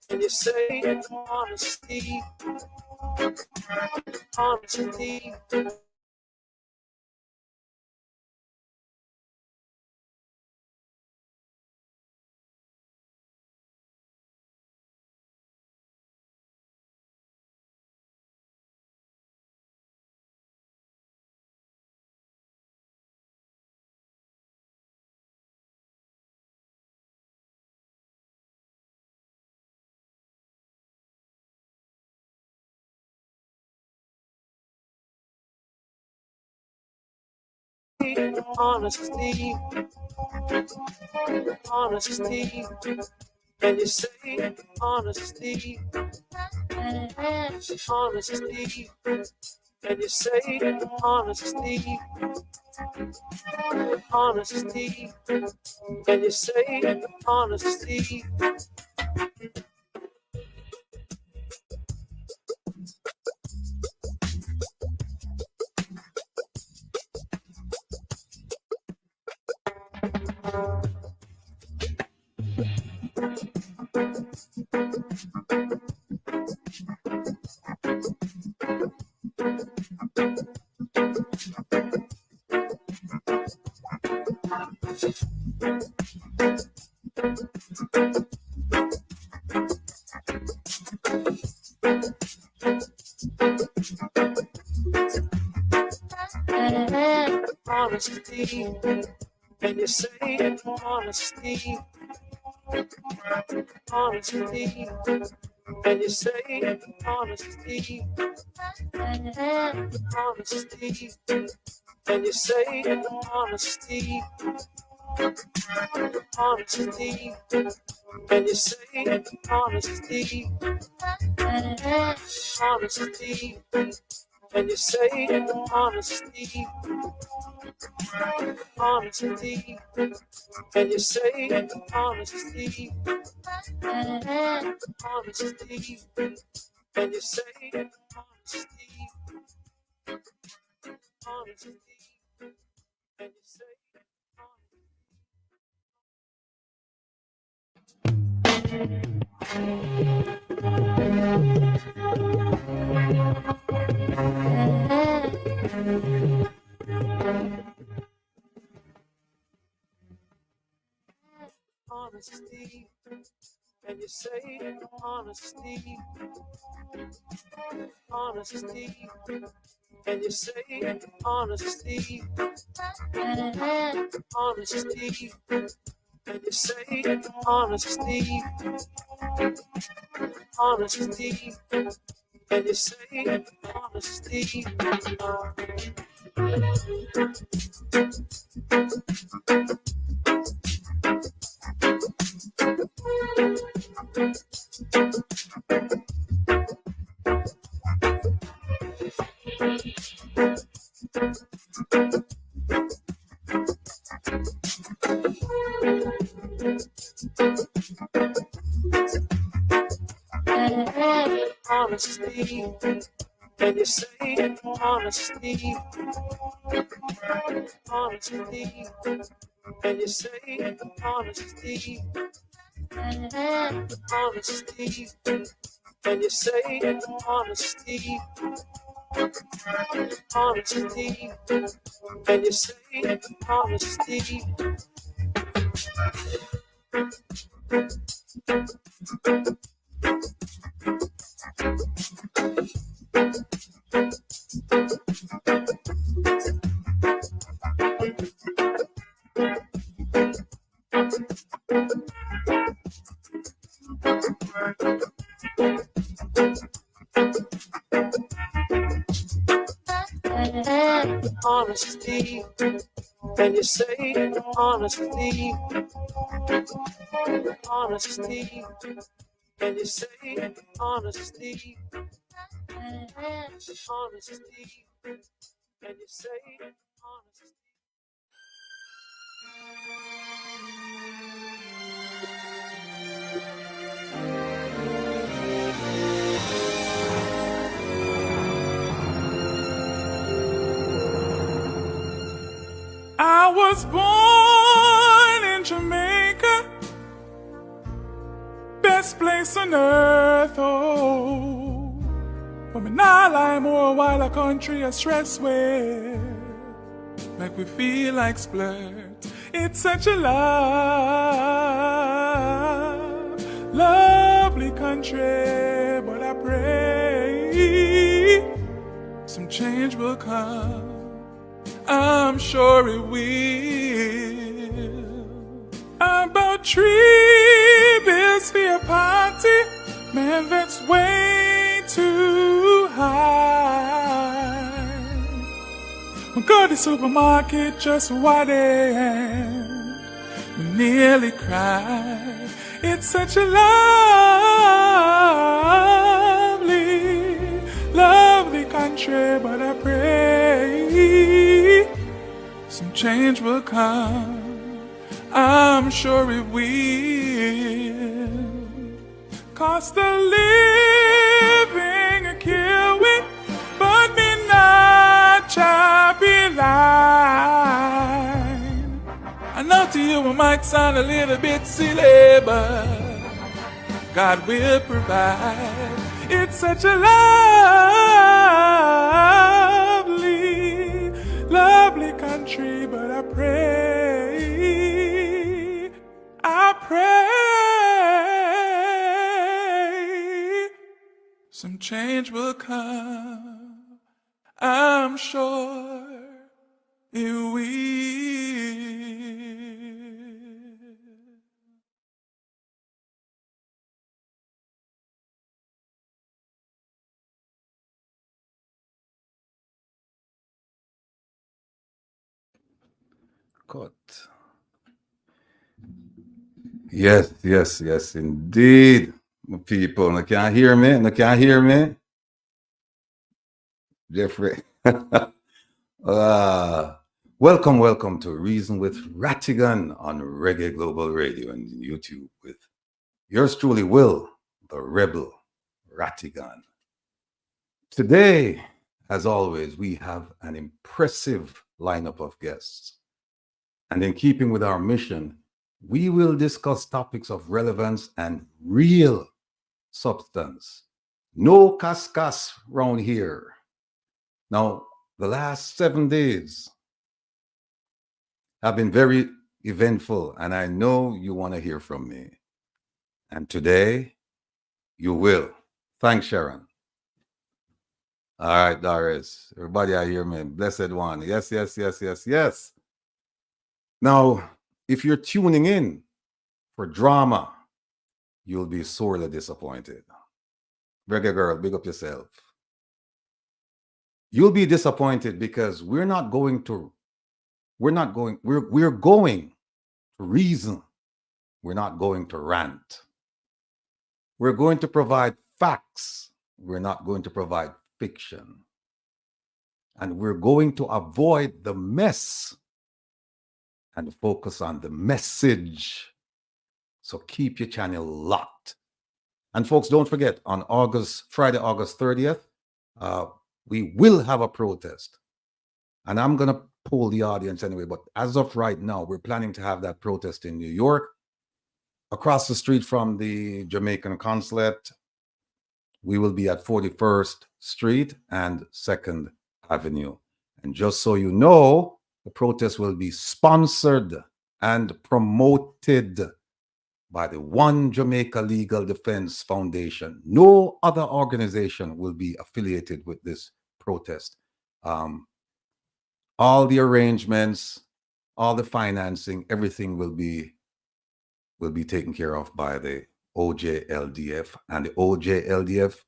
and you say honesty, honesty. Honesty, honesty, and you say honesty, honesty, and you say honesty, honesty, and you say honesty. Honesty, and you say honesty, honesty, and you say honesty, honesty, and you say honesty, honesty, and you say honesty, honesty, and you say honesty, honesty, and you say honesty, honesty, and you say honesty, honesty, and you say honesty, and you say honesty, honesty, and you say honesty, honesty, and you say honesty, honesty, and you say honesty. Honesty, and you say honesty, honesty, and you say honesty, honesty, and you say honesty, honesty, and you say honesty. Honesty, and you say honesty, honesty, and you say honesty, honesty, and you say honesty. I was born in Jamaica, best place on earth, oh. But me nah lie more while a country a stress way. Make we feel like splurt. It's such a lovely country. But I pray some change will come. I'm sure it will. About 3 bills for your party, man, that's way too high. We go to the supermarket just one day, we nearly cried. It's such a lovely country, but I pray some change will come. I'm sure it will. Cost of living a kill it, but me not choppy line. I know to you it might sound a little bit silly, but God will provide. It's such a lovely country, but I pray some change will come. I'm sure it will. Cut. Yes, indeed. People, you can't hear me? You can't hear me? Jeffrey. Welcome to Reason with Rattigan on Reggae Global Radio and YouTube with yours truly, Wil, the Rebel Rattigan. Today, as always, we have an impressive lineup of guests. And in keeping with our mission, we will discuss topics of relevance and real substance. No cascas round here. Now, the last 7 days have been very eventful, and I know you want to hear from me. And today, you will. Thanks, Sharon. All right, Doris. Everybody I hear me. Blessed one. Yes. Now, if you're tuning in for drama, you'll be sorely disappointed. Reggae girl, big up yourself. You'll be disappointed because we're going to reason. We're not going to rant. We're going to provide facts. We're not going to provide fiction. And we're going to avoid the mess and focus on the message. So keep your channel locked. And folks, don't forget, on Friday, August 30th, we will have a protest. And I'm going to poll the audience anyway, but as of right now, we're planning to have that protest in New York, across the street from the Jamaican consulate. We will be at 41st Street and 2nd Avenue. And just so you know, the protest will be sponsored and promoted by the One Jamaica Legal Defense Foundation. No other organization will be affiliated with this protest. All the arrangements, all the financing, everything will be taken care of by the OJLDF, and the OJLDF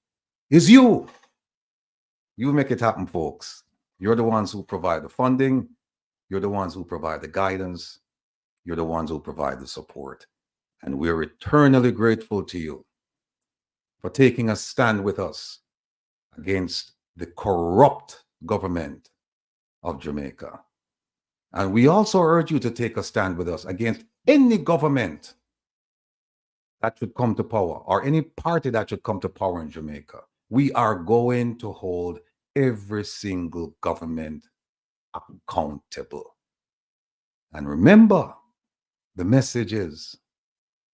is you. You make it happen, folks. You're the ones who provide the funding. You're the ones who provide the guidance. You're the ones who provide the support. And we're eternally grateful to you for taking a stand with us against the corrupt government of Jamaica. And we also urge you to take a stand with us against any government that should come to power, or any party that should come to power in Jamaica. We are going to hold every single government accountable. And remember, the message is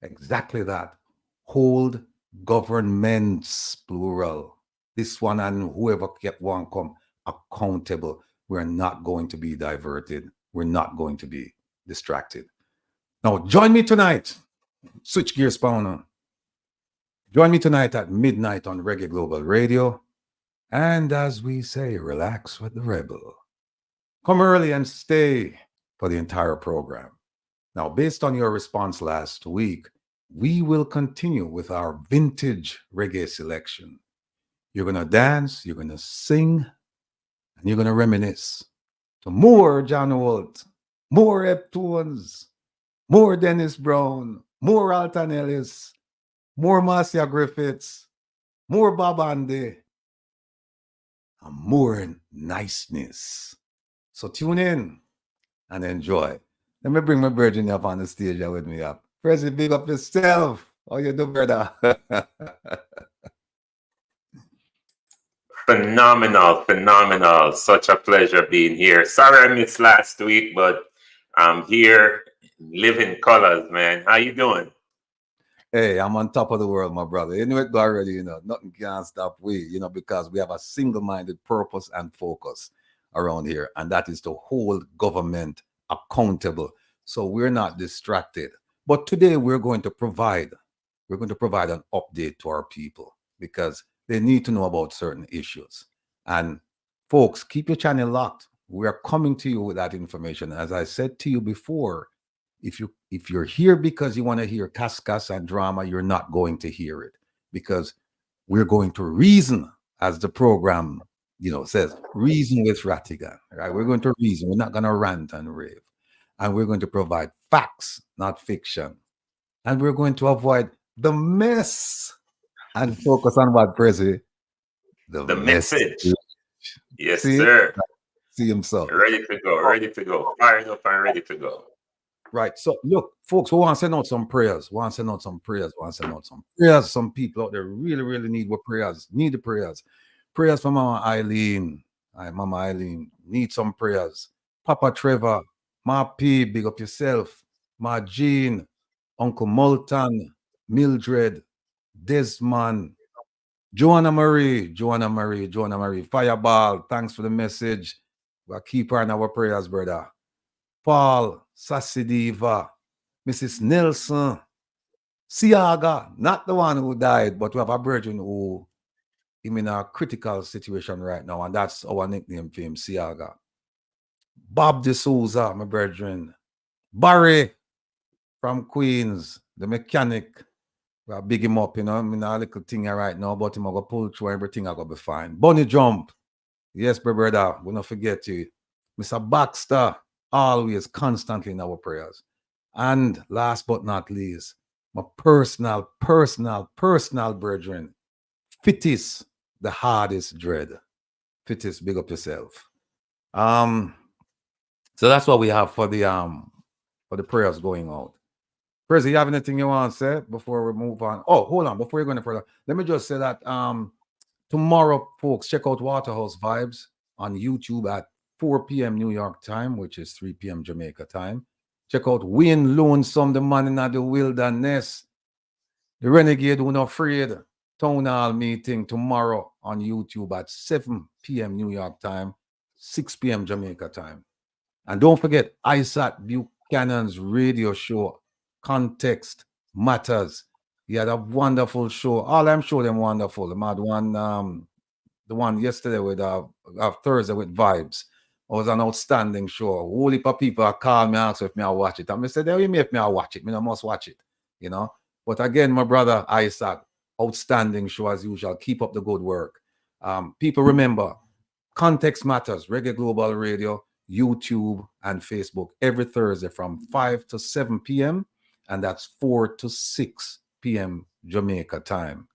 exactly that. hold governments, plural. This one and whoever kept one come accountable. We're not going to be diverted. We're not going to be distracted. Now, join me tonight. Switch gears, Spawner. Join me tonight at midnight on Reggae Global Radio. And as we say, relax with the rebel. Come early and stay for the entire program. Now, based on your response last week, we will continue with our vintage reggae selection. You're going to dance, you're going to sing, and you're going to reminisce to more John Walt, more Heptones, more Dennis Brown, more Alton Ellis, more Marcia Griffiths, more Bob Andy, and more niceness. So tune in and enjoy. Let me bring my virgin up on the stage here with me up. President, big up yourself. How you do, brother? Phenomenal. Such a pleasure being here. Sorry I missed last week, but I'm here, living colors, man. How you doing? Hey, I'm on top of the world, my brother. You know it already, nothing can stop we, because we have a single-minded purpose and focus around here, and that is to hold government accountable. So we're not distracted. But today we're going to provide an update to our people because they need to know about certain issues. And folks, keep your channel locked. We are coming to you with that information. As I said to you before, if you're here because you want to hear cascas and drama, you're not going to hear it because we're going to reason, as the program says, reason with Rattigan. Right? We're going to reason. We're not going to rant and rave. And we're going to provide facts, not fiction. And we're going to avoid the mess and focus on what, Prezi? The message. Yes, See sir. See himself. Ready to go. Fired up and ready to go. Right. So look, folks, we want to send out some prayers. Some people out there really, really need the prayers. Prayers for Mama Eileen. Mama Eileen, need some prayers. Papa Trevor, Ma P, big up yourself. Ma Jean, Uncle Moulton, Mildred, Desmond, Joanna Marie, Fireball, thanks for the message. We'll keep her in our prayers, brother. Paul, Sasidiva, Mrs. Nelson, Siaga, not the one who died, but we have a virgin who is in a critical situation right now, and that's our nickname for him, Siaga. Bob D'Souza, my brethren. Barry from Queens, the mechanic. We'll big him up, I'm in a little thing here right now, but I'm going to pull through everything, I'm going to be fine. Bunny Jump. Yes, brother, we don't forget you. Mr. Baxter, always constantly in our prayers. And last but not least, my personal brethren, Fittis, the hardest dread. Fittis, big up yourself. So that's what we have for the prayers going out. Prezi, you have anything you want to say before we move on? Oh, hold on, before you're going further, let me just say that tomorrow, folks, check out Waterhouse Vibes on YouTube at 4 p.m. New York time, which is 3 p.m. Jamaica time. Check out Win Lonesome, the man in the wilderness. The Renegade Who Not Afraid Town Hall meeting tomorrow on YouTube at 7 p.m. New York time, 6 p.m. Jamaica time. And don't forget Isaac Buchanan's radio show, Context Matters. He had a wonderful show. All I'm sure them wonderful. The mad one, the one yesterday with Thursday with Vibes. It was an outstanding show. A whole heap of people called me and asked if me I watch it. And I said, you make me I watch it. I must watch it. But again, my brother Isaac, outstanding show as usual. Keep up the good work. People remember, Context Matters, Reggae Global Radio, YouTube, and Facebook every Thursday from 5 to 7 p.m. And that's 4 to 6 p.m. Jamaica time.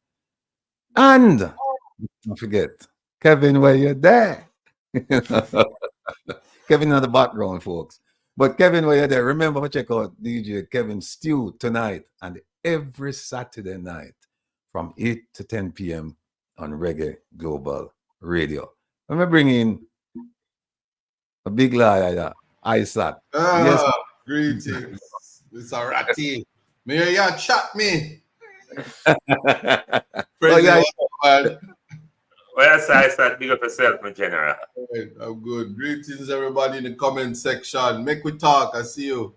And don't forget, Kevin, where you there? Kevin in the background, folks. But Kevin, where you there? Remember to check out DJ Kevin Stew tonight and every Saturday night from 8 to 10 p.m. on Reggae Global Radio. Let me bring in a big liar, Isaac. Yes. Greetings, Mr. Ratty. May you chat me? So President, yeah, man. Well, I said, big up yourself, my general. Alright, I'm good. Greetings, everybody in the comment section. Make we talk. I see you.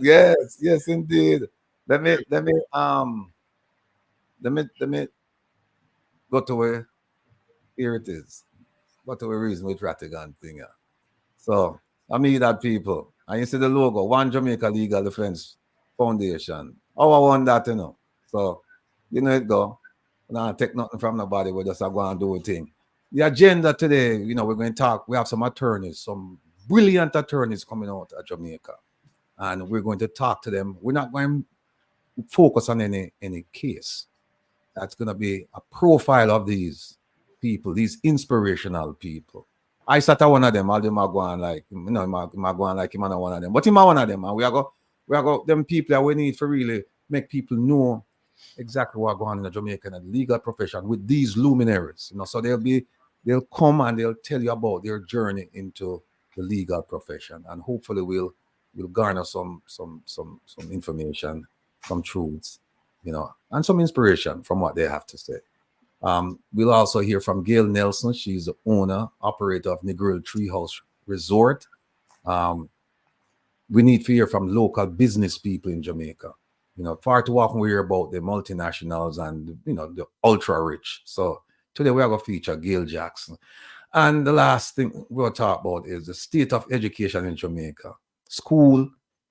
yes, indeed. Let me go to where here it is. Go to a reason with Rattigan thing. Yeah. So I mean that people. And you see the logo, One Jamaica Legal Defense Foundation. Oh, I want that, you know. So you know it go. We don't take nothing from nobody. We just go and do a thing. The agenda today, you know, we're going to talk. We have some attorneys, some brilliant attorneys coming out of Jamaica, and we're going to talk to them. We're not going to focus on any case. That's going to be a profile of these people, these inspirational people. I sat one of them. All them are going like, you know, him are going like him and one of them. But him are one of them, and we are go them people that we need to really make people know exactly what going on in the Jamaican and legal profession with these luminaries. You know, so they'll come and they'll tell you about their journey into the legal profession, and hopefully we'll garner some information, some truths, you know, and some inspiration from what they have to say. We'll also hear from Gail Nelson. She's the owner, operator of Negril Treehouse Resort. We need to hear from local business people in Jamaica. You know, far too often we hear about the multinationals and, you know, the ultra rich. So today we are going to feature Gail Jackson. And the last thing we'll talk about is the state of education in Jamaica. School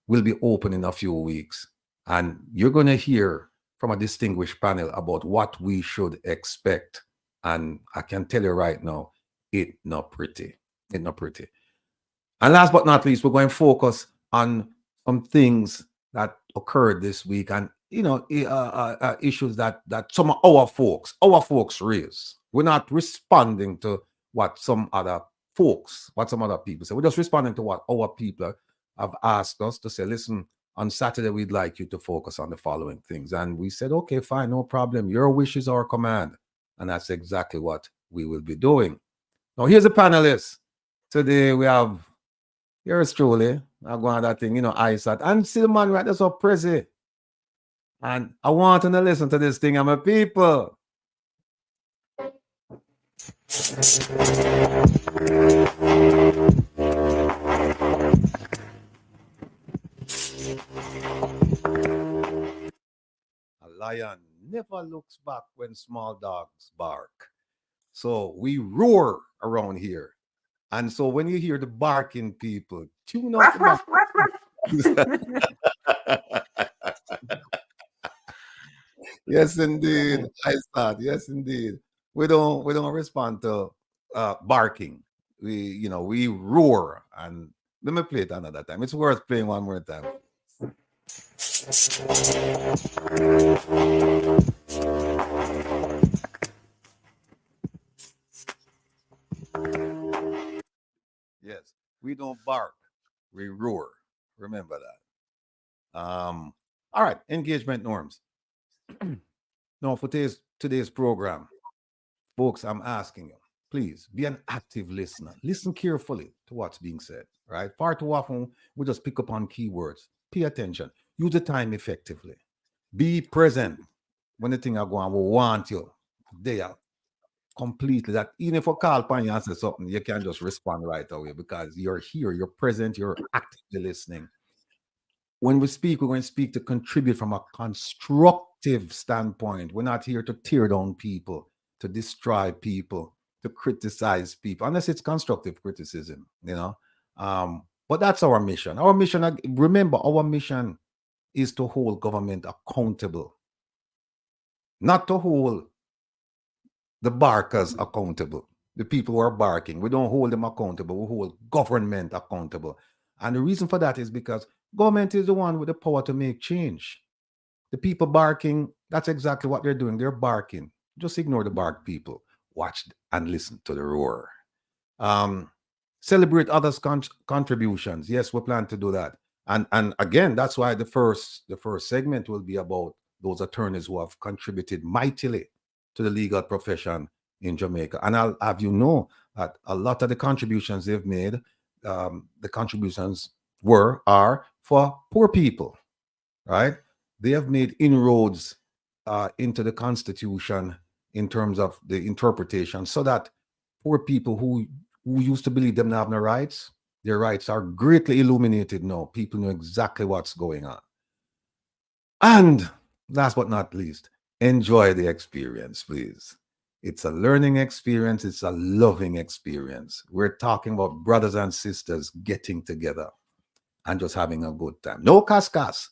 will be open in a few weeks, and you're going to hear from a distinguished panel about what we should expect. And I can tell you right now, it's not pretty. It's not pretty. And last but not least, we're going to focus on some things that occurred this week, and you know, issues that some of our folks raise. We're not responding to what some other people say. We're just responding to what our people have asked us to say. Listen, on Saturday we'd like you to focus on the following things, and we said, okay, fine, no problem. Your wish is our command, and that's exactly what we will be doing. Now, here's the panelists. Today we have yours truly. I'm going that thing, you know, ISAT. And see the man right there, so Prezi. And I want to listen to this thing, I'm a people. A lion never looks back when small dogs bark. So we roar around here. And so when you hear the barking people, tune out the Yes, indeed. I start. Yes, indeed. We don't respond to barking. We roar. And let me play it another time. It's worth playing one more time. Yes, we don't bark, we roar. Remember that. All right, engagement norms. Now, for today's program, folks, I'm asking you, please be an active listener. Listen carefully to what's being said, right? Far too often, we just pick up on keywords. Pay attention. Use the time effectively. Be present when the thing are going. We want you there completely. That even if I call upon you and say something, you can just respond right away because you're here, you're present, you're actively listening. When we speak, we're going to speak to contribute from a constructive standpoint. We're not here to tear down people, to destroy people, to criticize people, unless it's constructive criticism, you know. But that's our mission. Our mission, remember, our mission is to hold government accountable, not to hold the barkers accountable. The people who are barking, we don't hold them accountable. We hold government accountable. And the reason for that is because government is the one with the power to make change. The people barking, that's exactly what they're doing. They're barking. Just ignore the bark people. Watch and listen to the roar. Celebrate others' contributions. Yes, we plan to do that. And again, that's why the first segment will be about those attorneys who have contributed mightily to the legal profession in Jamaica. And I'll have you know that a lot of the contributions they've made, the contributions are for poor people, right? They have made inroads into the Constitution in terms of the interpretation, so that poor people who used to believe them to have no rights, their rights are greatly illuminated now. People know exactly what's going on. And last but not least, enjoy the experience, please. It's a learning experience. It's a loving experience. We're talking about brothers and sisters getting together and just having a good time. No cascas.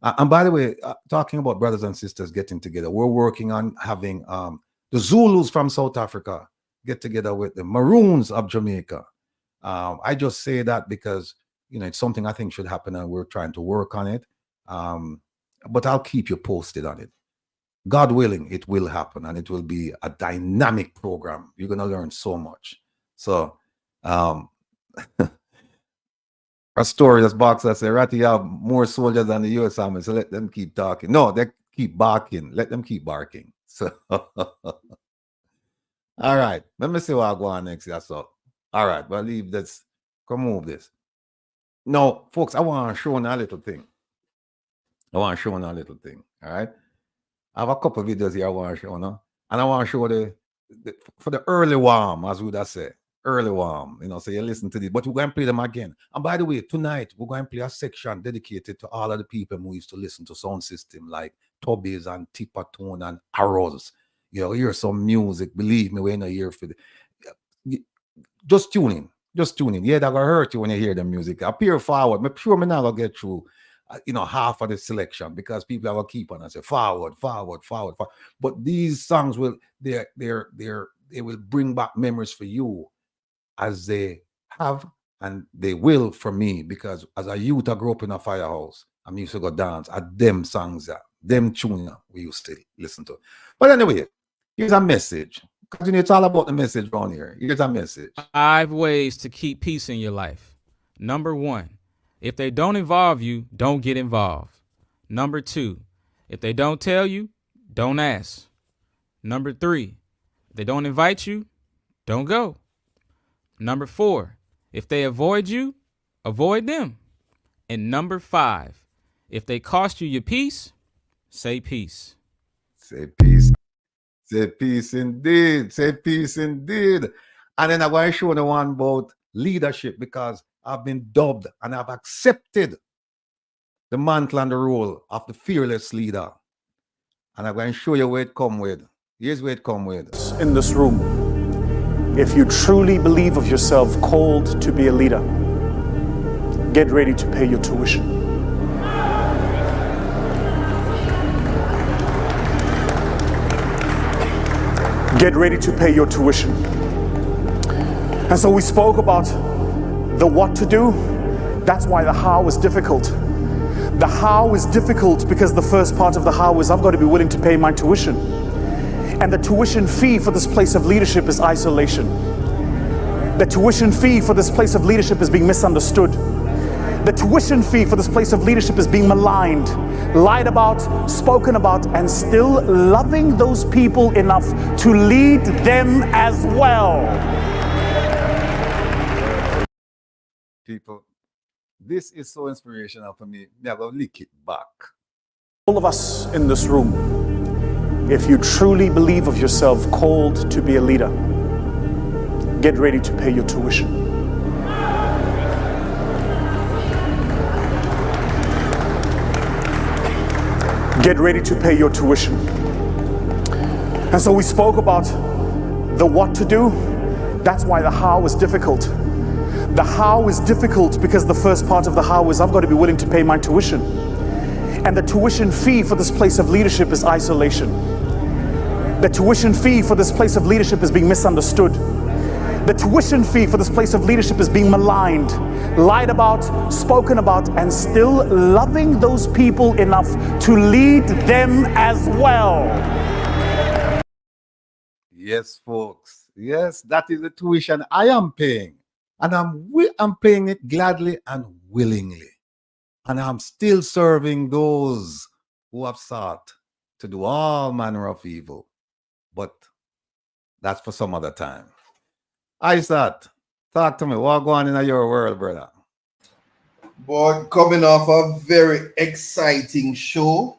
And by the way, talking about brothers and sisters getting together, we're working on having the Zulus from South Africa get together with the Maroons of Jamaica. I just say that because, you know, it's something I think should happen and we're trying to work on it. But I'll keep you posted on it. God willing, it will happen and it will be a dynamic program. You're going to learn so much. So, a story that's boxer said, Ratty have more soldiers than the U.S. Army, so let them keep talking. No, they keep barking. Let them keep barking. So, all right. Let me see what I'll go on next. That's all. All right. But leave this. Come move this. No, folks, I want to show you a little thing. All right. I have a couple of videos here I want to show now. And I want to show for the early warm, as we would say. Early warm, you know, so you listen to this, but we're going to play them again. And by the way, tonight we're going to play a section dedicated to all of the people who used to listen to sound system like Tubbies and Tippertone and Arrows. You know, hear some music. Believe me, we're not here for just tune in. Yeah, that gonna hurt you when you hear the music. Appear forward. I'm sure I'm not gonna get through, half of the selection because people are gonna keep on and say forward. But these songs will they will bring back memories for you, as they have and they will for me, because as a youth I grew up in a firehouse. I used to go dance at them songs, them tunes we used to listen to. But anyway, here's a message. Because it's all about the message around here. Here's a message. 5 ways to keep peace in your life. Number 1, if they don't involve you, don't get involved. Number 2, if they don't tell you, don't ask. Number 3, if they don't invite you, don't go. Number 4, if they avoid you, avoid them. And number 5, if they cost you your peace, say peace. Say peace. Say peace indeed. Say peace indeed. And then I want to show the one about leadership, because I've been dubbed and I've accepted the mantle and the role of the fearless leader. And I'm going to show you where it come with. Here's where it come with. In this room, if you truly believe of yourself called to be a leader, get ready to pay your tuition. Get ready to pay your tuition. And so we spoke about the what to do. That's why the how is difficult. The how is difficult because the first part of the how is I've got to be willing to pay my tuition. And the tuition fee for this place of leadership is isolation. The tuition fee for this place of leadership is being misunderstood. The tuition fee for this place of leadership is being maligned, lied about, spoken about, and still loving those people enough to lead them as well. People, this is so inspirational for me. Never lick it back. All of us in this room, if you truly believe of yourself called to be a leader, get ready to pay your tuition. Get ready to pay your tuition. And so we spoke about the what to do. That's why the how is difficult. The how is difficult because the first part of the how is I've got to be willing to pay my tuition. And the tuition fee for this place of leadership is isolation. The tuition fee for this place of leadership is being misunderstood. The tuition fee for this place of leadership is being maligned, lied about, spoken about, and still loving those people enough to lead them as well. Yes, folks. Yes, that is the tuition I am paying. And I'm paying it gladly and willingly. And I'm still serving those who have sought to do all manner of evil. But that's for some other time. Isaac, talk to me. What going on in your world, brother? Boy, coming off a very exciting show.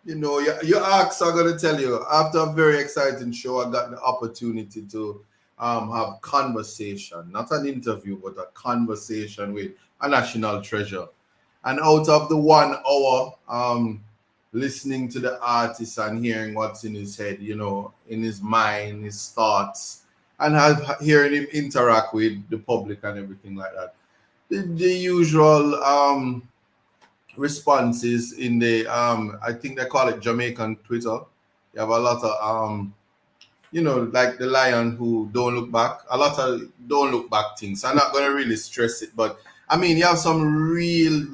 You know, you asked, I'm going to tell you, after a very exciting show, I got the opportunity to have conversation, not an interview, but a conversation with a national treasure. And out of the 1 hour, listening to the artist and hearing what's in his head, you know, in his mind, his thoughts, and hearing him interact with the public and everything like that. The usual responses in the I think they call it Jamaican Twitter. You have a lot of you know, like the lion who don't look back, a lot of don't look back things. I'm not gonna really stress it, but I mean, you have some real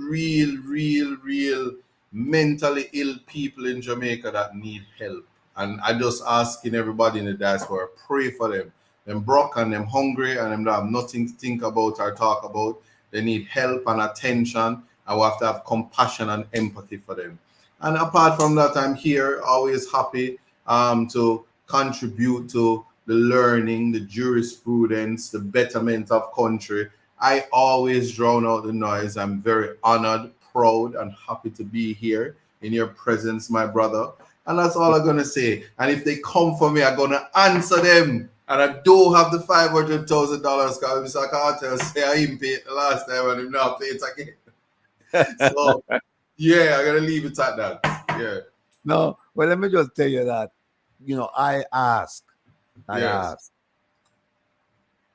mentally ill people in Jamaica that need help. And I just asking everybody in the diaspora, pray for them. Them broke and them hungry and them don't have nothing to think about or talk about. They need help and attention. And we have to have compassion and empathy for them. And apart from that, I'm here always happy to contribute to the learning, the jurisprudence, the betterment of country. I always drown out the noise. I'm very honored, proud, and happy to be here in your presence, my brother. And that's all I'm going to say. And if they come for me, I'm going to answer them. And I do have the $500,000 because Mr. Carter say I didn't pay it the last time and I'm not pay it again. So, yeah, I'm going to leave it at that. Yeah. No, well, let me just tell you that, you know, I ask, and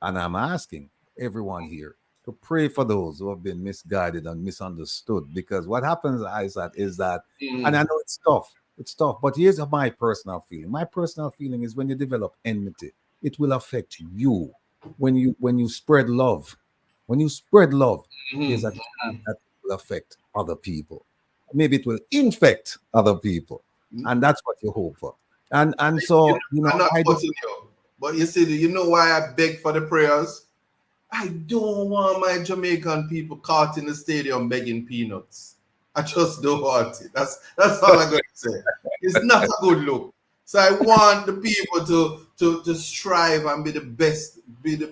I'm asking everyone here to pray for those who have been misguided and misunderstood. Because what happens is that, and I know it's tough, but here's my personal feeling. My personal feeling is when you develop enmity, it will affect you. When you spread love, there's a chance that will affect other people. Maybe it will infect other people, and that's what you hope for. And so, you know, I'm not putting you, but you see, you know why I beg for the prayers? I don't want my Jamaican people caught in the stadium begging peanuts. I just don't want it. That's all I'm going to say. It's not a good look. So I want the people to strive and be the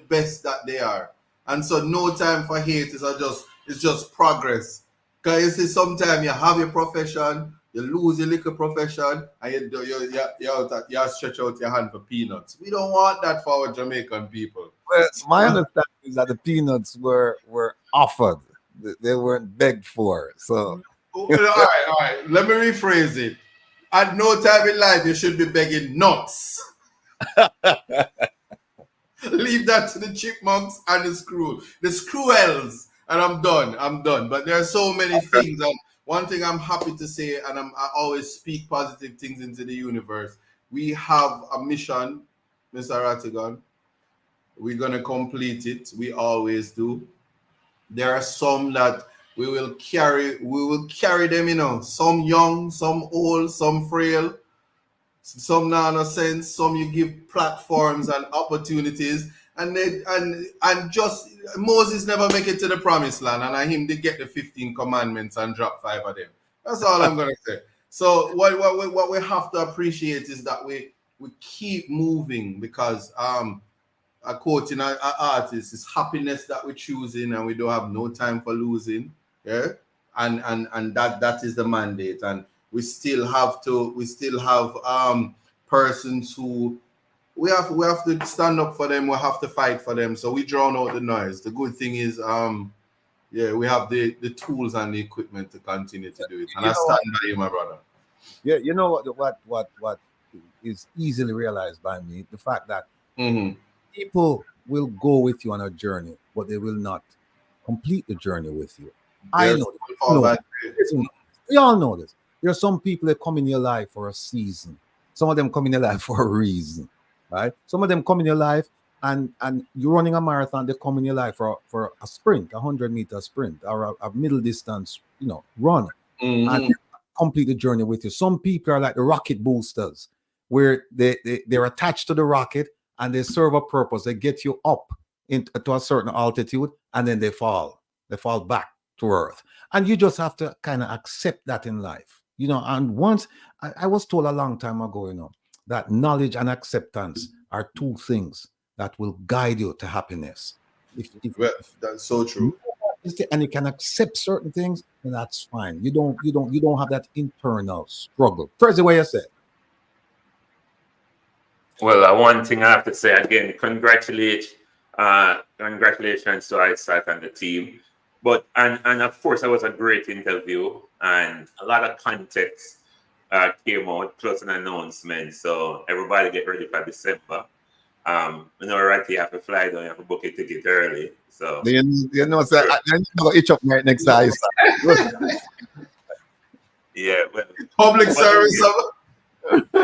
best that they are. And so no time for hate. It's just progress. Because you see, sometimes you have your profession, you lose your little profession, and you stretch out your hand for peanuts. We don't want that for our Jamaican people. Well, my understanding is that the peanuts were offered; they weren't begged for. So, all right. Let me rephrase it. At no time in life you should be begging nuts. Leave that to the chipmunks and the squirrels. And I'm done. But there are so many things. And one thing I'm happy to say, and I always speak positive things into the universe. We have a mission, Mr. Rattigan. We're going to complete it. We always do. There are some that we will carry them, you know, some young, some old, some frail, some nonsense, some you give platforms and opportunities. And just Moses never make it to the promised land, and I him to get the 15 commandments and drop 5 of them. That's all I'm gonna say. So what we have to appreciate is that we keep moving, because a quoting an artist is happiness that we're choosing, and we don't have no time for losing. Yeah, and that is the mandate, and we still have persons who we have to stand up for them. We have to fight for them. So we drown out the noise. The good thing is, we have the tools and the equipment to continue to do it. And I stand by you, my brother. Yeah, you know what is easily realized by me, the fact that people will go with you on a journey, but they will not complete the journey with you. I know this. We all know this. There are some people that come in your life for a season. Some of them come in your life for a reason, right? Some of them come in your life and you're running a marathon. They come in your life for a sprint, 100-meter sprint, or a middle distance, run, and complete the journey with you. Some people are like the rocket boosters, where they're attached to the rocket and they serve a purpose. They get you up to a certain altitude, and then they fall back to earth. And you just have to kind of accept that in life, and once I was told a long time ago, that knowledge and acceptance are two things that will guide you to happiness. Well, that's so true. and you can accept certain things, then that's fine. You don't have that internal struggle. First, the way you said. Well, one thing I have to say again, congratulations to ISAT and the team. But and of course, it was a great interview and a lot of context came out plus an announcement. So everybody get ready for December. Right, you have to fly down, you have to book a ticket early. So So, I know itch up right next to ISAT. yeah, well, Public service.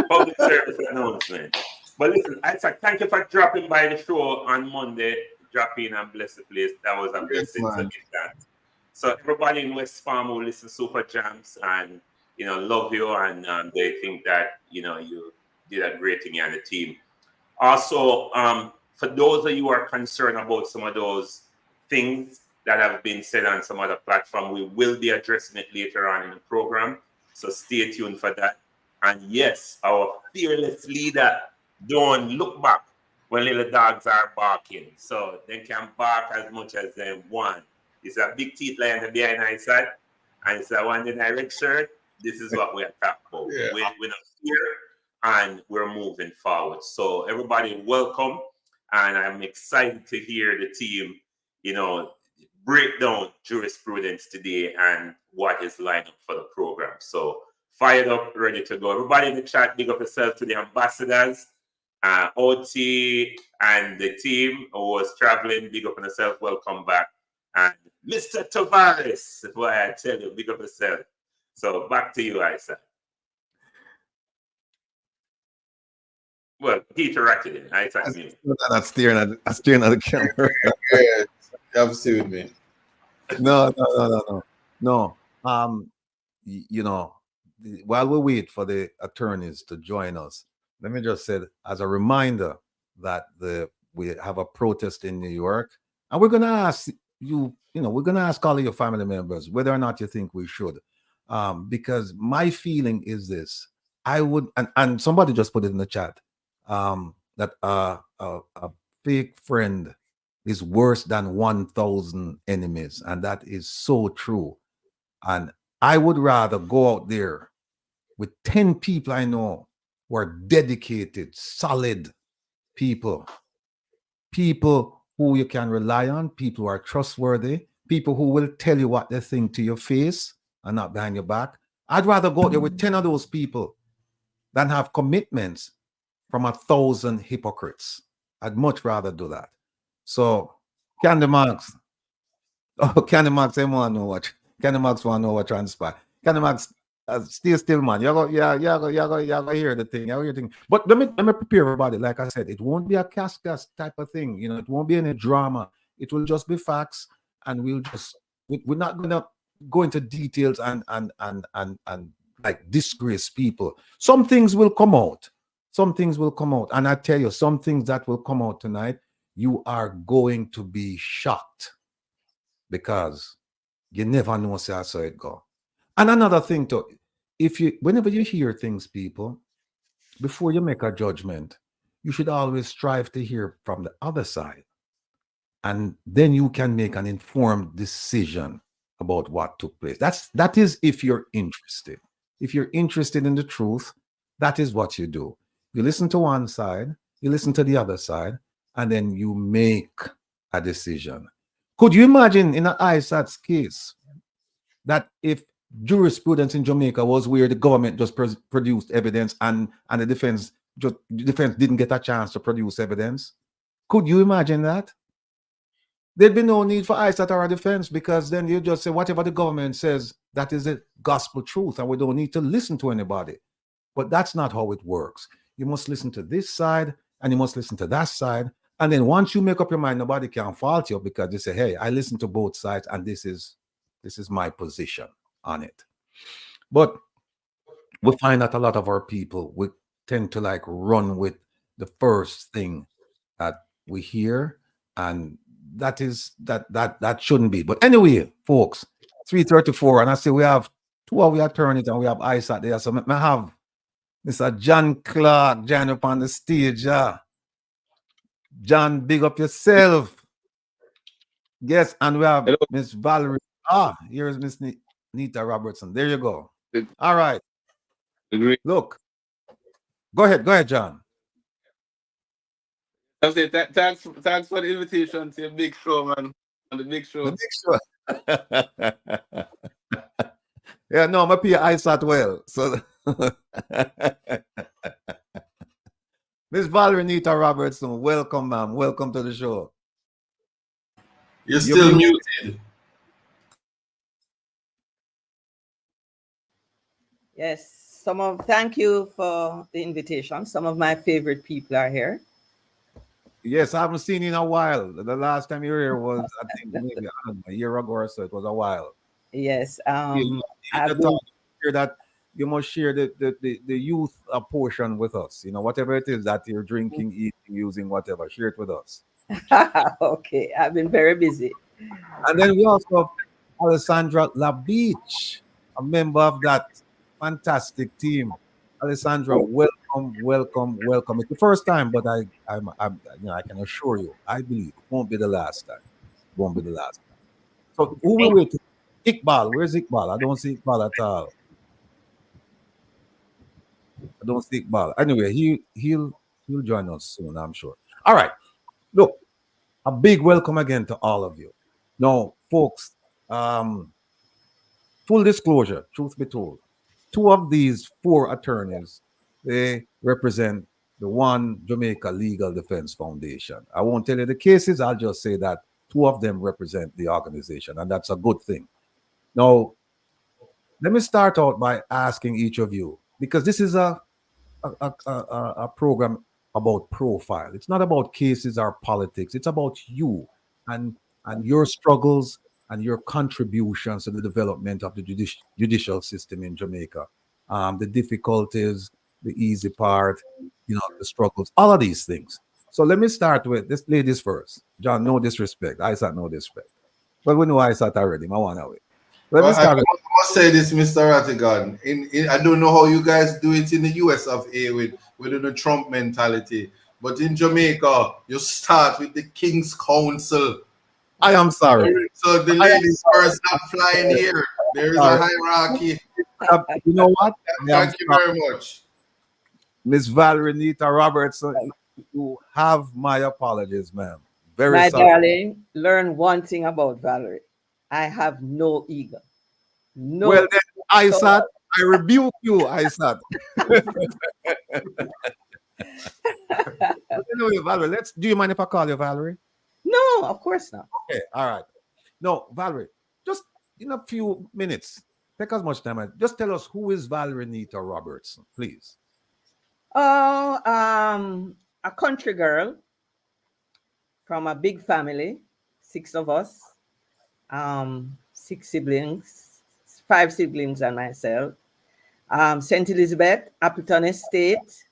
public service announcement. But listen, Isaac, thank you for dropping by the show on Monday. Drop in and bless the place. That was a blessing to get that. So everybody in West Palm who listen to Super Jams and love you and they think that you did a great thing on the team. Also, for those of you who are concerned about some of those things that have been said on some other platform, we will be addressing it later on in the program. So stay tuned for that. And yes, our fearless leader don't look back when little dogs are barking. So they can bark as much as they want. It's a big teeth lion behind our side. And it's a one in the red shirt. This is what we are talking about. Yeah. We're not fear and we're moving forward. So everybody welcome. And I'm excited to hear the team, break down jurisprudence today and what is lined up for the program. So fired up, ready to go. Everybody in the chat, big up yourself to the ambassadors, OT and the team who was traveling, big up on yourself, welcome back. And Mr. Tavares, boy, I tell you, big up yourself. So back to you, Isa. Well, Peter Rattigan, Isa. Not staring at the camera. Yeah, you have to see with me. No. While we wait for the attorneys to join us, let me just say as a reminder that we have a protest in New York, and we're going to ask we're going to ask all of your family members whether or not you think we should, because my feeling is this: I would, and somebody just put it in the chat, that a fake friend is worse than 1,000 enemies, and that is so true. And I would rather go out there with 10 people I know who are dedicated, solid people who you can rely on, people who are trustworthy, people who will tell you what they think to your face and not behind your back. I'd rather go out there with 10 of those people than have commitments from 1,000 hypocrites. I'd much rather do that. So, Candy Marks, Candy Marks, they want to know what. Candy Marks want to know what transpired. Candy Marks, stay still, man. You go hear the thing. But let me prepare everybody. Like I said, it won't be a cascas type of thing. It won't be any drama. It will just be facts, and we're not gonna go into details and like disgrace people. Some things will come out. And I tell you, some things that will come out tonight, you are going to be shocked because you never know how it go. And another thing too, whenever you hear things, people, before you make a judgment, you should always strive to hear from the other side. And then you can make an informed decision about what took place. That is if you're interested. If you're interested in the truth, that is what you do. You listen to one side, you listen to the other side, and then you make a decision. Could you imagine in an ISAT's case that if jurisprudence in Jamaica was where the government just produced evidence and the defense didn't get a chance to produce evidence? Could you imagine that? There'd be no need for ISAT or a defense, because then you just say whatever the government says, that is the gospel truth, and we don't need to listen to anybody. But that's not how it works. You must listen to this side and you must listen to that side. And then once you make up your mind, nobody can fault you, because you say, hey, I listen to both sides and this is my position on it. But we find that a lot of our people, we tend to like run with the first thing that we hear, and that shouldn't be. But anyway, folks, 3:34, and I see we have two of our attorneys and we have ISAT there. So I have Mr. John Clark join up on the stage. John, big up yourself. Yes, and we have Hello. Miss Valerie. Ah, here's Miss Nita Robertson. There you go. All right. Agree. Look, go ahead, John. I say thanks for the invitation to your big show, man. On the big The show. next one. Yeah, no, my pay eyes at well. So Miss Valerie Nita Robertson, welcome, ma'am. Welcome to the show. You're You still mute. muted. Yes, thank you for the invitation. Some of my favorite people are here. Yes, I haven't seen you in a while. The last time you were here was, I think, maybe I don't know, a year ago or so. It was a while. Yes, You I've talk here that you must share the youth portion with us. You know, whatever it is that you're drinking, eating, using, whatever, share it with us. okay, I've been very busy. And then we also have Alessandra LaBeach, a member of that fantastic team. Alessandra, welcome. It's the first time, but I'm you know, I can assure you, I believe it won't be the last time. It won't be the last time. So who will wait? Iqbal, where's Iqbal? I don't see Iqbal at all. I don't see Iqbal. Anyway, he'll join us soon, I'm sure. All right. Look, a big welcome again to all of you. Now, folks, full disclosure, truth be told, two of these four attorneys, they represent the One Jamaica Legal Defense Foundation. I won't tell you the cases, I'll just say that two of them represent the organization, and that's a good thing. Now, let me start out by asking each of you, because this is a program about profile. It's not about cases or politics. It's about you and your struggles and your contributions to the development of the judicial system in Jamaica. The difficulties, the easy part, you know, the struggles, all of these things. So let me start with this ladies first. John, no disrespect. I said no disrespect. But we know I said already. My one away. Let me Well, I start with must say this, Mr. Rattigan. I don't know how you guys do it in the US of A with the Trump mentality, but in Jamaica, you start with the King's Council. I am sorry. So the ladies first not flying here. There is a hierarchy. You know what? Thank you very much. Miss Valerie Nita Robertson, you have my apologies, ma'am. Very My sorry. darling, learn one thing about Valerie. I have no ego. No. Well, then, Isat, I rebuke you, Isat. Anyway, Valerie, do you mind if I call you Valerie? No, of course not. Okay, all right. No, Valerie, just in a few minutes, take as much time. Just tell us, who is Valerie Nita Robertson, please. Oh, a country girl from a big family, 6 of us, 6 siblings, 5 siblings and myself. St. Elizabeth, Appleton Estate,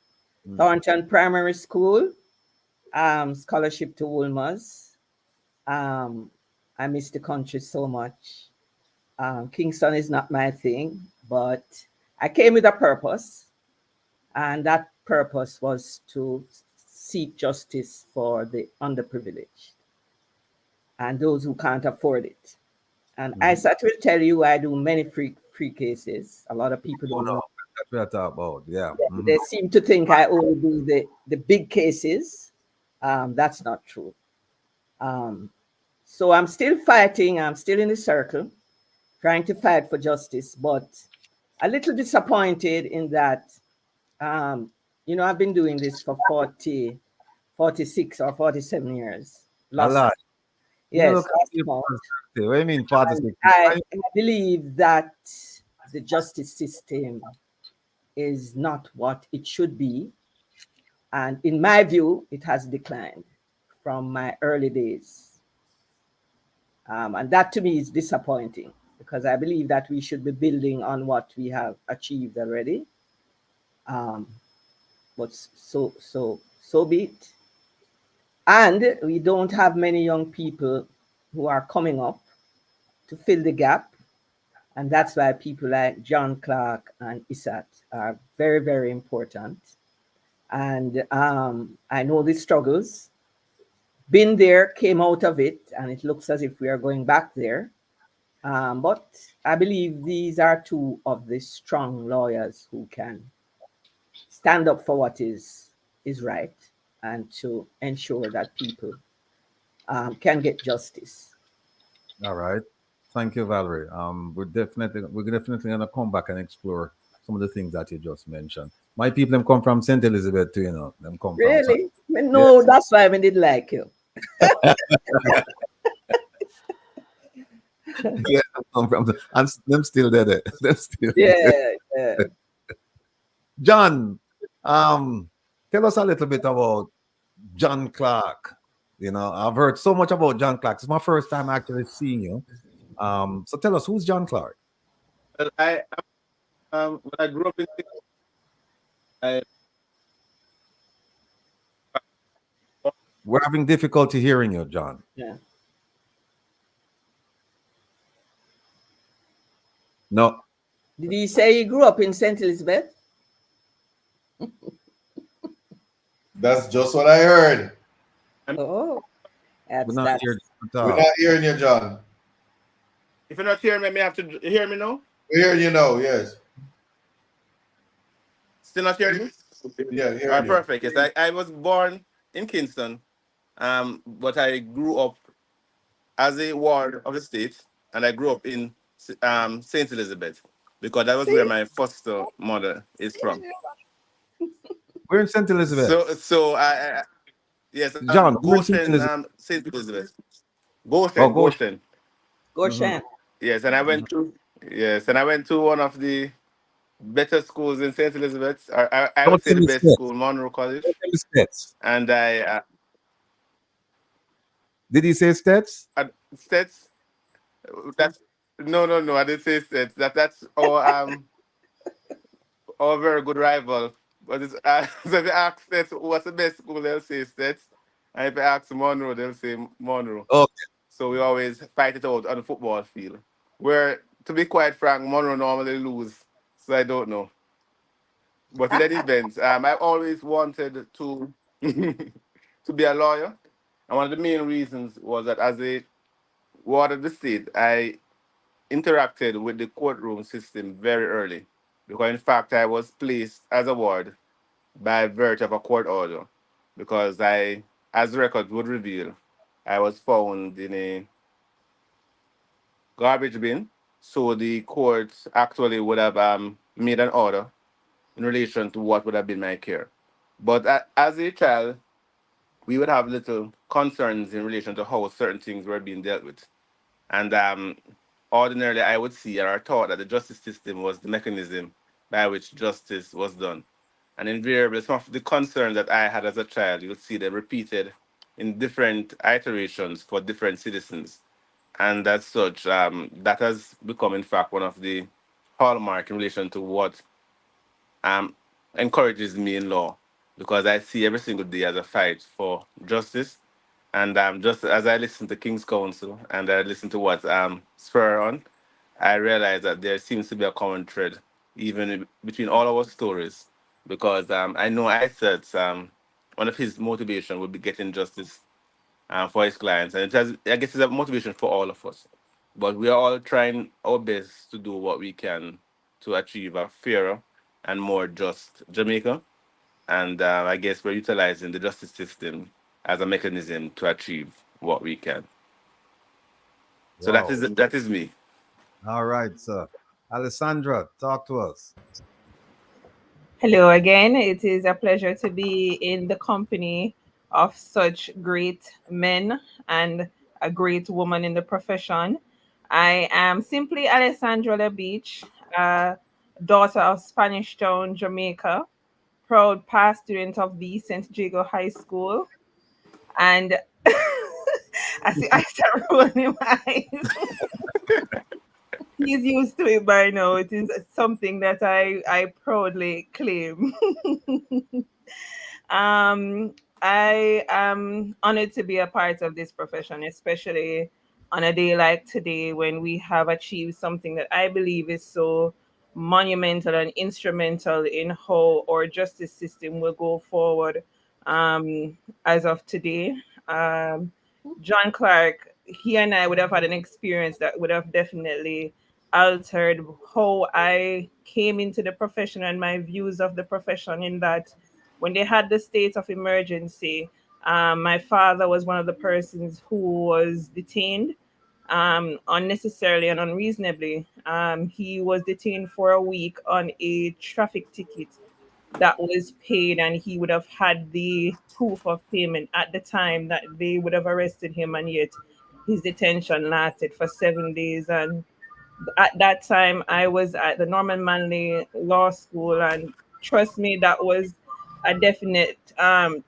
Thornton Primary School, scholarship to Wolmer's. I miss the country so much. Kingston is not my thing, but I came with a purpose, and that purpose was to seek justice for the underprivileged and those who can't afford it. And I will tell you, I do many free cases. A lot of people don't know. That's what I talk about. Yeah. They seem to think I only do the big cases. That's not true. So I'm still fighting. I'm still in the circle, trying to fight for justice, but a little disappointed in that, you know, I've been doing this for 46 or 47 years. A lot. Yes. What do you mean 46? I believe that the justice system is not what it should be. And in my view, it has declined from my early days. And that to me is disappointing, because I believe that we should be building on what we have achieved already. But so be it. And we don't have many young people who are coming up to fill the gap. And that's why people like John Clark and Isat are very, very important. And I know the struggles. been there, came out of it, and it looks as if we are going back there. But I believe these are two of the strong lawyers who can stand up for what is right and to ensure that people can get justice. All right. Thank you, Valerie. We're definitely gonna come back and explore some of the things that you just mentioned. My people them come from St. Elizabeth too, you know. Them come from Really? yeah. No, that's why I didn't like you. Yeah, them come from and them still there. Them still there. Yeah, yeah. John, tell us a little bit about John Clark. You know, I've heard so much about John Clark. It's my first time actually seeing you. So tell us, who's John Clark? Well, when I grew up in I, We're having difficulty hearing you, John. Yeah. No, Did he say he grew up in St. Elizabeth? That's just what I heard. Oh, we're that's not that. hearing you at We're all. not hearing you, John. if you're not hearing me, you have to hear me now. We're hearing you now, yes. Still not hearing me? Yeah, All hearing right, you. perfect. Yes, I was born in Kingston, but I grew up as a ward of the state, and I grew up in Saint Elizabeth because that was where See? my foster mother is from. We're in St. Elizabeth. So I yes, John, we're in St. Goshen, Elizabeth. Saint Elizabeth, Oh, Goshen, go. Goshen. Goshen. Yes, and I went to one of the better schools in Saint Elizabeth. I would Don't say tell the me best stats. school, Monroe College, Don't tell me stats. and Did he say stats? Stats. That's no. I didn't say Stats. That's our very good rival. But it's, so if you ask Stats what's the best school, they'll say Stats, and if you ask Monroe, they'll say Monroe. Okay. So we always fight it out on the football field. Where, to be quite frank, Monroe normally lose. So I don't know. But in any event, I always wanted to to be a lawyer. And one of the main reasons was that as a ward of the state, I interacted with the courtroom system very early. Because in fact I was placed as a ward by virtue of a court order. Because as the record would reveal, I was found in a garbage bin. So the court actually would have made an order in relation to what would have been my care. But as a child, we would have little concerns in relation to how certain things were being dealt with. And ordinarily, I would see or thought that the justice system was the mechanism by which justice was done. And invariably, some of the concerns that I had as a child, you would see them repeated in different iterations for different citizens. And as such, that has become, in fact, one of the hallmark in relation to what um, encourages me in law, because I see every single day as a fight for justice. And just as I listen to King's Counsel and I listen to what Spur on, I realize that there seems to be a common thread even between all our stories, because I know I said one of his motivation would be getting justice for his clients, and I guess it's a motivation for all of us. But we are all trying our best to do what we can to achieve a fairer and more just Jamaica. And I guess we're utilizing the justice system as a mechanism to achieve what we can. So Wow. that is me. All right, sir. Alessandra, talk to us. Hello again. It is a pleasure to be in the company of such great men and a great woman in the profession. I am simply Alessandra Le Beach, daughter of Spanish Town, Jamaica, proud past student of the St. Jago High School. And I see I start rolling my eyes. He's used to it by now. It is something that I proudly claim. I am honored to be a part of this profession, especially on a day like today when we have achieved something that I believe is so monumental and instrumental in how our justice system will go forward as of today. John Clark, he and I would have had an experience that would have definitely altered how I came into the profession and my views of the profession. In that, when they had the state of emergency, my father was one of the persons who was detained unnecessarily and unreasonably. He was detained for a week on a traffic ticket that was paid, and he would have had the proof of payment at the time that they would have arrested him, and yet his detention lasted for 7 days. And at that time, I was at the Norman Manley Law School, and trust me, that was a definite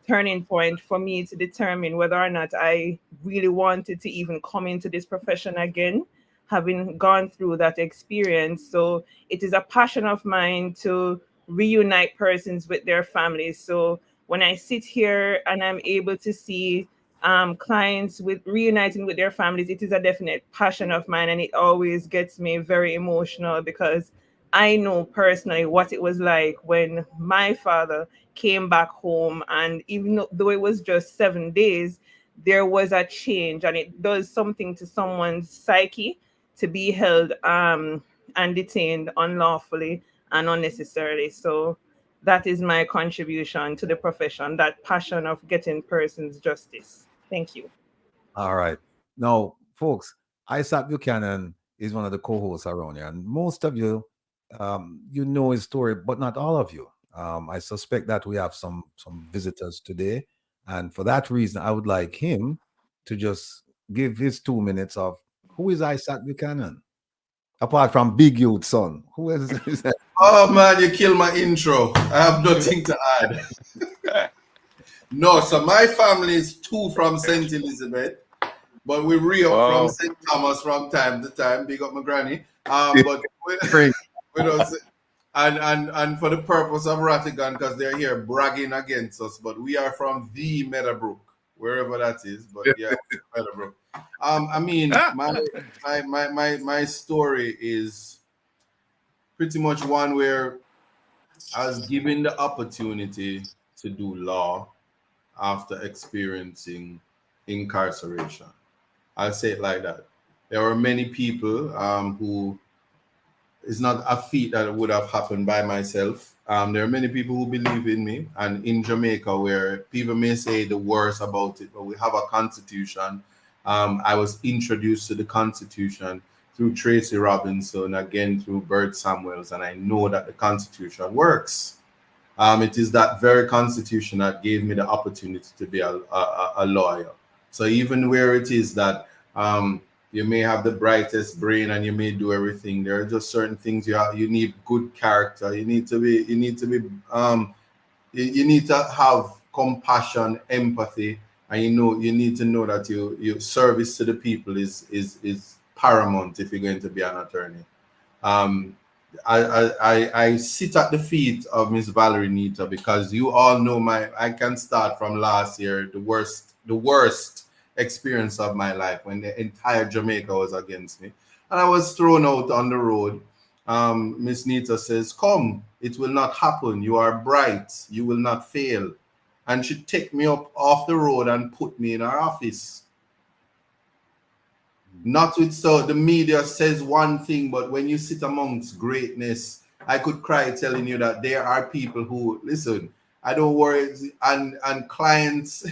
turning point for me to determine whether or not I really wanted to even come into this profession again, having gone through that experience. So it is a passion of mine to reunite persons with their families. So when I sit here and I'm able to see clients with reuniting with their families, it is a definite passion of mine, and it always gets me very emotional because I know personally what it was like when my father came back home, and even though it was just 7 days, there was a change, and it does something to someone's psyche to be held and detained unlawfully and unnecessarily. So that is my contribution to the profession, that passion of getting persons justice. Thank you. All right. Now, folks, Isaac Buchanan is one of the co-hosts around here, and most of you, you know his story, but not all of you. I suspect that we have some visitors today, and for that reason, I would like him to just give his 2 minutes of who is Isaac Buchanan, apart from Big Youth Son. Who is that? Oh man, you killed my intro. I have nothing to add. No, so my family is 2 from St. Elizabeth, but we re-up from St. Thomas from time to time. Big up my granny. But we don't say, and for the purpose of Rattigan, because they're here bragging against us, but we are from the Meadowbrook, wherever that is. But yeah, Meadowbrook. I mean, my story is pretty much one where I was given the opportunity to do law after experiencing incarceration. I'll say it like that. There were many people who it's not a feat that would have happened by myself. There are many people who believe in me, and in Jamaica, where people may say the worst about it, but we have a constitution. I was introduced to the constitution through Tracy Robinson, again through Bert Samuels, and I know that the constitution works. It is that very constitution that gave me the opportunity to be a lawyer. So even where it is that you may have the brightest brain and you may do everything, there are just certain things you need good character. You need to have compassion, empathy, and you need to know that your service to the people is paramount if you're going to be an attorney. I sit at the feet of Miss Valerie Nita, because you all know I can start from last year, the worst experience of my life, when the entire Jamaica was against me and I was thrown out on the road. Miss Nita says, "Come, it will not happen. You are bright. You will not fail." And she take me up off the road and put me in her office. Not with so the media says one thing, but when you sit amongst greatness, I could cry telling you that there are people who listen. I don't worry, and clients,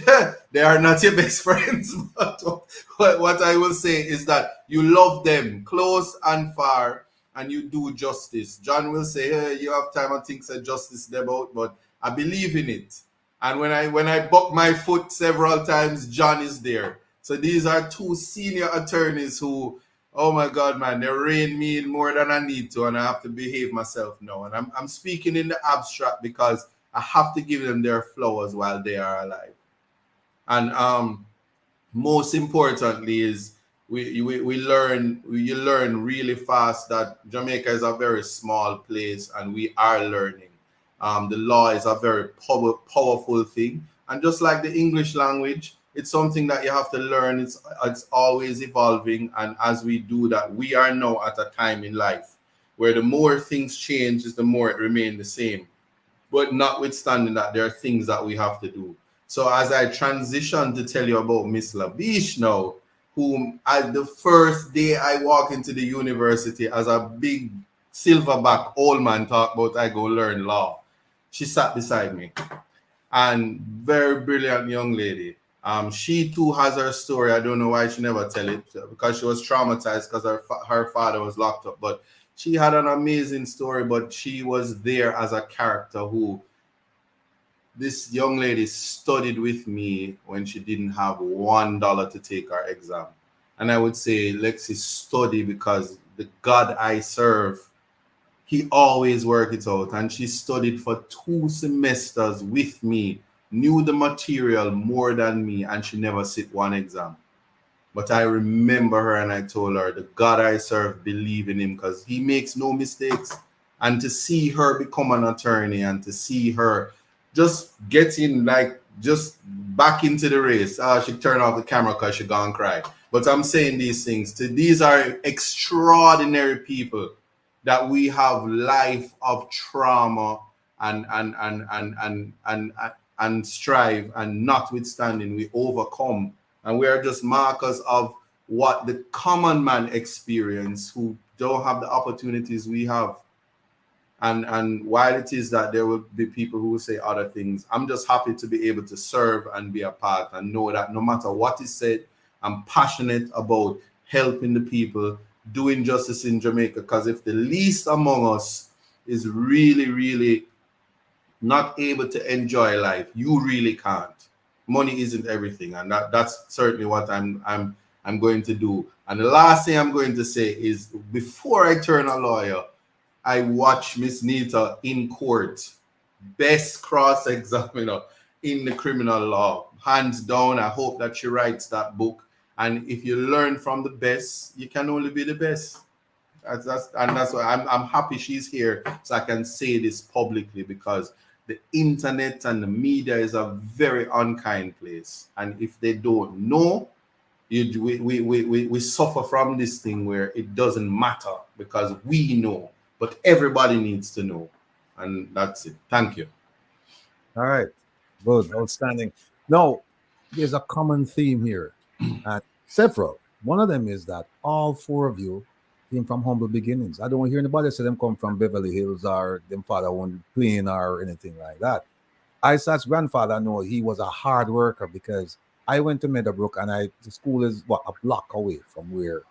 they are not your best friends. But what I will say is that you love them close and far, and you do justice. John will say, "Hey, you have time and things that justice is about," but I believe in it. And when I buck my foot several times, John is there. So these are 2 senior attorneys who, oh my God, man, they rein me in more than I need to, and I have to behave myself now. And I'm speaking in the abstract because I have to give them their flowers while they are alive. And most importantly is you learn really fast that Jamaica is a very small place, and we are learning. The law is a very powerful thing, and just like the English language, it's something that you have to learn. It's always evolving, and as we do that, we are now at a time in life where the more things change, is the more it remains the same. But notwithstanding that, there are things that we have to do. So as I transition to tell you about Miss Labiche now, whom the first day I walk into the university as a big silverback old man talk about I go learn law. She sat beside me, and very brilliant young lady. She too has her story. I don't know why she never tell it, because she was traumatized because her father was locked up. But she had an amazing story. But she was there as a character who this young lady studied with me when she didn't have $1 to take her exam. And I would say, Lexi, study, because the God I serve, he always worked it out. And she studied for 2 semesters with me, knew the material more than me, and she never sit one exam. But I remember her and I told her, the God I serve, believe in him, because he makes no mistakes. And to see her become an attorney and to see her just getting just back into the race. She turned off the camera because she gone cry. But I'm saying these things. These are extraordinary people that we have life of trauma and strive, and notwithstanding we overcome, and we are just markers of what the common man experience who don't have the opportunities we have. And while it is that there will be people who will say other things, I'm just happy to be able to serve and be a part and know that no matter what is said, I'm passionate about helping the people, doing justice in Jamaica. Because if the least among us is really, really not able to enjoy life, you really can't. Money isn't everything, and that's certainly what I'm going to do. And the last thing I'm going to say is, before I turn a lawyer, I watch Miss Nita in court, best cross-examiner in the criminal law, hands down. I hope that she writes that book. And if you learn from the best, you can only be the best. That's why I'm happy she's here, so I can say this publicly, because the internet and the media is a very unkind place. And if they don't know, we suffer from this thing where it doesn't matter because we know, but everybody needs to know. And that's it. Thank you. All right. Good. Outstanding. Now, there's a common theme here, and several. One of them is that all 4 of you came from humble beginnings. I don't hear anybody say them come from Beverly Hills or them father owned plane or anything like that. Isaac's grandfather, no, he was a hard worker, because I went to Meadowbrook, and the school is a block away from where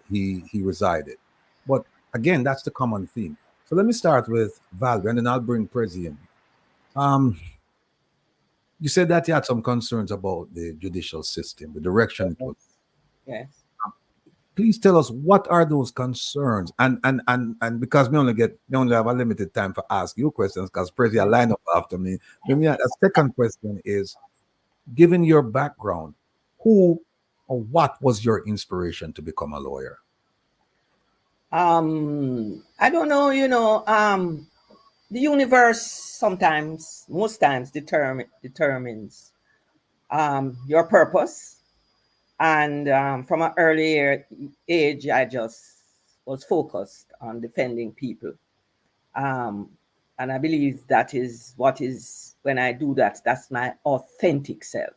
he resided. But again, that's the common theme. So let me start with Valerie, and then I'll bring Prezi in. You said that you had some concerns about the judicial system, the direction it was. Yes. Please tell us, what are those concerns? And because we only have a limited time for ask you questions, because Prezi will line up after me. A second question is, given your background, who or what was your inspiration to become a lawyer? I don't know, the universe sometimes, most times, determines your purpose. And from an early age, I just was focused on defending people. And I believe that is what is, when I do that, that's my authentic self.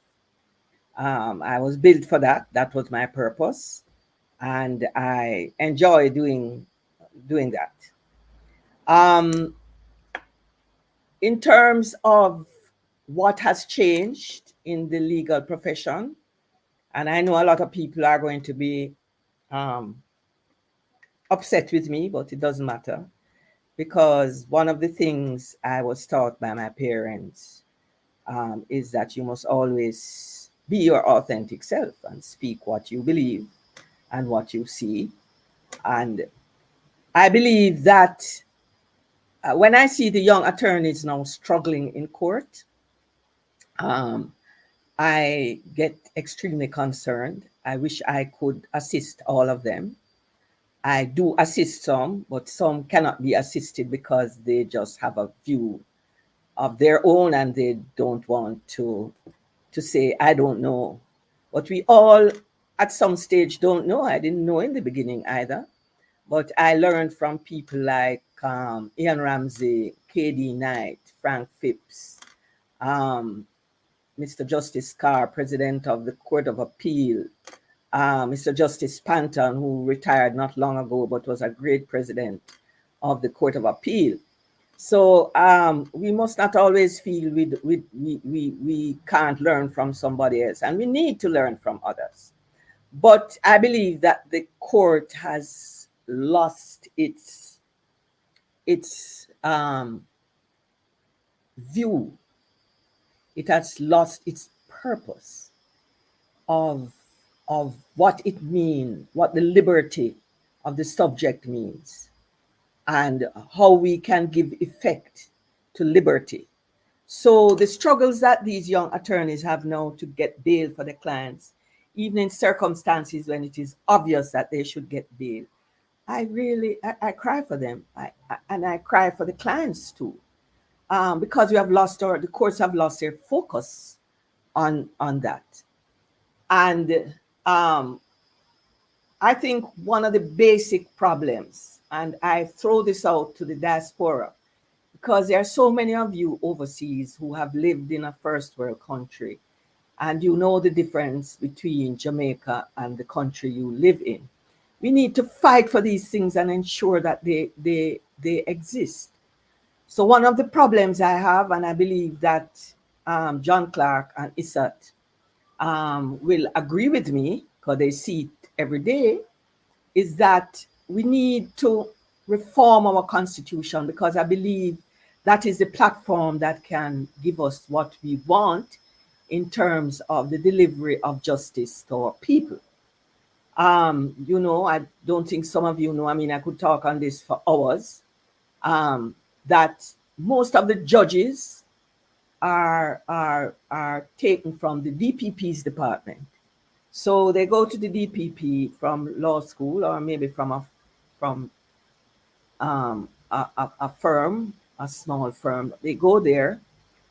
I was built for that. That was my purpose. And I enjoy doing that. In terms of what has changed in the legal profession, and I know a lot of people are going to be upset with me, but it doesn't matter, because one of the things I was taught by my parents is that you must always be your authentic self and speak what you believe and what you see. And I believe that when I see the young attorneys now struggling in court, I get extremely concerned. I wish I could assist all of them. I do assist some, but some cannot be assisted because they just have a view of their own and they don't want to say, I don't know. But we all at some stage don't know. I didn't know in the beginning either. But I learned from people like Ian Ramsey, KD Knight, Frank Phipps, Mr. Justice Carr, President of the Court of Appeal, Mr. Justice Panton, who retired not long ago but was a great president of the Court of Appeal. So we must not always feel we can't learn from somebody else, and we need to learn from others. But I believe that the court has lost its view. It has lost its purpose of what it means, what the liberty of the subject means, and how we can give effect to liberty. So the struggles that these young attorneys have now to get bail for their clients, even in circumstances when it is obvious that they should get bail, I cry for them. And I cry for the clients too, because the courts have lost their focus on that. And I think one of the basic problems, and I throw this out to the diaspora, because there are so many of you overseas who have lived in a first world country, and you know the difference between Jamaica and the country you live in. We need to fight for these things and ensure that they exist. So one of the problems I have, and I believe that John Clark and Isat will agree with me, because they see it every day, is that we need to reform our constitution, because I believe that is the platform that can give us what we want in terms of the delivery of justice to our people. I don't think some of you know, I mean, I could talk on this for hours, that most of the judges are taken from the DPP's department. So they go to the DPP from law school, or maybe from a firm, a small firm. They go there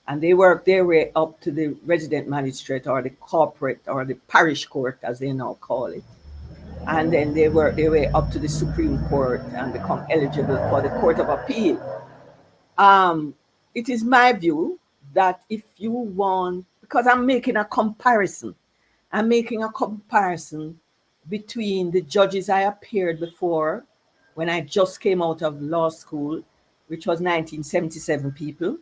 and they work their way up to the resident magistrate, or the corporate, or the parish court, as they now call it. And then they work their way up to the Supreme Court and become eligible for the Court of Appeal. It is my view that if you want, because I'm making a comparison between the judges I appeared before when I just came out of law school, which was 1977 people.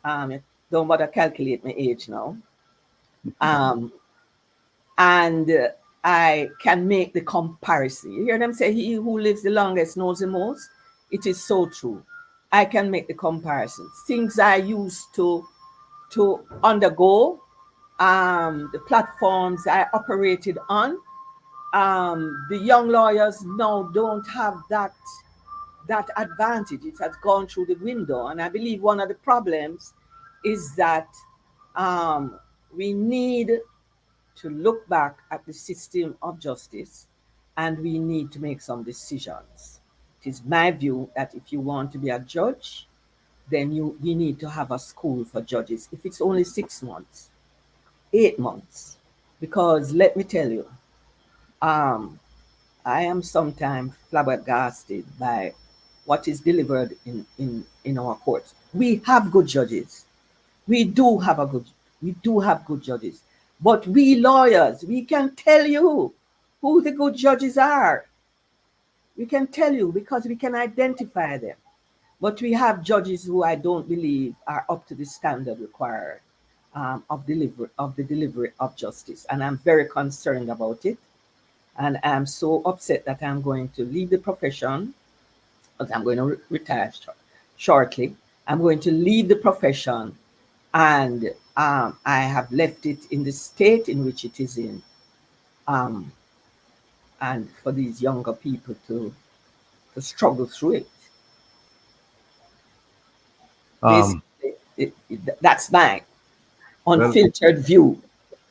Don't bother calculate my age now. And I can make the comparison. You hear them say, he who lives the longest knows the most? It is so true. I can make the comparison. Things I used to undergo, the platforms I operated on, the young lawyers now don't have that advantage. It has gone through the window. And I believe one of the problems is that we need to look back at the system of justice, and we need to make some decisions. It is my view that if you want to be a judge, then you need to have a school for judges. If it's only 6 months, 8 months, because let me tell you, I am sometimes flabbergasted by what is delivered in our courts. We have good judges. We do have good judges. But we lawyers, we can tell you who the good judges are. We can tell you because we can identify them. But we have judges who I don't believe are up to the standard required of the delivery of justice. And I'm very concerned about it. And I'm so upset that I'm going to leave the profession, but I'm going to retire shortly. I'm going to leave the profession, and I have left it in the state in which it is in. And for these younger people to struggle through it. That's my unfiltered view.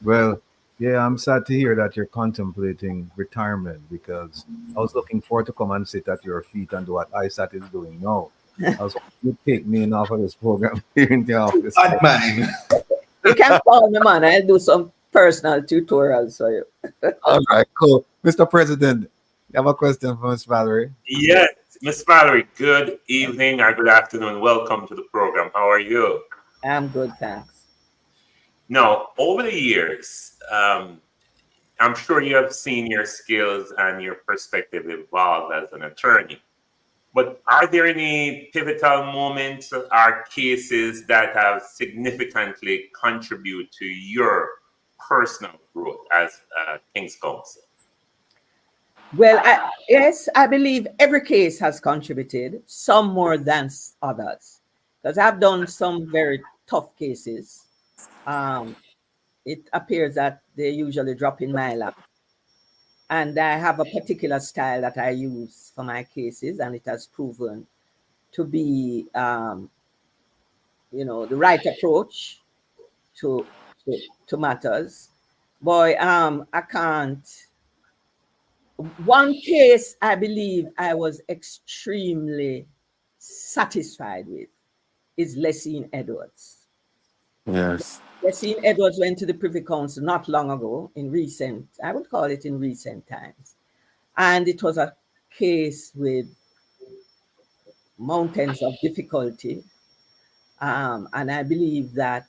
Well, yeah, I'm sad to hear that you're contemplating retirement, because I was looking forward to come and sit at your feet and do what ISAT is doing now. I was hoping you'd take me in off of this program here in the office. Bad man. You can call me, man. I'll do some personal tutorials for you. All right, cool. Mr. President, you have a question for Ms. Valerie? Yes, Miss Valerie, good evening or good afternoon. Welcome to the program. How are you? I'm good, thanks. Now, over the years, I'm sure you have seen your skills and your perspective evolve as an attorney. But are there any pivotal moments or cases that have significantly contributed to your personal growth as King's Counsel? Well, yes, I believe every case has contributed, some more than others, because I've done some very tough cases. It appears that they usually drop in my lap. And I have a particular style that I use for my cases, and it has proven to be, the right approach to to matters. Boy, I can't. One case I believe I was extremely satisfied with is Lessine Edwards. Yes. Lessine Edwards went to the Privy Council not long ago, I would call it in recent times. And it was a case with mountains of difficulty. And I believe that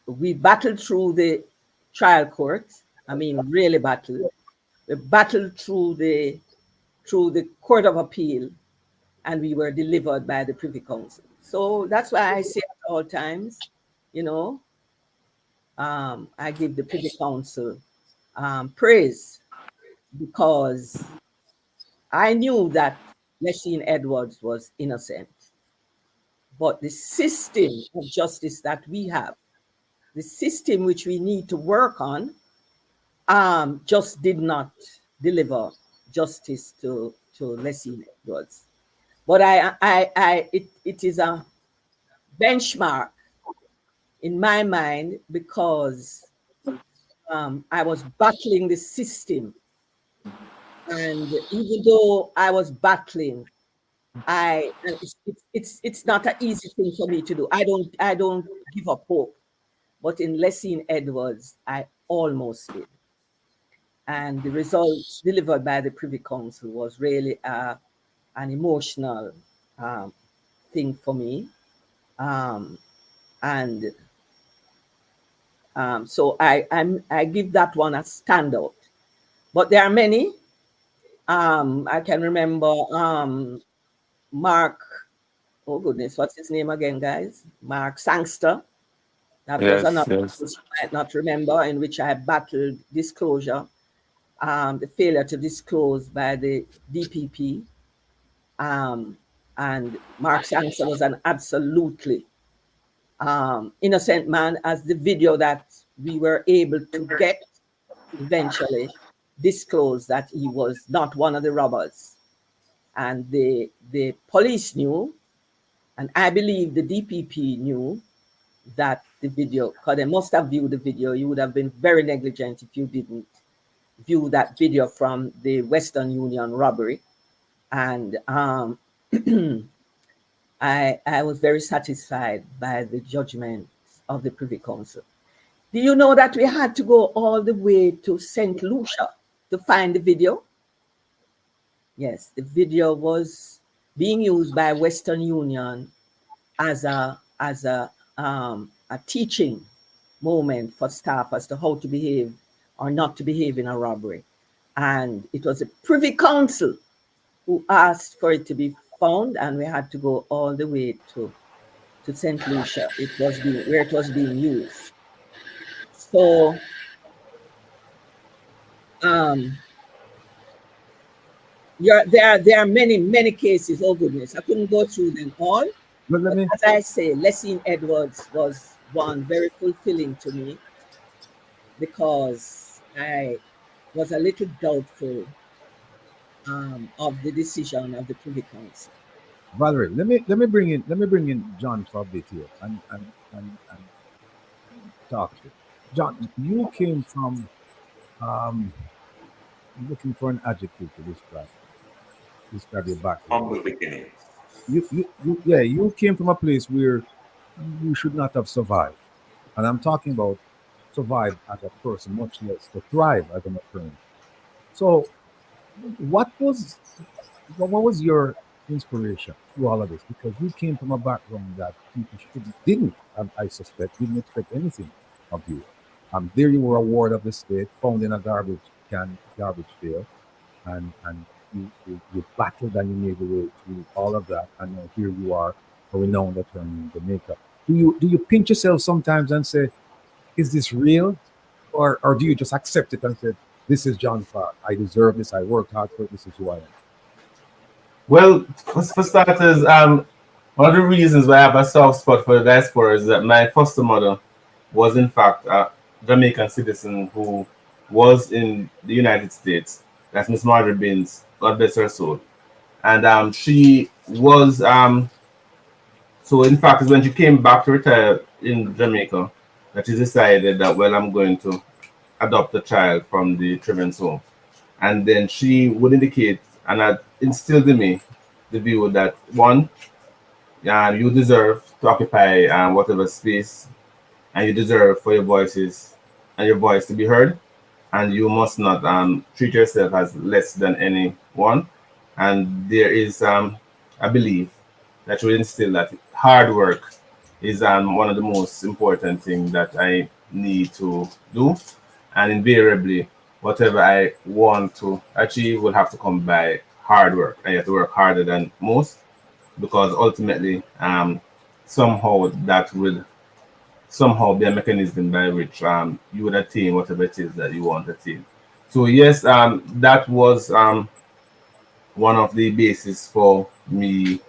we battled through the trial court. I mean, really battled. We battled through the Court of Appeal, and we were delivered by the Privy Council. So that's why I say at all times, I give the Privy Council praise, because I knew that Lessine Edwards was innocent. But the system of justice that we have, the system which we need to work on, just did not deliver justice to Lessine Edwards. But it is a benchmark in my mind, because I was battling the system, and even though I was battling, it's not an easy thing for me to do. I don't give up hope. But in Lessine Edwards, I almost did. And the results delivered by the Privy Council was really an emotional thing for me. So I give that one a standout. But there are many. I can remember Mark, oh goodness, what's his name again, guys? Mark Sangster. That was another case you might not remember, in which I battled disclosure, the failure to disclose by the DPP. And Mark Sangster was an absolutely innocent man, as the video that we were able to get eventually disclosed that he was not one of the robbers. And the police knew, and I believe the DPP knew, that the video, because they must have viewed the video. You would have been very negligent if you didn't view that video from the Western Union robbery. And I was very satisfied by the judgment of the Privy Council. Do you know that we had to go all the way to St. Lucia to find the video? Yes, the video was being used by Western Union as a teaching moment for staff as to how to behave or not to behave in a robbery. And it was the Privy Council who asked for it to be found, and we had to go all the way to St. Lucia. Where it was being used. So there are many cases. Oh goodness, I couldn't go through them all. But as I say, Lessine Edwards was one very fulfilling to me, because I was a little doubtful of the decision of the Privy Council. Valerie, let me bring in John for a bit here and talk to you. John, you came from looking for an adjective to describe your background. Humble beginnings. You came from a place where you should not have survived. And I'm talking about survive as a person, much less to thrive as an attorney. So what was your inspiration through all of this because you came from a background that people didn't, I suspect, didn't expect anything of you. There you were a ward of the state, found in a garbage pail, and you battled and you made your way through all of that, and now here you are, a renowned attorney in Jamaica. Do you pinch yourself sometimes and say, "Is this real?" Or do you just accept it and say, "This is John Clark. I deserve this. I worked hard for it. This is who I am." Well, for starters, one of the reasons why I have a soft spot for the diaspora is that my foster mother was in fact a Jamaican citizen who was in the United States. That's Miss Marjorie Binns, God bless her soul. And she was so in fact it's when she came back to retire in Jamaica that she decided that, well, I'm going to adopt a child from the children's home. And then she would indicate and had instilled in me the view that one, you deserve to occupy whatever space, and you deserve for your voices and your voice to be heard, and you must not treat yourself as less than anyone. And there is, I believe, that will instill that hard work is one of the most important things that I need to do, and invariably, whatever I want to achieve will have to come by hard work. I have to work harder than most because ultimately, somehow that would somehow be a mechanism by which you would attain whatever it is that you want to attain. So yes, that was one of the basis for me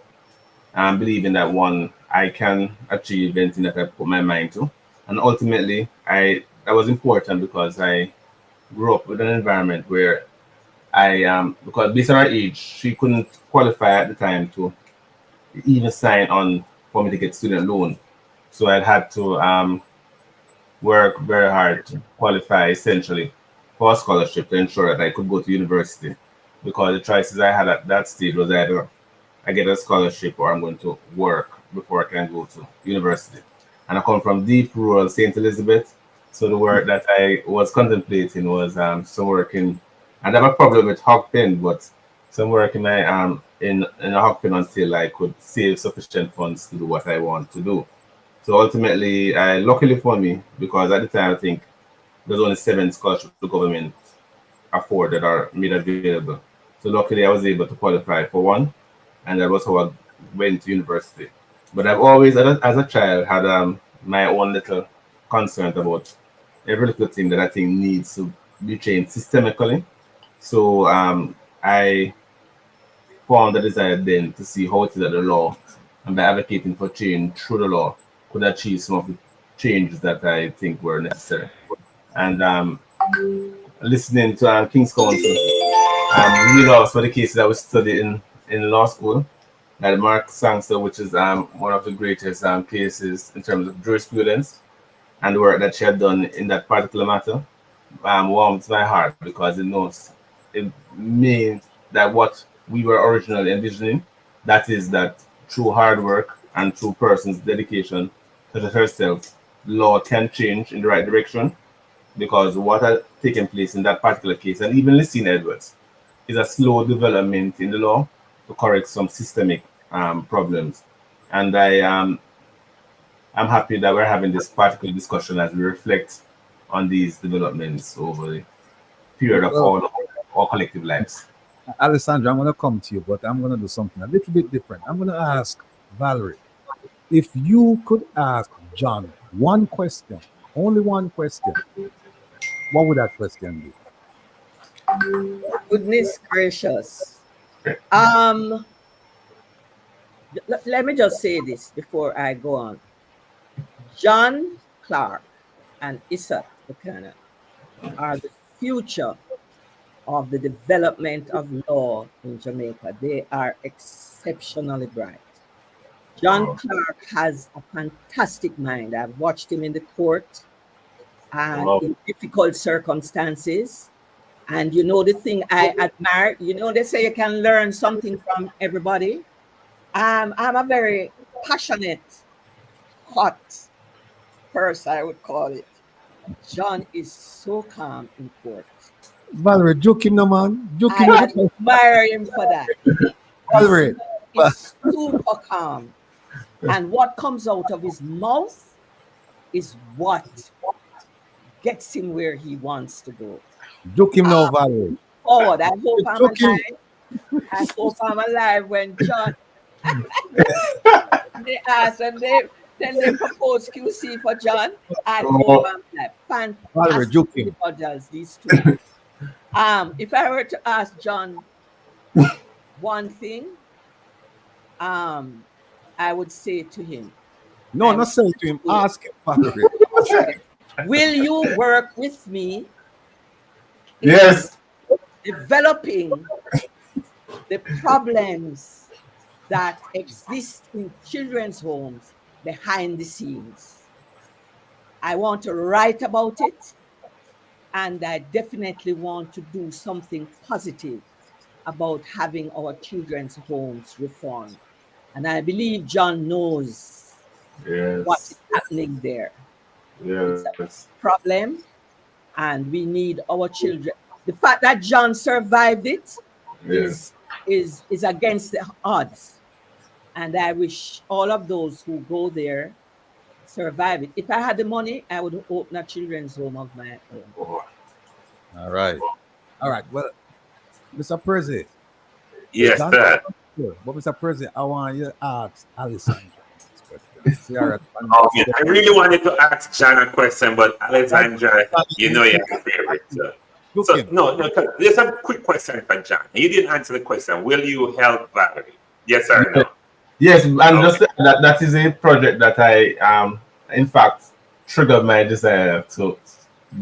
believing that one, I can achieve anything that I put my mind to, and ultimately, that was important because I grew up with an environment where because based on her age, she couldn't qualify at the time to even sign on for me to get student loan. So I had to work very hard to qualify essentially for a scholarship to ensure that I could go to university. Because the choices I had at that stage was either I get a scholarship or I'm going to work before I can go to university. And I come from deep rural St. Elizabeth. So the work that I was contemplating was some work in, and I have a problem with hog pen, but some work in my in a hog pen until I could save sufficient funds to do what I want to do. So ultimately, luckily for me, because at the time I think there's only 7 scholarships the government afforded or made available. So luckily I was able to qualify for one, and that was how I went to university. But I've always, as a child, had my own little concern about every little thing that I think needs to be changed systemically. So I formed the desire then to see how it is that the law, and by advocating for change through the law, could achieve some of the changes that I think were necessary. And listening to King's Counsel, we lost for the cases that we studied in law school, like Mark Sangster, which is one of the greatest cases in terms of jurisprudence, and the work that she had done in that particular matter warms my heart because it means that what we were originally envisioning, that is that through hard work and through person's dedication such as herself, law can change in the right direction, because what had taken place in that particular case, and even Lysine Edwards, is a slow development in the law to correct some systemic problems. And I'm happy that we're having this particular discussion as we reflect on these developments over the period of all our collective lives. Alessandra, I'm going to come to you, but I'm going to do something a little bit different. I'm going to ask Valerie, if you could ask John one question, only one question, what would that question be? Goodness gracious. Let me just say this before I go on. John Clark and Issa Buchanan are the future of the development of law in Jamaica. They are exceptionally bright. John Clark has a fantastic mind. I've watched him in the court and in difficult circumstances. And you know the thing I admire, they say you can learn something from everybody. I'm a very passionate, hot person, I would call it. John is so calm in court. Valerie, joke him, no man. Joke him. I admire him for that. Valerie, is super calm. And what comes out of his mouth is what gets him where he wants to go. Juke him now, Valerie. Forward. I hope I'm Juke him. alive. I hope I'm alive when John they asked and then they proposed QC for John. I hope I'm alive. Valerie, juke him. Fantastic models, these two. If I were to ask John one thing, I would say to him. No, not say to him. Ask him, Valerie. Will you work with me? Yes. Developing the problems that exist in children's homes behind the scenes. I want to write about it, and I definitely want to do something positive about having our children's homes reformed. And I believe John knows what is happening there. Yes. It's a problem, and we need our children. The fact that John survived it is against the odds. And I wish all of those who go there survive it. If I had the money, I would open a children's home of my own. All right. Well, Mr. President. Yes, sir. But Mr. President, I want you to ask Alessandra this question. Okay. I really wanted to ask John a question, but Alexandra, you know you're my favorite. So, no, there's a quick question for John. You didn't answer the question. Will you help Valerie? Yes or no? Yes, and just that is a project that I in fact triggered my desire to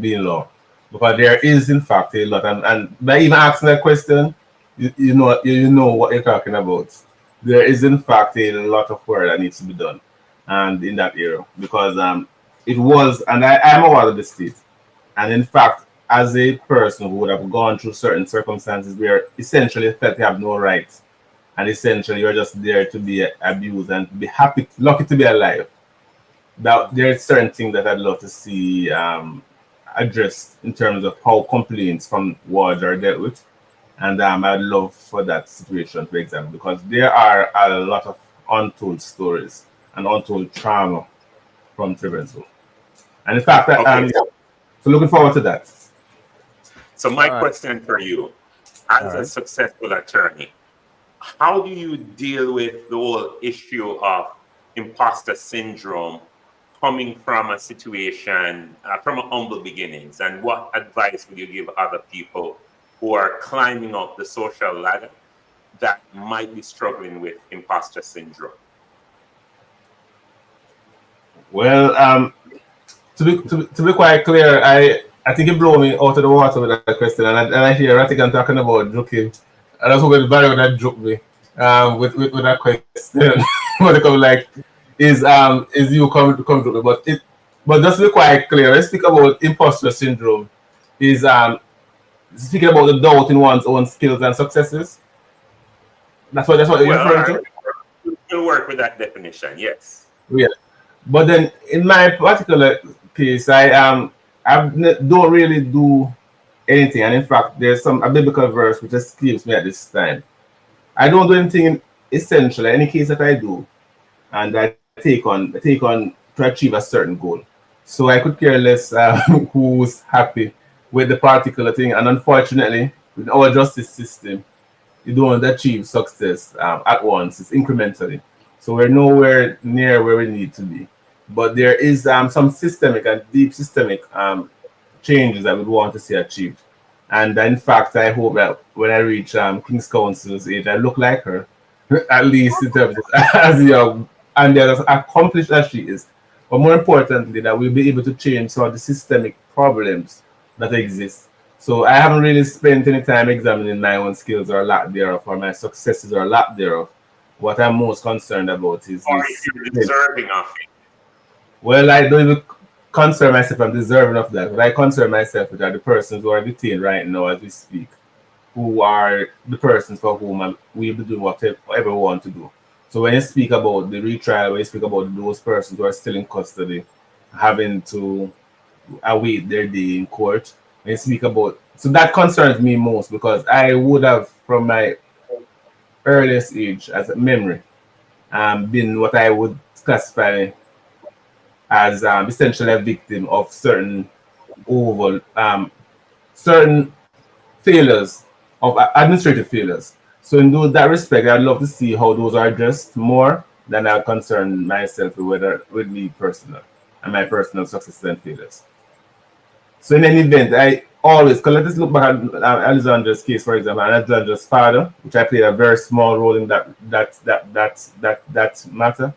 be in law, because there is in fact a lot, and by even asking that question, you know what you're talking about. There is in fact a lot of work that needs to be done, and in that area, because it was, and I am aware of the state, and in fact, as a person who would have gone through certain circumstances where essentially felt you have no rights, and essentially you're just there to be abused and be lucky to be alive. That there are certain things that I'd love to see addressed in terms of how complaints from wards are dealt with, and I'd love for that situation to examine, because there are a lot of untold stories and untold trauma from children's home. And in fact, so looking forward to that. So my question for you, as a successful attorney, how do you deal with the whole issue of imposter syndrome coming from a situation, from humble beginnings? And what advice would you give other people who are climbing up the social ladder that might be struggling with imposter syndrome? Well, to be quite clear, I think you blow me out of the water with that question, and I hear Rattigan talking about joking. And I was hoping Barry would have joked me with that question. What they come like is you come to me, but just to be quite clear, let's speak about imposter syndrome. Is speaking about the doubt in one's own skills and successes. That's what you're referring to. We'll work with that definition, yes. Yeah, but then in my particular case, I don't really do anything, and in fact, there's a biblical verse which escapes me at this time. I don't do anything essentially. Any case that I do, and I take on to achieve a certain goal. So I could care less who's happy with the particular thing. And unfortunately, with our justice system, you don't achieve success at once. It's incrementally. So we're nowhere near where we need to be. But there is some systemic and deep systemic changes that we want to see achieved. And in fact, I hope that when I reach King's Council's age, I look like her, at least in terms of as young and as accomplished as she is. But more importantly, that we'll be able to change some of the systemic problems that exist. So I haven't really spent any time examining my own skills or lack thereof, or my successes or lack thereof. What I'm most concerned about is deserving of it. Well, I don't even concern myself I'm deserving of that. But I concern myself with the persons who are detained right now as we speak, who are the persons for whom we'll be doing whatever we want to do. So when you speak about the retrial, when you speak about those persons who are still in custody, having to await their day in court, when you speak about, so that concerns me most, because I would have, from my earliest age as a memory, been what I would classify as essentially a victim of certain failures of administrative failures. So in that respect, I'd love to see how those are addressed more than I concern myself with me personal and my personal successes and failures. So in any event, I always, because let us look back at Alexander's case, for example, and Alexander's father, which I played a very small role in that matter.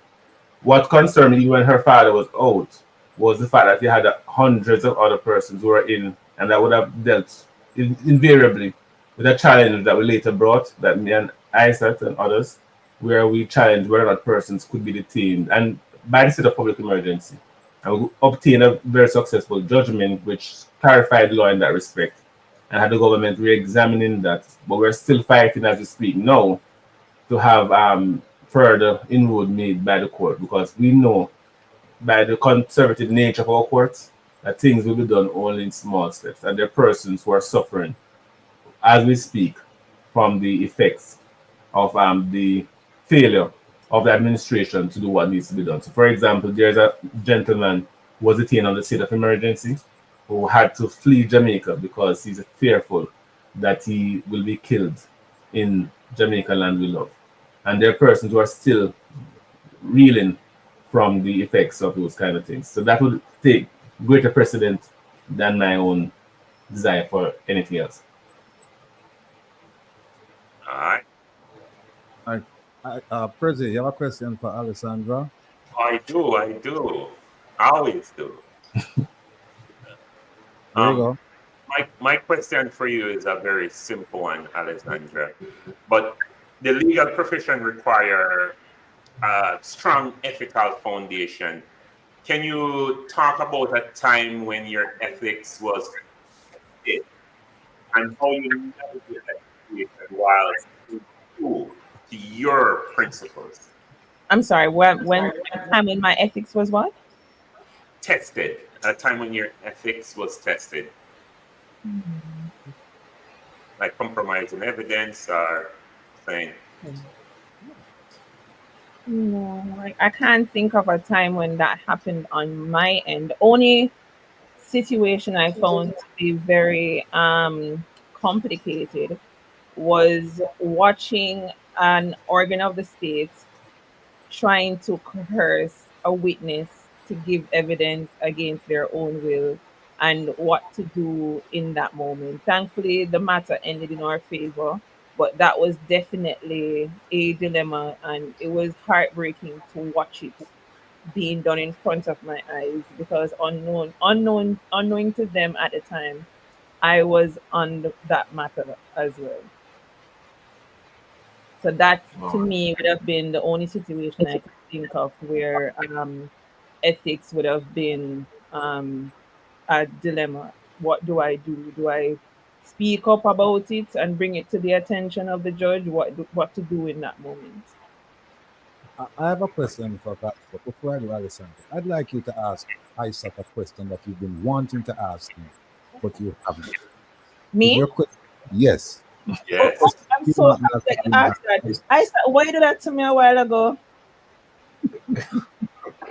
What concerned me when her father was out was the fact that he had hundreds of other persons who were in, and that would have dealt invariably with a challenge that we later brought, that me and Isaac and others, where we challenged whether or not persons could be detained, and by the state of public emergency. And we obtained a very successful judgment which clarified the law in that respect and had the government re-examining that. But we're still fighting as we speak now to have further inroad made by the court, because we know by the conservative nature of our courts that things will be done only in small steps, and there are persons who are suffering as we speak from the effects of the failure of the administration to do what needs to be done. So, for example, there's a gentleman who was detained on the state of emergency who had to flee Jamaica because he's fearful that he will be killed in Jamaica land we love. And there are persons who are still reeling from the effects of those kind of things. So that would take greater precedent than my own desire for anything else. All right. Prezi, you have a question for Alessandra? I do. I always do. There you go. My question for you is a very simple one, Alexandra. But the legal profession require a strong ethical foundation. Can you talk about a time when your ethics was fit and how you navigate that situation while true to your principles? I'm sorry. When time when my ethics was what? Tested. A time when your ethics was tested. Like compromising evidence or saying. No, I can't think of a time when that happened on my end. Only situation I found to be very complicated was watching an organ of the state trying to coerce a witness to give evidence against their own will and what to do in that moment. Thankfully, the matter ended in our favor, but that was definitely a dilemma, and it was heartbreaking to watch it being done in front of my eyes because unknowing to them at the time, I was on that matter as well. So that to me would have been the only situation I could think of where ethics would have been a dilemma. What do I do? Do I speak up about it and bring it to the attention of the judge? What to do in that moment? I have a question for that, but before I do, Alessandra, I'd like you to ask Isaac a question that you've been wanting to ask me, but you haven't. Me? Your question, yes. Yes. Oh, I'm so upset you asked that. Isaac, why you do that to me a while ago?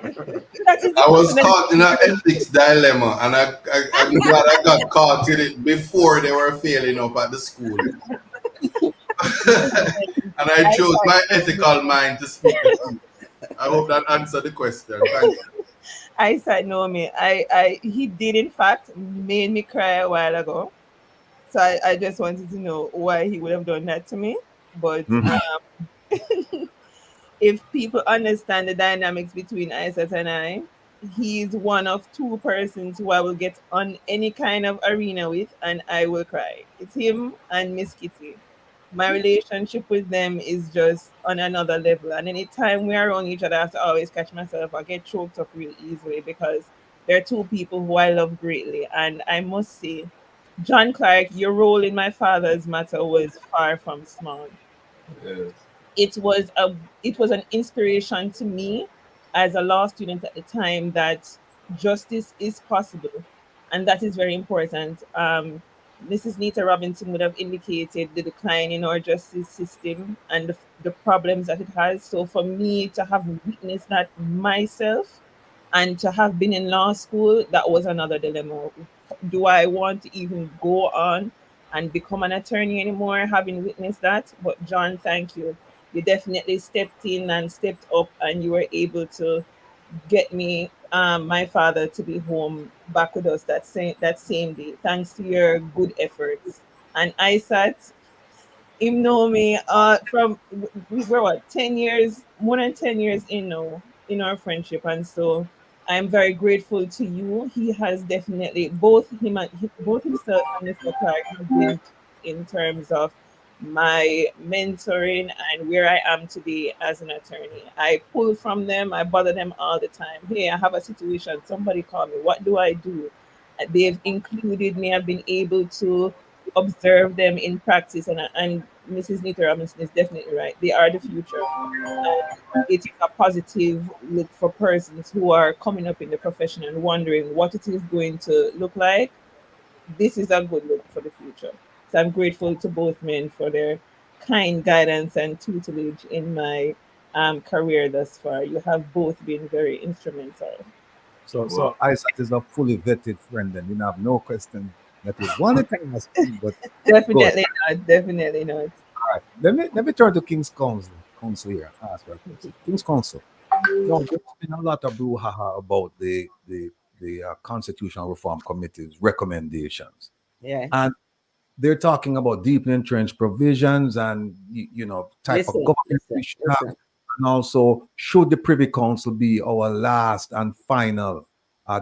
I was caught in an ethics dilemma, and I'm glad I got caught in it before they were failing up at the school. And I chose my ethical mind to speak the truth. I hope that answered the question. Thank you. I said no, me. He did in fact made me cry a while ago. So I just wanted to know why he would have done that to me. But if people understand the dynamics between Isaac and I, he's one of two persons who I will get on any kind of arena with and I will cry. It's him and Miss Kitty. My relationship with them is just on another level. And anytime we're around each other, I have to always catch myself. I get choked up real easily because they're two people who I love greatly. And I must say, John Clark, your role in my father's matter was far from small. Yes. It was an inspiration to me as a law student at the time that justice is possible, and that is very important. Mrs. Nita Robinson would have indicated the decline in our justice system and the problems that it has. So for me to have witnessed that myself and to have been in law school, that was another dilemma. Do I want to even go on and become an attorney anymore, having witnessed that? But John, thank you. You definitely stepped in and stepped up, and you were able to get me my father to be home back with us that same day, thanks to your good efforts. And ISAT, him know me from we were what 10 years, more than 10 years in now in our friendship, and so I'm very grateful to you. He has definitely both himself and Mr. Clark have been in terms of my mentoring and where I am today as an attorney. I pull from them, I bother them all the time. Hey, I have a situation, somebody call me, what do I do? They've included me, I've been able to observe them in practice, and Mrs. Nita Robinson is definitely right. They are the future. And it is a positive look for persons who are coming up in the profession and wondering what it is going to look like. This is a good look for the future. So I'm grateful to both men for their kind guidance and tutelage in my career thus far. You have both been very instrumental. So Isaac is a fully vetted friend, and you have no question that is one can ask him, but good. Definitely not. Definitely not. All right. Let me turn to King's Council here. Ask her a question. King's Council. No, there's been a lot of brouhaha about the Constitutional Reform Committee's recommendations, Yeah. and they're talking about deeply entrenched provisions and type of government we should have, and also should the Privy Council be our last and final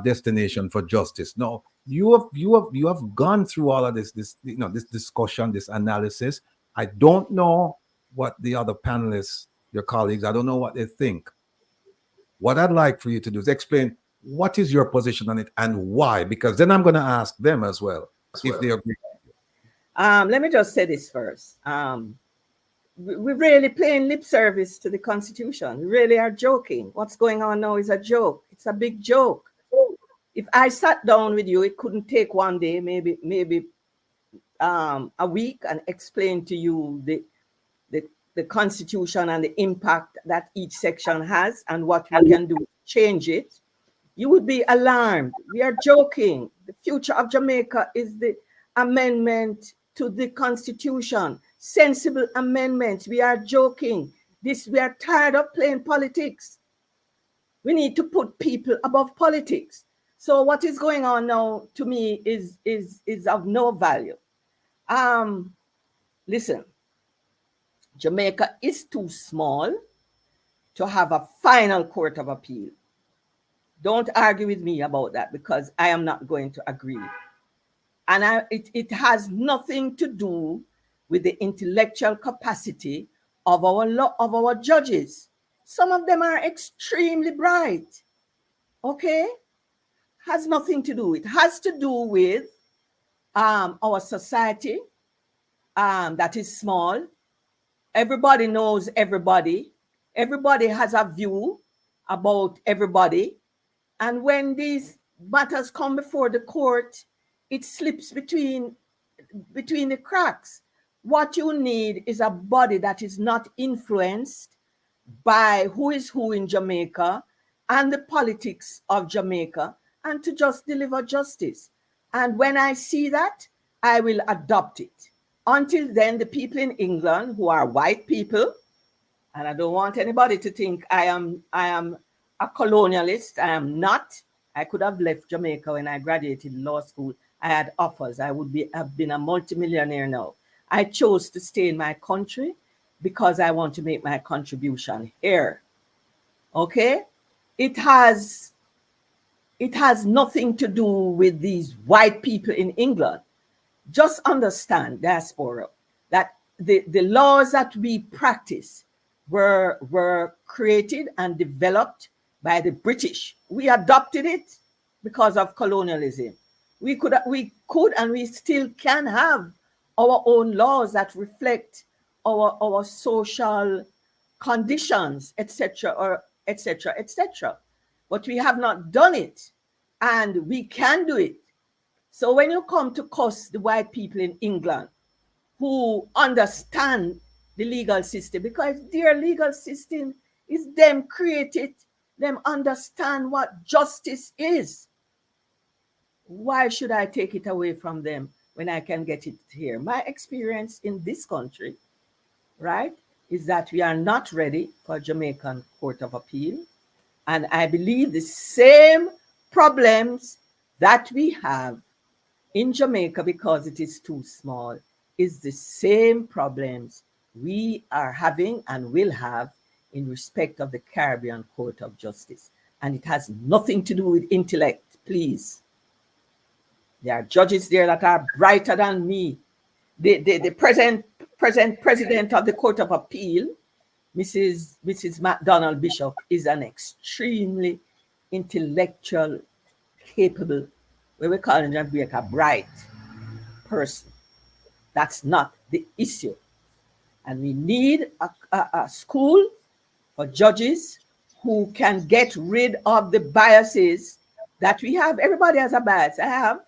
destination for justice. Now you have gone through all of this discussion, this analysis. I don't know what the other panelists, your colleagues, I don't know what they think. What I'd like for you to do is explain what is your position on it and why, because then I'm going to ask them as well if they agree. Let me just say this first. We're really playing lip service to the Constitution. We really are joking. What's going on now is a joke. It's a big joke. If I sat down with you, it couldn't take one day, maybe a week, and explain to you the Constitution and the impact that each section has and what we can do to change it. You would be alarmed. We are joking. The future of Jamaica is the amendment to the Constitution. Sensible amendments. We are joking. We are tired of playing politics. We need to put people above politics. So what is going on now to me is of no value. Listen, Jamaica is too small to have a final court of appeal. Don't argue with me about that, because I am not going to agree. And it has nothing to do with the intellectual capacity of our judges. Some of them are extremely bright. Okay? Has nothing to do. It has to do with our society that is small. Everybody knows everybody. Everybody has a view about everybody. And when these matters come before the court, it slips between the cracks. What you need is a body that is not influenced by who is who in Jamaica and the politics of Jamaica, and to just deliver justice. And when I see that, I will adopt it. Until then, the people in England, who are white people, and I don't want anybody to think I am a colonialist. I am not. I could have left Jamaica when I graduated law school. I had offers. I would have been a multimillionaire now. I chose to stay in my country because I want to make my contribution here. Okay? It has nothing to do with these white people in England. Just understand, diaspora, that the laws that we practice were created and developed by the British. We adopted it because of colonialism. We could and we still can have our own laws that reflect our social conditions, etc., or etc. But we have not done it, and we can do it. So when you come to cuss the white people in England who understand the legal system, because their legal system is them created, them understand what justice is. Why should I take it away from them when I can get it here? My experience in this country, right, is that we are not ready for Jamaican Court of Appeal. And I believe the same problems that we have in Jamaica, because it is too small, is the same problems we are having and will have in respect of the Caribbean Court of Justice. And it has nothing to do with intellect, please. There are judges there that are brighter than me. The present president of the Court of Appeal, Mrs. McDonald Bishop, is an extremely intellectual, capable, what we call in Jamaica, bright person. That's not the issue. And we need a school for judges who can get rid of the biases that we have. Everybody has a bias. I have.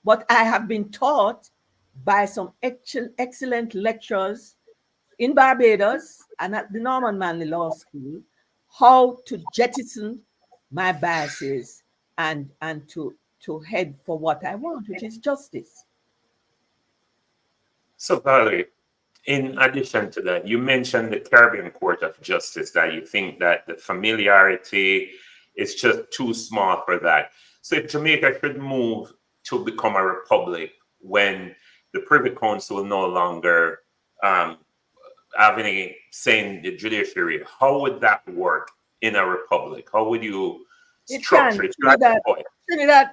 But I have been taught by some excellent lecturers in Barbados and at the Norman Manley Law School how to jettison my biases and to head for what I want, which is justice. So, Valerie, in addition to that, you mentioned the Caribbean Court of Justice, that you think that the familiarity is just too small for that. So if Jamaica should move to become a republic when the Privy Council will no longer have any say in the judiciary, how would that work in a republic? How would you structure it?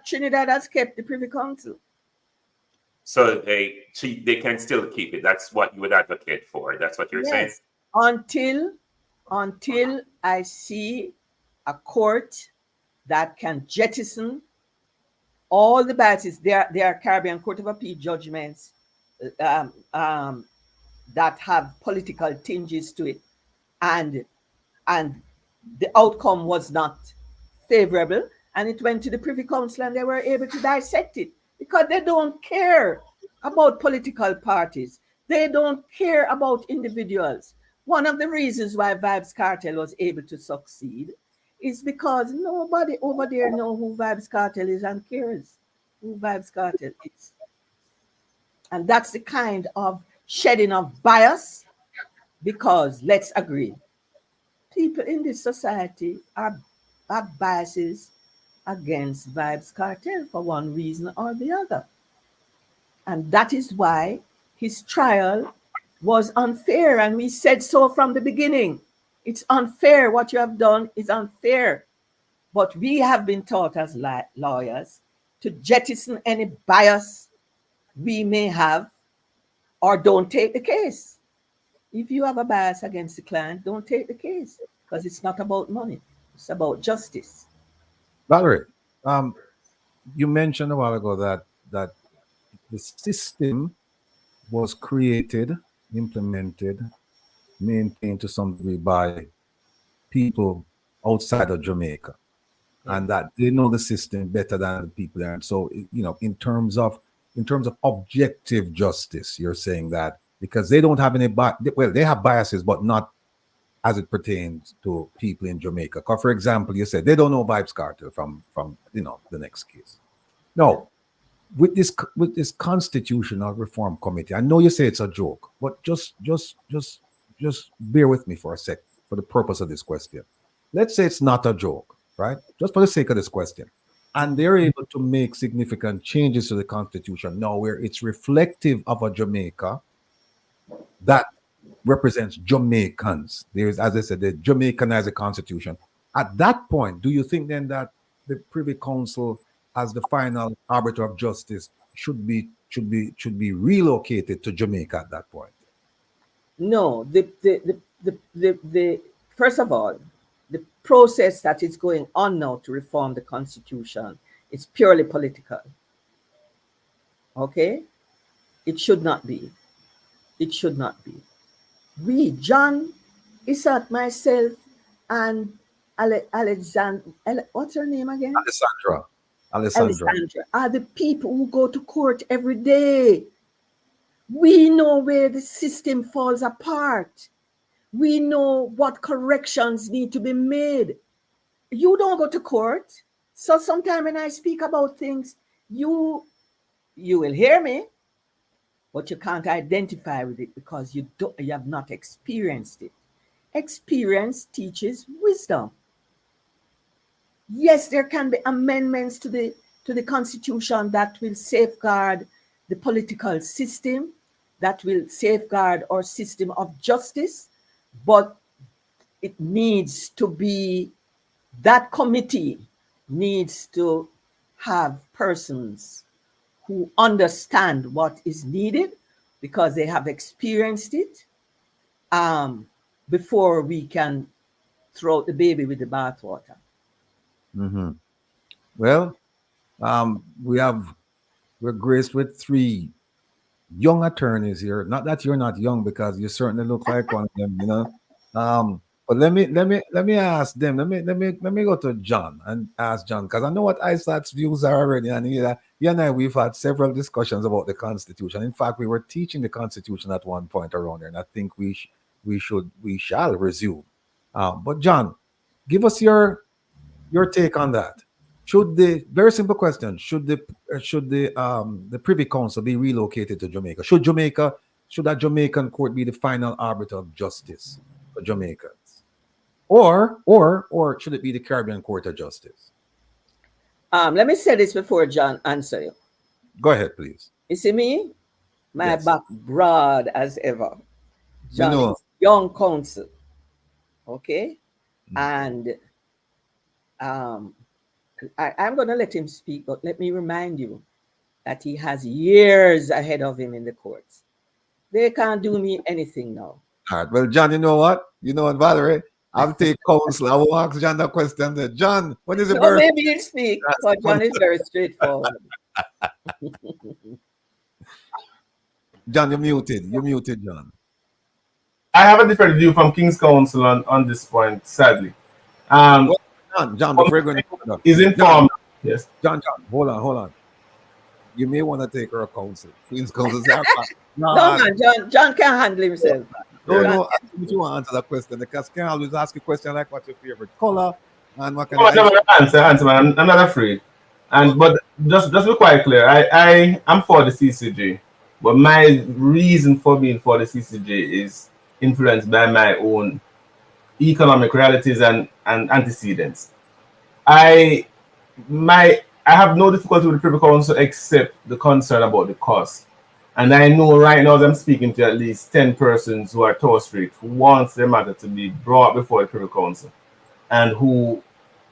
Trinidad has kept the Privy Council. So they can still keep it. That's what you would advocate for. That's what you're saying? Until I see a court that can jettison all the biases. There are Caribbean Court of Appeal judgments that have political tinges to it, and the outcome was not favorable, and it went to the Privy Council, and they were able to dissect it because they don't care about political parties. They don't care about individuals. One of the reasons why Vybz Kartel was able to succeed is because nobody over there knows who Vybz Kartel is and cares who Vybz Kartel is. And that's the kind of shedding of bias, because let's agree, people in this society have biases against Vybz Kartel for one reason or the other. And that is why his trial was unfair. And we said so from the beginning. It's unfair. What you have done is unfair. But we have been taught as lawyers to jettison any bias we may have, or don't take the case. If you have a bias against the client, don't take the case, because it's not about money. It's about justice. Valerie, you mentioned a while ago that the system was created, implemented, maintained to some degree by people outside of Jamaica, and that they know the system better than the people there. And so, in terms of objective justice, you're saying that because they don't have any they have biases, but not as it pertains to people in Jamaica. Because, for example, you said they don't know Vybz Kartel from the next case. No. With this constitutional reform committee, I know you say it's a joke, but just bear with me for a sec for the purpose of this question. Let's say it's not a joke, right? Just for the sake of this question. And they're able to make significant changes to the constitution now where it's reflective of a Jamaica that represents Jamaicans. There's, as I said, the Jamaicanized constitution. At that point, do you think then that the Privy Council, as the final arbiter of justice, should be relocated to Jamaica at that point? No, the first of all, the process that is going on now to reform the constitution is purely political. Okay? It should not be. It should not be. We, John, Isat, myself, and Alexandra, what's her name again? Alessandra. Alessandra. are the people who go to court every day. We know where the system falls apart. We know what corrections need to be made. You don't go to court. So sometimes when I speak about things, you will hear me, but you can't identify with it because you have not experienced it. Experience teaches wisdom. Yes, there can be amendments to the Constitution that will safeguard the political system, that will safeguard our system of justice, but it needs to be, that committee needs to have persons who understand what is needed because they have experienced it, before we can throw out the baby with the bathwater. Mm-hmm. Well, we're graced with 3 young attorneys here. Not that you're not young, because you certainly look like one of them, you know. But let me ask them. Let me go to John and ask John, because I know what ISAT's views are already, and you and I, we've had several discussions about the Constitution. In fact, we were teaching the Constitution at one point around here, and I think we shall resume. But John, give us your take on that. Very simple question, should the Privy Council be relocated to Jamaica? Should a Jamaican court be the final arbiter of justice for Jamaicans? Or should it be the Caribbean Court of Justice? Let me say this before John answer you. Go ahead, please. You see me? My Yes. back broad as ever. John know. is young counsel. Okay? And I'm going to let him speak, but let me remind you that he has years ahead of him in the courts. They can't do me anything now. All right. Well, John, you know what, Valerie? I'll take counsel. I will ask John that question there. John, when is the birth? Maybe he'll speak, but John is very straightforward. John, you're muted. You're muted, John. I have a different view from King's Counsel on this point, sadly. John, before we're going to... Is informed. Yes. John, hold on. You may want to take her counsel. Queen's counsel. No, man, John can't handle himself. No, if you want to answer that question, because can always ask a question like what's your favorite color and what can answer, man. I'm not afraid. But just be quite clear. I'm for the CCJ, but my reason for being for the CCJ is influenced by my own economic realities and antecedents. I have no difficulty with the Privy Council except the concern about the cost. And I know right now that I'm speaking to at least 10 persons who are Tower Street who wants their matter to be brought before the Privy Council, and who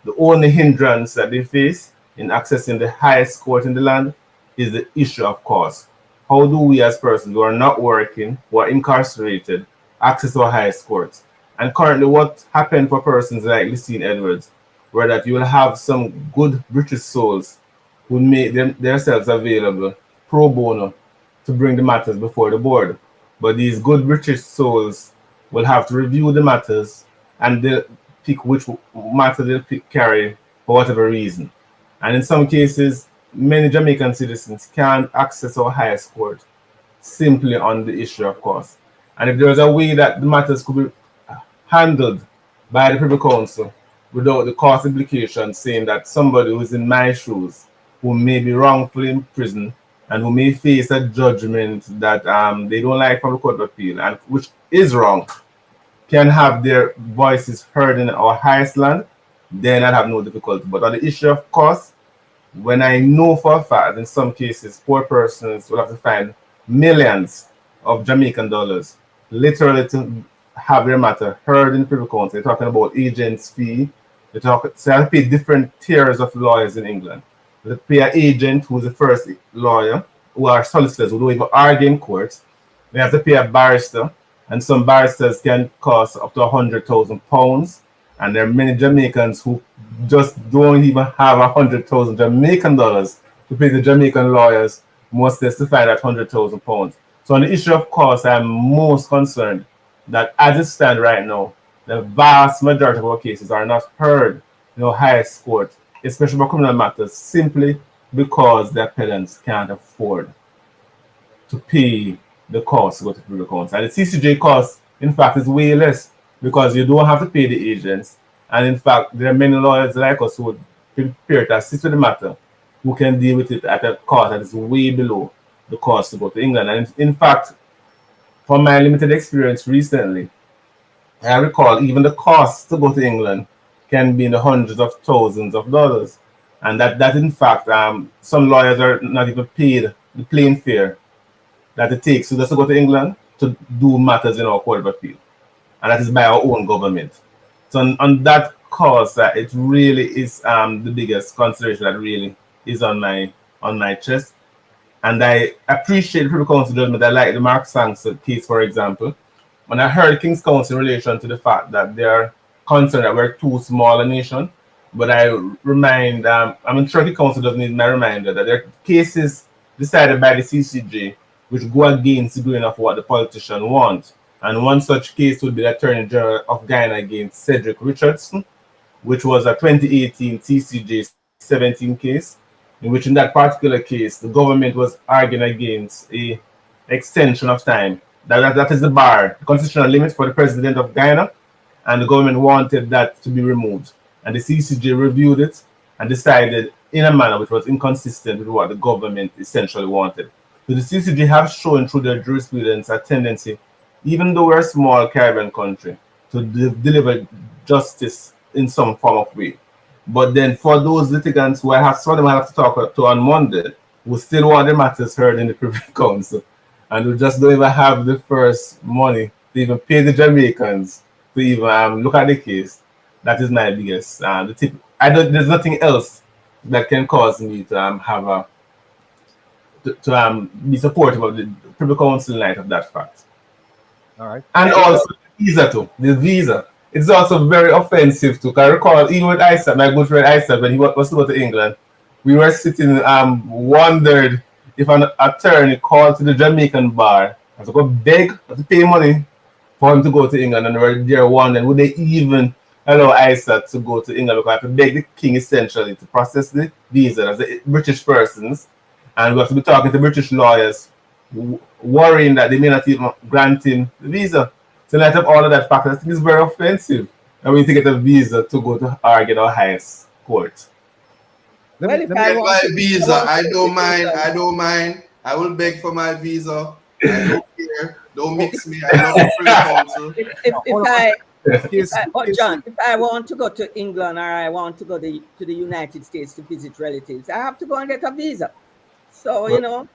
the only hindrance that they face in accessing the highest court in the land is the issue of cost. How do we as persons who are not working, who are incarcerated, access our highest courts? And currently what happened for persons like Lucine Edwards, where that you will have some good British souls who make themselves available pro bono to bring the matters before the board. But these good British souls will have to review the matters and they'll pick which matter they'll carry for whatever reason. And in some cases, many Jamaican citizens can't access our highest court simply on the issue of cost. And if there was a way that the matters could be handled by the Privy Council without the cost implications, saying that somebody who's in my shoes, who may be wrongfully in prison and who may face a judgment that they don't like from the Court of Appeal, and which is wrong, can have their voices heard in our highest land, then I'd have no difficulty. But on the issue of cost, when I know for a fact in some cases poor persons will have to find millions of Jamaican dollars literally to have their matter heard in the Privy Council. They're talking about agents' fee. So I have to pay different tiers of lawyers in England. They pay an agent who's the first lawyer, who are solicitors who don't even argue in court. They have to pay a barrister, and some barristers can cost up to £100,000. And there are many Jamaicans who just don't even have 100,000 Jamaican dollars to pay the Jamaican lawyers, most testify that £100,000. So on the issue of cost, I'm most concerned that as it stands right now, the vast majority of our cases are not heard in our highest court especially for criminal matters, simply because their parents can't afford to pay the cost to go to criminal counsel. And the CCJ cost, in fact, is way less because you don't have to pay the agents. And in fact, there are many lawyers like us who would prepare to assist with the matter who can deal with it at a cost that is way below the cost to go to England. And in fact, from my limited experience recently, I recall even the cost to go to England can be in the hundreds of thousands of dollars. And that in fact, some lawyers are not even paid the plane fare that it takes to just go to England to do matters in our court of appeal. And that is by our own government. So on that cause, it really is the biggest consideration that really is on my chest. And I appreciate the Privy Council judgment. I like the Mark Sankson case, for example. When I heard King's Counsel in relation to the fact that they are concerned that we're too small a nation, but I remind, I'm sure the Council doesn't need my reminder that there are cases decided by the CCJ which go against the grain of what the politician wants. And one such case would be the Attorney General of Guyana against Cedric Richardson, which was a 2018 CCJ 17 case, in which in that particular case, the government was arguing against a extension of time. That is the bar, the constitutional limit for the president of Guyana, and the government wanted that to be removed. And the CCJ reviewed it and decided in a manner which was inconsistent with what the government essentially wanted. So the CCJ have shown through their jurisprudence a tendency, even though we're a small Caribbean country, to deliver justice in some form of way. But then for those litigants who some of them I have to talk to on Monday, who still want their matters heard in the Privy Council, and who just don't even have the first money to even pay the Jamaicans to even look at the case, that is my biggest the tip. There's nothing else that can cause me to have a to be supportive of the Privy Council in light of that fact. All right. And also the visa too. The visa. It's also very offensive too. I recall even with Isaac, my good friend Isaac, when he was to go to England, we were sitting wondered if an attorney called to the Jamaican bar and to go beg to pay money for him to go to England, and they were there wondering would they even allow Isaac to go to England because I have to beg the king essentially to process the visa as a British persons, and we have to be talking to British lawyers worrying that they may not even grant him the visa. So in light of all of that factor, I think it's very offensive. And we need to get a visa to go to argue in our highest court. Get my visa. I don't mind. I don't mind. I will beg for my visa. I don't care. Don't mix me. I love the Privy Council. John, if I want to go to England or I want to go to the United States to visit relatives, I have to go and get a visa. So, you know.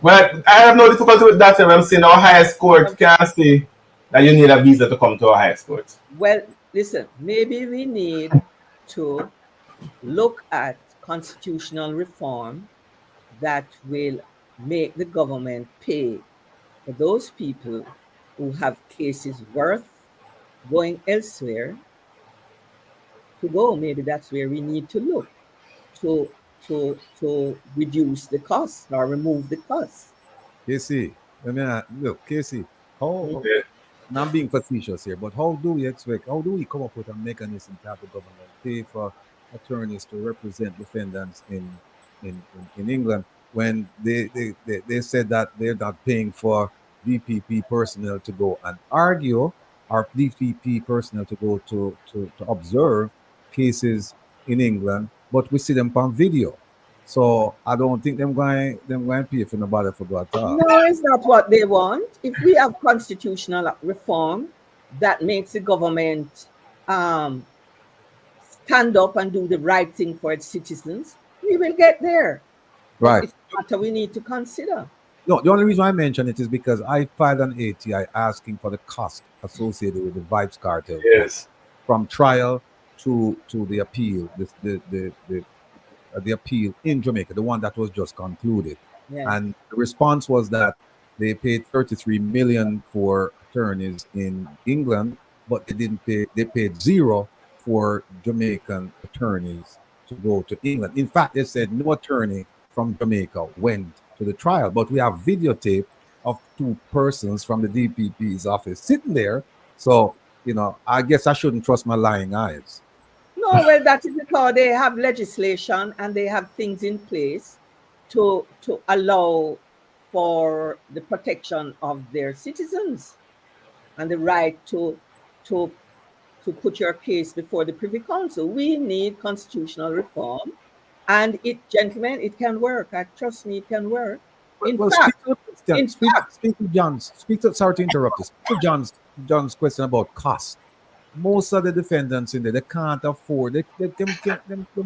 Well, I have no difficulty with that. I'm saying our highest court can't say that you need a visa to come to our highest court. Well, listen, maybe we need to look at constitutional reform that will make the government pay for those people who have cases worth going elsewhere to go. Maybe that's where we need to look to reduce the cost or remove the cost. Casey, look, Casey, and I'm being facetious here, but how do we come up with a mechanism to have the government pay for attorneys to represent defendants in England when they said that they're not paying for DPP personnel to go and argue, or DPP personnel to go to observe cases in England, but we see them on video. So I don't think them going pay for nobody for that. No, it's not what they want. If we have constitutional reform that makes the government stand up and do the right thing for its citizens, we will get there. Right. It's a matter we need to consider. No, the only reason I mention it is because I filed an ATI asking for the cost associated with the Vibes cartel. Yes. From trial to the appeal, the appeal in Jamaica, the one that was just concluded. Yeah. And the response was that they paid 33 million for attorneys in England, but they paid zero for Jamaican attorneys to go to England. In fact, they said no attorney from Jamaica went to the trial, but we have videotape of two persons from the DPP's office sitting there. So, I guess I shouldn't trust my lying eyes. No, Oh, well, that is because they have legislation and they have things in place to allow for the protection of their citizens and the right to put your case before the Privy Council. We need constitutional reform, and gentlemen, it can work. Trust me, it can work. In Well, speak fact, to the question. in fact, Speak to John's. Sorry to interrupt you. Speak to John's question about cost. Most of the defendants in there, they can't afford. Them family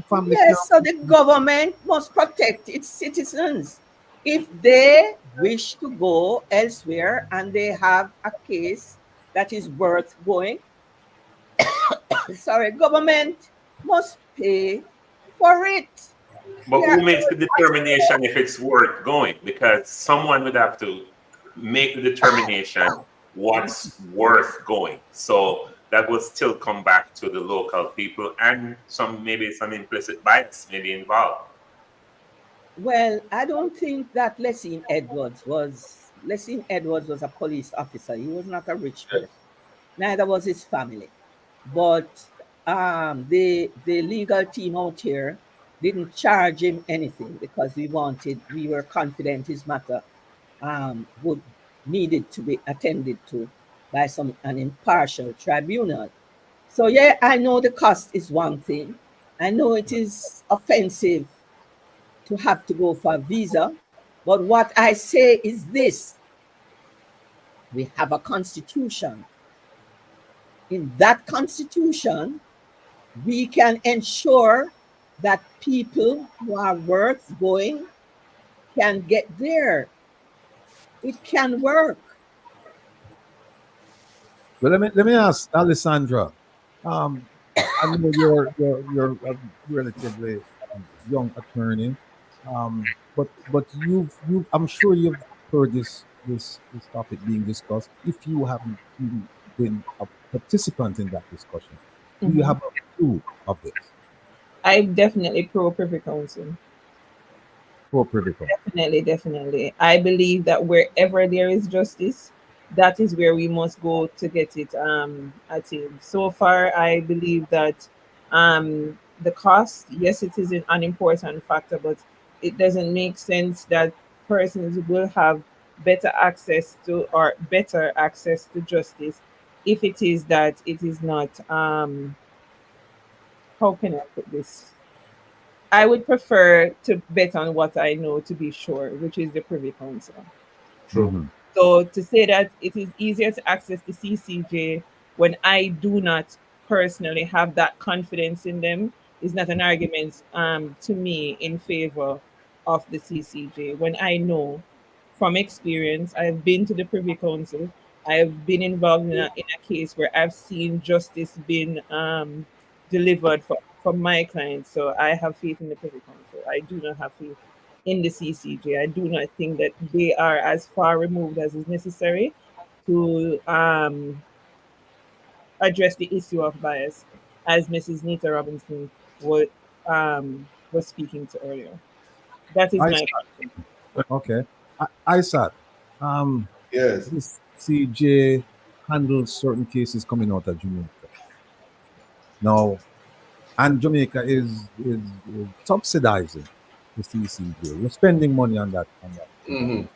can't. yes. So the government must protect its citizens. If they wish to go elsewhere and they have a case that is worth going, sorry, government must pay for it. But Yeah, who makes the determination if it's worth going? Because someone would have to make the determination what's worth going. So that would still come back to the local people, and maybe some implicit bias may be involved. well, I don't think that Lessing Edwards was a police officer. He was not a rich person. Neither was his family. But the legal team out here didn't charge him anything because we were confident his matter would needed to be attended to by an impartial tribunal. So yeah, I know the cost is one thing. I know it is offensive to have to go for a visa, but what I say is this: we have a constitution. In that constitution, we can ensure that people who are worth going can get there. It can work. Well, let me ask Alessandra. I know you're a relatively young attorney, but I'm sure you've heard this topic being discussed. If you haven't even been a participant in that discussion, do you have a view of this? I'm definitely pro Privy Council. For Privy Council. Definitely. I believe that wherever there is justice, that is where we must go to get it attained. So far, I believe that the cost, yes, it is an important factor, but it doesn't make sense that persons will have better access to justice if it is that it is not how can I put this? I would prefer to bet on what I know to be sure, which is the Privy Council. True. Mm-hmm. So to say that it is easier to access the CCJ when I do not personally have that confidence in them is not an argument to me in favor of the CCJ. When I know from experience, I've been to the Privy Council, I've been involved in a case where I've seen justice being delivered for my clients. So I have faith in the Privy Council. I do not have faith in the CCJ. I do not think that they are as far removed as is necessary to address the issue of bias, as Mrs. Nita Robinson was speaking to earlier. That is my opinion. Okay. ISAT. Yes. This CJ handles certain cases coming out of Jamaica. Now, and Jamaica is subsidizing the CCJ. We're spending money on that. Mm-hmm.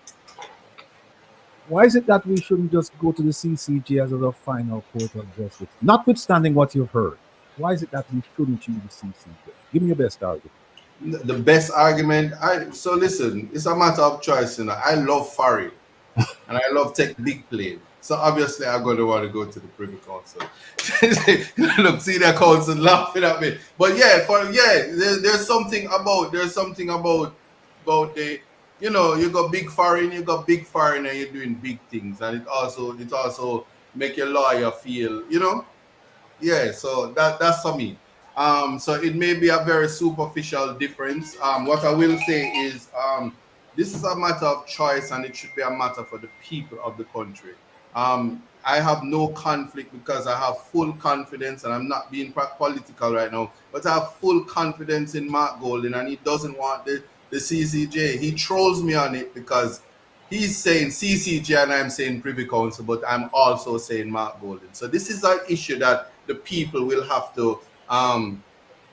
Why is it that we shouldn't just go to the CCJ as a final court of justice? Notwithstanding what you've heard, why is it that we shouldn't choose the CCJ? Give me your best argument. The best argument. So listen, it's a matter of choice. I love foreign, and I love take big plane. So obviously, I'm going to want to go to the Privy Council. Look, see that council laughing at me. But yeah, there's something about the you got big foreign, and you're doing big things, and it also make your lawyer feel yeah. So that's for me. So it may be a very superficial difference. What I will say is this is a matter of choice, and it should be a matter for the people of the country. I have no conflict because I have full confidence, and I'm not being political right now, but I have full confidence in Mark Golden, and he doesn't want the CCJ. He trolls me on it because he's saying CCJ and I'm saying Privy Council, but I'm also saying Mark Golden. So this is an issue that the people will have to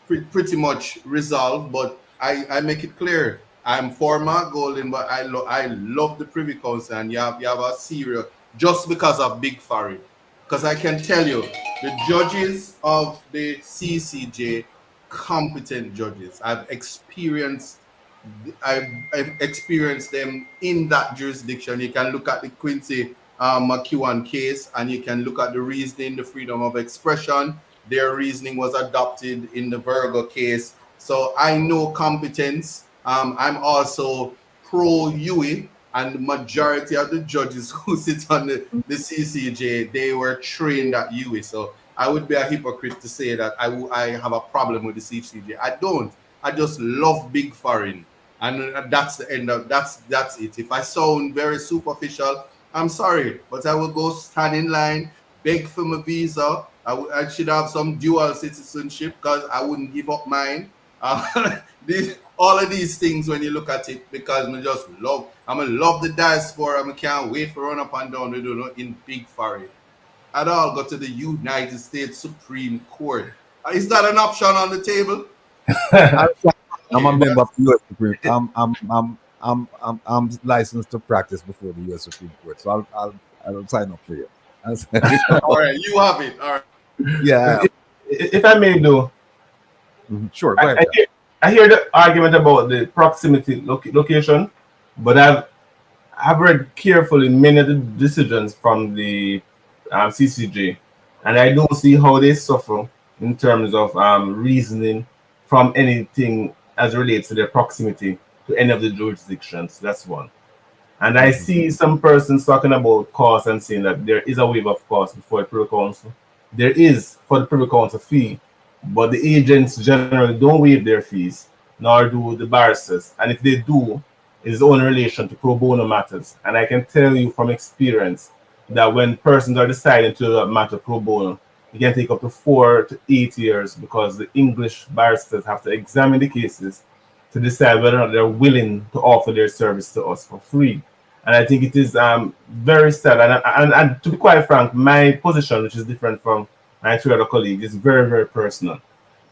pretty much resolved, but I make it clear. I'm for Mark Golden, but I love the Privy Council, and you have a serious just because of Big Farry. Because I can tell you, the judges of the CCJ, competent judges. I've experienced them in that jurisdiction. You can look at the Quincy McEwan case, and you can look at the reasoning, the freedom of expression. Their reasoning was adopted in the Virgo case. So I know competence. I'm also pro UE, and the majority of the judges who sit on the CCJ, they were trained at UE. So I would be a hypocrite to say that I have a problem with the CCJ. I don't. I just love big foreign. And that's the end of that's it. If I sound very superficial, I'm sorry, but I will go stand in line, beg for my visa. I should have some dual citizenship because I wouldn't give up mine. All of these things when you look at it, because I'm gonna love the diaspora. I can't wait for run up and down in big foreign. I'd all go to the United States Supreme Court. Is that an option on the table? I'm a member of the U.S. Supreme Court. I'm licensed to practice before the U.S. Supreme Court, so I'll sign up for you. All right, you have it. All right. Yeah. If I may do, sure. Go ahead. I hear the argument about the proximity location, but I've read carefully many of the decisions from the CCJ, and I don't see how they suffer in terms of reasoning from anything as relates to their proximity to any of the jurisdictions. That's one. And I see some persons talking about cost and saying that there is a waiver of cost before the Privy Council. There is for the Privy Council fee, but the agents generally don't waive their fees, nor do the barristers. And if they do, it's only in relation to pro bono matters. And I can tell you from experience that when persons are deciding to do a matter pro bono, it can take up to 4 to 8 years because the English barristers have to examine the cases to decide whether or not they're willing to offer their service to us for free. And I think it is very sad. And to be quite frank, my position, which is different from my two other colleagues, is very, very personal.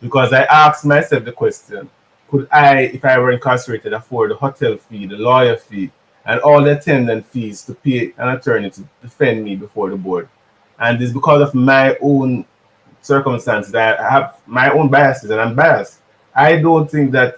Because I asked myself the question, could I, if I were incarcerated, afford the hotel fee, the lawyer fee, and all the attendant fees to pay an attorney to defend me before the board? And it's because of my own circumstances that I have my own biases, and I'm biased. I don't think that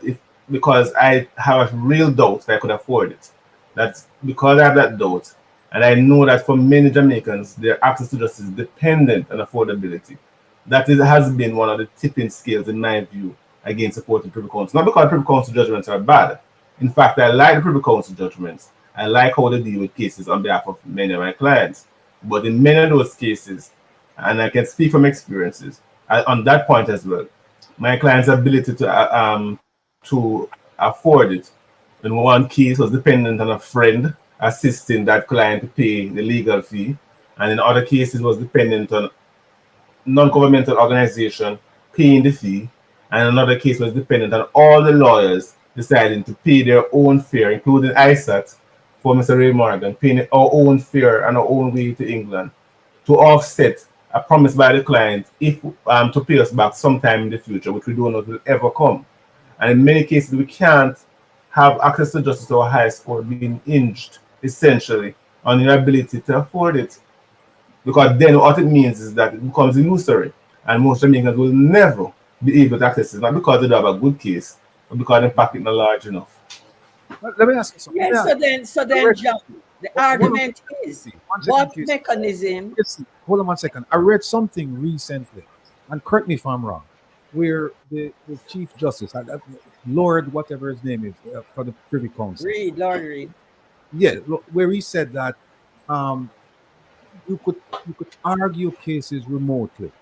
because I have a real doubt that I could afford it. That's because I have that doubt. And I know that for many Jamaicans, their access to justice is dependent on affordability. That has been one of the tipping scales, in my view, against supporting Privy Council. Not because Privy Council judgments are bad. In fact, I like the Privy Council judgments. I like how they deal with cases on behalf of many of my clients. But in many of those cases, and I can speak from experiences, on that point as well, my client's ability to afford it in one case was dependent on a friend assisting that client to pay the legal fee, and in other cases was dependent on non-governmental organization paying the fee, and another case was dependent on all the lawyers deciding to pay their own fare, including ISAT for Mr. Ray Morgan, paying our own fare and our own way to England to offset a promise by the client if to pay us back sometime in the future, which we don't know will ever come. And in many cases, we can't have access to justice or highest court being hinged essentially on your ability to afford it. Because then what it means is that it becomes illusory, and most Jamaicans will never be able to access it, not because they don't have a good case, but because their pocket not large enough. Let me ask you something. Yes, so then, John, the argument is what mechanism? Hold on 1 second. I read something recently, and correct me if I'm wrong, where the Chief Justice, Lord, whatever his name is, for the Privy Council, Lord Reid. Yeah, where he said that you could argue cases remotely,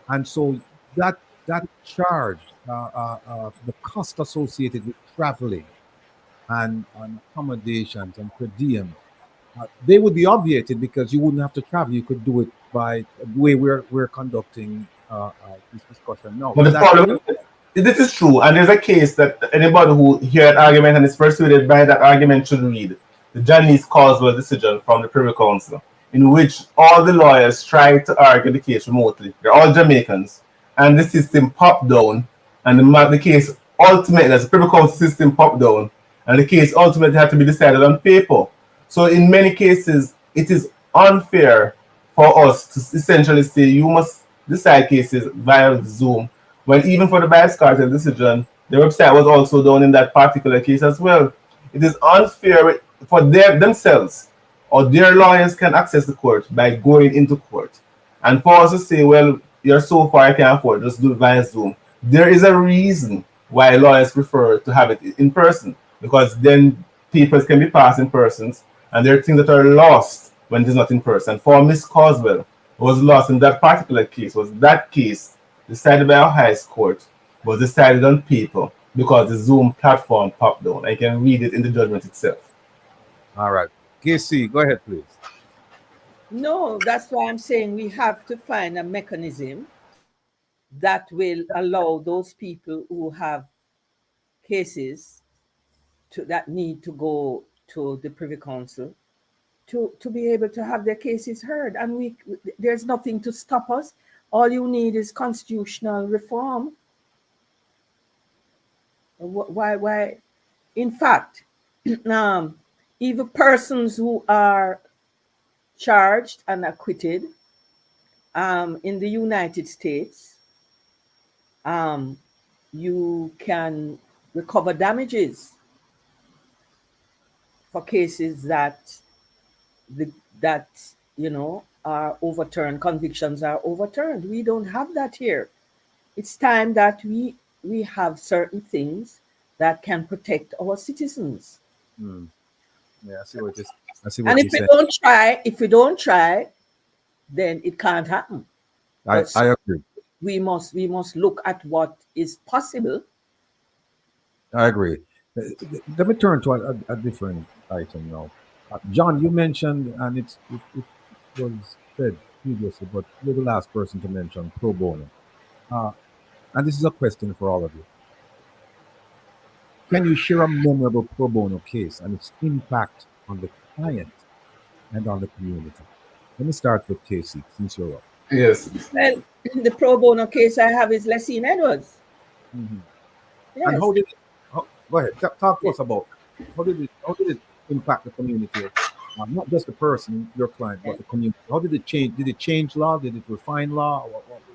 and so that charge, the cost associated with traveling and accommodations and per diem, they would be obviated because you wouldn't have to travel. You could do it by the way we're conducting this discussion now. But the problem, this is true, and there's a case that anybody who hears an argument and is persuaded by that argument should read the Janice Causewell decision from the Privy Council, in which all the lawyers tried to argue the case remotely. They're all Jamaicans, and the system popped down and the case ultimately, as a privy council system popped down, and the case ultimately had to be decided on paper. So in many cases, it is unfair for us to essentially say you must decide cases via Zoom, when even for the bias cartel decision, the website was also down in that particular case as well. It is unfair for themselves or their lawyers can access the court by going into court. And for us to say, well, you're so far, I can't afford, just do it via Zoom. There is a reason why lawyers prefer to have it in person, because then papers can be passed in persons, and there are things that are lost when it is not in person. For Miss Coswell, was lost in that particular case was that case decided by a high court was decided on paper because the Zoom platform popped down. I can read it in the judgment itself. All right. KC, go ahead, please. No, that's why I'm saying we have to find a mechanism that will allow those people who have cases that need to go to the Privy Council to be able to have their cases heard. And there's nothing to stop us. All you need is constitutional reform. Why? In fact, even persons who are charged and acquitted in the United States, you can recover damages for cases that are overturned, convictions are overturned. We don't have that here. It's time that we have certain things that can protect our citizens. Yeah, I see what you're saying. And if we don't try, then it can't happen. I agree. We must look at what is possible. I agree. Let me turn to a different item now. John, you mentioned, and it was said previously, but you're the last person to mention pro bono. And this is a question for all of you. Can you share a memorable pro bono case and its impact on the client and on the community? Let me start with Casey, since you're up. Yes. Well, the pro bono case I have is Lessine Edwards. Mm-hmm. Yes. And how did it? Go ahead. Talk to us about how did it impact the community? Not just the person, your client, but the community. How did it change? Did it change law? Did it refine law?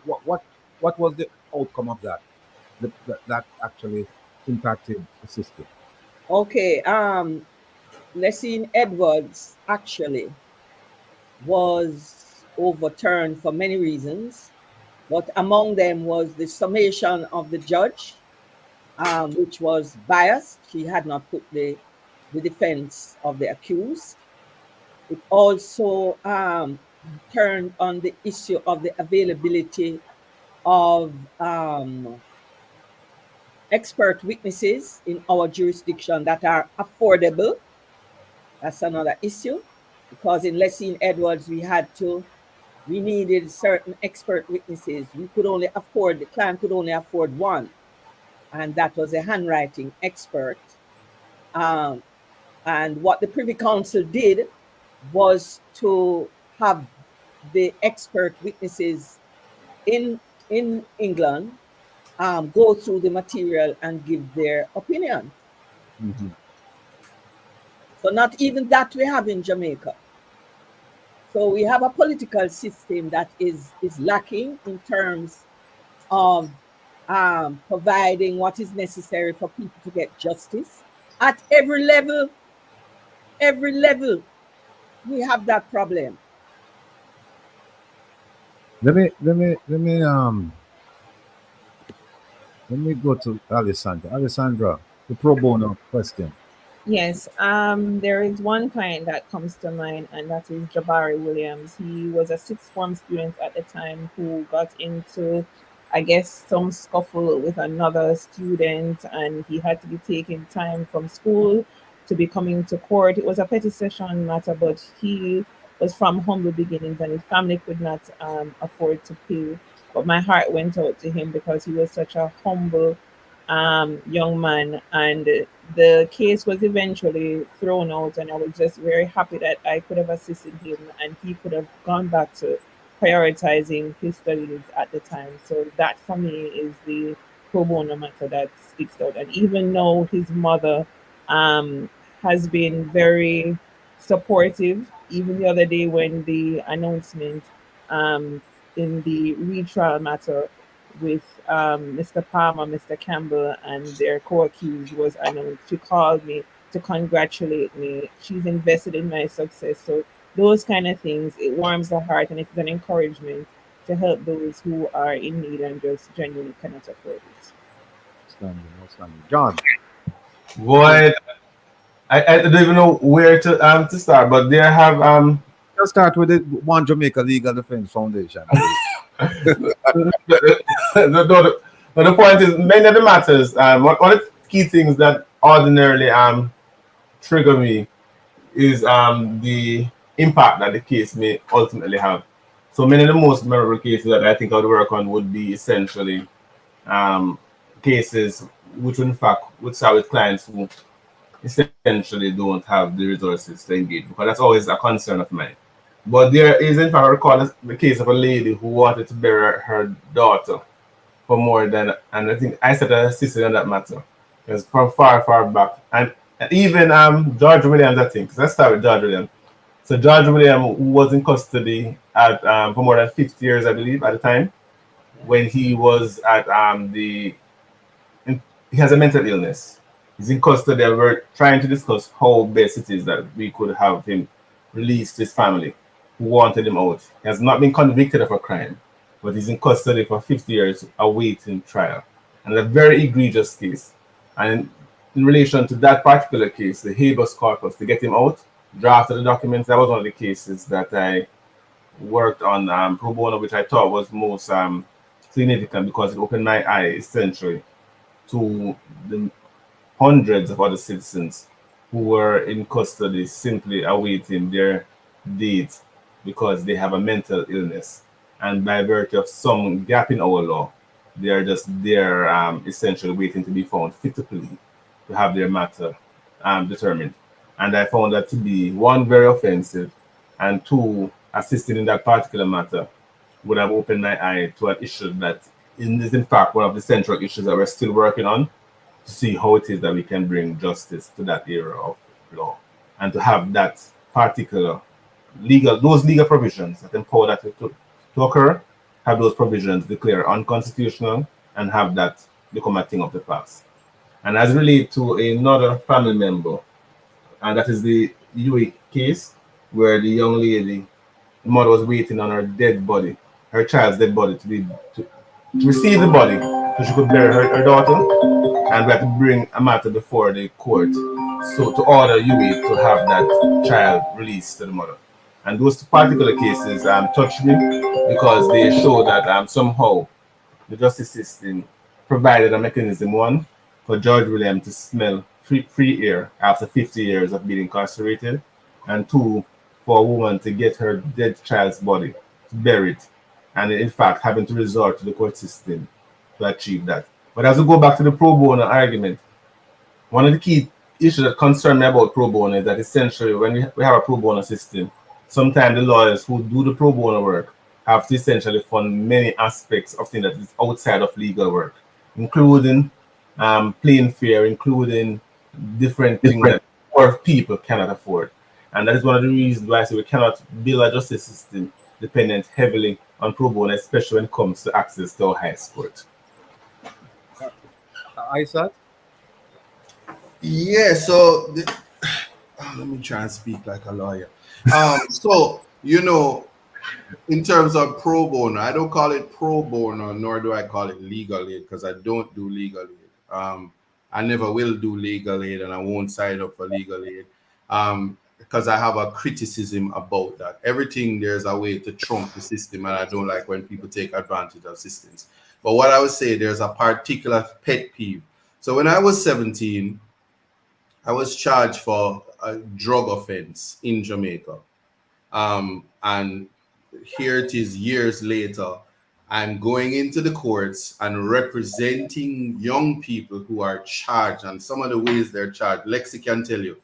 What was the outcome of that? That actually impacted the system. Okay. Lessine Edwards actually was overturned for many reasons, but among them was the summation of the judge, which was biased. She had not put the defense of the accused. It also turned on the issue of the availability of expert witnesses in our jurisdiction that are affordable. That's another issue, because in Lessine Edwards we needed certain expert witnesses. The client could only afford one, and that was a handwriting expert. And what the Privy Council did was to have the expert witnesses in England go through the material and give their opinion. Mm-hmm. So not even that we have in Jamaica. So we have a political system that is lacking in terms of providing what is necessary for people to get justice at every level. Every level, we have that problem. Let me go to Alessandra. Alessandra, the pro bono question. Yes, there is one client that comes to mind, and that is Jabari Williams. He was a sixth form student at the time who got into, I guess, some scuffle with another student, and he had to be taking time from school to be coming to court. It was a petty session matter, but he was from humble beginnings, and his family could not afford to pay. But my heart went out to him because he was such a humble young man, and the case was eventually thrown out, and I was just very happy that I could have assisted him and he could have gone back to prioritizing his studies at the time. So that for me is the pro bono matter that sticks out. And even though his mother um, has been very supportive, even the other day when the announcement um, in the retrial matter with Mr. Palmer, Mr. Campbell, and their co-accused was announced, she called me to congratulate me. She's invested in my success. So those kind of things, it warms the heart and it's an encouragement to help those who are in need and just genuinely cannot afford it. Outstanding. John, Boy, I don't even know where to start, but they have let's start with the One Jamaica Legal Defense Foundation. the point is many of the matters. One of the key things that ordinarily trigger me is the impact that the case may ultimately have. So many of the most memorable cases that I think I would work on would be essentially cases which in fact would start with clients who essentially don't have the resources to engage, because that's always a concern of mine. But there is, in fact, I recall the case of a lady who wanted to bury her daughter for more than, and I think I said I assisted on that matter. Because from far back. And even George Williams, I think, because let's start with George Williams. So George Williams was in custody at for more than 50 years, I believe, at the time, when he was at he has a mental illness. He's in custody, and we're trying to discuss how best it is that we could have him released to his family who wanted him out. He has not been convicted of a crime, but he's in custody for 50 years awaiting trial. And a very egregious case. And in relation to that particular case, the habeas corpus to get him out, drafted the documents. That was one of the cases that I worked on pro bono, which I thought was most significant because it opened my eye essentially to the hundreds of other citizens who were in custody simply awaiting their date because they have a mental illness. And by virtue of some gap in our law, they are just there essentially waiting to be found fit to plead, to have their matter determined. And I found that to be, one, very offensive, and two, assisting in that particular matter would have opened my eye to an issue that is in fact one of the central issues that we're still working on, to see how it is that we can bring justice to that area of law, and to have that particular those legal provisions that empower that to occur, have those provisions declared unconstitutional, and have that become a thing of the past. And as related to another family member, and that is the Yui case, where the young lady, the mother was waiting on her dead body, her child's dead body, to receive the body so she could bury her daughter, and we had to bring a matter before the court, so to order Yui to have that child released to the mother. And those particular cases touched me because they show that somehow the justice system provided a mechanism, one, for George Williams to smell free air after 50 years of being incarcerated, and two, for a woman to get her dead child's body, to bury it, and in fact having to resort to the court system to achieve that. But as we go back to the pro bono argument, one of the key issues that concern me about pro bono is that essentially when we have a pro bono system, sometimes the lawyers who do the pro bono work have to essentially fund many aspects of things that is outside of legal work, including playing fair, including different things that poor people cannot afford. And that is one of the reasons why I say we cannot build a justice system dependent heavily on pro bono, especially when it comes to access to our highest court. Isaac? Yeah, so let me try and speak like a lawyer. So, in terms of pro bono, I don't call it pro bono, nor do I call it legal aid, because I don't do legal aid. I never will do legal aid, and I won't sign up for legal aid because I have a criticism about that. Everything, there's a way to trump the system, and I don't like when people take advantage of systems. But what I would say, there's a particular pet peeve. So when I was 17, I was charged for a drug offense in Jamaica. And here it is years later, I'm going into the courts and representing young people who are charged, and some of the ways they're charged, Lexi can tell you,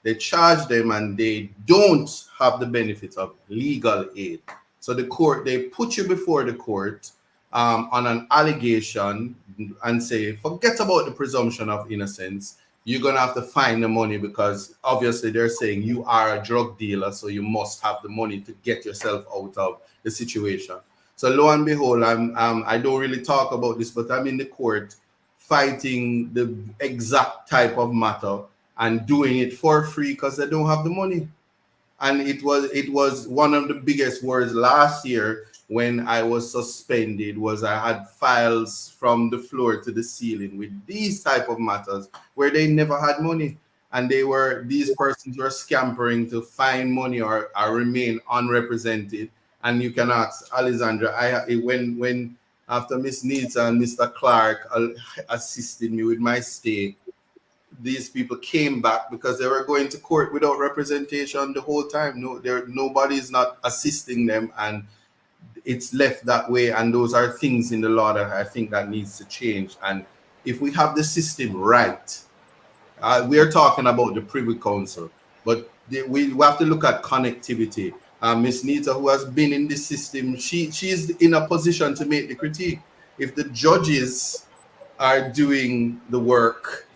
they charge them and they don't have the benefit of legal aid. So the court, they put you before the court on an allegation and say, forget about the presumption of innocence. You're going to have to find the money because obviously they're saying you are a drug dealer, so you must have the money to get yourself out of the situation. So lo and behold, I don't really talk about this, but I'm in the court fighting the exact type of matter and doing it for free because they don't have the money. And it was one of the biggest words last year when I was suspended was I had files from the floor to the ceiling with these type of matters where they never had money, and these persons were scampering to find money or remain unrepresented. And you can ask Alexandra, when after Miss Nita and Mr. Clark assisted me with my stay, these people came back because they were going to court without representation the whole time. Nobody's not assisting them, and it's left that way. And those are things in the law that I think that needs to change. And if we have the system right, we are talking about the Privy Council, but we have to look at connectivity. Miss Nita, who has been in this system, she's in a position to make the critique. If the judges are doing the work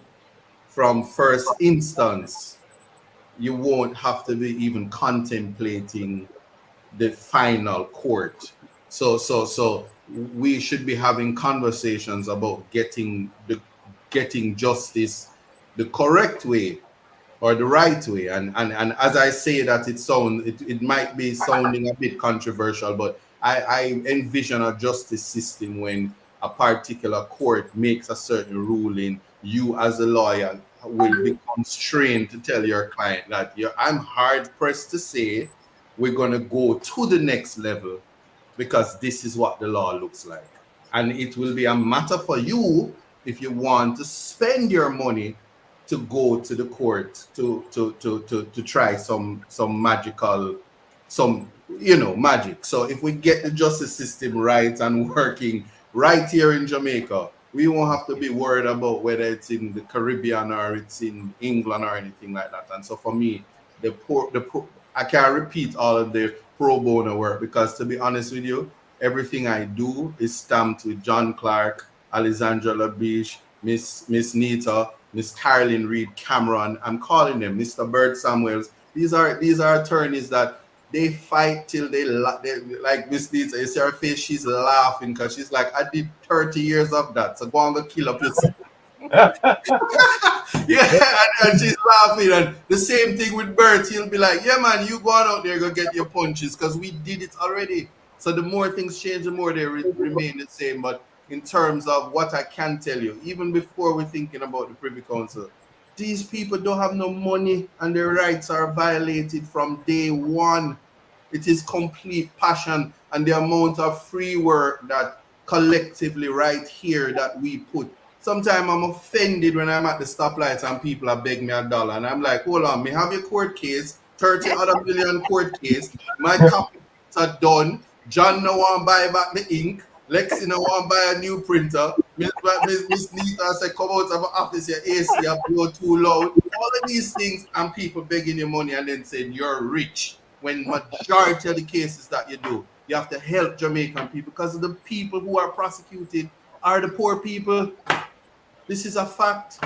from first instance, you won't have to be even contemplating the final court. So we should be having conversations about getting justice the correct way or the right way. And as I say that, it might be sounding a bit controversial, but I envision a justice system when a particular court makes a certain ruling, you as a lawyer will be constrained to tell your client that I'm hard pressed to say we're going to go to the next level because this is what the law looks like. And it will be a matter for you if you want to spend your money to go to the court to try some magical, magic. So if we get the justice system right and working right here in Jamaica, we won't have to be worried about whether it's in the Caribbean or it's in England or anything like that. And so for me, I can't repeat all of the pro bono work because, to be honest with you, everything I do is stamped with John Clark, Alexandra Labiche, Miss Nita, Miss Carolyn Reed Cameron. I'm calling them Mr. Bert Samuels. These are attorneys that they fight till they like Miss Nita. You see her face, she's laughing because she's like, I did 30 years of that. So go and go kill up yourself. Yeah, and she's laughing. And the same thing with Bert. He'll be like, yeah, man, you go on out there, go get your punches because we did it already. So the more things change, the more they remain the same. But in terms of what I can tell you, even before we're thinking about the Privy Council, these people don't have no money and their rights are violated from day one. It is complete passion and the amount of free work that collectively right here that we put. Sometimes I'm offended when I'm at the stoplights and people are begging me $1. And I'm like, hold on, me have your court case, 30 other million court case. My copies are done. John no want buy back the ink. Lexi no want buy a new printer. Miss Nita said, come out of the office, your AC are blow too loud. All of these things and people begging you money and then saying you're rich. When majority of the cases that you do, you have to help Jamaican people because the people who are prosecuted are the poor people. This is a fact.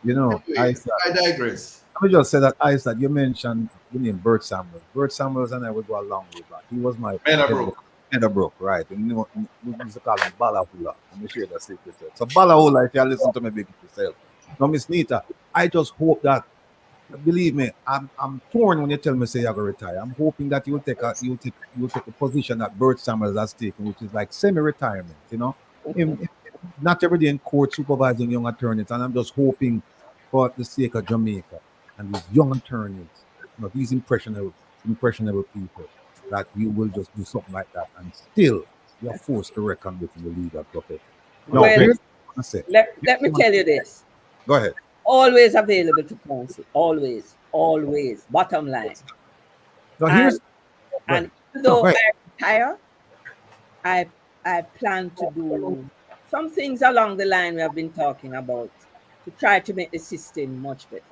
Anyway, I digress. Let me just say that Isaac, you mentioned the name Bert Samuels. Bert Samuels and I would go a long way back. He was my Meadowbrook, right? And we used to call him Balahula. Let me share that secret. So Balahula, if you listen to me, big yourself. Now, Miss Nita, I just hope that, believe me, I'm torn when you tell me say you're gonna retire. I'm hoping that you'll take a position that Bert Samuels has taken, which is like semi-retirement, not every day in court supervising young attorneys, and I'm just hoping for the sake of Jamaica and these young attorneys, these impressionable people, that you will just do something like that and still you're forced to reckon with the legal profession. Let me tell you this. Go ahead. Always available to counsel. Always. Bottom line. And though I retire, I plan to do some things along the line we have been talking about to try to make the system much better.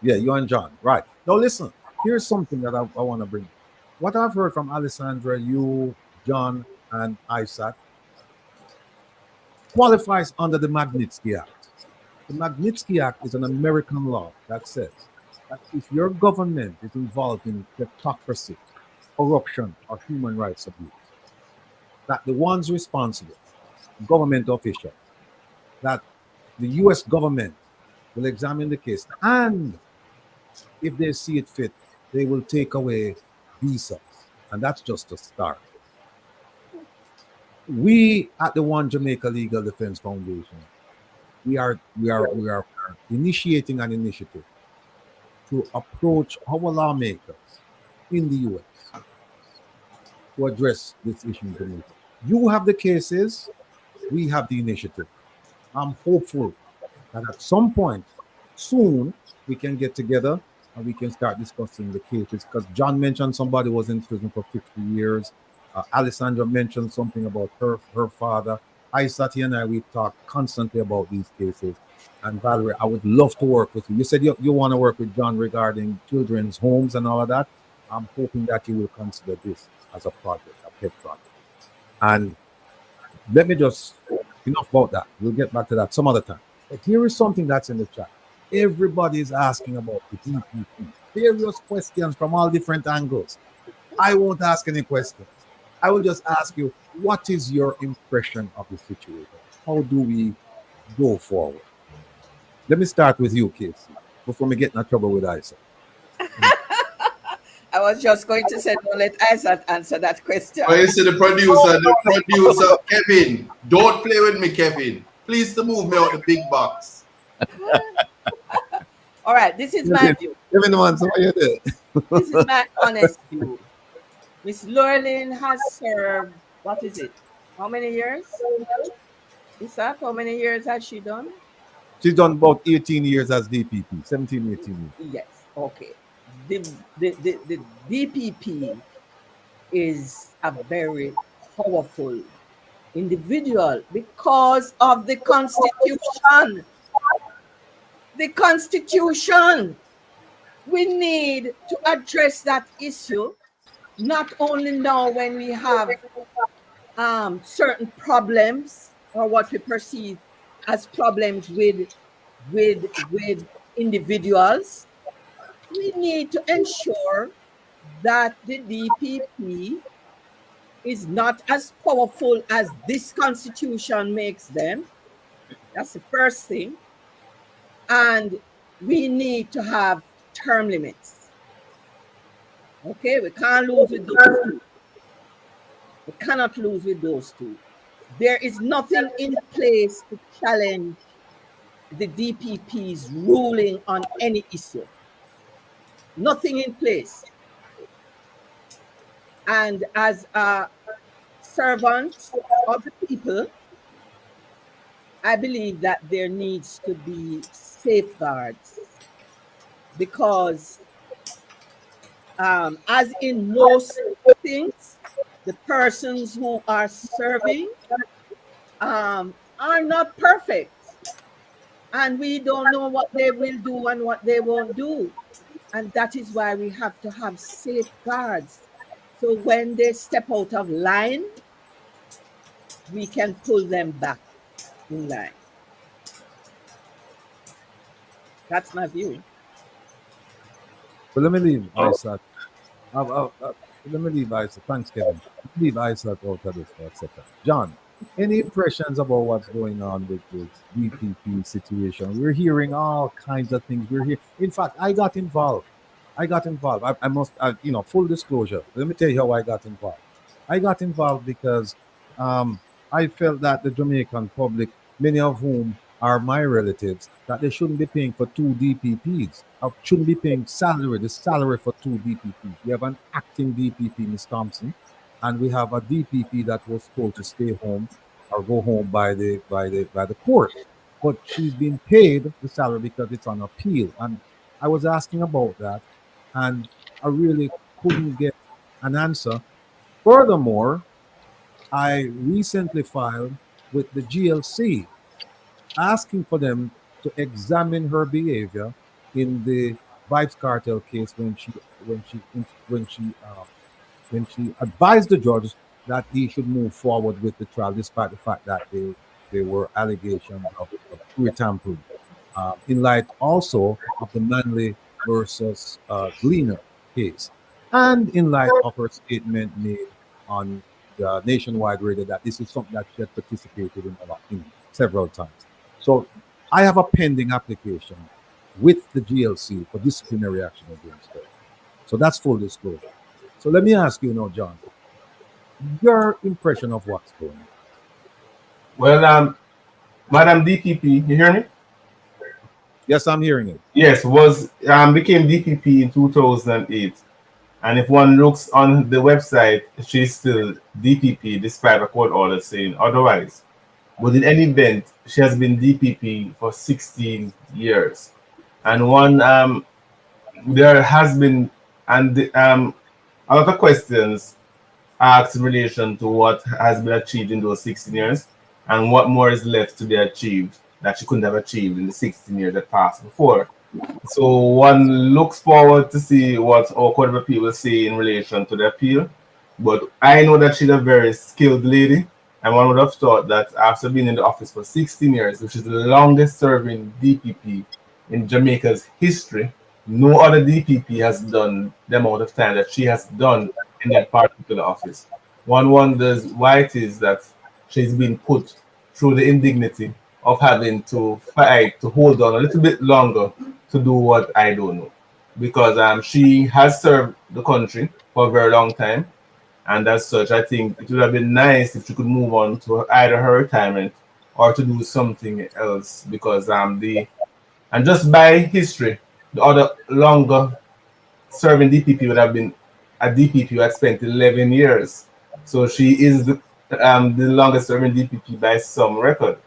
Yeah, you and John. Right. Now listen, here's something that I want to bring. What I've heard from Alessandra, you, John, and Isaac, qualifies under the Magnitsky Act. The Magnitsky Act is an American law that says that if your government is involved in kleptocracy, corruption, or human rights abuse, that the ones responsible, government officials, that the US government will examine the case, and if they see it fit, they will take away visas. And that's just a start. We at the One Jamaica Legal Defense Foundation, we are initiating an initiative to approach our lawmakers in the US to address this issue in Jamaica. You have the cases, we have the initiative. I'm hopeful that at some point soon we can get together and we can start discussing the cases, because John mentioned somebody was in prison for 50 years. Alessandra mentioned something about her father. Isati and I, we talk constantly about these cases. And Valerie, I would love to work with you. You said you want to work with John regarding children's homes and all of that. I'm hoping that you will consider this as a project, a pet project. And let me just, enough about that. We'll get back to that some other time. But here is something that's in the chat. Everybody is asking about the DPP. Various questions from all different angles. I won't ask any questions. I will just ask you, what is your impression of the situation? How do we go forward? Let me start with you, Casey, before we get in trouble with Isa. I was just going to say, don't let Isaac answer that question. Oh, you see the producer, Kevin. Don't play with me, Kevin. Please to move me out the big box. All right, this is my view. Kevin, what you do? This is my honest view. Miss Lorlin has served, what is it? How many years? Isaac, how many years has she done? She's done about 18 years as DPP, 17, 18 years. Yes, okay. The DPP is a very powerful individual because of the Constitution. The Constitution. We need to address that issue, not only now when we have certain problems or what we perceive as problems with individuals. We need to ensure that the DPP is not as powerful as this Constitution makes them. That's the first thing. And we need to have term limits. Okay, we can't lose with those two. We cannot lose with those two. There is nothing in place to challenge the DPP's ruling on any issue. Nothing in place. And as a servant of the people, I believe that there needs to be safeguards, because as in most things, the persons who are serving are not perfect, and we don't know what they will do and what they won't do. And that is why we have to have safeguards. So when they step out of line, we can pull them back in line. That's my view. But let me leave Isaac. Let me leave Isaac. Thanks, Kevin. Leave Isaac out of this for a second. John, any impressions about what's going on with this DPP situation? We're hearing all kinds of things. We're here. In fact, I got involved. I must, full disclosure. Let me tell you how I got involved. I got involved because I felt that the Jamaican public, many of whom are my relatives, that they shouldn't be paying for two DPPs. Or shouldn't be paying the salary for two DPPs. We have an acting DPP, Ms. Thompson, and we have a DPP that was told to stay home or go home by the court. But she's been paid the salary because it's on appeal. And I was asking about that, and I really couldn't get an answer. Furthermore, I recently filed with the GLC asking for them to examine her behavior in the Vibes Cartel case when she advised the judge that he should move forward with the trial, despite the fact that there were allegations of pure tampering. In light also of the Manley versus Gleaner case, and in light of her statement made on the nationwide radio that this is something that she had participated in several times. So I have a pending application with the GLC for disciplinary action against her. So that's full disclosure. So let me ask you now, John, your impression of what's going on. Well, Madam DPP, you hear me? Yes, I'm hearing it. Yes, was became DPP in 2008, and if one looks on the website, she's still DPP despite a court order saying otherwise. But in any event, she has been DPP for 16 years, and there has been a lot of questions asked in relation to what has been achieved in those 16 years and what more is left to be achieved that she couldn't have achieved in the 16 years that passed before. So one looks forward to see what our Court of Appeal will say in relation to the appeal. But I know that she's a very skilled lady, and one would have thought that after being in the office for 16 years, which is the longest serving DPP in Jamaica's history, no other DPP has done the amount of time that she has done in that particular office. One wonders why it is that she's been put through the indignity of having to fight to hold on a little bit longer to do what I don't know. Because she has served the country for a very long time. And as such, I think it would have been nice if she could move on to either her retirement or to do something else. Because and just by history, the other longer serving DPP would have been a DPP who had spent 11 years. So she is the longest serving DPP by some record.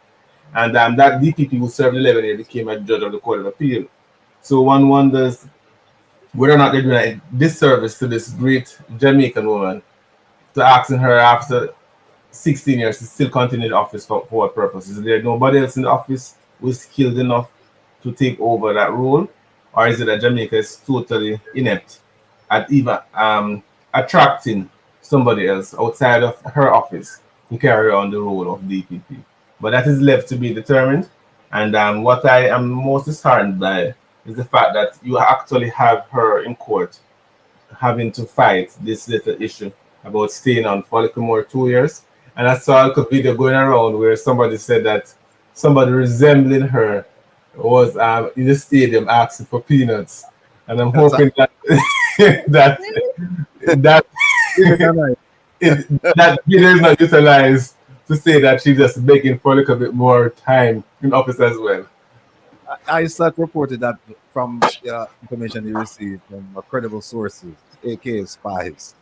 And that DPP who served 11 years became a judge of the Court of Appeal. So one wonders whether or not they're doing a disservice to this great Jamaican woman to asking her after 16 years to still continue the office for what purposes? Is there nobody else in the office who is skilled enough to take over that role? Or is it that Jamaica is totally inept at even attracting somebody else outside of her office to carry on the role of DPP? But that is left to be determined. And what I am most disheartened by is the fact that you actually have her in court having to fight this little issue about staying on for a little more 2 years. And I saw a video going around where somebody said that somebody resembling her was in the stadium asking for peanuts. And I'm hoping that that video is not utilized to say that she's just begging for a little bit more time in office as well. I start reported that from information he received from credible sources, aka spies.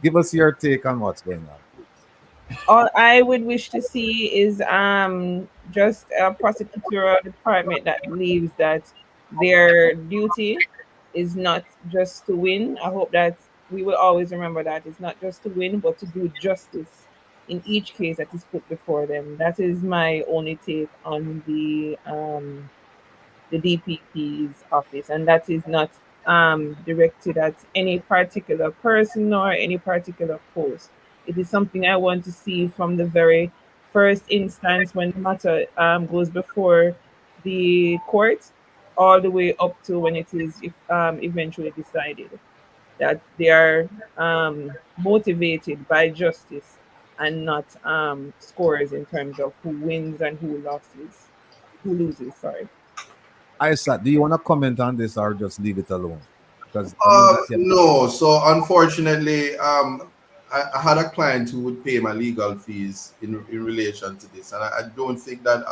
Give us your take on what's going on, please. All I would wish to see is just a prosecutorial department that believes that their duty is not just to win. I hope that we will always remember that it's not just to win, but to do justice in each case that is put before them. That is my only take on the DPP's office, and that is not directed at any particular person or any particular post. It is something I want to see from the very first instance when the matter goes before the court, all the way up to when it is eventually decided, that they are motivated by justice and not scores in terms of who wins and who loses. Sorry. Isaac, do you want to comment on this or just leave it alone? Because no. So unfortunately, I had a client who would pay my legal fees in relation to this, and I don't think that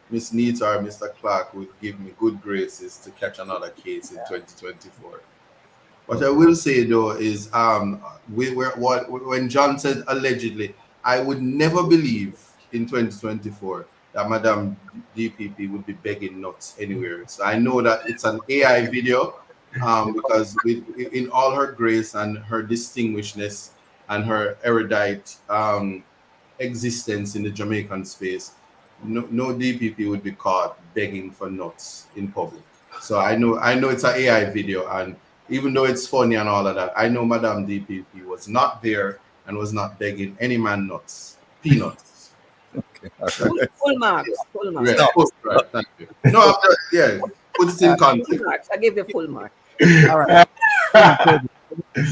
Miss Neat or Mr. Clark would give me good graces to catch another case in 2024. What I will say though is, when John said allegedly, I would never believe in 2024 that Madam DPP would be begging nuts anywhere. So I know that it's an AI video, because in all her grace and her distinguishedness and her erudite existence in the Jamaican space, no DPP would be caught begging for nuts in public. So I know it's an AI video, and even though it's funny and all of that, I know Madam DPP was not there and was not begging any man nuts. peanuts. Okay. All right. Full marks. Full marks. Yeah, right. Thank you. No, yeah, put it in Full context. marks. I give you full marks. All right.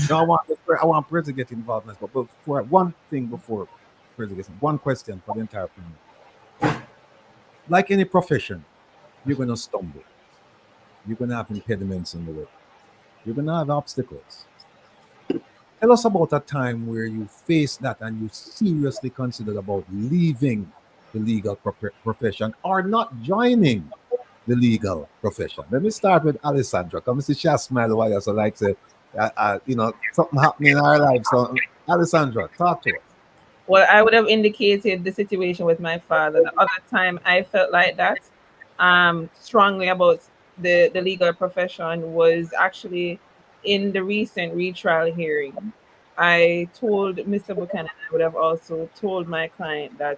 No, I want Prez to get involved in this, but before one thing before Prez gets in, one question for the entire panel. Like any profession, you're gonna stumble. You're gonna have impediments in the way. You're gonna have obstacles. Tell us about a time where you faced that and you seriously considered about leaving the legal profession or not joining the legal profession. Let me start with Alessandra. Come see, she has smile while you so like say, something happening in our life. So, Alessandra, talk to us. Well, I would have indicated the situation with my father. The other time I felt like that, strongly about the legal profession was actually in the recent retrial hearing. I told Mr. Buchanan, I would have also told my client that,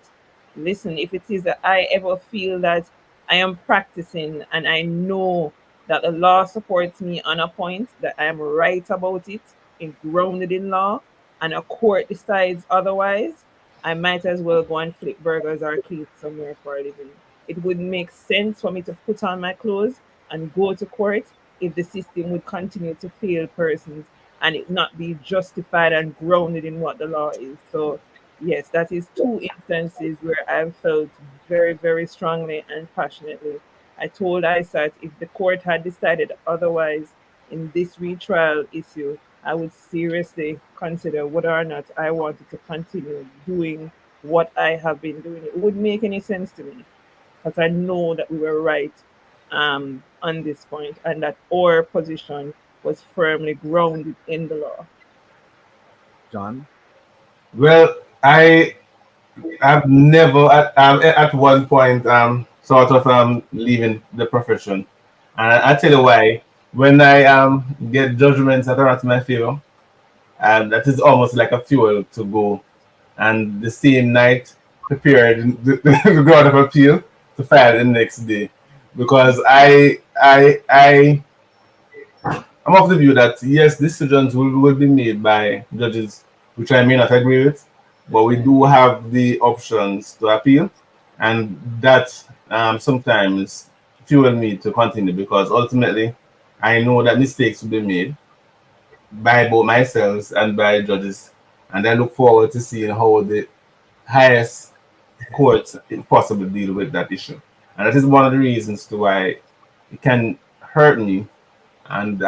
listen, if it is that I ever feel that I am practicing and I know that the law supports me on a point, that I am right about it, and grounded in law, and a court decides otherwise, I might as well go and flip burgers or clean somewhere for a living. It wouldn't make sense for me to put on my clothes and go to court if the system would continue to fail persons and it not be justified and grounded in what the law is. So, yes, that is two instances where I've felt very, very strongly and passionately. I told ISAT if the court had decided otherwise in this retrial issue, I would seriously consider whether or not I wanted to continue doing what I have been doing. It wouldn't make any sense to me because I know that we were right on this point and that our position was firmly grounded in the law. John? Well, I've never at one point sort of leaving the profession, and I tell you why. When I get judgments that are not in my favor, that is almost like a fuel to go. And the same night, prepared the ground of appeal to file the next day, because I'm of the view that yes, decisions will be made by judges, which I may not agree with, but we do have the options to appeal, and that sometimes fuel me to continue because ultimately I know that mistakes will be made by both myself and by judges, and I look forward to seeing how the highest courts possibly deal with that issue, and that is one of the reasons to why it can hurt me and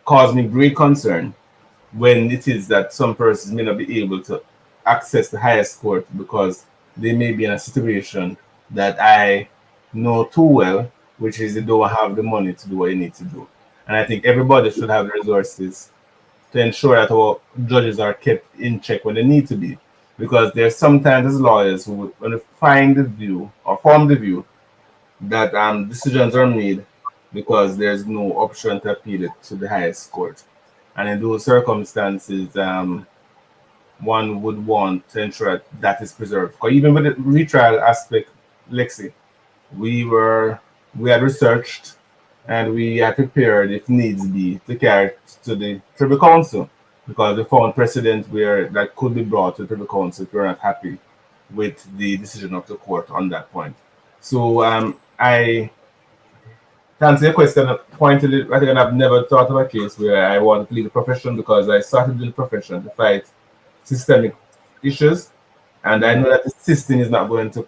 cause me great concern when it is that some persons may not be able to access the highest court because they may be in a situation that I know too well, which is they don't have the money to do what they need to do. And I think everybody should have the resources to ensure that our judges are kept in check when they need to be. Because there's sometimes as lawyers who, when they find the view or form the view that decisions are made because there's no option to appeal it to the highest court. And in those circumstances, one would want to ensure that that is preserved. Because even with the retrial aspect, Lexi, we had researched and we had prepared, if needs be, to carry it to the Privy Council because we found precedent where that could be brought to the Privy Council if we're not happy with the decision of the court on that point. So I to answer your question, pointedly, I think I've never thought of a case where I want to leave the profession because I started in the profession to fight systemic issues, and I know that the system is not going to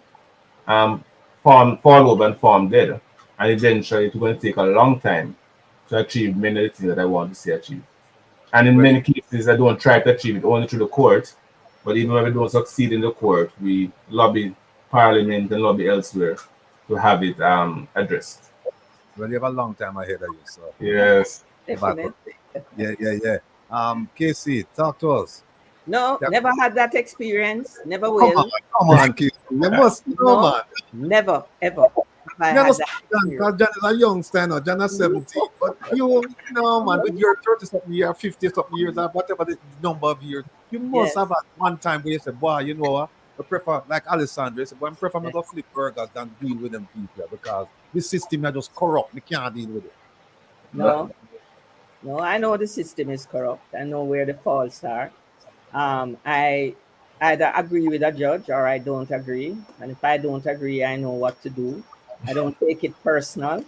fall over and form dead, and eventually it's going to take a long time to achieve many of the things that I want to see achieved. And in many cases, I don't try to achieve it only through the court, but even when we don't succeed in the court, we lobby Parliament and lobby elsewhere to have it addressed. Well, you have a long time ahead of you, so. Yes. Definitely. Yeah. Casey, talk to us. No, Yeah. never had that experience. Never Come will. on, Casey. You must know, No, man. never, ever have I You had understand, that John, experience. because John is a youngster now. John is 17. But you know, man, with your 30-something years, 50-something years, or whatever the number of years, you must Yes. have at one time where you say, boy, you know what? I prefer, like Alessandra, you say, boy, I prefer me Yes. go flip burgers than deal with them people because this system is just corrupt. We can't deal with it. No, I know the system is corrupt. I know where the faults are. I either agree with a judge or I don't agree. And if I don't agree, I know what to do. I don't take it personal,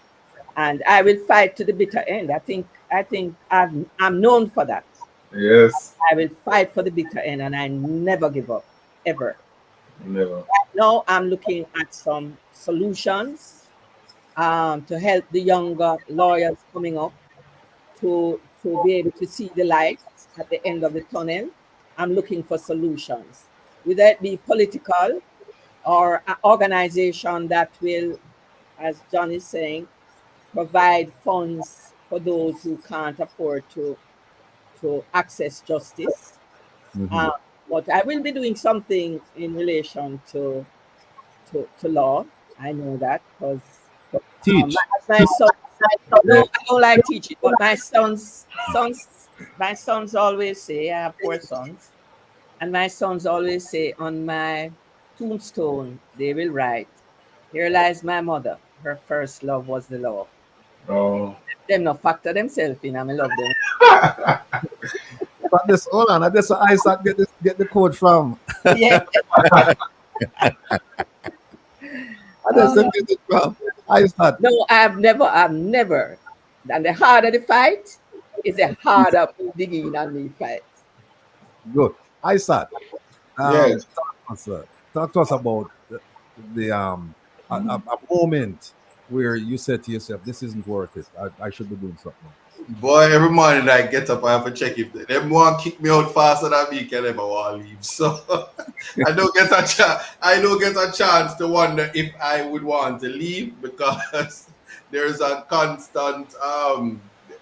and I will fight to the bitter end. I'm known for that. Yes. I will fight for the bitter end, and I never give up, ever. Never. Now I'm looking at some solutions to help the younger lawyers coming up to be able to see the light at the end of the tunnel. I'm looking for solutions, whether it be political or an organization that will, as John is saying, provide funds for those who can't afford to access justice. Mhm. Uh, but I will be doing something in relation to law. I know that because Teach. my son. Yeah. No, I don't like teaching, but my sons always say, I have 4 sons, and my sons always say on my tombstone, they will write, "Here lies my mother. Her first love was the law." Oh. Them not factor themselves in, and I love them. But this, hold on, that's where Isaac get the code from. Yeah. That's where get it from. Isaac. No, I've never. And the harder the fight, is the harder digging on me fight. Good. Isaac. Yes. Talk to us about a moment where you said to yourself, "This isn't worth it. I should be doing something else." Boy, every morning I get up, I have to check if them want kick me out faster than me can ever want to leave. So I don't get a chance. I don't get a chance to wonder if I would want to leave because there's a constant.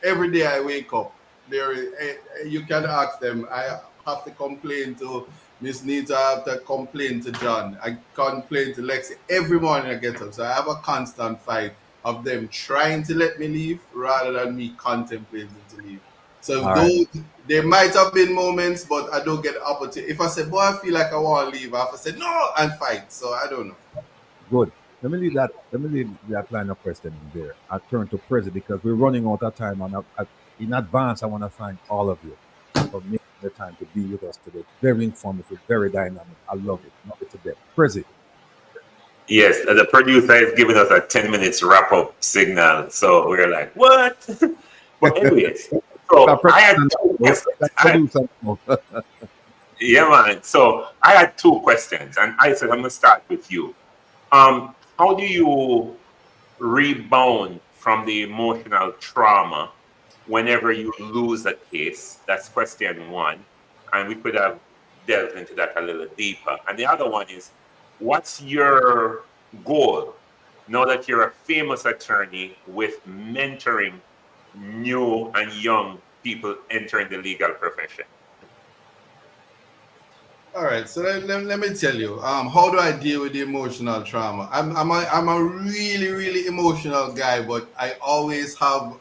Every day I wake up, you can ask them. I have to complain to Miss Nita. I have to complain to John. I complain to Lexi every morning I get up. So I have a constant fight of them trying to let me leave rather than me contemplating to leave. So All right. those there might have been moments, but I don't get the opportunity. If I say, "Boy, I feel like I want to leave," I have to say no and fight. So I don't know. Good. Let me leave that. Let me leave that line of questioning there. I turn to President because we're running out of time, and in advance, I want to thank all of you for making the time to be with us today. Very informative, very dynamic. I love it to death. President. Yes, the producer is giving us a 10 minutes wrap up signal. So we're like, what? But anyways, so I had two questions. Yeah, man. So I had two questions, and I said, I'm going to start with you. How do you rebound from the emotional trauma whenever you lose a case? That's question one. And we could have delved into that a little deeper. And the other one is, what's your goal now that you're a famous attorney with mentoring new and young people entering the legal profession? All right, so let me tell you, how do I deal with the emotional trauma? I'm a really really emotional guy, but I always have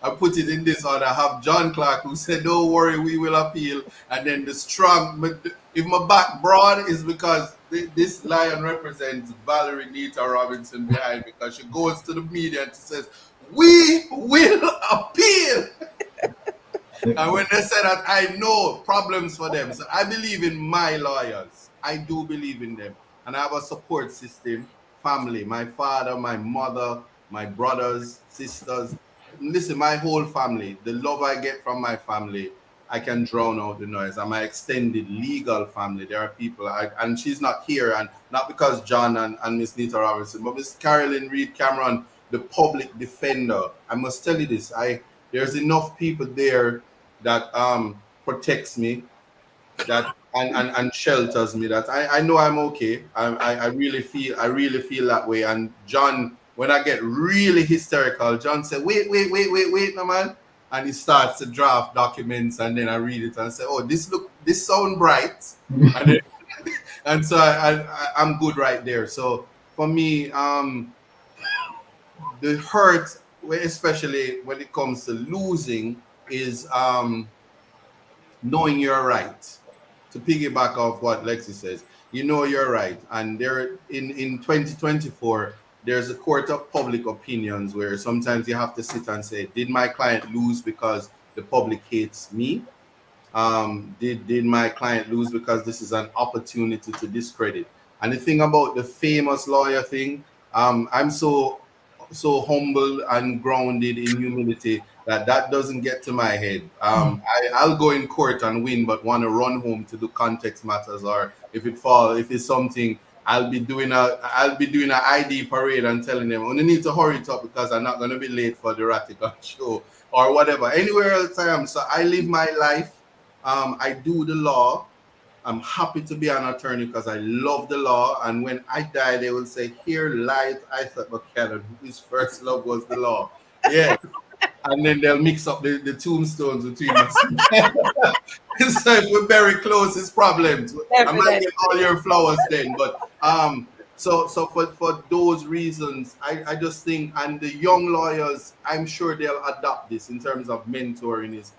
I put it in this order. I have John Clark who said, "Don't worry, we will appeal," and then the strong. But if my back broad is because this lion represents Valerie Nita Robinson behind because she goes to the media and says, "We will appeal." And when they say that, I know problems for them. So I believe in my lawyers. I do believe in them. And I have a support system, family, my father, my mother, my brothers, sisters. Listen, my whole family, the love I get from my family, I can drown out the noise. And my extended legal family, there are people, and she's not here, and not because John and Miss Nita Robinson, but Miss Carolyn Reed Cameron, the public defender. I must tell you this, there's enough people there that protects me, that and shelters me, that I know I'm okay. I really feel that way. And John, when I get really hysterical, John said, wait, no man. And he starts to draft documents, and then I read it and say, "Oh, this sound bright," and then, and so I'm good right there. So for me, the hurt, especially when it comes to losing, is knowing you're right. To piggyback off what Lexi says, you know you're right. And there in 2024, there's a court of public opinions where sometimes you have to sit and say, did my client lose because the public hates me? did my client lose because this is an opportunity to discredit. And the thing about the famous lawyer thing, I'm so humble and grounded in humility that doesn't get to my head. I'll go in court and win, but want to run home to do context matters, or if it's something, I'll be doing an ID parade and telling them, "You need to hurry it up because I'm not going to be late for the Rattigan show," or whatever. Anywhere else I am. So I live my life. I do the law. I'm happy to be an attorney because I love the law. And when I die, they will say, "Here lies Isaac McKellen, whose first love was the law." Yes. And then they'll mix up the tombstones between us. So if we're very close, it's problems. I might get all your flowers then. But so for those reasons, I just think, and the young lawyers, I'm sure they'll adopt this in terms of mentoring. Is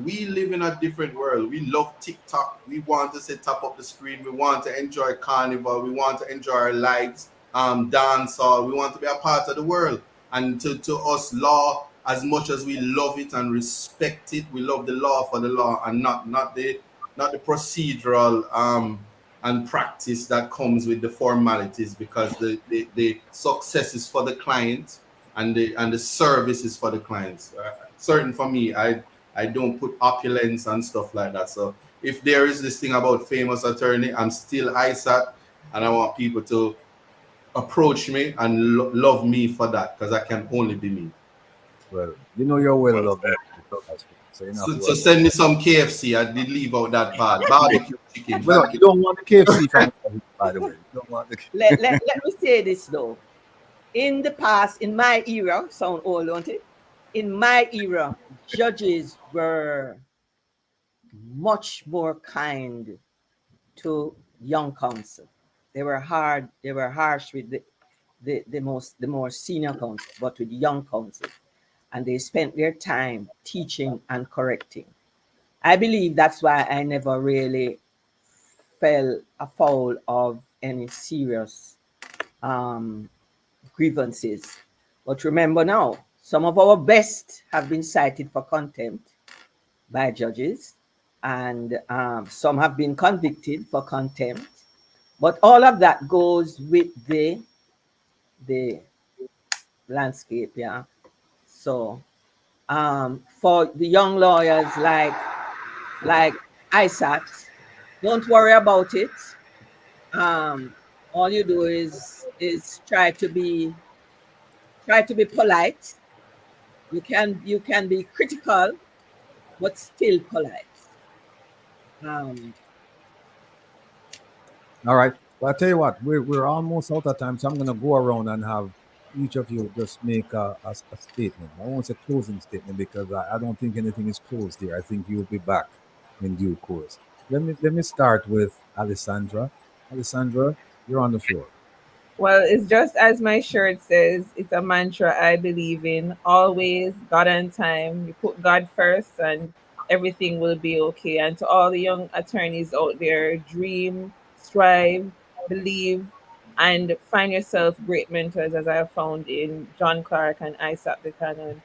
we live in a different world. We love TikTok. We want to say tap up the screen. We want to enjoy carnival. We want to enjoy our lives, dance hall. We want to be a part of the world. And to us, law, as much as we love it and respect it, we love the law for the law and not the procedural and practice that comes with the formalities, because the success is for the client and the service is for the clients. Certain for me, I don't put opulence and stuff like that. So if there is this thing about famous attorney, I'm still ISAT, and I want people to approach me and love me for that, because I can only be me. Well, you know you're well loved. So send me some KFC. I did leave out that part. Barbecue chicken. Well, you don't want the KFC from by the way. You don't want the let me say this though. In the past, in my era, sound old, don't it? In my era, judges were much more kind to young counsel. They were harsh with the more senior counsel, but with young counsel. And they spent their time teaching and correcting. I believe that's why I never really fell afoul of any serious grievances. But remember now, some of our best have been cited for contempt by judges, and some have been convicted for contempt. But all of that goes with the landscape, yeah. So for the young lawyers like ISAT, don't worry about it. All you do is try to be polite. You can be critical, but still polite. All right. Well, I tell you what, we're almost out of time, so I'm gonna go around and have each of you just make a statement. I won't say closing statement because I don't think anything is closed here. I think you'll be back in due course. Let me start with Alessandra. Alessandra, you're on the floor. Well, it's just as my shirt says, it's a mantra I believe in. Always God and time. You put God first and everything will be okay. And to all the young attorneys out there, dream, strive, believe, and find yourself great mentors as I have found in John Clark and Isaac Buchanan.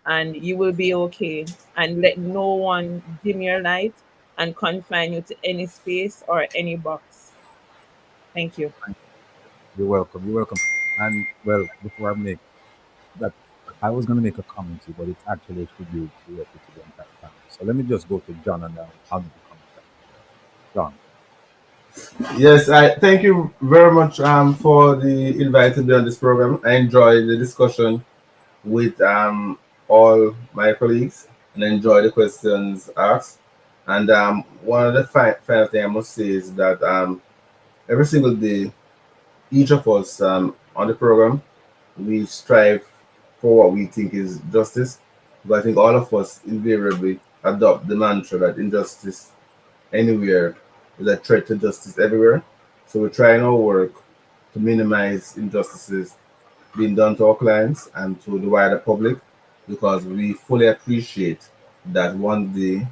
And you will be okay. And let no one dim your light and confine you to any space or any box. Thank you. You're welcome. You're welcome. And well, before I make that, I was going to make a comment here, but it's actually a tribute directly to the entire family. So let me just go to John and I'll make a comment. John. Yes, I thank you very much for the invite to be on this program. I enjoyed the discussion with all my colleagues and enjoy the questions asked. And one of the final thing I must say is that every single day, each of us on the program, we strive for what we think is justice. But I think all of us invariably adopt the mantra that injustice anywhere is a threat to justice everywhere. So we're trying our work to minimize injustices being done to our clients and to the wider public, because we fully appreciate that one day,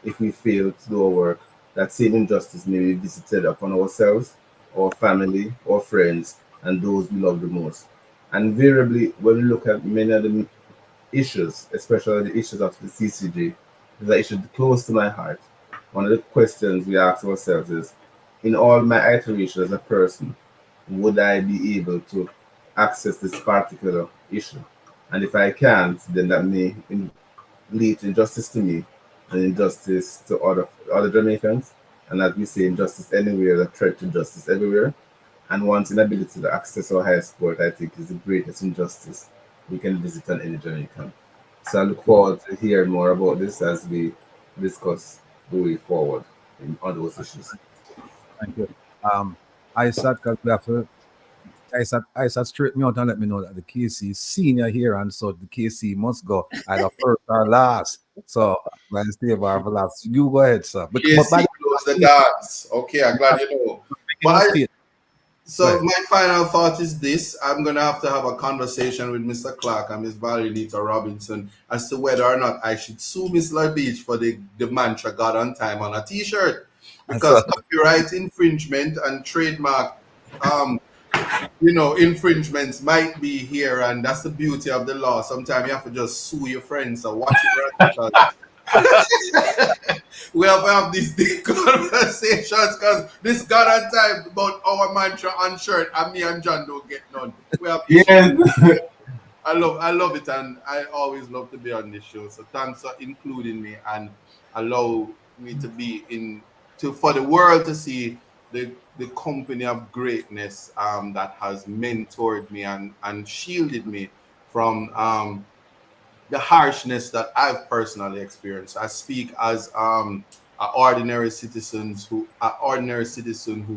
if we fail to do our work, that same injustice may be visited upon ourselves, our family, our friends, and those we love the most. And invariably, when we look at many of the issues, especially the issues of the CCJ, is an issue close to my heart. one of the questions we ask ourselves is, in all my iteration as a person, would I be able to access this particular issue? And if I can't, then that may lead to injustice to me and injustice to other Jamaicans. And as we say, injustice anywhere, a threat to justice everywhere. And one's inability to access our highest court, I think, is the greatest injustice we can visit on any Jamaican. So I look forward to hearing more about this as we discuss the way forward on those issues. Thank you. Isaac, because we have to, Isaac straighten me out and let me know that the KC is senior here, and so the KC must go either first or last. So, let's stay for last. You go ahead, sir. But KC by close the dance. Okay, I'm glad you know. But so my final thought is this: I'm gonna have to have a conversation with Mr. Clark and Miss Valerie Robinson as to whether or not I should sue Miss LaBeach for the mantra "God on time" on a T-shirt, because copyright infringement and trademark, infringements might be here, and that's the beauty of the law. Sometimes you have to just sue your friends. So watch it right. We have to have these deep conversations because this God on time about our mantra on shirt, and me and John don't get none. We have I love it, and I always love to be on this show. So thanks for including me and allow me to be for the world to see the company of greatness that has mentored me and shielded me from the harshness that I've personally experienced. I speak as an ordinary citizen who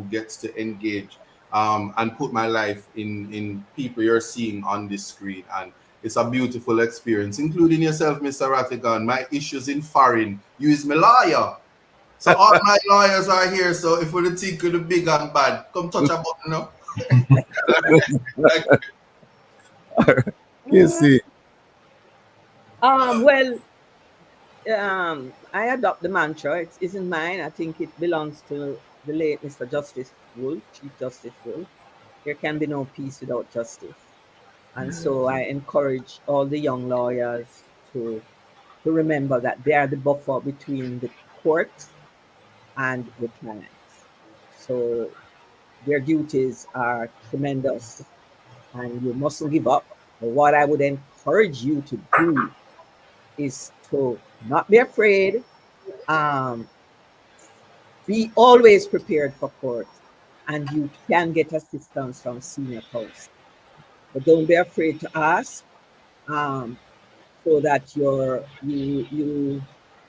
gets to engage and put my life in people you're seeing on this screen. And it's a beautiful experience, including yourself, Mr. Rattigan. My issues in foreign, you is my lawyer. So all my lawyers are here. So if we think of the big and bad, come touch a button now. KC. I adopt the mantra. It isn't mine. I think it belongs to the late Mr. Justice Wolf, Chief Justice Wolf. There can be no peace without justice. And so I encourage all the young lawyers to remember that they are the buffer between the court and the clients. So their duties are tremendous, and you mustn't give up. But what I would encourage you to do is to not be afraid. Be always prepared for court, and you can get assistance from senior counsel. But don't be afraid to ask, so that you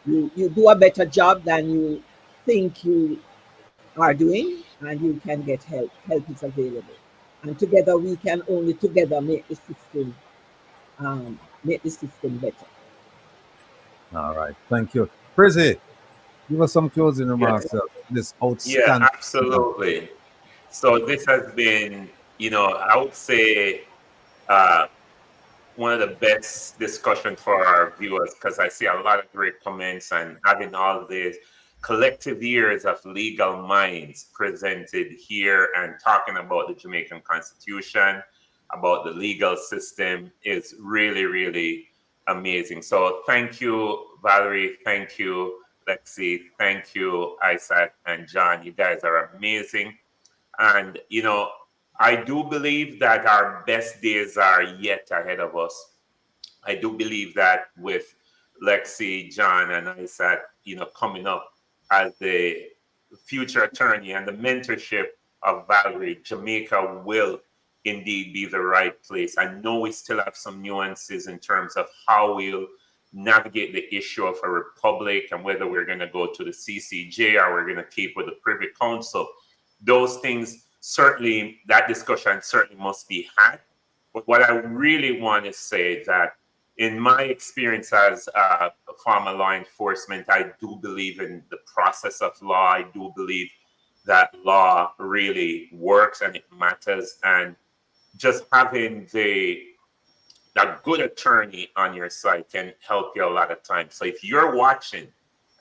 do a better job than you think you are doing, and you can get help. Help is available, and together we can only together make the system better. All right, thank you. Prizzy, give us some closing remarks. This outstanding. Yeah, absolutely. So this has been, I would say, one of the best discussions for our viewers, because I see a lot of great comments and having all these collective years of legal minds presented here and talking about the Jamaican Constitution, about the legal system is really, really amazing. So thank you, Valerie. Thank you, Lexi. Thank you, Isaac and John. You guys are amazing. And, I do believe that our best days are yet ahead of us. I do believe that with Lexi, John, and Isaac, coming up as the future attorney and the mentorship of Valerie, Jamaica will indeed be the right place. I know we still have some nuances in terms of how we'll navigate the issue of a republic and whether we're going to go to the CCJ or we're going to keep with the Privy Council. Those things, certainly, that discussion certainly must be had. But what I really want to say that in my experience as a former law enforcement, I do believe in the process of law. I do believe that law really works and it matters. And just having that good attorney on your side can help you a lot of times. So if you're watching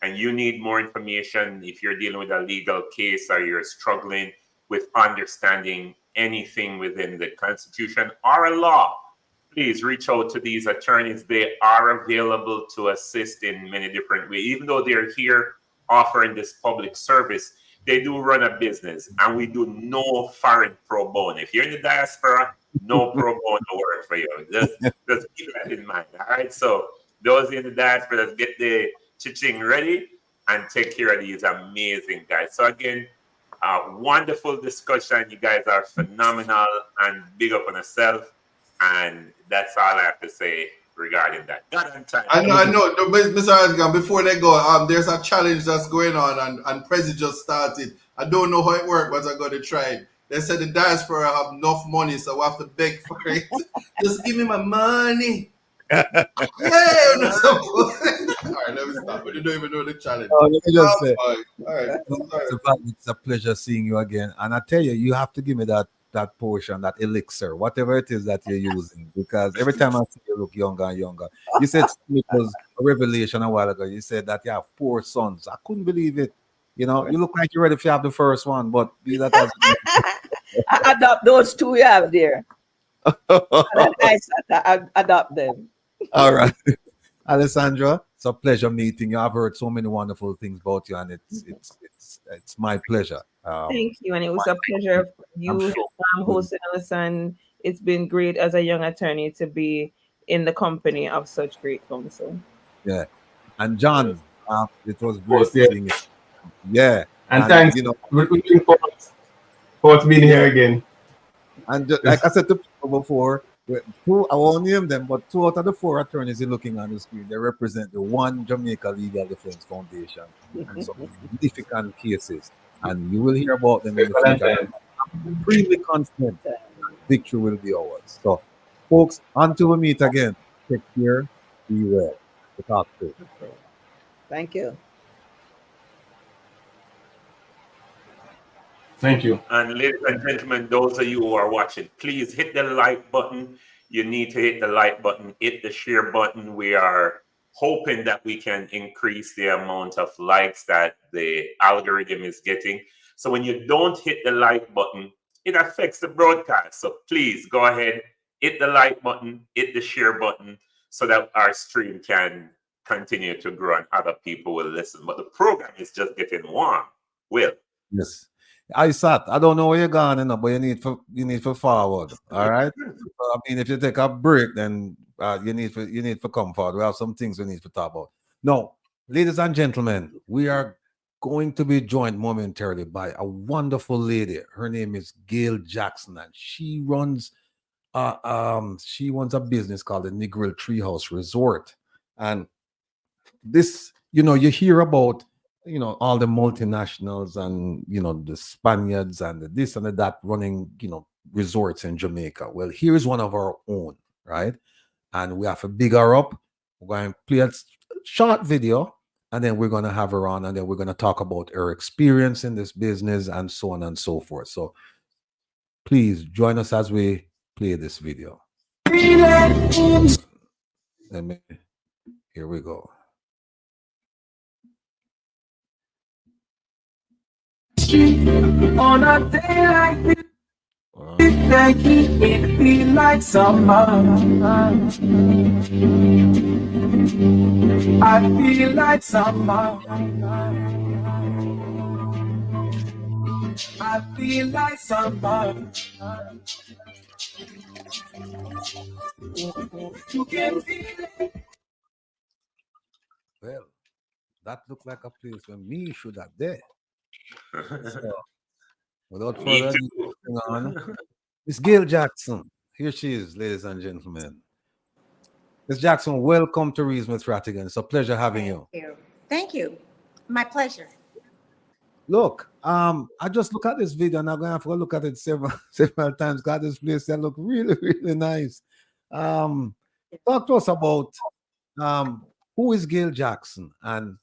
and you need more information, if you're dealing with a legal case or you're struggling with understanding anything within the Constitution or a law, please reach out to these attorneys. They are available to assist in many different ways. Even though they're here offering this public service, they do run a business, and we do no foreign pro bono. If you're in the diaspora, no pro bono work for you. Just keep that in mind. All right. So those in the diaspora, let's get the chiching ready and take care of these amazing guys. So again, wonderful discussion. You guys are phenomenal, and big up on yourself. And that's all I have to say regarding that. God on time. I know. No, Mr. Rattigan, before they go, there's a challenge that's going on, and Prezi just started. I don't know how it works, but I'm going to try it. They said the diaspora have enough money, so I have to beg for it. Just give me my money. Yeah. No, all right, let me stop. You don't even know the challenge. Let me just say, all right. it's a pleasure seeing you again. And I tell you, you have to give me that potion, that elixir, whatever it is that you're using, because every time I see you look younger and younger. You said it was a revelation a while ago. You said that you have 4 sons. I couldn't believe it. You know, you look like you're ready to have the first one, but that has I adopt those 2 you have there. I adopt them. All right. Alessandra, it's a pleasure meeting you. I've heard so many wonderful things about you, and it's my pleasure. Thank you, and it was a pleasure for you hosting us, and it's been great as a young attorney to be in the company of such great counsel. Yeah, and John, it was great seeing you. Yeah, and thanks. We're looking forward to being here again. And like I said to people before, I won't name them, but 2 out of the 4 attorneys you're looking on the screen, they represent the One Jamaica Legal Defense Foundation and some significant cases. And you will hear about them in the future. I'm extremely confident victory will be ours. So, folks, until we meet again, take care, be well. We'll talk to you. Thank you. Thank you. And ladies and gentlemen, those of you who are watching, please hit the like button. You need to hit the like button, hit the share button. We are hoping that we can increase the amount of likes that the algorithm is getting. So when you don't hit the like button, it affects the broadcast. So please go ahead, hit the like button, hit the share button, so that our stream can continue to grow and other people will listen. But the program is just getting warm. Will. Yes. I don't know where you're going, but you need to forward. All right. I mean, if you take a break, then you need to come forward. We have some things we need to talk about. No, ladies and gentlemen, we are going to be joined momentarily by a wonderful lady. Her name is Gail Jackson, and she runs a business called the Negril Treehouse Resort. And this, you hear about all the multinationals and the Spaniards and the this and the that running resorts in Jamaica. Well, here's one of our own, right? And we have to big her up. We're going to play a short video, and then we're going to have her on, and then we're going to talk about her experience in this business and so on and so forth. So please join us as we play this video. Here we go. On a day like this, it feel like summer. I feel like summer. I feel like summer. You can feel it. Well, that looked like a place where me should have there. So, without further ado, Miss Gail Jackson. Here she is, ladies and gentlemen. Miss Jackson, welcome to Reason with Rattigan. It's a pleasure having you. Thank you. My pleasure. Look, I just look at this video, and I'm gonna have to look at it several times. God, this place that look really, really nice. Talk to us about who is Gail Jackson, and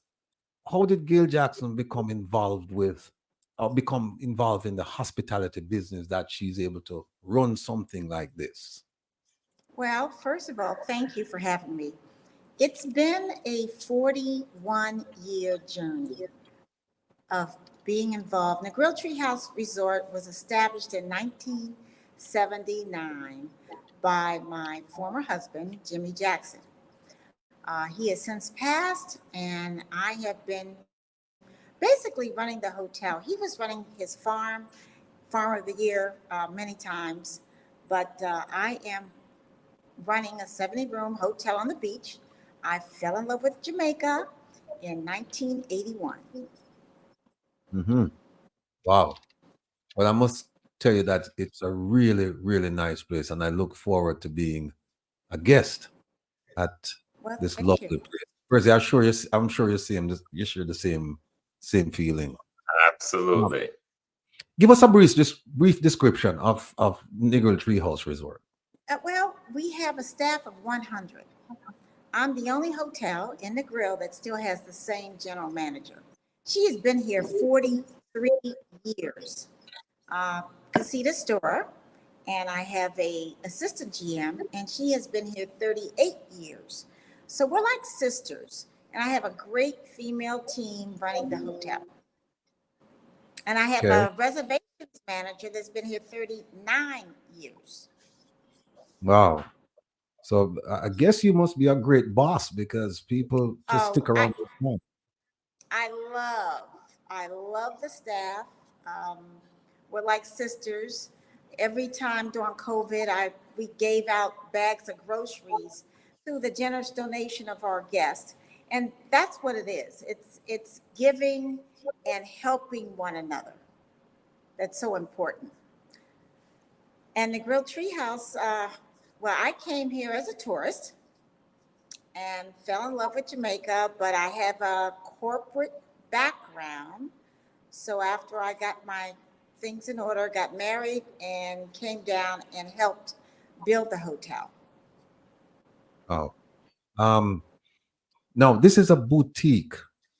how did Gail Jackson become involved in the hospitality business that she's able to run something like this? Well, first of all, thank you for having me. It's been a 41-year journey of being involved. Negril Treehouse Resort was established in 1979 by my former husband, Jimmy Jackson. He has since passed, and I have been basically running the hotel. He was running his farm of the year many times, but I am running a 70-room hotel on the beach. I fell in love with Jamaica in 1981. Mm-hmm. Wow. Well, I must tell you that it's a really, really nice place, and I look forward to being a guest at Well, this thank you. lovely place. Percy, I'm sure you share the same feeling. Um, Absolutely. Give us a brief description of Negro Treehouse Resort. Well, we have a staff of 100. I'm the only hotel in the grill that still has the same general manager. She has been here 43 years. Casita Store, and I have a assistant GM, and she has been here 38 years. So we're like sisters, and I have a great female team running the hotel. And I have Okay. a reservations manager that's been here 39 years. Wow. So I guess you must be a great boss because people just Oh, stick around. I love the staff. Um, we're like sisters. Every time during COVID, we gave out bags of groceries through the generous donation of our guests, and that's what it is. It's giving and helping one another. That's so important. And the Grill Treehouse, well, I came here as a tourist and fell in love with Jamaica, but I have a corporate background. So after I got my things in order, got married, and came down and helped build the hotel. Oh. No, this is a boutique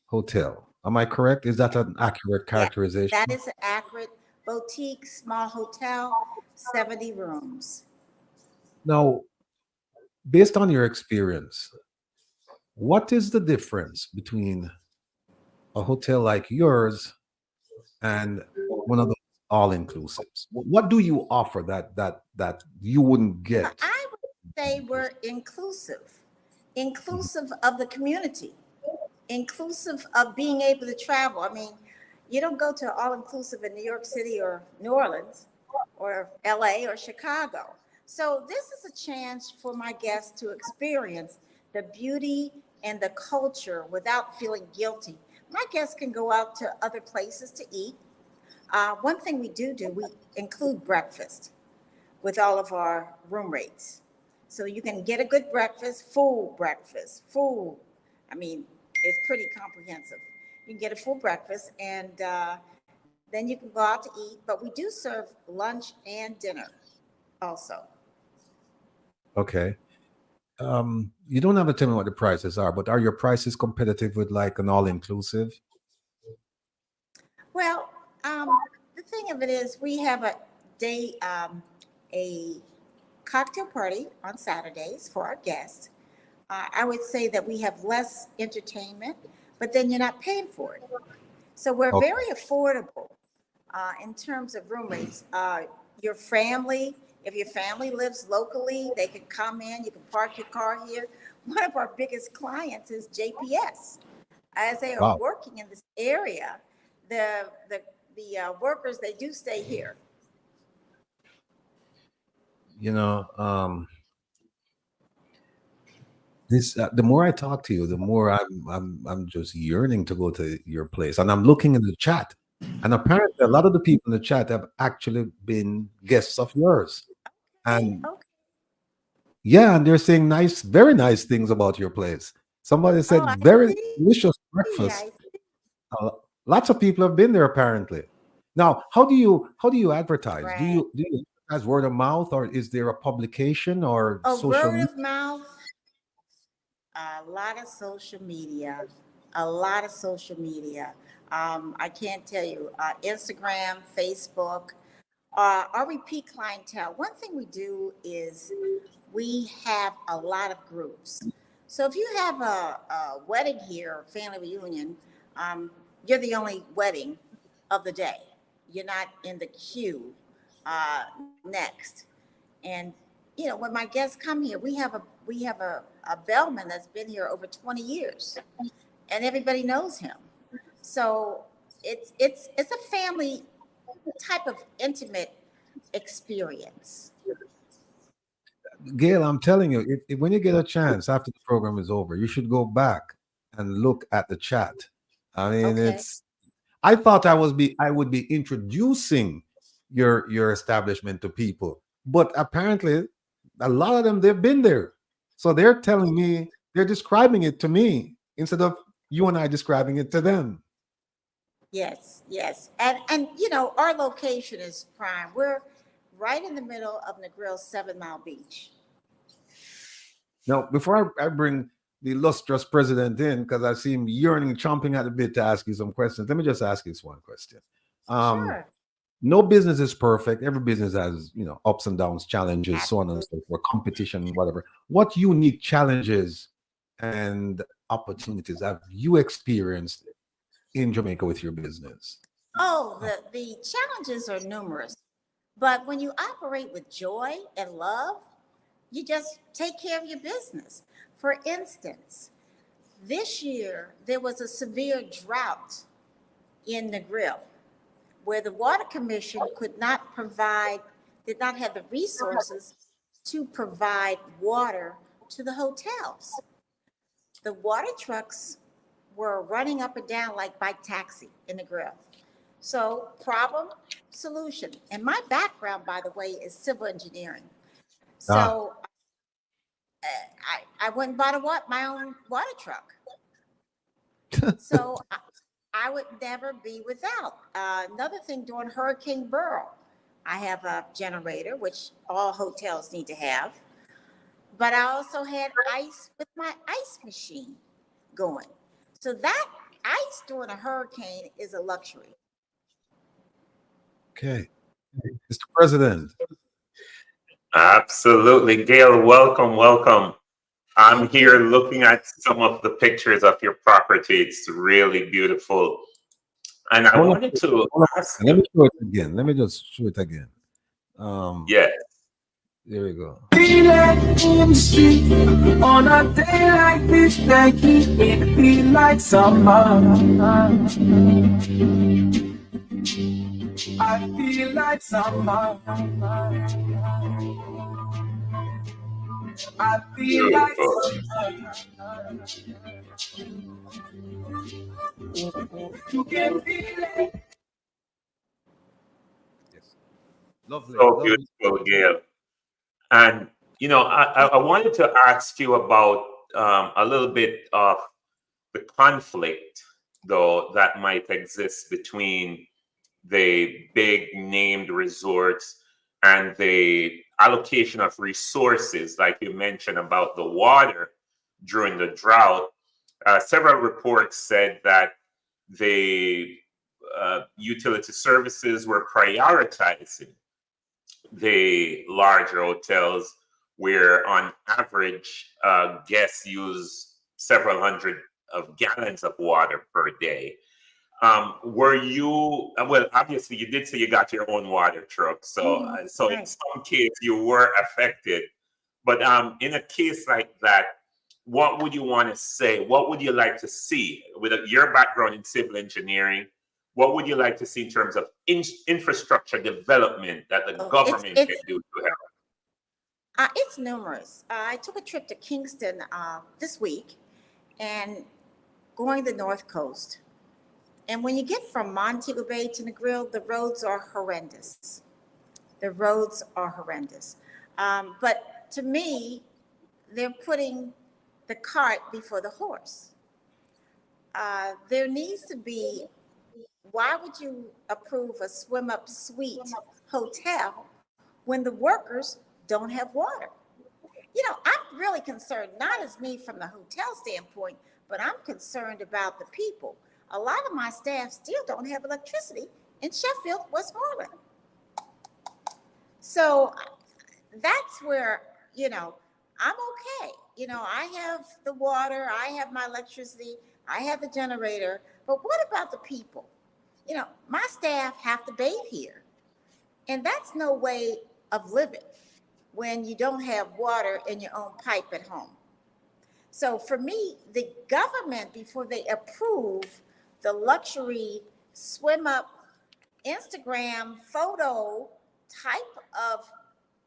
hotel. Am I correct? Is that an accurate Yeah, that characterization? is an accurate boutique, small hotel, 70 rooms. Now, based on your experience, what is the difference between a hotel like yours and one of those all-inclusives? What do you offer that you wouldn't get? I would say we're inclusive of the community, inclusive of being able to travel. I mean, you don't go to all inclusive in New York City or New Orleans or LA or Chicago. So this is a chance for my guests to experience the beauty and the culture without feeling guilty. My guests can go out to other places to eat. One thing we do, we include breakfast with all of our room rates. So you can get a good breakfast, full breakfast, full. I mean, it's pretty comprehensive. You can get a full breakfast, and then you can go out to eat. But we do serve lunch and dinner also. Okay. You don't have to tell me what the prices are, but are your prices competitive with like an all-inclusive? Well, the thing of it is, we have a cocktail party on Saturdays for our guests. I would say that we have less entertainment, but then you're not paying for it. So we're Okay. very affordable in terms of room rates. Your family, if your family lives locally, they can come in, you can park your car here. One of our biggest clients is JPS. As they are Wow. working in this area, the workers, they do stay here. You know, this the more I talk to you, the more I'm just yearning to go to your place. And I'm looking in the chat, and apparently a lot of the people in the chat have actually been guests of yours. And Okay. yeah, and they're saying very nice things about your place. Somebody Oh, said I very see. delicious I breakfast. see. Uh, Lots of people have been there apparently. Now, how do you advertise? Do Right. you advertise word of mouth, or is there a publication or A social word media? of mouth, a lot of social media, a lot of social media. I can't tell you, Instagram, Facebook, our repeat clientele. One thing we do is we have a lot of groups. So if you have a wedding here, or family reunion, um, you're the only wedding of the day. You're not in the queue next. And when my guests come here, we have a bellman that's been here over 20 years, and everybody knows him. So it's a family type of intimate experience. Gail, I'm telling you, when you get a chance after the program is over, you should go back and look at the chat. I mean, Okay. I thought I would be introducing your establishment to people, but apparently a lot of them they've been there, so they're telling me they're describing it to me instead of you and I describing it to them. Yes, yes. And you know, our location is prime. We're right in the middle of Negril's 7 Mile Beach. Now, before I bring the illustrious president in, because I see him yearning, chomping at the bit to ask you some questions, let me just ask you this one question. Sure. No business is perfect. Every business has, ups and downs, challenges, so on and Absolutely. so forth, competition, whatever. What unique challenges and opportunities have you experienced in Jamaica with your business? Oh, the challenges are numerous. But when you operate with joy and love, you just take care of your business. For instance, this year there was a severe drought in Negril where the Water Commission did not have the resources to provide water to the hotels. The water trucks were running up and down like bike taxi in Negril. So problem, solution. And my background, by the way, is civil engineering. Ah, So I went and bought my own water truck. So I would never be without. Another thing, during Hurricane Burrow, I have a generator, which all hotels need to have. But I also had ice with my ice machine going. So that ice during a hurricane is a luxury. okay. Mr. President. Absolutely. Gail, welcome, welcome. I'm Thank here you. looking at some of the pictures of your property. It's really beautiful. And I Hold on, wanted to hold ask on. Let you, me show it again. Let me just show it again. yeah, There we go. Feeling in the street on a day like this, that it feel like summer. I feel like summer. I feel like beautiful. summer. You can feel it. Yes. Lovely, So lovely. beautiful, Gail. And, I wanted to ask you about a little bit of the conflict, though, that might exist between the big named resorts and the allocation of resources, like you mentioned about the water during the drought. Several reports said that the utility services were prioritizing the larger hotels, where on average guests use several hundred of gallons of water per day. Were you, well, obviously you did say you got your own water truck, so so in Right. some case you were affected, but in a case like that, what would you want to say? What would you like to see with your background in civil engineering? What would you like to see in terms of infrastructure development that the Oh, government can do to help? it's numerous. I took a trip to Kingston this week and going the North Coast. And when you get from Montego Bay to Negril, the roads are horrendous. The roads are horrendous. But to me, they're putting the cart before the horse. There needs to be, why would you approve a swim up suite hotel when the workers don't have water? You know, I'm really concerned, not as me from the hotel standpoint, but I'm concerned about the people. A lot of my staff still don't have electricity in Sheffield, Westmoreland. So that's where, I'm okay. I have the water, I have my electricity, I have the generator, but what about the people? My staff have to bathe here, and that's no way of living when you don't have water in your own pipe at home. So for me, the government, before they approve the luxury swim up Instagram photo type of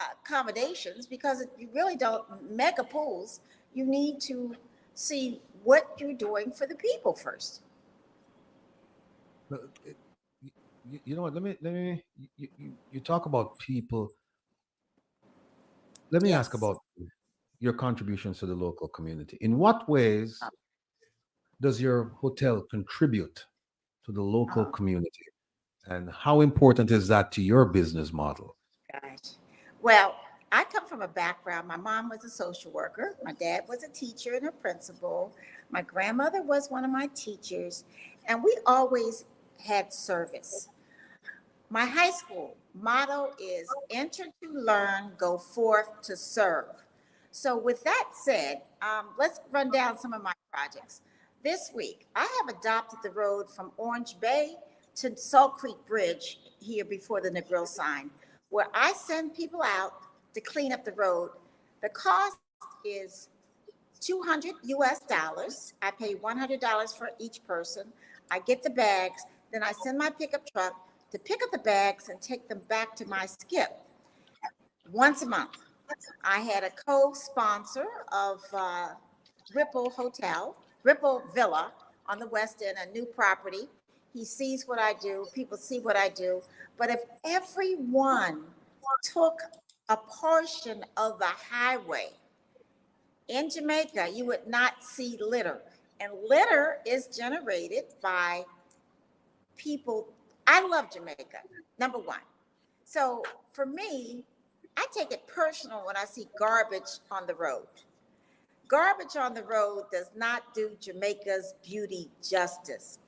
accommodations, because you really don't mega pools. You need to see what you're doing for the people first. You know what? You talk about people. Let me ask Yes. about your contributions to the local community. In what ways does your hotel contribute to the local community? And how important is that to your business model? Gosh. Well, I come from a background. My mom was a social worker. My dad was a teacher and a principal. My grandmother was one of my teachers. And we always had service. My high school motto is enter to learn, go forth to serve. So with that said, let's run down some of my projects. This week, I have adopted the road from Orange Bay to Salt Creek Bridge here before the Negril sign, where I send people out to clean up the road. The cost is $200 US. I pay $100 for each person. I get the bags, then I send my pickup truck to pick up the bags and take them back to my skip once a month. I had a co-sponsor of Ripple Villa on the West End, a new property. He sees what I do, people see what I do. But if everyone took a portion of the highway in Jamaica, you would not see litter. And litter is generated by people. I love Jamaica, number one. So for me, I take it personal when I see garbage on the road. Garbage on the road does not do Jamaica's beauty justice.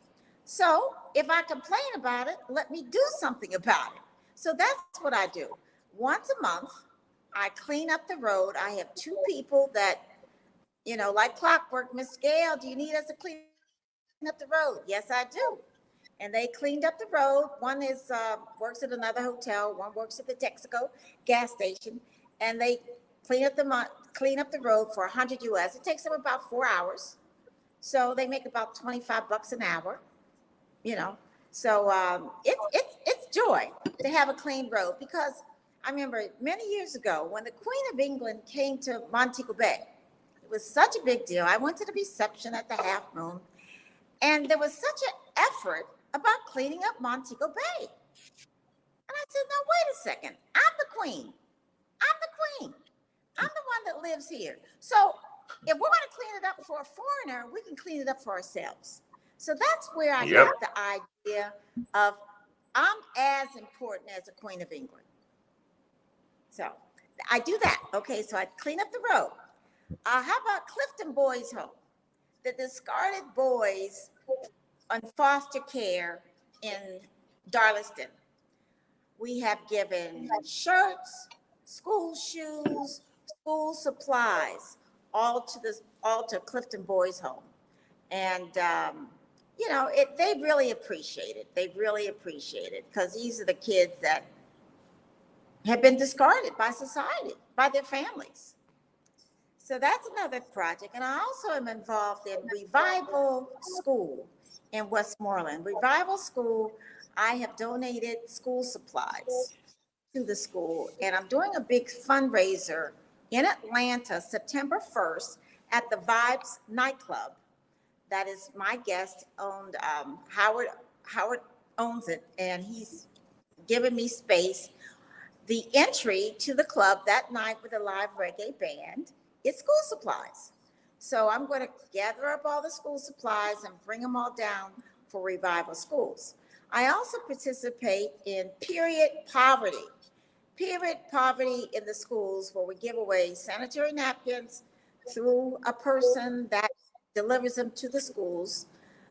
So if I complain about it, let me do something about it. So that's what I do. Once a month, I clean up the road. I have two people that, like clockwork, Miss Gail, do you need us to clean up the road? Yes, I do. And they cleaned up the road. One is works at another hotel. One works at the Texaco gas station. And they clean up the road for $100 US. It takes them about 4 hours. So they make about $25 an hour. So it's joy to have a clean road, because I remember many years ago when the Queen of England came to Montego Bay, it was such a big deal. I went to the reception at the Half Moon, and there was such an effort about cleaning up Montego Bay. And I said, no, wait a second. I'm the queen. I'm the one that lives here. So if we're going to clean it up for a foreigner, we can clean it up for ourselves. So that's where I got the idea of I'm as important as the Queen of England. So I do that. Okay, so I clean up the road. How about Clifton Boys Home? The discarded boys on foster care in Darlington. We have given shirts, school shoes, school supplies, all to Clifton Boys Home. And they really appreciate it. They really appreciate it, because these are the kids that have been discarded by society, by their families. So that's another project. And I also am involved in Revival School in Westmoreland. Revival School, I have donated school supplies to the school. And I'm doing a big fundraiser in Atlanta, September 1st, at the Vibes nightclub. That is my guest owned. Howard owns it, and he's given me space. The entry to the club that night with a live reggae band is school supplies. So I'm going to gather up all the school supplies and bring them all down for Revival Schools. I also participate in period poverty in the schools, where we give away sanitary napkins through a person that delivers them to the schools.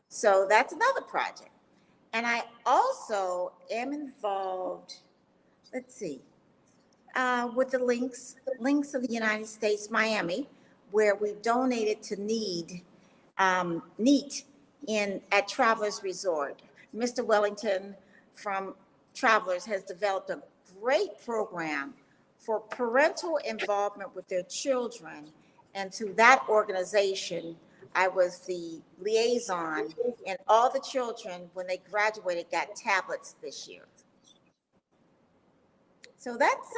So that's another project. And I also am involved, with the Links of the United States, Miami, where we've donated to NEAT at Travelers Resort. Mr. Wellington from Travelers has developed a great program for parental involvement with their children. And through that organization, I was the liaison And all the children, when they graduated, got tablets this year. So that's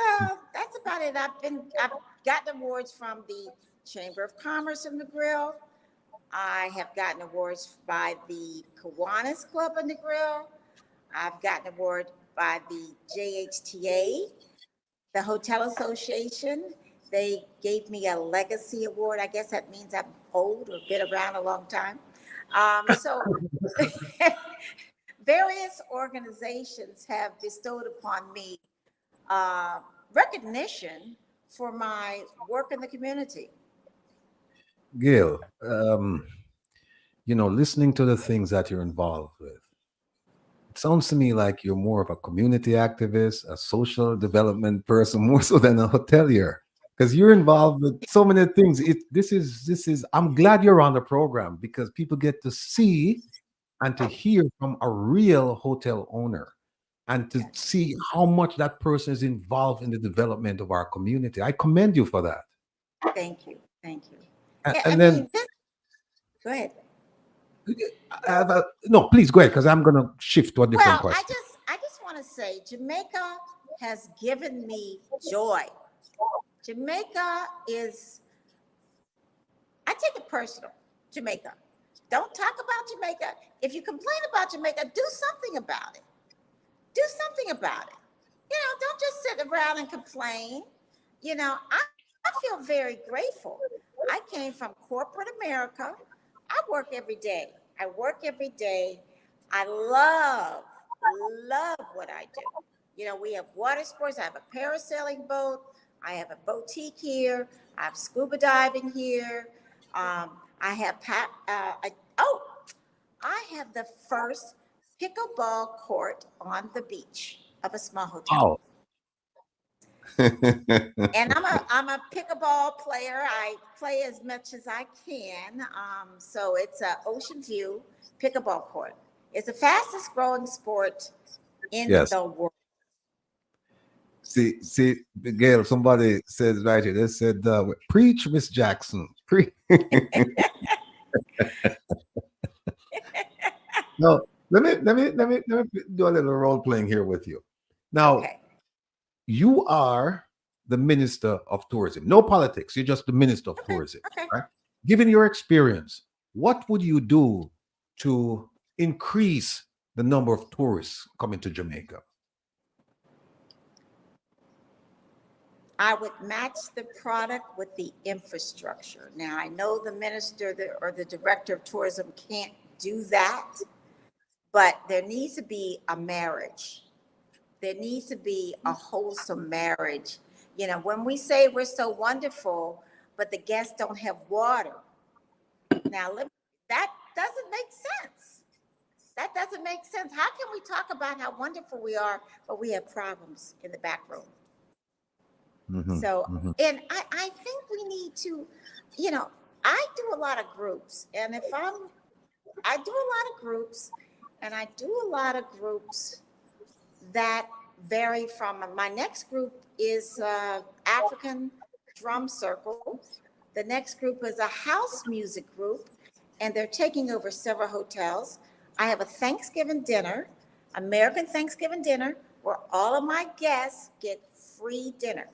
about it. I've gotten awards from the Chamber of Commerce in the Grill. I have gotten awards by the Kiwanis Club in the Grill. I've gotten an award by the JHTA, the Hotel Association. They gave me a legacy award. I guess that means I'm old or been around a long time. So various organizations have bestowed upon me recognition for my work in the community. Gail, listening to the things that you're involved with, it sounds to me like you're more of a community activist, a social development person, more so than a hotelier, because you're involved with so many things. This is. I'm glad you're on the program because people get to see and to hear from a real hotel owner and to see how much that person is involved in the development of our community. I commend you for that. Thank you. Go ahead. No, please go ahead, because I'm going to shift to a different question. I just want to say Jamaica has given me joy. Jamaica is, I take it personal, Jamaica. Don't talk about Jamaica. If you complain about Jamaica, do something about it. Do something about it. Don't just sit around and complain. I feel very grateful. I came from corporate America. I work every day. I love what I do. We have water sports. I have a parasailing boat. I have a boutique here. I have scuba diving here. I have the first pickleball court on the beach of a small hotel. Oh. And I'm a pickleball player. I play as much as I can. So it's a Ocean View pickleball court. It's the fastest growing sport in the world. See, Gail, somebody says right here. They said, "Preach, Miss Jackson, preach." No, let me do a little role playing here with you. Now, you are the Minister of Tourism. No politics. You're just the Minister of Tourism. Right? Given your experience, what would you do to increase the number of tourists coming to Jamaica? I would match the product with the infrastructure. Now, I know the minister or the director of tourism can't do that, but there needs to be a marriage. There needs to be a wholesome marriage. When we say we're so wonderful, but the guests don't have water. Now, that doesn't make sense. That doesn't make sense. How can we talk about how wonderful we are, but we have problems in the back room? So, and I think we need to, I do a lot of groups, and I do a lot of groups, and I do a lot of groups that vary from, my next group is African Drum Circle. The next group is a house music group, and they're taking over several hotels. I have a Thanksgiving dinner, American Thanksgiving dinner, where all of my guests get free dinner.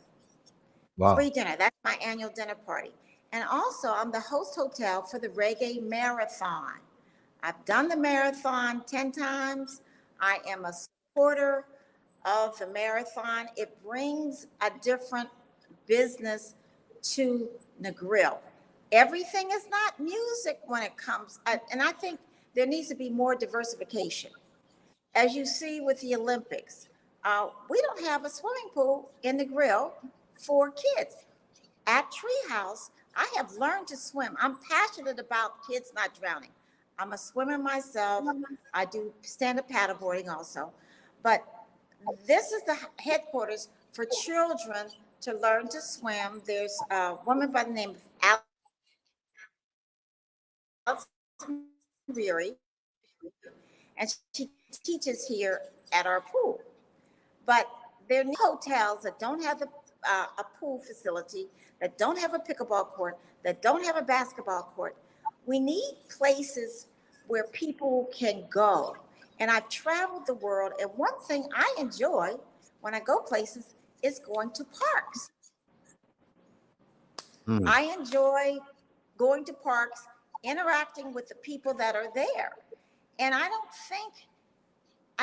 Wow. Free dinner. That's my annual dinner party. And also, I'm the host hotel for the Reggae Marathon. I've done the marathon 10 times. I am a supporter of the marathon. It brings a different business to the grill. Everything is not music when it comes, and I think there needs to be more diversification. As you see with the Olympics, we don't have a swimming pool in the grill for kids. At Treehouse, I have learned to swim. I'm passionate about kids not drowning. I'm a swimmer myself. I do stand-up paddleboarding also. But this is the headquarters for children to learn to swim. There's a woman by the name of Alison Leary, and she teaches here at our pool. But there are hotels that don't have a pool facility, that don't have a pickleball court, that don't have a basketball court. We need places where people can go. And I've traveled the world, and one thing I enjoy when I go places is going to parks. Hmm. I enjoy going to parks, interacting with the people that are there. And I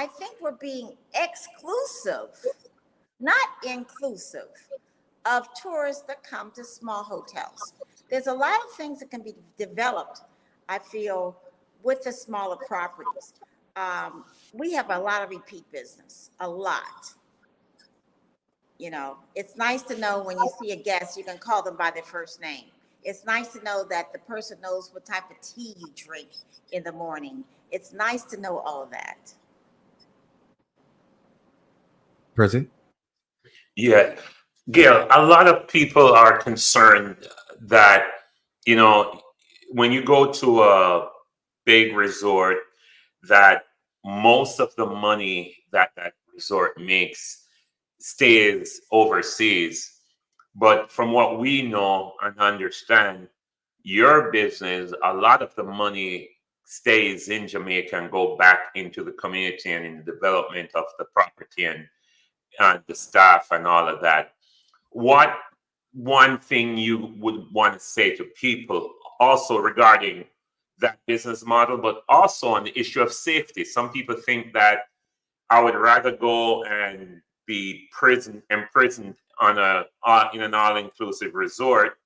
think we're being exclusive, not inclusive, of tourists that come to small hotels. There's a lot of things that can be developed, I feel, with the smaller properties. We have a lot of repeat business, a lot. You know, it's nice to know when you see a guest, you can call them by their first name. It's nice to know that the person knows what type of tea you drink in the morning. It's nice to know all of that. Percy? Yeah, Gail, a lot of people are concerned that, you know, when you go to a big resort, that most of the money that that resort makes stays overseas. But from what we know and understand, your business, a lot of the money stays in Jamaica and go back into the community and in the development of the property and the staff and all of that. What one thing you would want to say to people also regarding that business model, but also on the issue of safety? Some people think that I would rather go and be imprisoned on in an all-inclusive resort,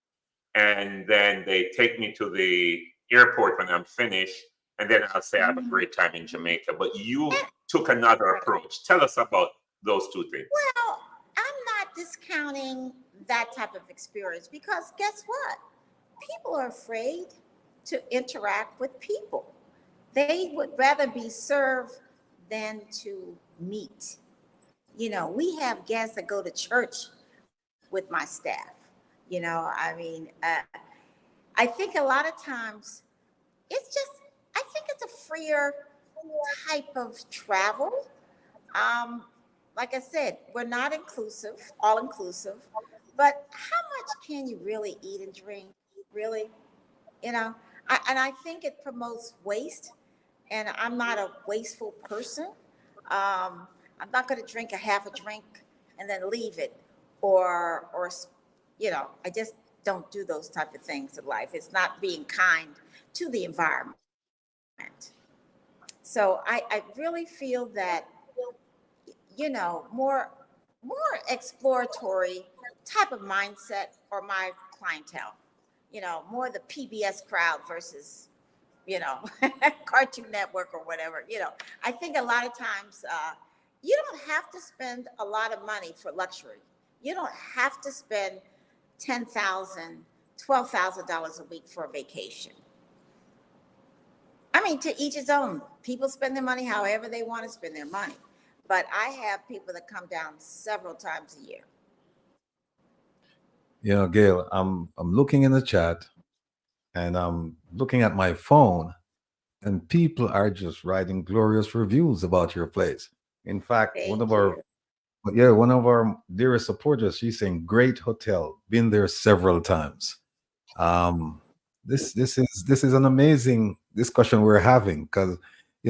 and then they take me to the airport when I'm finished, and then I'll say I have a great time in Jamaica. But you took another approach. Tell us about those two things. Well, I'm not discounting that type of experience because guess what? People are afraid to interact with people. They would rather be served than to meet. You know, we have guests that go to church with my staff. You know, I mean, I think a lot of times I think it's a freer type of travel. Like I said, we're not all inclusive, but how much can you really eat and drink? Really? You know, and I think it promotes waste, and I'm not a wasteful person. I'm not going to drink a half a drink and then leave it, or you know, I just don't do those type of things in life. It's not being kind to the environment. So I really feel that, you know, more exploratory type of mindset or my clientele, you know, more the PBS crowd versus, you know, Cartoon Network or whatever. You know, I think a lot of times you don't have to spend a lot of money for luxury. You don't have to spend $10,000, $12,000 a week for a vacation. I mean, to each his own. People spend their money however they want to spend their money. But I have people that come down several times a year. You know, Gail, I'm looking in the chat and I'm looking at my phone, and people are just writing glorious reviews about your place. In fact, Thank you. one of our dearest supporters, she's saying, "Great hotel, been there several times." Um, this is an amazing discussion we're having because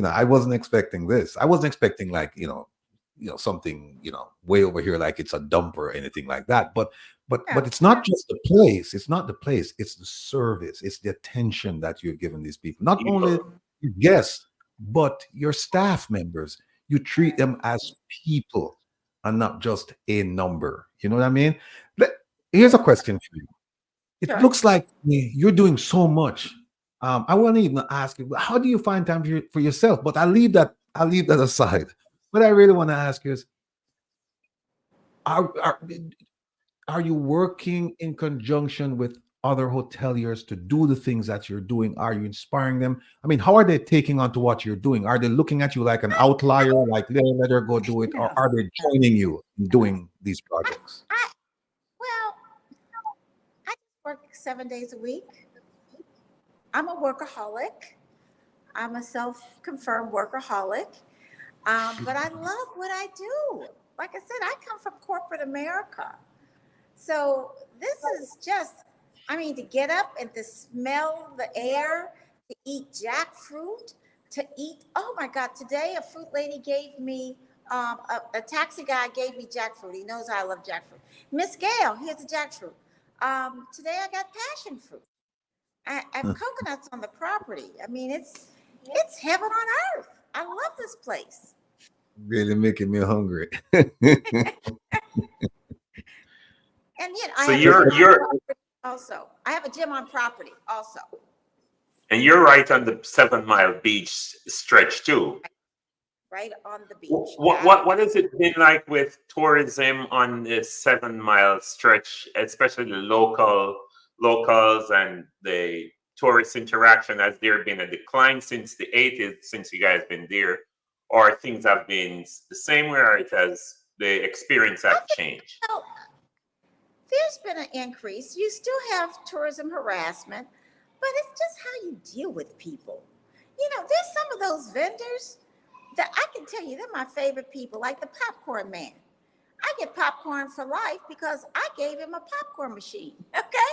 I wasn't expecting this. I wasn't expecting like something way over here like it's a dump or anything like that. But it's not just the place. It's not the place. It's the service. It's the attention that you're giving these people. Not only your guests, but your staff members. You treat them as people and not just a number. You know what I mean? Here's a question for you. It Sure. looks like you're doing so much. I want to even ask you, how do you find time for yourself? But I'll leave that aside. What I really want to ask you is, are, are are you working in conjunction with other hoteliers to do the things that you're doing? Are you inspiring them? I mean, how are they taking on to what you're doing? Are they looking at you like an outlier, like let her go do it, or are they joining you in doing these projects? Well, I work 7 days a week. I'm a workaholic. I'm a self-confirmed workaholic. But I love what I do. Like I said, I come from corporate America. So this is just, I mean, to get up and to smell the air, to eat jackfruit, to eat, oh my God, today a fruit lady gave me, a taxi guy gave me jackfruit. He knows I love jackfruit. Miss Gail, here's the jackfruit. Today I got passion fruit. I have coconuts on the property. I mean, it's heaven on earth. I love this place. Really making me hungry. And you know, So I have you're a gym on property also. I have a gym on property also. and you're right on the 7 Mile beach stretch too. Right on the beach. What has it been like with tourism on the 7 Mile stretch, especially the locals and the tourist interaction? Has there been a decline since the 80s, since you guys been there, or things have been the same way, or it has the experience have changed? You know, there's been an increase. You still have tourism harassment, but it's just how you deal with people. You know, there's some of those vendors that I can tell you they're my favorite people, like the popcorn man. I get popcorn for life because I gave him a popcorn machine. Okay.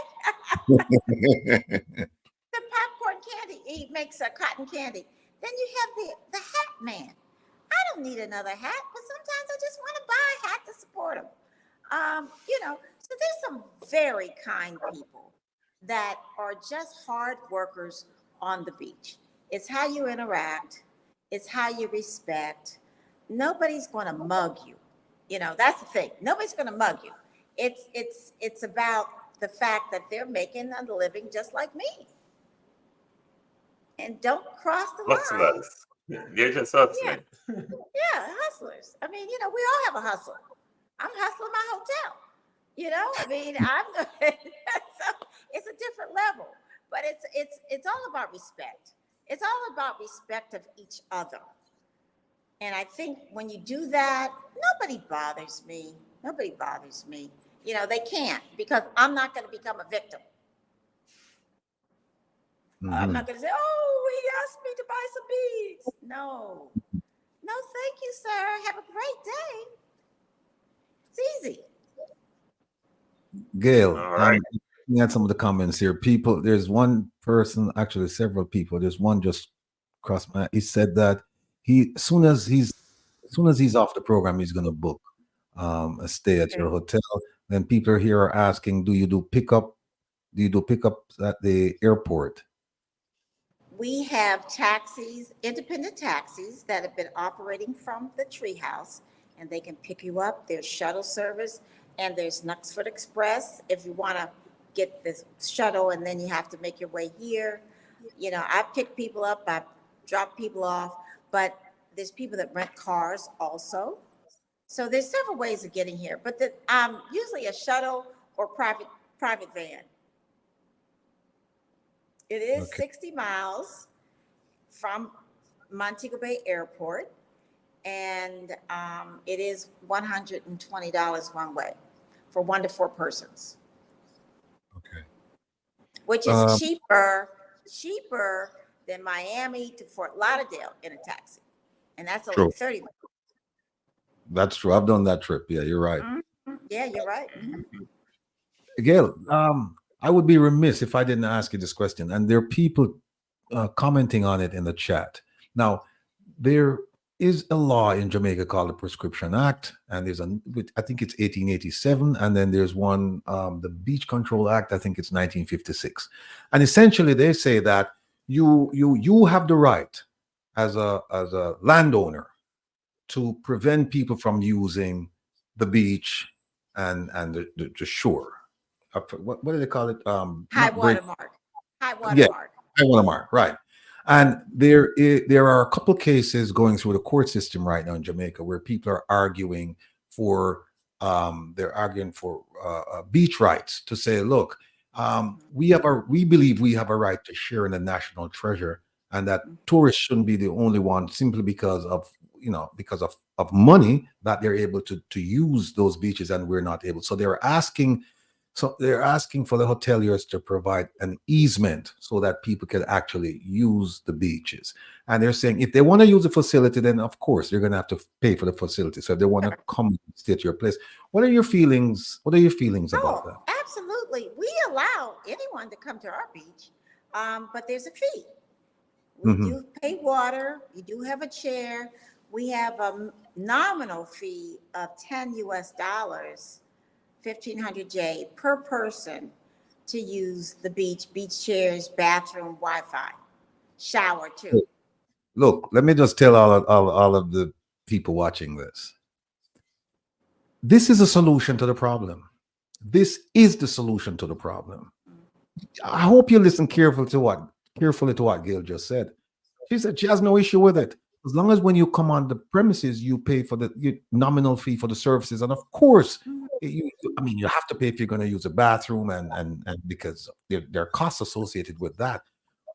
The popcorn candy, he makes a cotton candy. Then you have the hat man. I don't need another hat, but sometimes I just want to buy a hat to support him. You know, so there's some very kind people that are just hard workers on the beach. It's how you interact. It's how you respect. Nobody's going to mug you. You know, that's the thing. Nobody's going to mug you. It's about the fact that they're making a living just like me. And don't cross the line. Hustlers. They're just hustling. Yeah, hustlers. I mean, you know, we all have a hustle. I'm hustling my hotel. You know, I mean, so it's a different level, but it's all about respect. It's all about respect of each other. And I think when you do that, nobody bothers me. Nobody bothers me. You know, they can't, because I'm not going to become a victim. I'm not going to say, oh, he asked me to buy some beads. No, thank you, sir. Have a great day. It's easy. Gail, All right. looking at some of the comments here. People, there's one person, actually several people. There's one just crossed my. He said that as soon as he's off the program, he's going to book a stay at your hotel. Then people here are asking, do you do pickup? Do you do pickups at the airport? We have taxis, independent taxis that have been operating from the treehouse, and they can pick you up. There's shuttle service, and there's Knucksford Express if you want to get this shuttle, and then you have to make your way here. You know, I pick people up, I drop people off, but there's people that rent cars also. So there's several ways of getting here, but usually a shuttle or private van. It is 60 miles from Montego Bay Airport, and it is $120 one way for 1 to 4 persons. Okay. Which is cheaper than Miami to Fort Lauderdale in a taxi. And that's only 30 minutes. That's true. I've done that trip. Yeah, you're right. Mm-hmm. Yeah, you're right. Mm-hmm. Gail, I would be remiss if I didn't ask you this question. And there are people commenting on it in the chat. Now, there is a law in Jamaica called the Prescription Act, and I think it's 1887, and then there's one, the Beach Control Act, I think it's 1956. And essentially, they say that you have the right as a landowner to prevent people from using the beach and the shore. What do they call it? High water mark. High water mark, right. And there are a couple cases going through the court system right now in Jamaica where people are arguing for beach rights, to say, look, we believe we have a right to share in the national treasure, and that tourists shouldn't be the only one simply because of money that they're able to use those beaches and we're not able. So they're asking for the hoteliers to provide an easement so that people can actually use the beaches. And they're saying if they want to use the facility, then of course they're going to have to pay for the facility. So if they want to come and stay at your place, what are your feelings about that? Absolutely. We allow anyone to come to our beach, but there's a fee. We Mhm. do pay water. You do have a chair. We have a nominal fee of 10 US dollars, 1,500 J per person to use the beach chairs, bathroom, Wi-Fi, shower too. Look, let me just tell all of the people watching this. This is a solution to the problem. This is the solution to the problem. I hope you listen carefully to what Gail just said. She said she has no issue with it. As long as when you come on the premises, you pay for the nominal fee for the services. And of course, you have to pay if you're going to use a bathroom and because there are costs associated with that.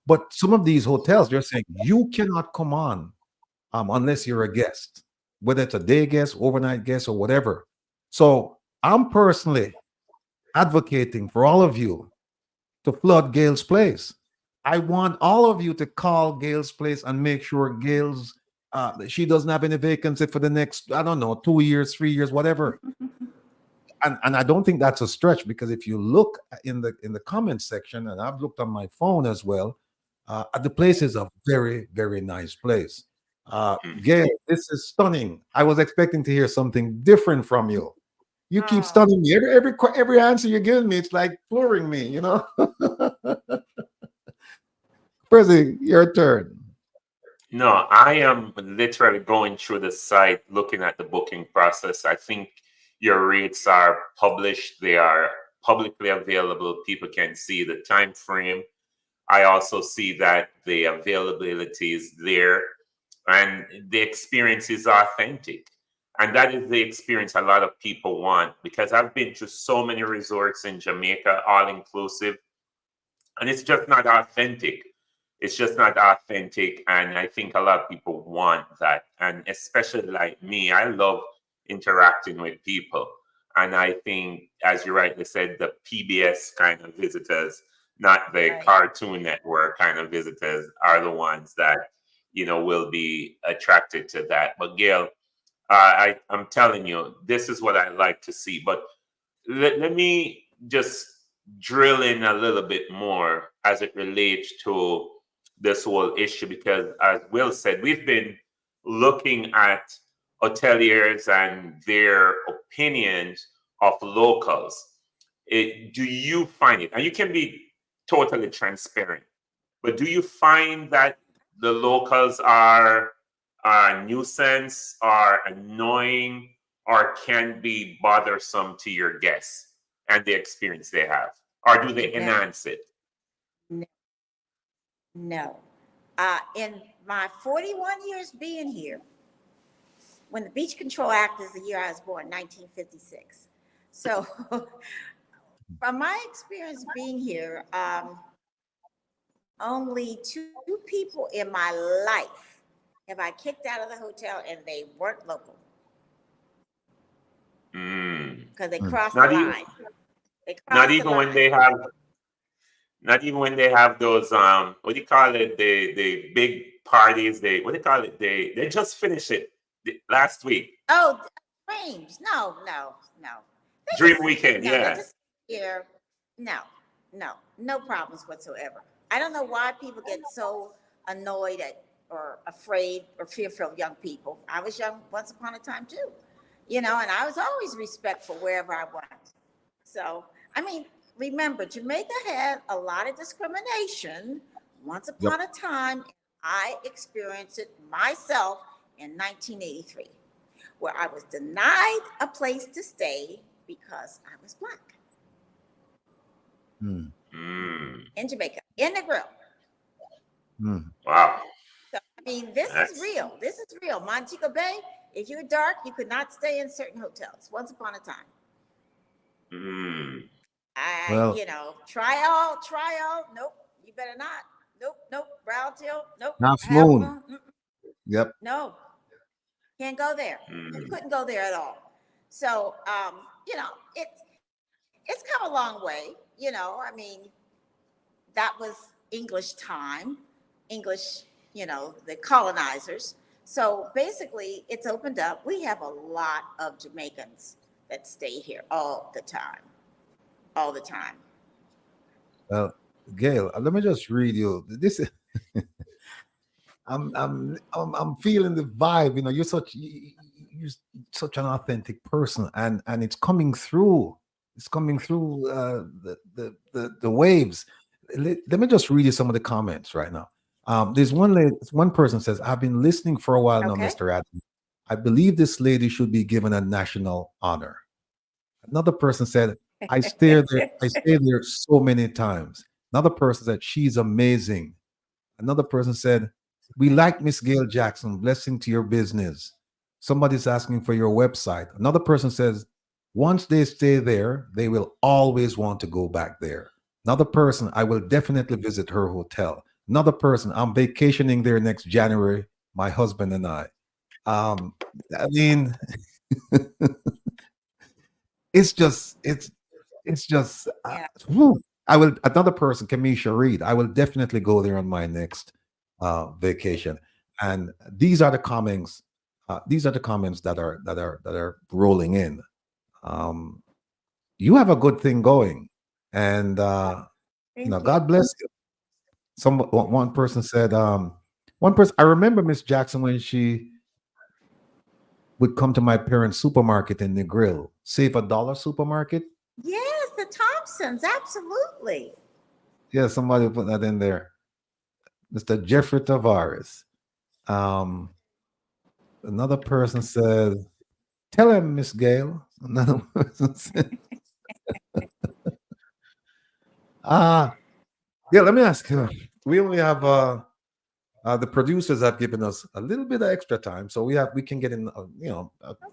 But some of these hotels, they're saying you cannot come on unless you're a guest, whether it's a day guest, overnight guest, or whatever. So I'm personally advocating for all of you to flood Gail's place. I want all of you to call Gail's place and make sure Gail's she doesn't have any vacancy for the next, I don't know, 2 years, 3 years, whatever. And I don't think that's a stretch, because if you look in the comment section, and I've looked on my phone as well, the place is a very, very nice place. Gail, this is stunning. I was expecting to hear something different from you. You keep stunning me. Every answer you're giving me, it's like flooring me, you know. Prezi, your turn. No, I am literally going through the site, looking at the booking process. I think your rates are published. They are publicly available. People can see the time frame. I also see that the availability is there and the experience is authentic. And that is the experience a lot of people want, because I've been to so many resorts in Jamaica, all inclusive, and it's just not authentic. It's just not authentic. And I think a lot of people want that. And especially like me, I love interacting with people. And I think, as you rightly said, the PBS kind of visitors, not the Cartoon Network kind of visitors, are the ones that, will be attracted to that. But Gail, I'm telling you, this is what I like to see. But let me just drill in a little bit more as it relates to this whole issue, because as Will said, we've been looking at hoteliers and their opinions of locals. Do you find it, and you can be totally transparent, but do you find that the locals are a nuisance, are annoying, or can be bothersome to your guests and the experience they have? Or do they enhance it? No. In my 41 years being here, when the Beach Control Act is the year I was born, 1956. So from my experience being here, only two people in my life have I kicked out of the hotel, and they weren't local. Because they crossed the line. Not even when they have those what do you call it, the big parties, what do you call it, they just finished it last week. Oh, dreams. No. Dream weekend. No, yeah. Just here. No problems whatsoever. I don't know why people get so annoyed at or afraid or fearful of young people. I was young once upon a time too, and I was always respectful wherever I went. So, remember, Jamaica had a lot of discrimination once upon a time. I experienced it myself in 1983, where I was denied a place to stay because I was Black. In Jamaica, in the grill. Wow. So, this is real. This is real. Montego Bay, if you're dark, you could not stay in certain hotels once upon a time. Try out. Nope, you better not. Nope. Brown Tail, nope. Half Moon. Yep. No, can't go there. You couldn't go there at all. So, it's come a long way. That was English time, the colonizers. So basically, it's opened up. We have a lot of Jamaicans that stay here all the time. Well, Gail, let me just read you. This is I'm feeling the vibe. You know, you're such an authentic person, and it's coming through. It's coming through the waves. Let me just read you some of the comments right now. There's one person says, "I've been listening for a while now, Okay. Mr. Adams. I believe this lady should be given a national honor." Another person said, I stay there so many times. Another person said, she's amazing. Another person said, we like Miss Gail Jackson. Blessing to your business. Somebody's asking for your website. Another person says, once they stay there, they will always want to go back there. Another person, I will definitely visit her hotel. Another person, I'm vacationing there next January, my husband and I. I mean, it's just Yeah. whew. I will. Another person, Kamisha Reed, I will definitely go there on my next vacation. And these are the comments. These are the comments that are rolling in. um you have a good thing going, and Thank you. God bless you. One person said, one person, I remember Miss Jackson when she would come to my parents' supermarket in the grill, Save a Dollar supermarket. Yes, the Thompsons, absolutely. Yeah, somebody put that in there. Mr. Jeffrey Tavares. Um, Another person said, tell him, Miss Gail. Another person said, yeah, let me ask you. We only have the producers have given us a little bit of extra time, so we can get in a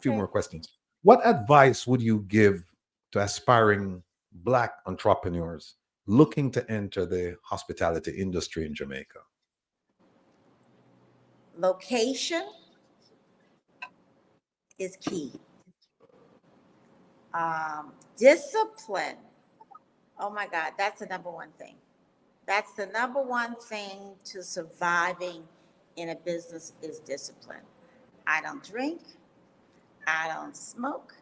few Okay. more questions. What advice would you give to aspiring Black entrepreneurs looking to enter the hospitality industry in Jamaica? Location is key. Discipline. Oh my God, that's the number one thing. That's the number one thing to surviving in a business is discipline. I don't drink, I don't smoke,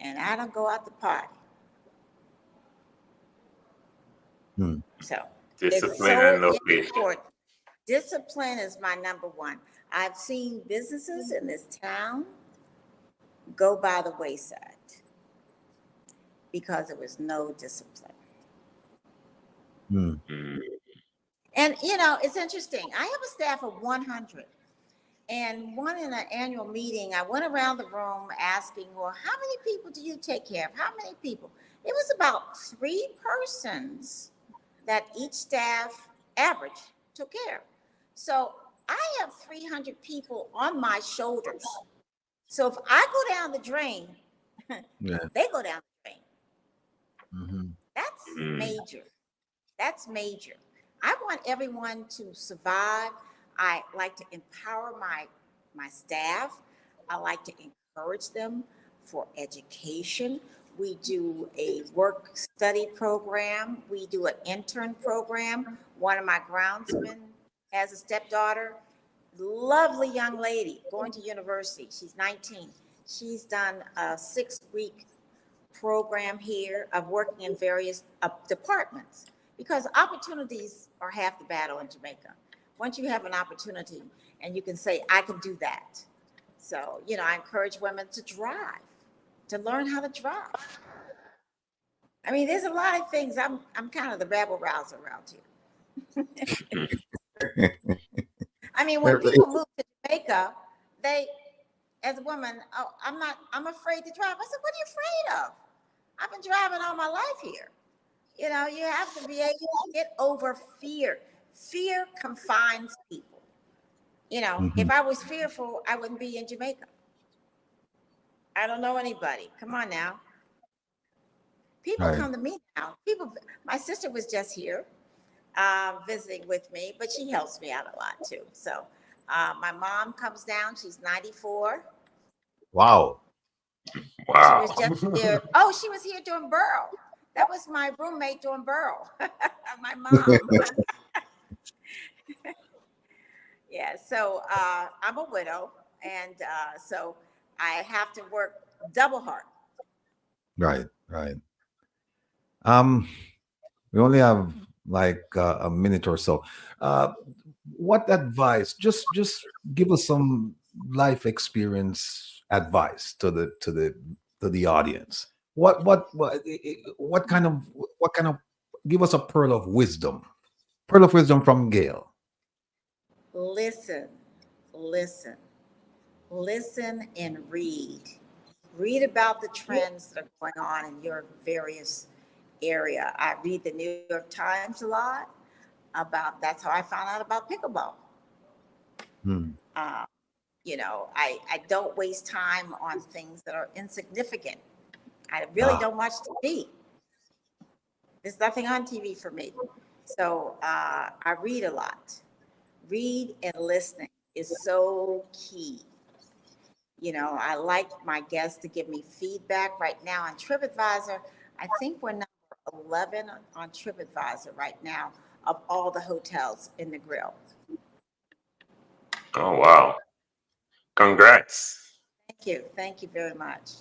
and I don't go out to party. Hmm. So it's Discipline so and location. important. Discipline is my number one. I've seen businesses in this town go by the wayside because there was no discipline. Hmm. And it's interesting. I have a staff of 100. And one in an annual meeting, I went around the room asking, well, how many people do you take care of? How many people? It was about 3 persons that each staff average took care of. So I have 300 people on my shoulders. So if I go down the drain, Yeah. they go down the drain. Mhm. That's major. That's major. I want everyone to survive. I like to empower my staff. I like to encourage them for education. We do a work study program. We do an intern program. One of my groundsmen has a stepdaughter, lovely young lady going to university. She's 19. She's done a 6-week program here of working in various departments, because opportunities are half the battle in Jamaica. Once you have an opportunity and you can say, I can do that. So, I encourage women to drive, to learn how to drive. I mean, there's a lot of things. I'm kind of the rabble rouser around here. I mean, when people move to Jamaica, they, as a woman, oh, I'm afraid to drive. I said, what are you afraid of? I've been driving all my life here. You have to be able to get over fear. Fear confines people. If I was fearful, I wouldn't be in Jamaica. I don't know anybody. Come on now. People Right. come to me now. My sister was just here visiting with me, but she helps me out a lot too. So my mom comes down. She's 94. Wow. Wow. She was just here. Oh, she was here during Burl. That was my roommate during Burl. My mom. Yeah, so I'm a widow, and so I have to work double hard. Right. Right. Um, we only have like a minute or so. Uh, what advice? Just give us some life experience advice to the audience. What kind of give us a pearl of wisdom? Pearl of wisdom from Gail. Listen, listen, listen, and read. Read about the trends that are going on in your various area. I read the New York Times a lot about, that's how I found out about pickleball. You know, I don't waste time on things that are insignificant. I really don't watch TV. There's nothing on TV for me. So I read a lot. Read and listening is so key. You know, I like my guests to give me feedback. Right now on TripAdvisor, I think we're number 11 on TripAdvisor right now of all the hotels in the grill. Oh, wow. Congrats. Thank you very much.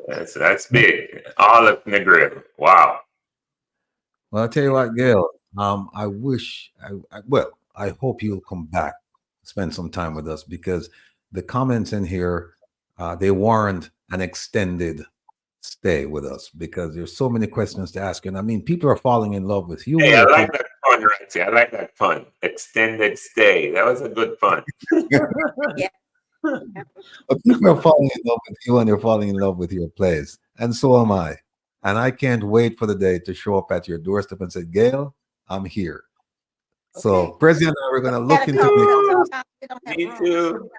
That's big. All of the grill. Wow. Well, I'll tell you what, Gail. I wish. I hope you'll come back, spend some time with us, because the comments in here, they warrant an extended stay with us, because there's so many questions to ask. And I mean, people are falling in love with you. Hey, I like that pun right there. I like that pun. Extended stay. That was a good pun. Yeah. But people are falling in love with you, and they're falling in love with your place. And so am I. And I can't wait for the day to show up at your doorstep and say, Gail, I'm here. So President and I, we're going to look into it. Me too.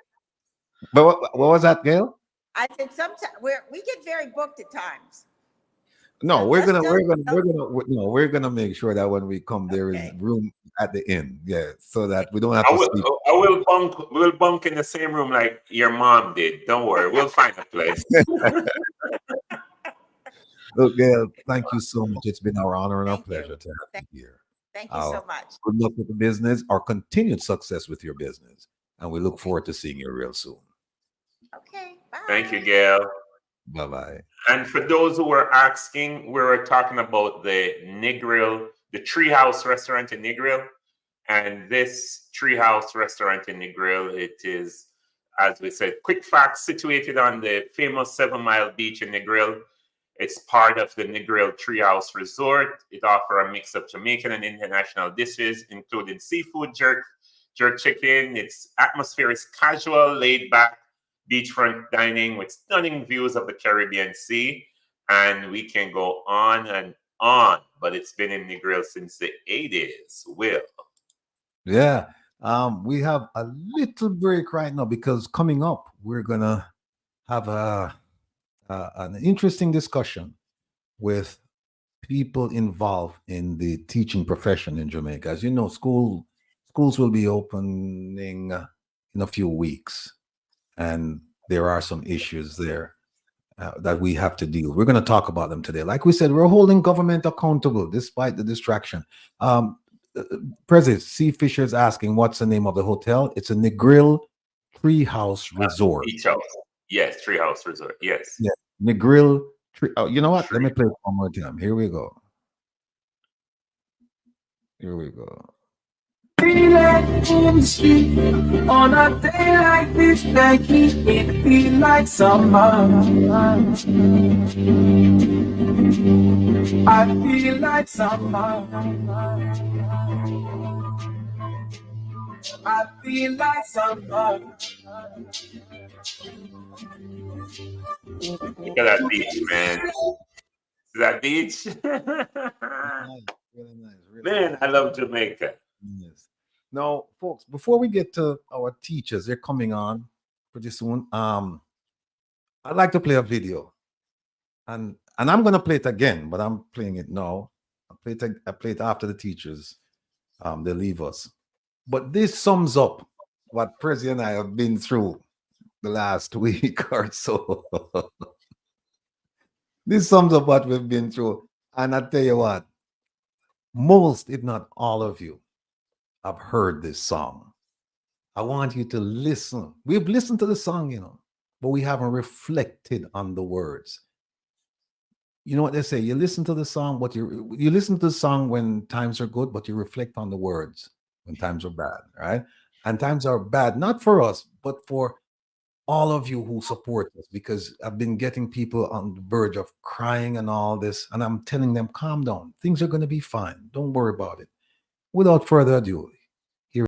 But what was that, Gail? I said sometimes we get very booked at times. No, we're gonna make sure that when we come, there is room at the inn, so that we don't have to sleep. We'll bunk in the same room like your mom did. Don't worry, we'll find a place. Look, Gail, thank you so much. It's been our honor and our pleasure to have you here. Thank you so much. Good luck with the business, our continued success with your business, and we look forward to seeing you real soon. Okay, bye. Thank you, Gail. Bye-bye. And for those who were asking, we were talking about the Negril, the Treehouse restaurant in Negril. And this Treehouse restaurant in Negril, it is, as we said, quick facts, situated on the famous 7 Mile Beach in Negril. It's part of the Negril Treehouse Resort. It offers a mix of Jamaican and international dishes, including seafood, jerk chicken. Its atmosphere is casual, laid back, beachfront dining with stunning views of the Caribbean Sea. And we can go on and on, but it's been in Negril since the 80s. Will. Yeah. We have a little break right now, because coming up, we're going to have an interesting discussion with people involved in the teaching profession in Jamaica. As you know, schools will be opening in a few weeks. And there are some issues there that we have to deal. We're going to talk about them today. Like we said, we're holding government accountable despite the distraction. President C. Fisher is asking, what's the name of the hotel? It's a Negril Treehouse Resort. Beach house. Yes, Treehouse Resort. Yes. Yeah, Negril. You know what? Let me play it one more time. Here we go. Here we go. In the street on a day like this, like it feel like summer. I feel like summer. I feel like summer. Look at that beach, man. See that beach? Really nice. Man, I love Jamaica. Yes. Now, folks, before we get to our teachers, they're coming on pretty soon. I'd like to play a video, and I'm going to play it again, but I'm playing it now. I play it after the teachers. They leave us. But this sums up what Prezi and I have been through the last week or so. This sums up what we've been through, and I tell you what, most, if not all of you, I've heard this song. I want you to listen. We've listened to the song, but we haven't reflected on the words. You know what they say? You listen to the song, but you listen to the song when times are good, but you reflect on the words when times are bad, right? And times are bad, not for us, but for all of you who support us, because I've been getting people on the verge of crying and all this. And I'm telling them, calm down. Things are going to be fine. Don't worry about it. Without further ado, here.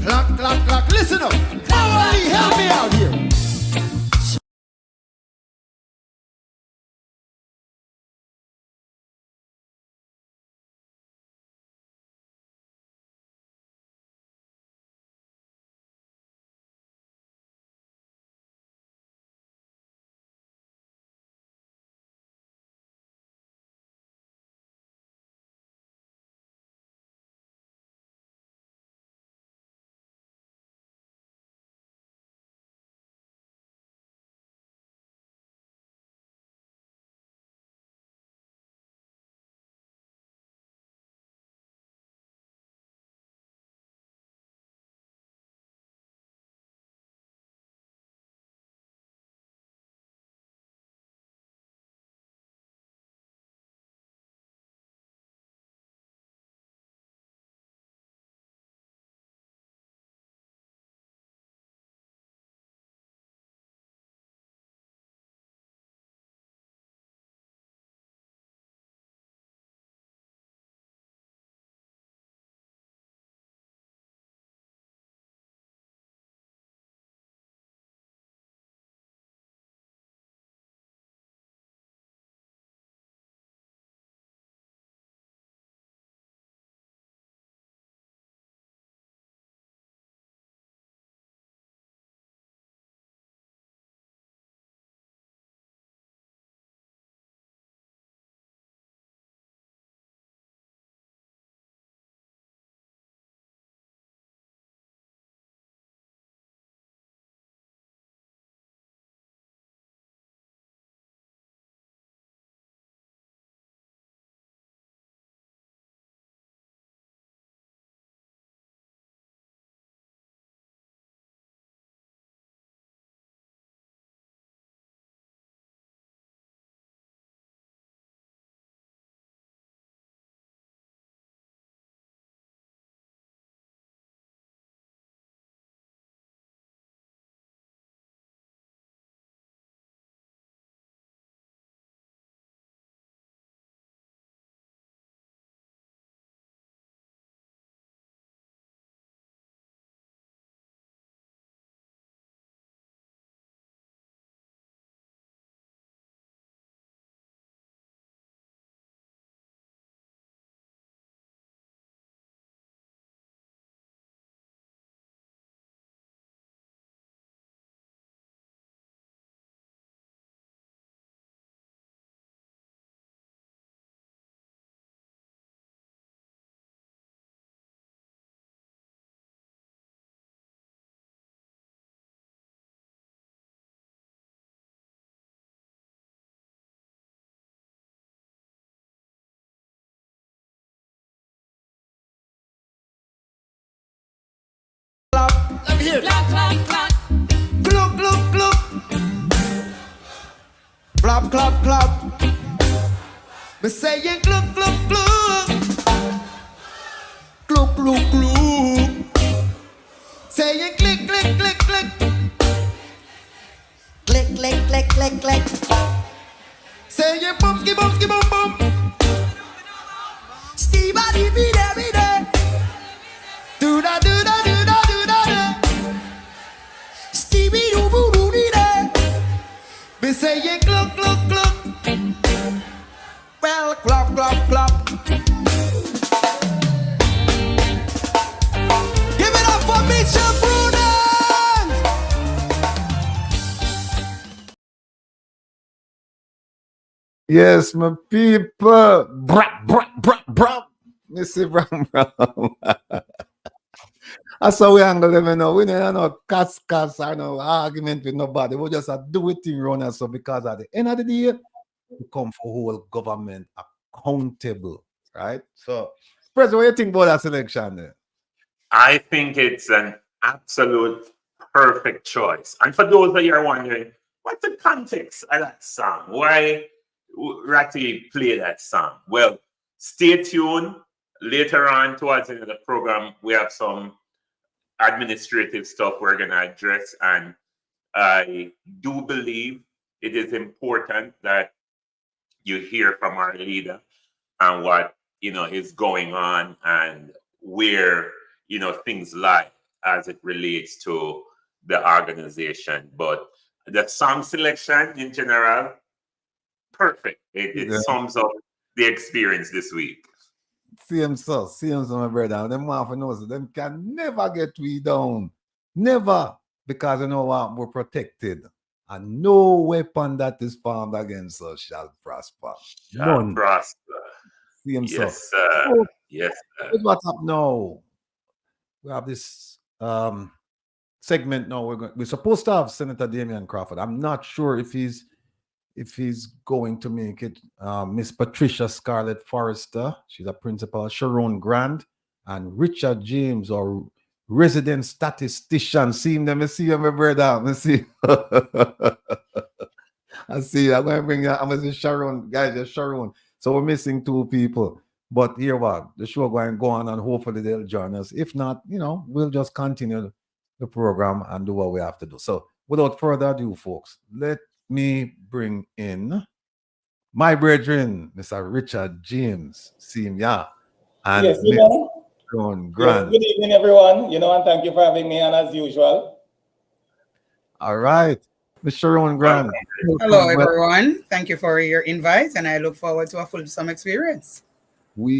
Clock, clock, clock. Listen up. Somebody help me out here. Let me hear it. Clap, clap, clap. Cluck, cluck, cluck. Clap, clap, clap. Me saying cluck, cluck, cluck. Cluck, cluck, cluck. Saying click, click, click, click. Click, click, click, click, click. Saying bumski, bumski, bum, bum. Steve, be there, be there. Do da, do da, do da, do da, do. Stevie, do, boo, do, dee, da. Me saying cluck, cluck, cluck. Well, clap, clap, clap. Give it up for Mitchell Brunan. Yes, my people. Brap, brap, brap, brap. Missy Bram Bram. That's how we handle them, you know. We don't know cats, or no argument with nobody. We just do it thing around us. So because at the end of the day, we come for whole government accountable, right? So, President, what do you think about that selection there? I think it's an absolute perfect choice. And for those that are wondering, what's the context of that song? Why Ratty play that song? Well, stay tuned. Later on, towards the end of the program, we have some administrative stuff we're going to address. And I do believe it is important that you hear from our leader and what, is going on and where, things lie as it relates to the organization. But the song selection in general, perfect. It sums up the experience this week. Same so, my brother. Them want to know so them can never get we down. Never. Because you know what? We're protected. And no weapon that is formed against us shall prosper. None. Prosper. Same Yes, so. sir. Yes, sir. What's up now? We have this segment now. We're supposed to have Senator Damian Crawford. I'm not sure if he's going to make it. Miss Patricia Scarlett Forrester, she's a principal. Sharon Grand and Richard James, or resident statistician. See him, my brother. I see. I see. I'm going to say Sharon, guys. Sharon. So we're missing two people. But here what? The show going to go on and hopefully they'll join us. If not, we'll just continue the program and do what we have to do. So without further ado, folks, let me bring in my brethren, Mr. Richard James, and yes, Miss Sharon Grant. Yes, good evening, everyone. And thank you for having me on as usual. All right, Miss Sharon Grant. Hello, everyone. Thank you for your invite, and I look forward to a fulsome experience.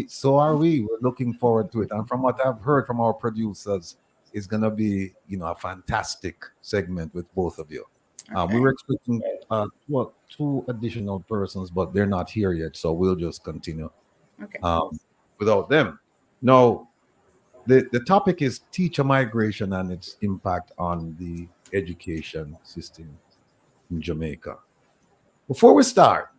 So are we. We're looking forward to it. And from what I've heard from our producers, it's going to be, a fantastic segment with both of you. We were expecting two additional persons, but they're not here yet. So we'll just continue without them. Now, the topic is teacher migration and its impact on the education system in Jamaica. Before we start,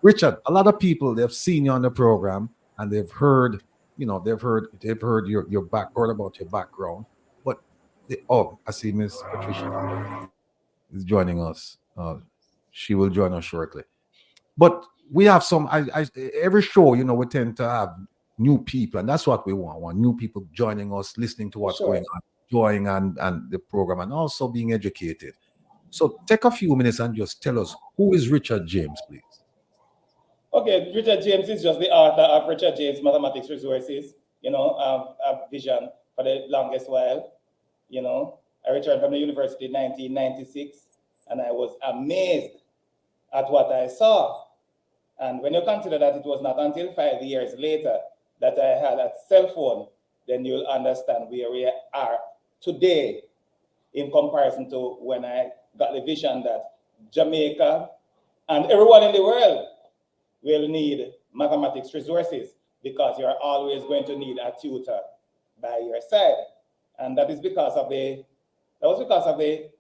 Richard, a lot of people, they've seen you on the program and they've heard, they've heard your background about your background. But I see Miss Patricia is joining us. She will join us shortly. But we have some. Every show, we tend to have new people, and that's what we want. We want new people joining us, listening to what's going on, enjoying and the program, and also being educated. So take a few minutes and just tell us, who is Richard James, please? Okay, Richard James is just the author of Richard James Mathematics Resources. A vision for the longest while. I returned from the university in 1996, and I was amazed at what I saw. And when you consider that it was not until 5 years later that I had a cell phone, then you'll understand where we are today in comparison to when I got the vision that Jamaica and everyone in the world will need mathematics resources, because you're always going to need a tutor by your side. And that is because of the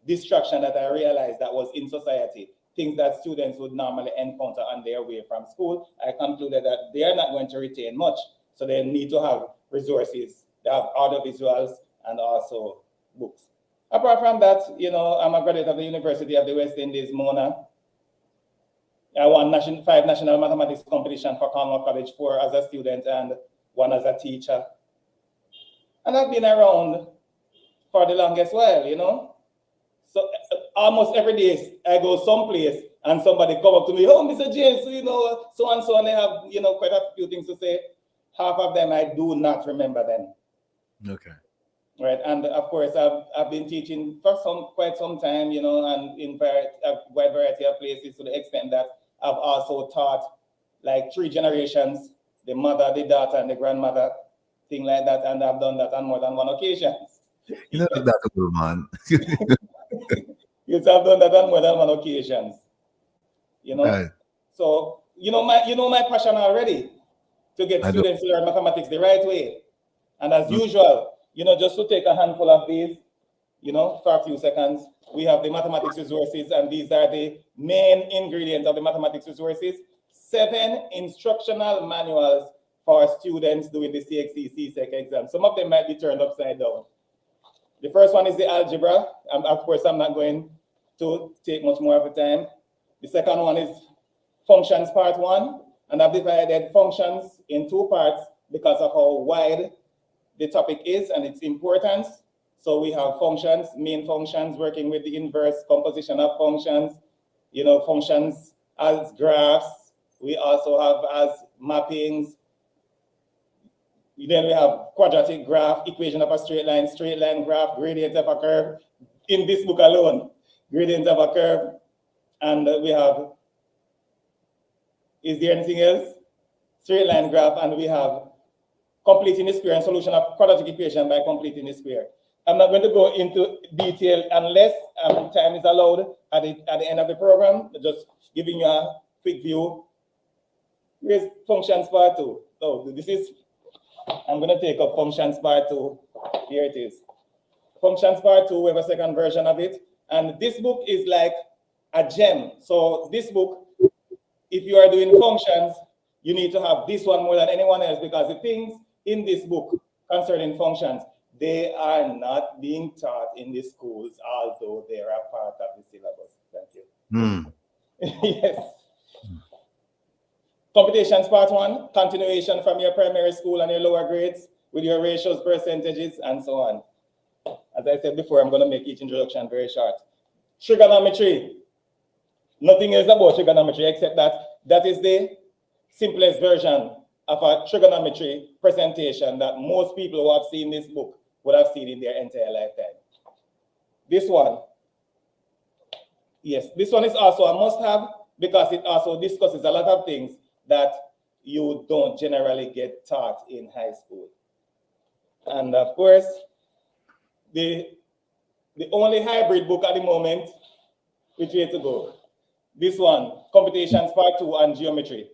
distraction that I realized that was in society, things that students would normally encounter on their way from school. I concluded that they are not going to retain much, so they need to have resources. They have audiovisuals and also books. Apart from that, I'm a graduate of the University of the West Indies, Mona. I won 5 national mathematics competition for Cornwall College, 4 as a student and 1 as a teacher. And I've been around for the longest while, So almost every day I go someplace and somebody come up to me, oh, Mr. James, so and so, and they have, quite a few things to say. Half of them I do not remember them. Okay. Right, and of course I've been teaching for quite some time, and in a wide variety of places, to the extent that I've also taught like 3 generations, the mother, the daughter, and the grandmother, thing like that, and I've done that on more than one occasion. That's a good man. Yes, I've done that on more than one occasions. Right. So my passion already, to get students to learn mathematics the right way. And as usual, just to take a handful of these, for a few seconds, we have the mathematics resources, and these are the main ingredients of the mathematics resources. 7 instructional manuals for students doing the CXC, CSEC exam. Some of them might be turned upside down. The first one is the algebra. Of course, I'm not going to take much more of the time. The second one is functions part 1, and I've divided functions in 2 parts because of how wide the topic is and its importance. So we have functions, main functions, working with the inverse composition of functions, functions as graphs. We also have as mappings. Then we have quadratic graph, equation of a straight line graph, gradient of a curve. In this book alone, gradient of a curve. And we have, is there anything else? Straight line graph, and we have completing the square and solution of quadratic equation by completing the square. I'm not going to go into detail unless time is allowed at the end of the program. Just giving you a quick view. Here's functions part 2. So this is, I'm going to take up functions part 2. Here it is. Functions part 2, we have a second version of it. And this book is like a gem. So this book, if you are doing functions, you need to have this one more than anyone else, because the things in this book concerning functions, they are not being taught in the schools, although they are part of the syllabus. Thank you. Yes. Computations part 1, continuation from your primary school and your lower grades with your ratios, percentages, and so on. As I said before, I'm going to make each introduction very short. Trigonometry. Nothing else about trigonometry except that that is the simplest version of a trigonometry presentation that most people who have seen this book would have seen in their entire lifetime. This one, yes, this one is also a must-have because it also discusses a lot of things that you don't generally get taught in high school. And of course, the only hybrid book at the moment, which way to go? This one, Computations Part 2 and Geometry.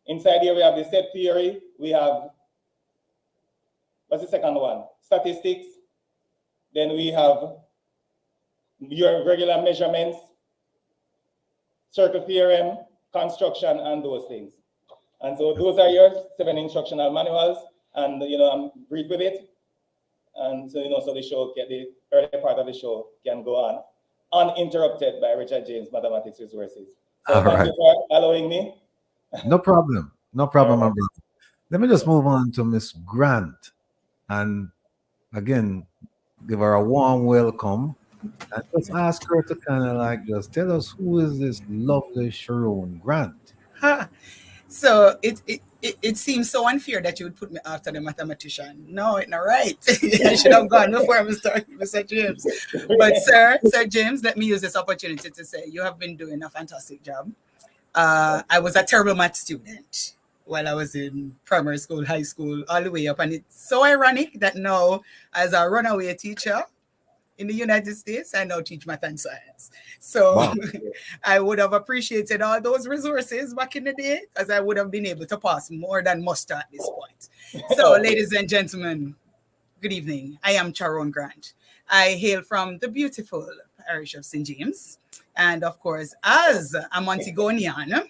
Inside here we have the set theory, we have, what's the second one? Statistics. Then we have your regular measurements, circle theorem, construction, and those things. And so those are your 7 instructional manuals, and I'm brief with it. And so so the show, the early part of the show can go on uninterrupted by Richard James Mathematics Resources. So thank you for allowing me. No problem. No problem, my brother. Let me just move on to Miss Grant. And again, give her a warm welcome. And just ask her to kind of like just tell us who is this lovely Sharon Grant. So it seems so unfair that you would put me after the mathematician. No, it's not right. I should have gone before Mr. James. But Sir James, let me use this opportunity to say you have been doing a fantastic job. I was a terrible math student while I was in primary school, high school, all the way up. And it's so ironic that now, as a runaway teacher in the United States, I now teach math and science. So wow. I would have appreciated all those resources back in the day, because I would have been able to pass more than muster at this point. So ladies and gentlemen, good evening. I am Sharon Grant. I hail from the beautiful parish of St. James. And of course, as a Montegonian,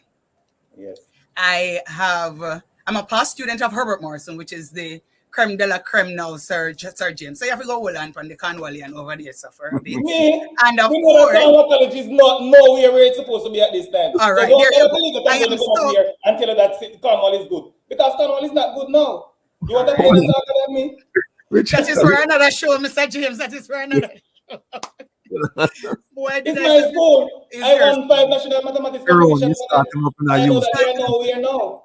yes. I'm a past student of Herbert Morrison, which is the creme de la creme now, Sir James. So you have to go hold on from the Cornwallian over there, sir, for a bit. Me? And of we know course, that Cornwall College is not nowhere where it's supposed to be at this time. All right, so there don't you go. believe that I I'm going am to come so up here and tell you that Cornwall is good. Because Cornwall is not good now. You want to play this out than me? that is for another show, Mr. James. That is for another show. Boy, It's my school. I won 5 national mathematics Sharon, you competitions. start him up and I I know use that they are nowhere now.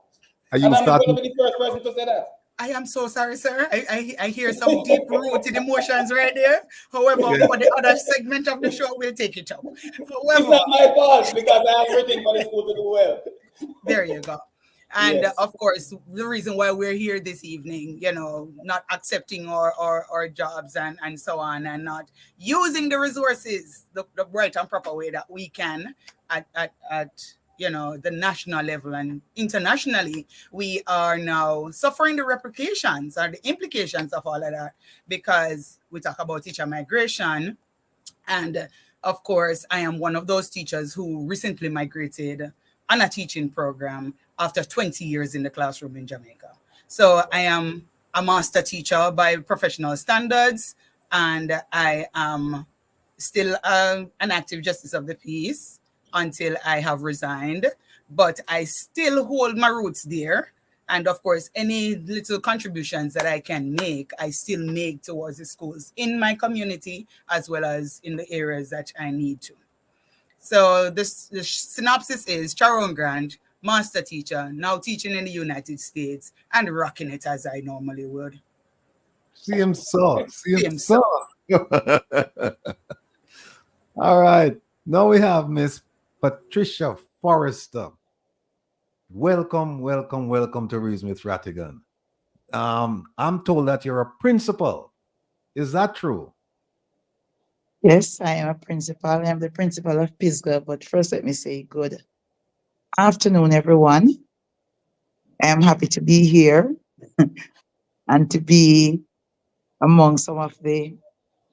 And I'm going to be the first person to say that. I am so sorry, sir. I hear some deep-rooted emotions right there. However, Yeah. for the other segment of the show, we'll take it up. However, It's not my fault because I have everything for the school to do well. There you go. And Yes. of course, the reason why we're here this evening, you know, not accepting our jobs and so on, and not using the resources the right and proper way that we can at you know, the national level and internationally, we are now suffering the repercussions or the implications of all of that, because we talk about teacher migration. And of course, I am one of those teachers who recently migrated on a teaching program after 20 years in the classroom in Jamaica. So I am a master teacher by professional standards, and I am still an active justice of the peace until I have resigned, but I still hold my roots there. And of course, any little contributions that I can make, I still make towards the schools in my community, as well as in the areas that I need to. So the synopsis is Sharon Grant, master teacher, now teaching in the United States and rocking it as I normally would. See him so. All right. Now we have Miss Patricia Forrester. Welcome to Reason with Rattigan. I'm told that you're a principal. Is that true? Yes, I am a principal. I am the principal of Pisgah. But first, let me say good afternoon, everyone. I am happy to be here and to be among some of the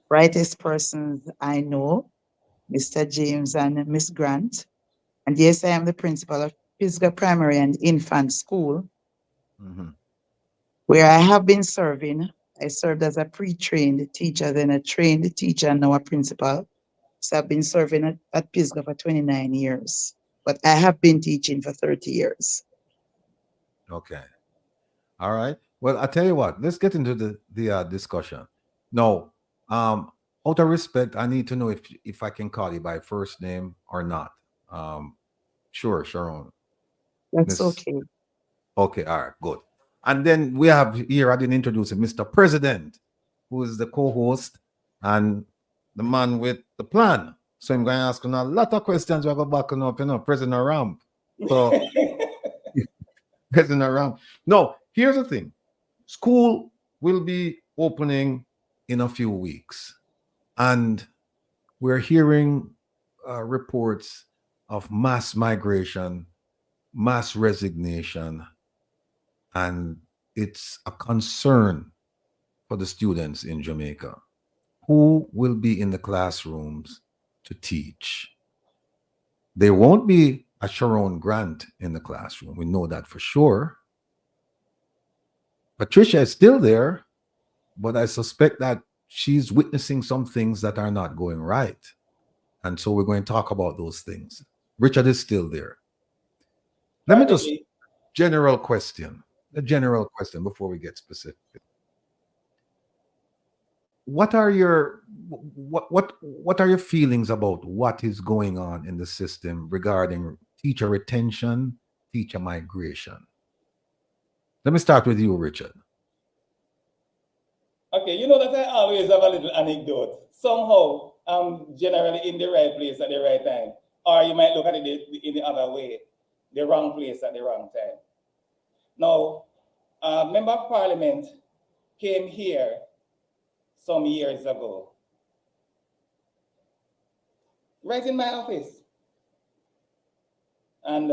brightest persons I know, Mr. James and Miss Grant. And yes, I am the principal of Pisgah Primary and Infant School, where I have been serving. I served as a pre-trained teacher, then a trained teacher, and now a principal. So I've been serving at Pisgah for 29 years, but I have been teaching for 30 years. Okay. All right. Well, I tell you what, let's get into the discussion. No, out of respect, I need to know if I can call you by first name or not. Sure, Sharon. That's okay. Okay, all right, good. And then we have here, I didn't introduce him, Mr. President, who is the co-host and the man with the plan. So I'm going to ask him a lot of questions. We'll go back and up, President Ramp. So, President Ramp. No, here's the thing. School will be opening in a few weeks. And we're hearing reports of mass migration, mass resignation, and it's a concern for the students in Jamaica. Who will be in the classrooms to teach? There won't be a Sharon Grant in the classroom. We know that for sure. Patricia is still there, but I suspect that she's witnessing some things that are not going right. And so we're going to talk about those things. Richard is still there. Let me just, a general question before we get specific. What are your feelings about what is going on in the system regarding teacher retention, teacher migration? Let me start with you, Richard. Okay, you know that I always have a little anecdote. Somehow, I'm generally in the right place at the right time. Or you might look at it in the other way, the wrong place at the wrong time. Now, a member of parliament came here some years ago, right in my office. And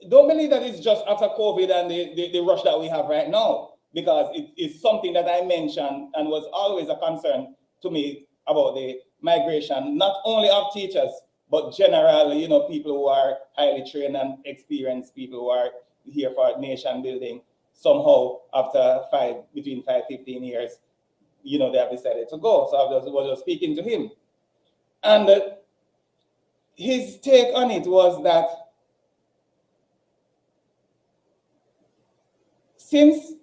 don't believe that it's just after COVID and the rush that we have right now, because it is something that I mentioned and was always a concern to me about the migration, not only of teachers, but generally, people who are highly trained and experienced, people who are here for nation building. somehow after between 15 years, you know, they have decided to go. So I was just speaking to him. And his take on it was that since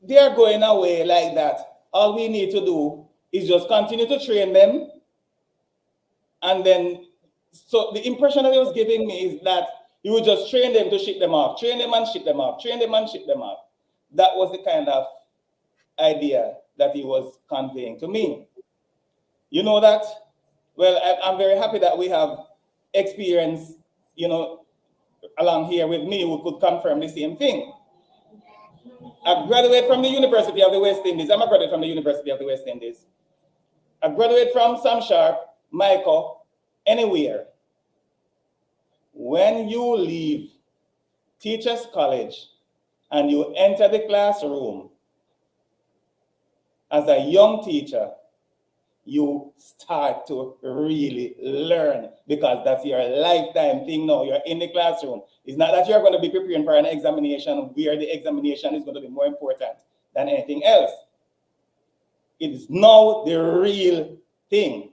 they are going away like that, all we need to do is just continue to train them. And then, so the impression that he was giving me is that he would just train them to ship them off, train them and ship them off, train them and ship them off. That was the kind of idea that he was conveying to me. You know that? Well, I'm very happy that we have experience, you know, along here with me who could confirm the same thing. I graduated from the University of the West Indies. I'm a graduate from the University of the West Indies. I graduated from Sam Sharp, Michael, anywhere. When you leave Teachers College and you enter the classroom as a young teacher, you start to really learn, because that's your lifetime thing now. You're in the classroom. It's not that you're going to be preparing for an examination where the examination is going to be more important than anything else. It is now the real thing.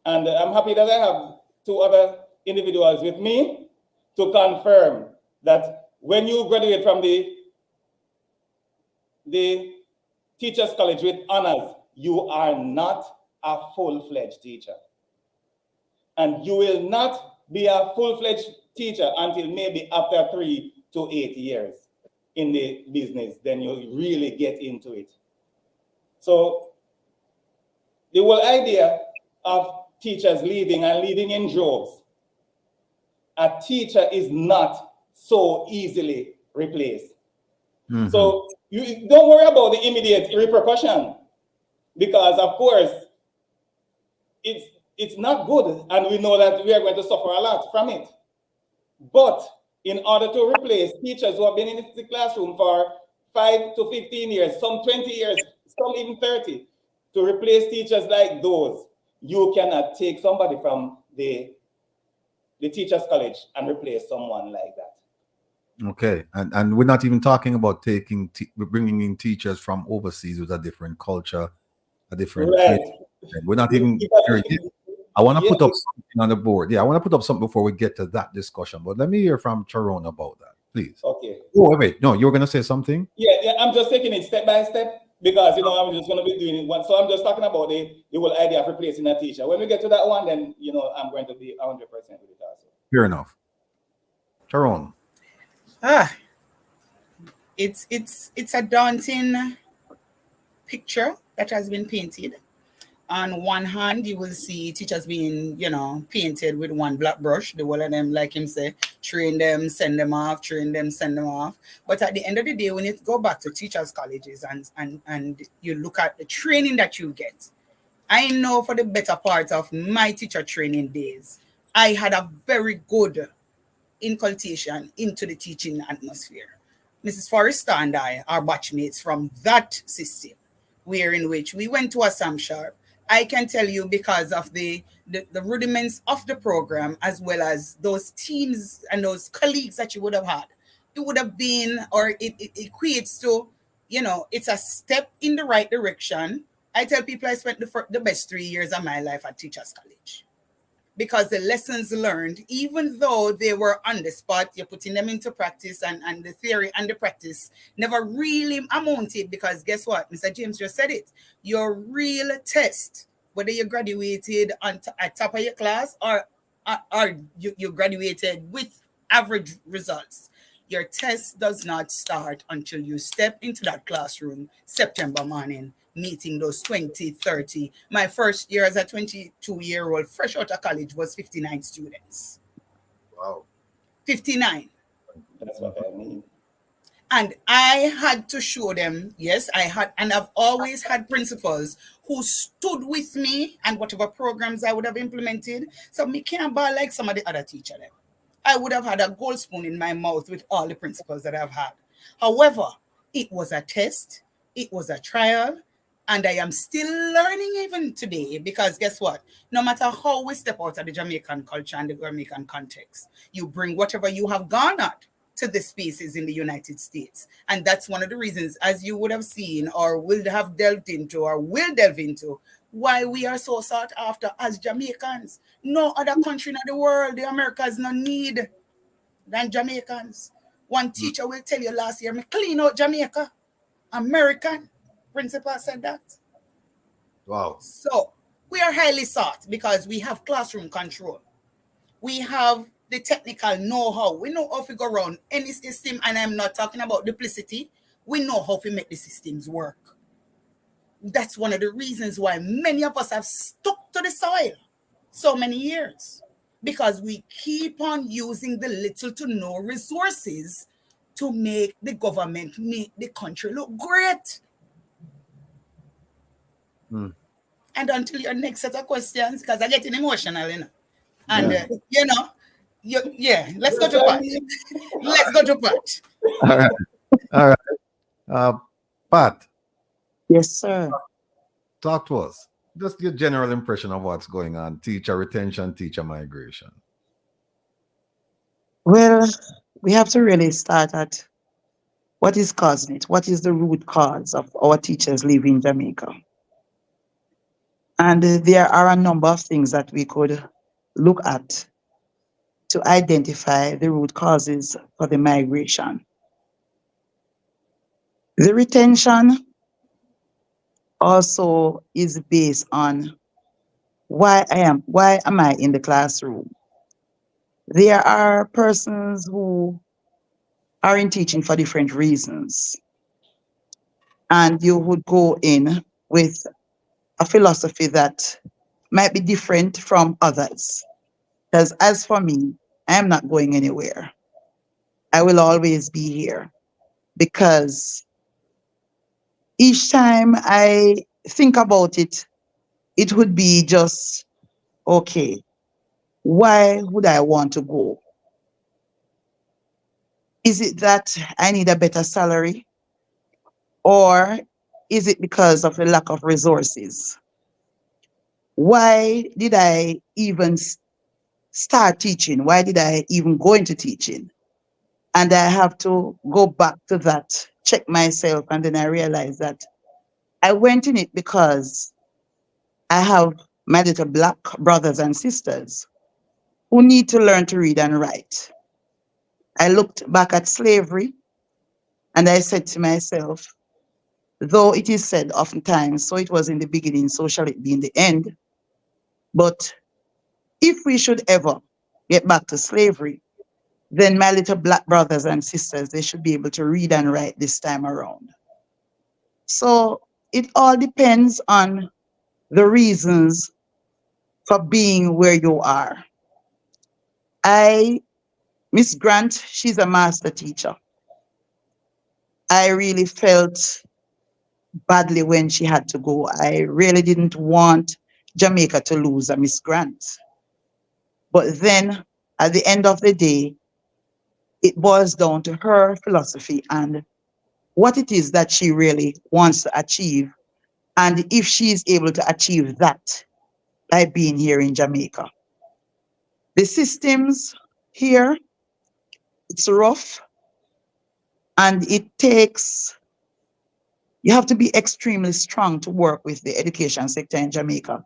And I'm happy that I have two other individuals with me to confirm that when you graduate from the Teachers College with honors, you are not a full-fledged teacher. And you will not be a full-fledged teacher until maybe after 3 to 8 years in the business. Then you really get into it. So the whole idea of teachers leaving and leaving in droves, a teacher is not so easily replaced. Mm-hmm. So you don't worry about the immediate repercussion, because of course it's not good, and we know that we are going to suffer a lot from it. But in order to replace teachers who have been in the classroom for 5 to 15 years, some 20 years, some even 30, to replace teachers like those, you cannot take somebody from the Teachers College and replace someone like that. Okay, and we're not even talking about bringing in teachers from overseas with a different culture, a different right. We're not even. I want to put up something on the board. Yeah, I want to put up something before we get to that discussion. But let me hear from Charon about that, please. Okay. Oh, wait. No, you were going to say something? Yeah, I'm just taking it step by step, because, you know, I'm just going to be doing it once. So I'm just talking about the whole idea of replacing a teacher. When we get to that one, then, you know, I'm going to be 100% with it also. Fair enough. Charon. It's a daunting picture that has been painted. On one hand, you will see teachers being, you know, painted with one black brush. The whole of them, like him say, train them, send them off, train them, send them off. But at the end of the day, when you go back to teachers' colleges and you look at the training that you get, I know for the better part of my teacher training days, I had a very good inculcation into the teaching atmosphere. Mrs. Forrester and I are batchmates from that system, in which we went to a Sam Sharp. I can tell you, because of the rudiments of the program, as well as those teams and those colleagues that you would have had, it would have been, or it equates to, you know, it's a step in the right direction. I tell people I spent the best 3 years of my life at Teachers College, because the lessons learned, even though they were on the spot, you're putting them into practice, and the theory and the practice never really amounted, because guess what? Mr. James just said it. Your real test, whether you graduated at top of your class or you graduated with average results, your test does not start until you step into that classroom September morning, meeting those 20, 30. My first year as a 22-year-old fresh out of college was 59 students. Wow. 59. That's what I mean. And I had to show them, yes, I had, and I've always had principals who stood with me and whatever programs I would have implemented. So me can't ball like some of the other teachers. I would have had a gold spoon in my mouth with all the principals that I've had. However, it was a test, it was a trial, and I am still learning even today, because guess what? No matter how we step out of the Jamaican culture and the Jamaican context, you bring whatever you have garnered to the species in the United States. And that's one of the reasons, as you would have seen or will have delved into or will delve into, why we are so sought after as Jamaicans. No other country in the world, the Americans no need than Jamaicans. One teacher will tell you last year, me clean out Jamaica. American principal said that. Wow. So we are highly sought because we have classroom control. We have the technical know-how. We know how to go around any system, and I'm not talking about duplicity. We know how to make the systems work. That's one of the reasons why many of us have stuck to the soil so many years, because we keep on using the little to no resources to make the government, make the country look great. And until your next set of questions, because I'm getting emotional, you know. And, let's go to Pat. Let's go to Pat. All right. All right. Pat. Yes, sir. Talk to us. Just your general impression of what's going on. Teacher retention, teacher migration. Well, we have to really start at what is causing it. What is the root cause of our teachers leaving Jamaica? And there are a number of things that we could look at to identify the root causes for the migration. The retention also is based on why am I in the classroom? There are persons who are in teaching for different reasons. And you would go in with a philosophy that might be different from others. Because as for me, I am not going anywhere. I will always be here, because each time I think about it, it would be just, okay, why would I want to go? Is it that I need a better salary? Or is it because of the lack of resources? Why did I even start teaching? Why did I even go into teaching? And I have to go back to that, check myself, and then I realized that I went in it because I have my little Black brothers and sisters who need to learn to read and write. I looked back at slavery and I said to myself, though it is said oftentimes, so it was in the beginning, so shall it be in the end. But if we should ever get back to slavery, then my little Black brothers and sisters, they should be able to read and write this time around. So it all depends on the reasons for being where you are. Miss Grant, she's a master teacher. I really felt badly when she had to go. I really didn't want Jamaica to lose a Miss Grant. But then at the end of the day, it boils down to her philosophy and what it is that she really wants to achieve, and if she is able to achieve that by being here in Jamaica. The systems here, it's rough, and it takes, you have to be extremely strong to work with the education sector in Jamaica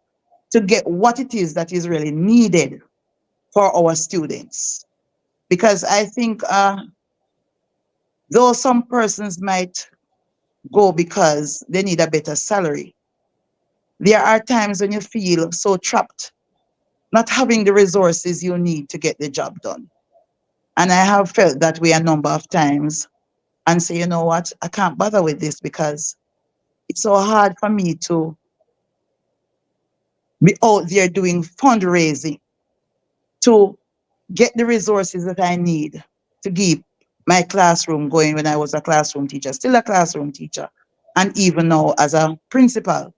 to get what it is that is really needed for our students. Because I think though some persons might go because they need a better salary, there are times when you feel so trapped, not having the resources you need to get the job done. And I have felt that way a number of times and say, you know what, I can't bother with this because it's so hard for me to be out there doing fundraising to get the resources that I need to keep my classroom going when I was a classroom teacher, still a classroom teacher, and even now as a principal.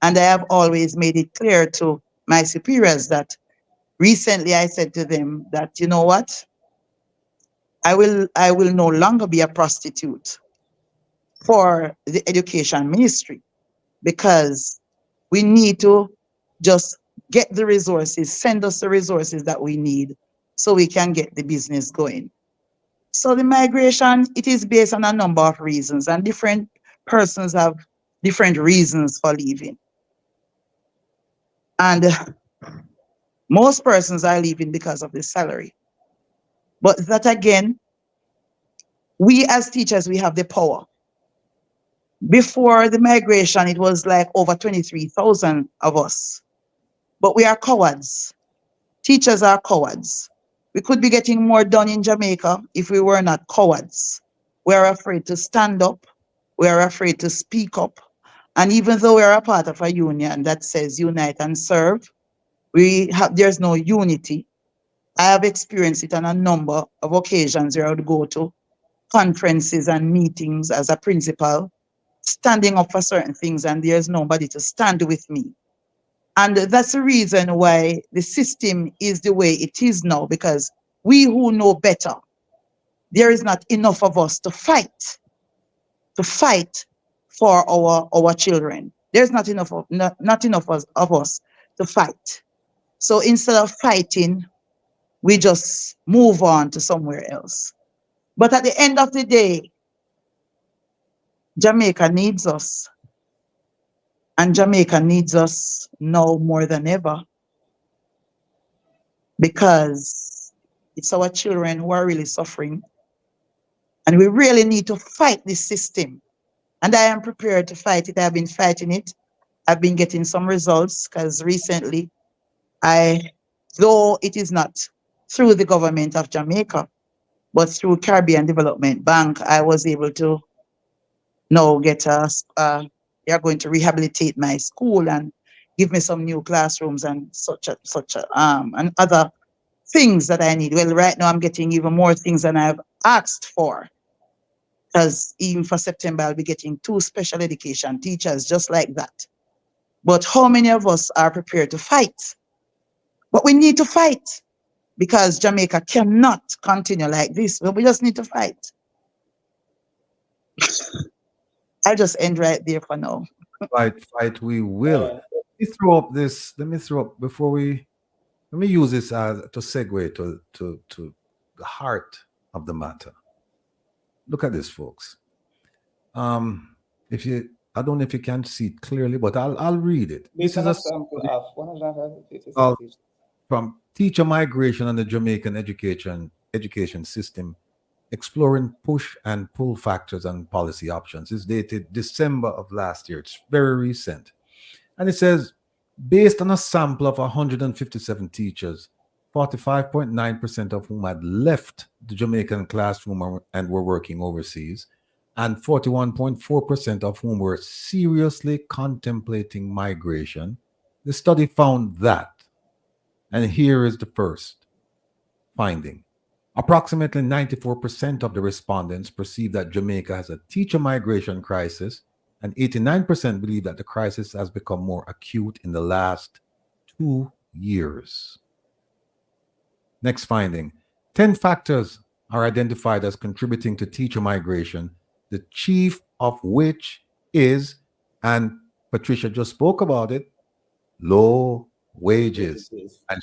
And I have always made it clear to my superiors that recently I said to them that, you know what, I will no longer be a prostitute for the education ministry, because we need to just get the resources, send us the resources that we need so we can get the business going. So the migration, it is based on a number of reasons, and different persons have different reasons for leaving. And most persons are leaving because of the salary. But that again, we as teachers, we have the power. Before the migration, it was like over 23,000 of us. But we are cowards. Teachers are cowards. We could be getting more done in Jamaica if we were not cowards. We are afraid to stand up. We are afraid to speak up. And even though we are a part of a union that says unite and serve, there's no unity. I have experienced it on a number of occasions where I would go to conferences and meetings as a principal, standing up for certain things, and there's nobody to stand with me. And that's the reason why the system is the way it is now, because we who know better, there is not enough of us to fight for our children. There's not enough of us to fight. So instead of fighting, we just move on to somewhere else. But at the end of the day, Jamaica needs us. And Jamaica needs us now more than ever, because it's our children who are really suffering. And we really need to fight this system. And I am prepared to fight it. I've been fighting it. I've been getting some results, because recently, though it is not through the government of Jamaica, but through Caribbean Development Bank, I was able to now get they are going to rehabilitate my school and give me some new classrooms and and other things that I need. Well, right now I'm getting even more things than I've asked for, because even for September I'll be getting 2 special education teachers just like that. But how many of us are prepared to fight? But we need to fight, because Jamaica cannot continue like this. But we just need to fight. I'll just end right there for now. Fight, we will. Let me throw up before let me use this as to segue to the heart of the matter. Look at this, folks. I don't know if you can see it clearly, but I'll read it. This is a sample of 156 teachers. From Teacher Migration and the Jamaican Education System, Exploring Push and Pull Factors and Policy Options. It's dated December of last year. It's very recent. And it says, based on a sample of 157 teachers, 45.9% of whom had left the Jamaican classroom and were working overseas, and 41.4% of whom were seriously contemplating migration, the study found that, and here is the first finding, approximately 94% of the respondents perceive that Jamaica has a teacher migration crisis, and 89% believe that the crisis has become more acute in the last 2 years. Next finding, 10 factors are identified as contributing to teacher migration, the chief of which is, and Patricia just spoke about it, low wages. And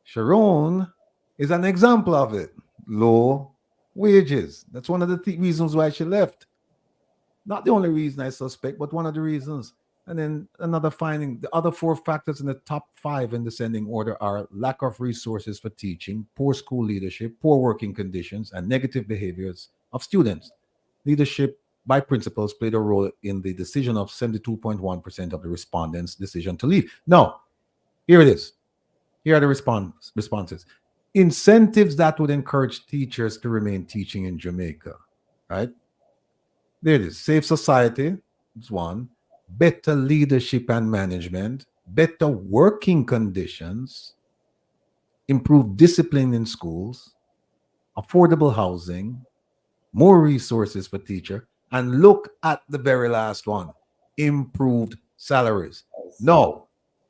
Sharon is an example of it. Low wages. That's one of the reasons why she left. Not the only reason, I suspect, but one of the reasons. And then another finding, the other 4 factors in the top 5 in descending order are lack of resources for teaching, poor school leadership, poor working conditions, and negative behaviors of students. Leadership by principals played a role in the decision of 72.1% of the respondents' decision to leave. Now, here it is. Here are the responses. Incentives that would encourage teachers to remain teaching in Jamaica, right? There it is. Safe society is one. Better leadership and management. Better working conditions. Improved discipline in schools. Affordable housing. More resources for teacher. And look at the very last one. Improved salaries. Now,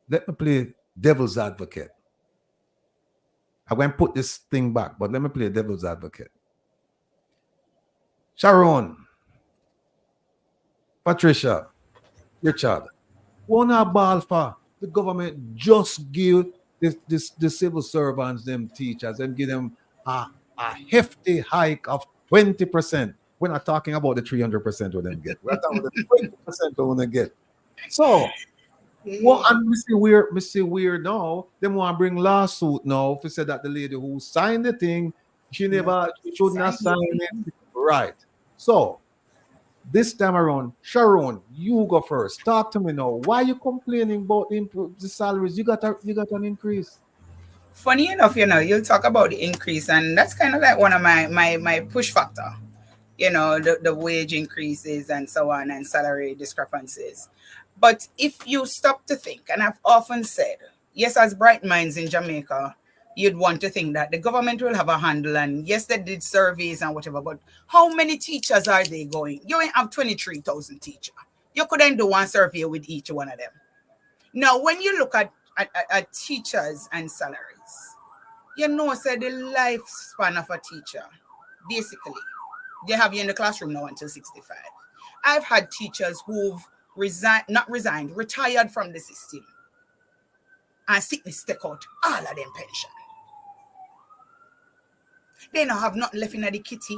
let me play devil's advocate. I won't put this thing back, but let me play devil's advocate. Sharon, Patricia, Richard, one ball for the government just give the civil servants, them teachers, and give them a a hefty hike of 20%. We're not talking about the 300% we them get. We're talking about the 20% we want to get. So, what and we see weird now. Them want to bring lawsuit now if say that the lady who signed the thing, she shouldn't have signed it. Right. So this time around, Sharon, you go first. Talk to me now. Why are you complaining about the salaries? You got an increase. Funny enough, you'll talk about the increase, and that's kind of like one of my push factor. The wage increases and so on, and salary discrepancies. But if you stop to think, and I've often said, yes, as bright minds in Jamaica, you'd want to think that the government will have a handle, and yes, they did surveys and whatever, but how many teachers are they going? You ain't have 23,000 teachers. You couldn't do one survey with each one of them. Now, when you look at teachers and salaries, say the lifespan of a teacher, basically, they have you in the classroom now until 65. I've had teachers who've retired from the system, and sickness take out all of them pension. They don't have nothing left in the kitty.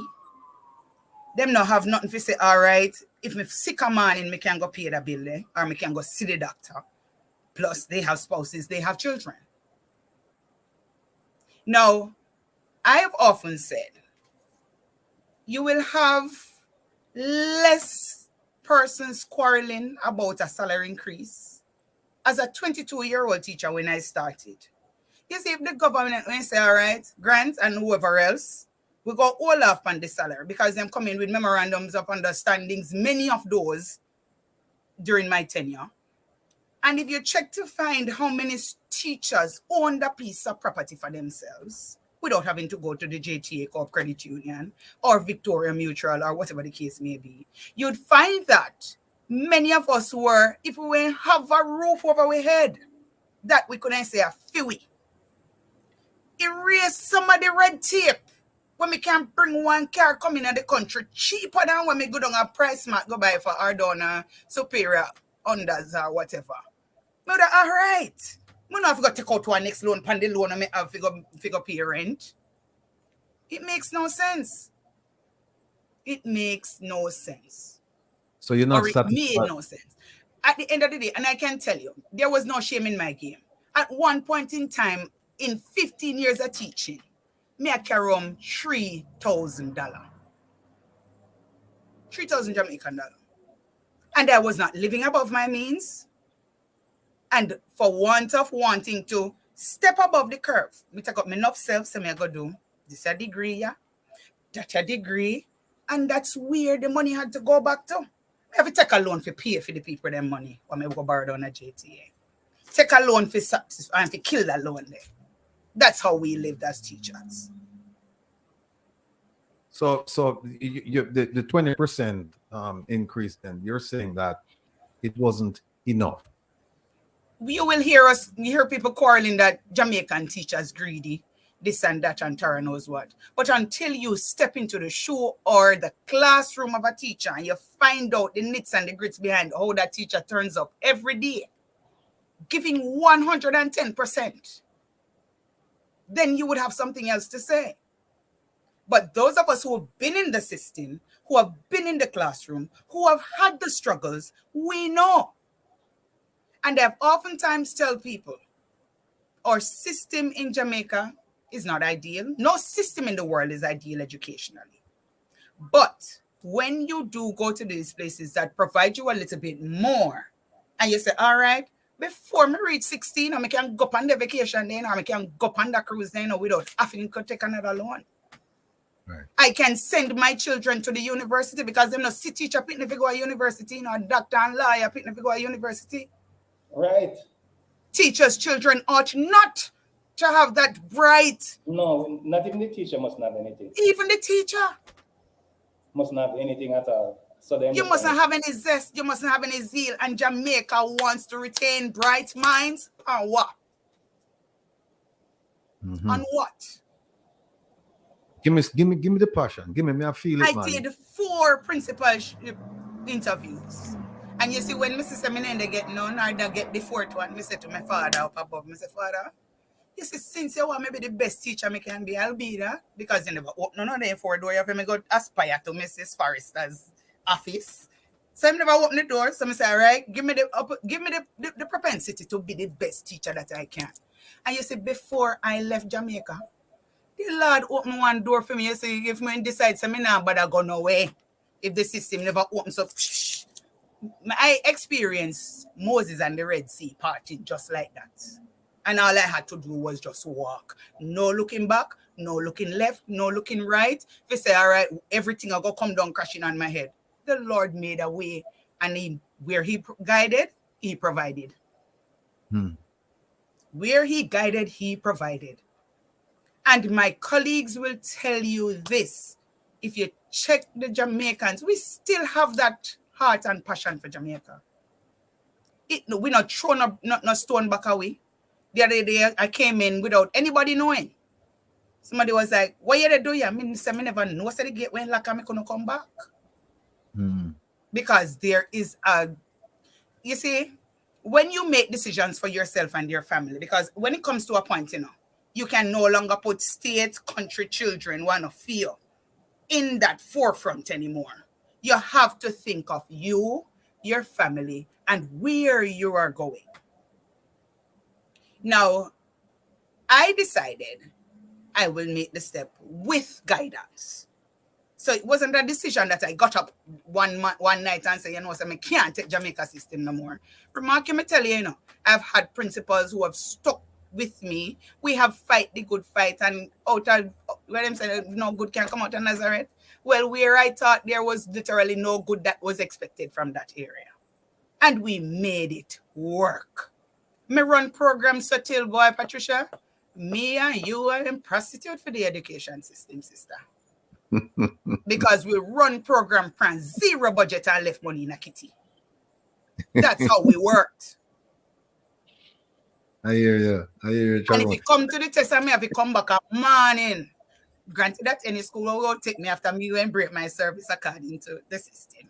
Them not have nothing to say, all right, if me sick a morning, me can go pay the bill there, or me can go see the doctor. Plus, they have spouses, they have children. Now, I have often said, you will have less persons quarreling about a salary increase. As a 22-year-old teacher when I started, you see, if the government will say, all right, Grant and whoever else, we go all off on the salary because them come in with memorandums of understandings, many of those during my tenure. And if you check to find how many teachers owned a piece of property for themselves without having to go to the JTA Corp Credit Union or Victoria Mutual or whatever the case may be, you'd find that many of us were, if we wouldn't have a roof over our head, that we couldn't say a few. Erase some of the red tape when we can bring one car coming in the country cheaper than when we go down a price mark go buy for our donor superior unders or whatever. No, that all right. We don't have to take out one next loan, pan the loan, and have figure pay rent. It makes no sense. It makes no sense. So you're not or it satisfied. made no sense. At the end of the day, and I can tell you, there was no shame in my game. At one point in time, in 15 years of teaching, me I carry home $3,000. 3,000 Jamaican dollars. And I was not living above my means. And for want of wanting to step above the curve, me take up enough self, so me I go do this a degree, yeah, that a degree, and that's where the money had to go back to. I have to take a loan to pay for the people them money when I go borrow down a JTA. Take a loan for and to kill that loan there. That's how we lived as teachers. So the 20% increase, then you're saying that it wasn't enough. You will hear people quarreling that Jamaican teachers greedy, this and that, and Tara knows what. But until you step into the shoe or the classroom of a teacher and you find out the nits and the grits behind how that teacher turns up every day, giving 110%, then you would have something else to say. But those of us who have been in the system, who have been in the classroom, who have had the struggles, we know. And I've oftentimes tell people, our system in Jamaica is not ideal. No system in the world is ideal educationally. But when you do go to these places that provide you a little bit more, and you say, all right, before me reach 16, I can go on the vacation then, or I can go on the cruise then, or without having to take another loan. Right. I can send my children to the university because they're not city teacher picking if you go to university, no doctor and lawyer picking if you go to university. Right. Teachers' children ought not to have that bright. No, not even the teacher must not have anything. Even the teacher must not have anything at all. So you mustn't have any zest. You mustn't have any zeal. And Jamaica wants to retain bright minds. On what? Mm-hmm. On what? Give me the passion. Give me I feel it, man. I did 4 principalship interviews. And you see, when Mrs. Seminende get none, or they get the 4th one, I say to my father up above, I say, Father, You see, since you want me be the best teacher me can be, I'll be that. Because you never open none of them four door. You have to go aspire to Mrs. Forrester's office. So I never open the door. So I say, all right, give me the propensity to be the best teacher that I can. And you see, before I left Jamaica, the Lord opened one door for me. You see, if me decide so me now, but I go nowhere. If the system never opens up, I experienced Moses and the Red Sea parting just like that. And all I had to do was just walk. No looking back, no looking left, no looking right. If you say, all right, everything will go come down crashing on my head. The Lord made a way, and where he guided, he provided. Where he guided, he provided. And my colleagues will tell you this. If you check the Jamaicans, we still have that heart and passion for Jamaica. We're not throwing no stone back away. The other day, I came in without anybody knowing. Somebody was like, what you do? I mean, I never know. So the gate went like I'm going to come back. Because there is you see, when you make decisions for yourself and your family, because when it comes to a point, you can no longer put state, country, children, want to feel in that forefront anymore. You have to think of you, your family, and where you are going. Now, I decided I will make the step with guidance. So it wasn't a decision that I got up one night and say, so I can't take Jamaica system no more. Remark, me tell you, I've had principals who have stuck with me. We have fight the good fight, and out of where them say no good can come out of Nazareth. Well, where I thought there was literally no good that was expected from that area. And we made it work. Me run programs so till boy, Patricia, me and you are in prostitute for the education system, sister. Because we run program from zero budget and left money in a kitty. That's how we worked. I hear you. And if you come to the test and me have to come back up morning, granted that any school will take me after me and break my service according to the system.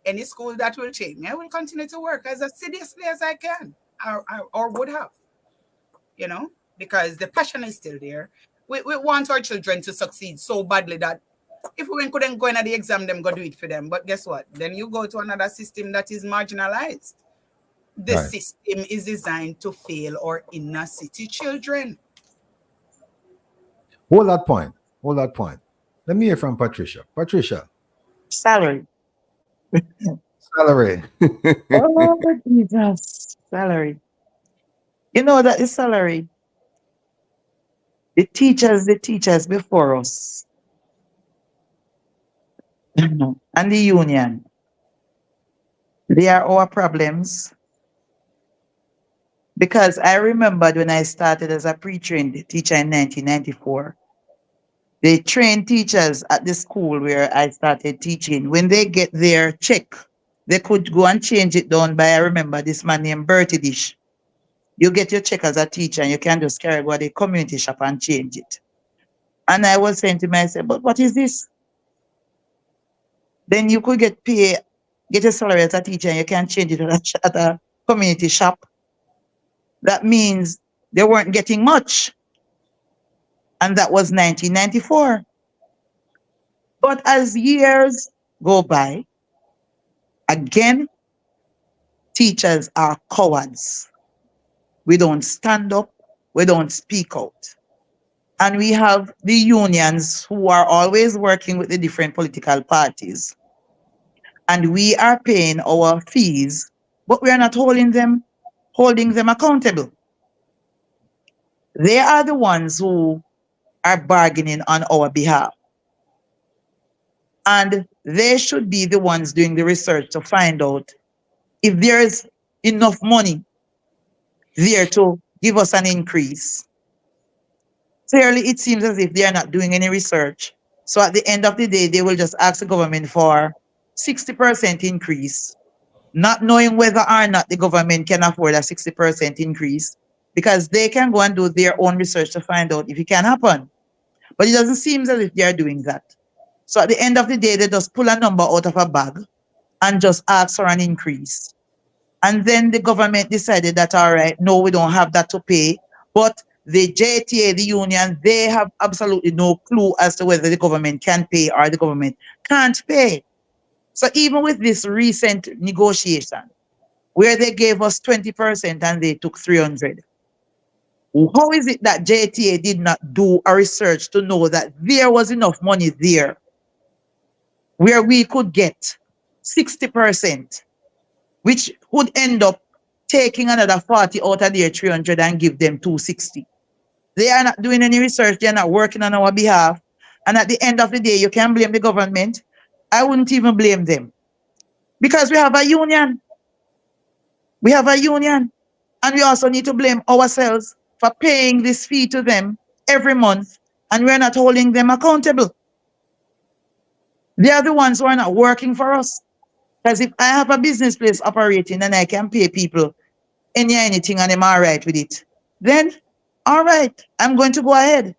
Any school that will take me, I will continue to work as seriously as I can, or would have, because the passion is still there. We want our children to succeed so badly that if we couldn't go into the exam, them go do it for them. But guess what? Then you go to another system that is marginalized. The system is designed to fail our inner city children. Hold that point. Let me hear from Patricia. Patricia. Salary. Salary. Oh, Jesus. Salary. You know that is salary. The teachers before us. And the union. They are our problems. Because I remembered when I started as a pre-trained teacher in 1994, they trained teachers at the school where I started teaching. When they get their check, they could go and change it down by, I remember this man named Bertie Dish. You get your check as a teacher and you can just carry go to the community shop and change it. And I was saying to myself, but what is this? Then you could get a salary as a teacher and you can change it at a community shop. That means they weren't getting much. And that was 1994. But as years go by, again, teachers are cowards. We don't stand up. We don't speak out. And we have the unions who are always working with the different political parties. And we are paying our fees, but we are not holding them accountable. They are the ones who are bargaining on our behalf. And they should be the ones doing the research to find out if there is enough money there to give us an increase. Clearly, it seems as if they are not doing any research. So at the end of the day, they will just ask the government for 60% increase, not knowing whether or not the government can afford a 60% increase, because they can go and do their own research to find out if it can happen. But it doesn't seem as if they are doing that. So at the end of the day, they just pull a number out of a bag and just ask for an increase. And then the government decided that, all right, no, we don't have that to pay. But the JTA, the union, they have absolutely no clue as to whether the government can pay or the government can't pay. So even with this recent negotiation, where they gave us 20% and they took 300, how is it that JTA did not do a research to know that there was enough money there where we could get 60%, which would end up taking another 40 out of their 300 and give them 260? They are not doing any research. They are not working on our behalf. And at the end of the day, you can blame the government. I wouldn't even blame them because we have a union. We have a union. And we also need to blame ourselves for paying this fee to them every month, and we're not holding them accountable. They are the ones who are not working for us. Because if I have a business place operating and I can pay people anything and I'm all right with it, then all right, I'm going to go ahead.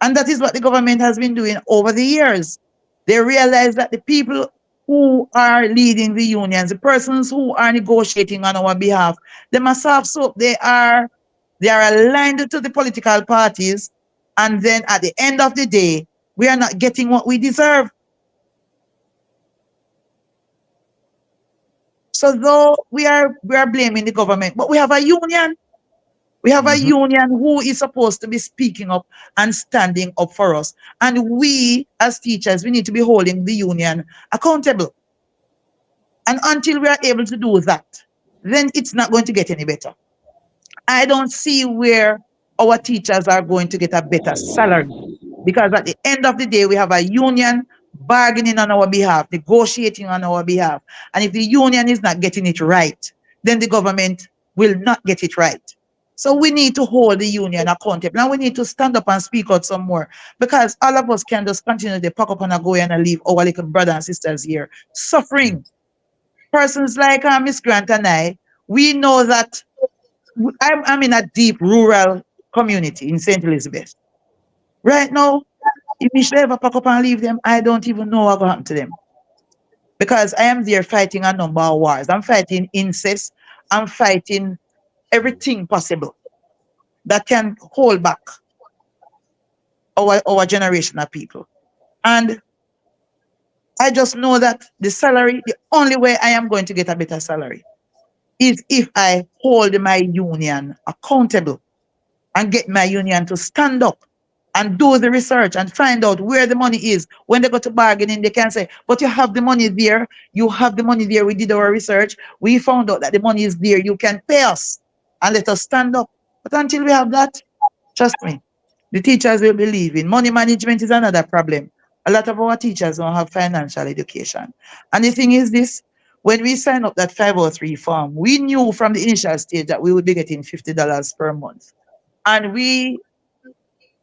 And that is what the government has been doing over the years. They realize that the people who are leading the unions, the persons who are negotiating on our behalf, they must have soap. They are aligned to the political parties. And then at the end of the day, we are not getting what we deserve. So though we are blaming the government, but we have a union. We have a union who is supposed to be speaking up and standing up for us. And we, as teachers, we need to be holding the union accountable. And until we are able to do that, then it's not going to get any better. I don't see where our teachers are going to get a better salary, because at the end of the day, we have a union bargaining on our behalf, negotiating on our behalf. And if the union is not getting it right, then the government will not get it right. So we need to hold the union accountable. Now we need to stand up and speak out some more, because all of us can just continue to pack up and go and leave our little brothers and sisters here suffering. Persons like Miss Grant and I, we know that I'm in a deep rural community in St. Elizabeth. Right now, if we should ever pack up and leave them, I don't even know what will happen to them. Because I am there fighting a number of wars. I'm fighting incest. I'm fighting everything possible that can hold back our generation of people. And I just know that the salary, the only way I am going to get a better salary is if I hold my union accountable and get my union to stand up and do the research and find out where the money is. When they go to bargaining, they can say, but you have the money there. You have the money there. We did our research. We found out that the money is there. You can pay us and let us stand up. But until we have that, trust me, the teachers will be leaving. Money management is another problem. A lot of our teachers don't have financial education. And the thing is this, when we signed up that 503 form, we knew from the initial stage that we would be getting $50 per month. And we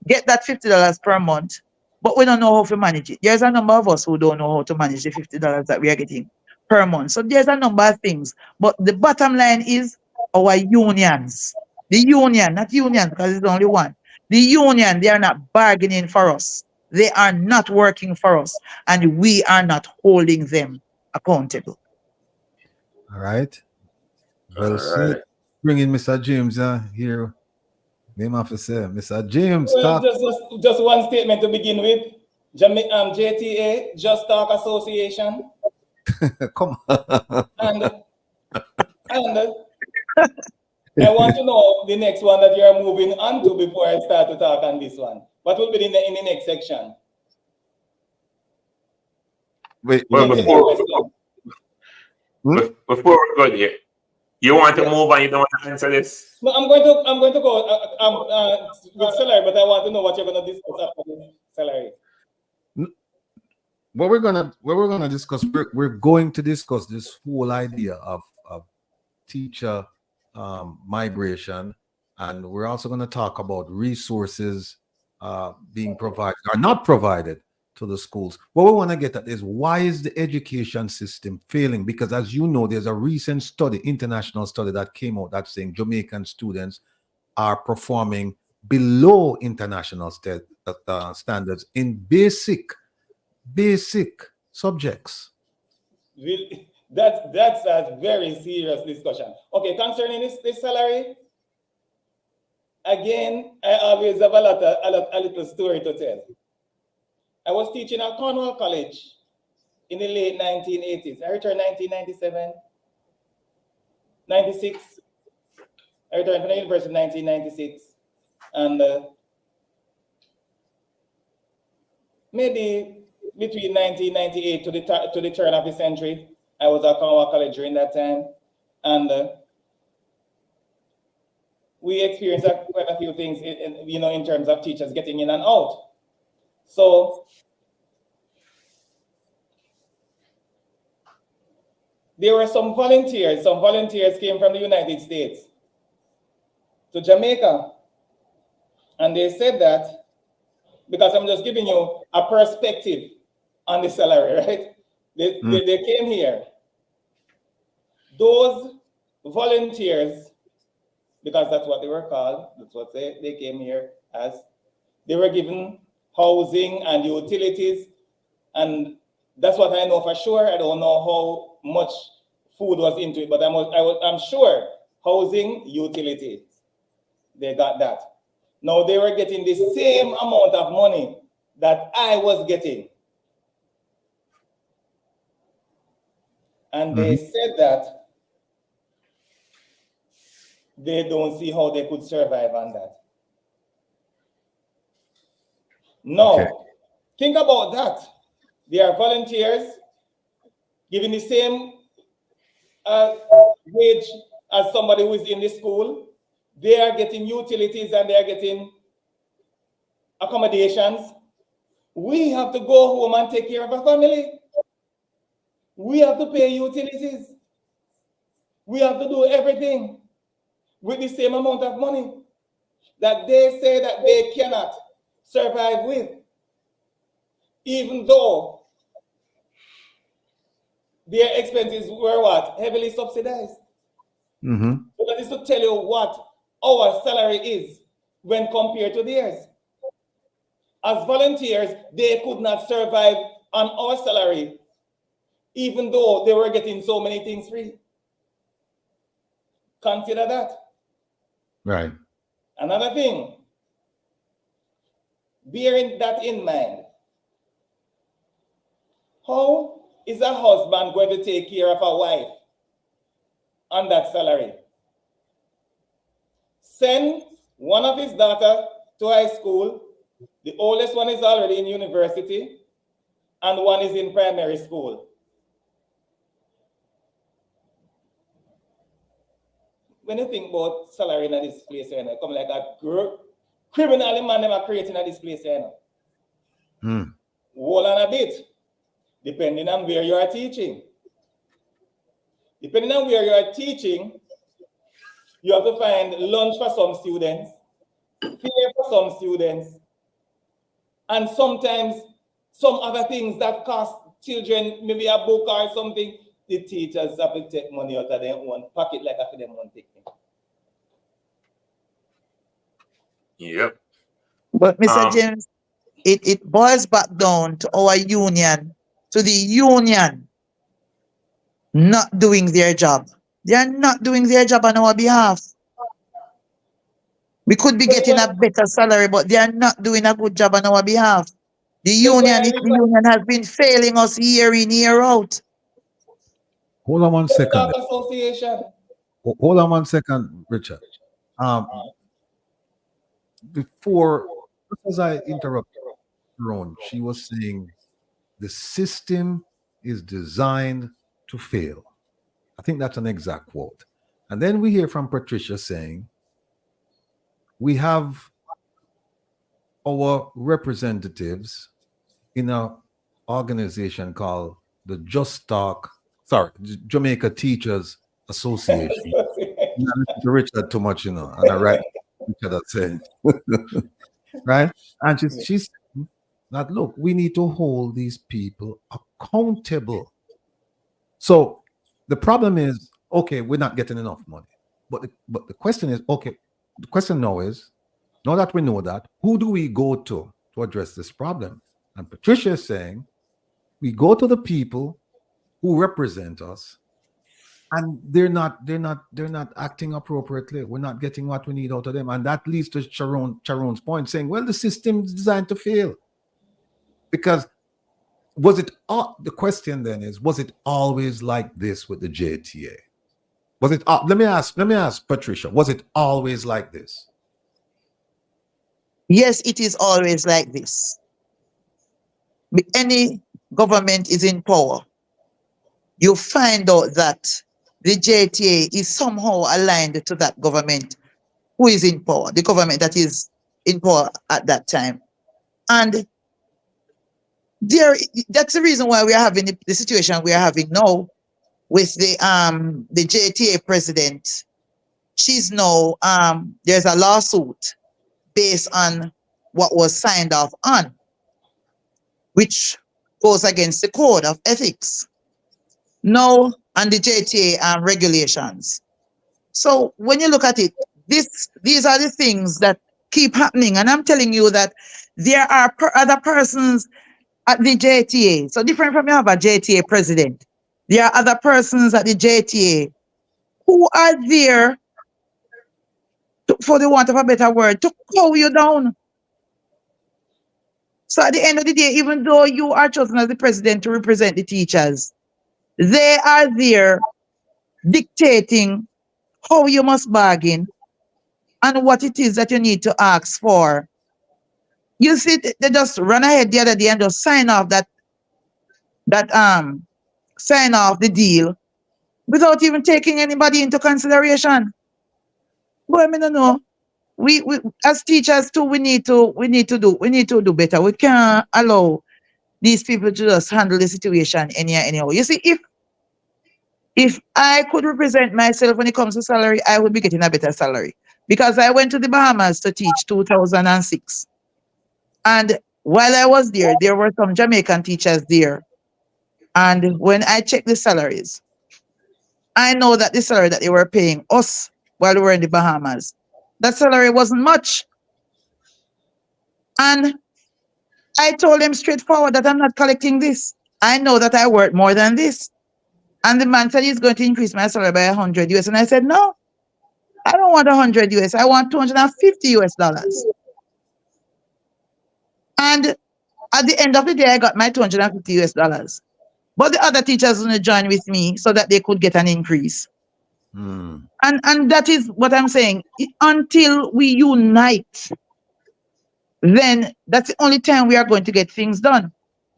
get that $50 per month, but we don't know how to manage it. There's a number of us who don't know how to manage the $50 that we are getting per month. So there's a number of things. But the bottom line is our unions. The union, not union, because it's only one. The union, they are not bargaining for us. They are not working for us. And we are not holding them accountable. All right. Well said. Bring in Mr. James here. Name officer, Mr. James. Well, just one statement to begin with. JTA, Just Talk Association. Come on. And I want to know the next one that you're moving on to before I start to talk on this one. What will be in the next section? Wait, well, before we go there, you want to move and you don't want to answer this? No, I'm going to go with salary, but I want to know what you're going to discuss after this salary. What we're gonna discuss, we're going to discuss this whole idea of teacher migration, and we're also going to talk about resources being provided or not provided to the schools. What we want to get at is, why is the education system failing? Because as you know, there's a recent study, international study that came out that's saying Jamaican students are performing below international standards in basic subjects. That's a very serious discussion. Okay, concerning this salary, again, I always have a little story to tell. I was teaching at Cornwall College in the late 1980s. I returned 1997, 96. I returned from the university in 1996. And maybe between 1998 to the turn of the century, I was at Cornwall College during that time. And we experienced quite a few things, in terms of teachers getting in and out. So there were some volunteers. Some volunteers came from the United States to Jamaica. And they said that, because I'm just giving you a perspective on the salary, right? They came here. Those volunteers, because that's what they were called, that's what they came here as, they were given housing and utilities. And that's what I know for sure. I don't know how much food was into it, but I'm sure housing, utilities, they got that. Now they were getting the same amount of money that I was getting. And they said that they don't see how they could survive on that. No, think about that. They are volunteers giving the same wage as somebody who is in the school. They are getting utilities and they are getting accommodations. We have to go home and take care of our family. We have to pay utilities. We have to do everything with the same amount of money that they say that they cannot survive with, even though their expenses were what? Heavily subsidized. So that is to tell you what our salary is when compared to theirs. As volunteers, they could not survive on our salary, even though they were getting so many things free. Consider that. Right. Another thing, bearing that in mind, how is a husband going to take care of a wife on that salary? Send one of his daughter to high school. The oldest one is already in university, and one is in primary school. When you think about salary in this place, you know, come like a criminal man them are creating at this place, you know. Hold on a bit, depending on where you are teaching. Depending on where you are teaching, you have to find lunch for some students, fare for some students, and sometimes some other things that cost children, maybe a book or something. The teachers have to take money out of their own pocket like after them one thing. Yep. But Mr. James, it boils back down to our union, to the union not doing their job. They are not doing their job on our behalf. We could be getting a better salary, but they are not doing a good job on our behalf. The union has been failing us year in, year out. Hold on one second. Association. Hold on one second, Richard. Before, as I interrupted Ron, she was saying the system is designed to fail. I think that's an exact quote. And then we hear from Patricia saying, we have our representatives in an organization called the Jamaica Teachers Association. I listen to Richard too much, you know, and I write Richard saying, right? And she's that, look, we need to hold these people accountable. So the problem is, okay, we're not getting enough money. But the question is, okay, the question now is, now that we know that, who do we go to address this problem? And Patricia is saying, we go to the people who represent us and they're not acting appropriately. We're not getting what we need out of them, and that leads to Sharon's point, saying, well, the system is designed to fail. Because the question then is, was it always like this with the JTA? Was it let me ask Patricia, was it always like this? Yes, it is always like this. Any government is in power, you find out that the JTA is somehow aligned to that government who is in power, the government that is in power at that time. And that's the reason why we are having the situation we are having now with the JTA president. She's now there's a lawsuit based on what was signed off on, which goes against the code of ethics. Now, on the JTA regulations. So when you look at it, these are the things that keep happening. And I'm telling you that there are other persons at the JTA. So different from you have a JTA president. There are other persons at the JTA who are there, for the want of a better word, to cow you down. So at the end of the day, even though you are chosen as the president to represent the teachers, they are there dictating how you must bargain and what it is that you need to ask for. You see, they just run ahead the other day and just sign off sign off the deal without even taking anybody into consideration. But I mean, no. We as teachers too, we need to do better. We can't allow these people to just handle the situation anyhow. You see, if I could represent myself when it comes to salary, I would be getting a better salary. Because I went to the Bahamas to teach 2006. And while I was there were some Jamaican teachers there. And when I checked the salaries, I know that the salary that they were paying us while we were in the Bahamas, that salary wasn't much. And I told him straightforward that I'm not collecting this. I know that I work more than this. And the man said he's going to increase my salary by 100 US. And I said, no, I don't want 100 US. I want 250 US dollars. And at the end of the day, I got my 250 US dollars. But the other teachers want to join with me so that they could get an increase. And that is what I'm saying. Until we unite, then that's the only time we are going to get things done.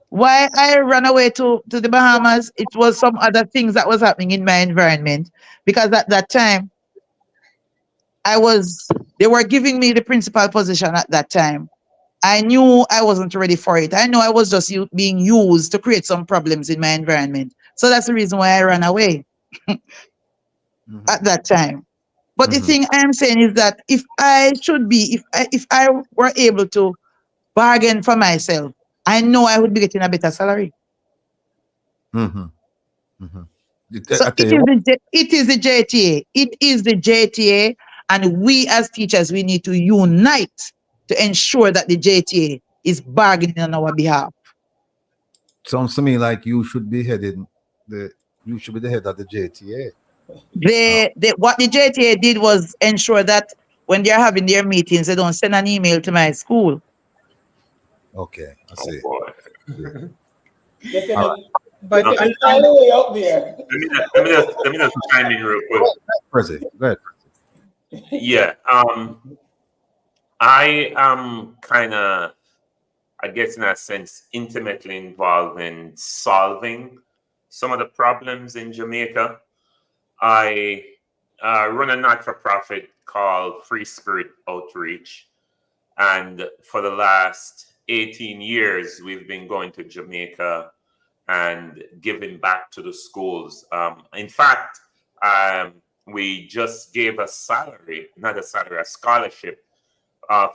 Why I ran away to the Bahamas, it was some other things that was happening in my environment. Because at that time, they were giving me the principal position at that time. I knew I wasn't ready for it. I know I was just being used to create some problems in my environment. So that's the reason why I ran away at that time. But the thing I'm saying is that if I were able to bargain for myself, I know I would be getting a better salary. So it is the JTA. It is the JTA. And we as teachers, we need to unite to ensure that the JTA is bargaining on our behalf. Sounds to me like you should be the head of the JTA. What the JTA did was ensure that when they're having their meetings, they don't send an email to my school. Okay, I see. But all the way up there. Let me just chime in real quick. Percy, go ahead. Yeah, I am kind of, I guess in a sense, intimately involved in solving some of the problems in Jamaica. I run a not-for-profit called Free Spirit Outreach. And for the last 18 years, we've been going to Jamaica and giving back to the schools. In fact, we just gave a scholarship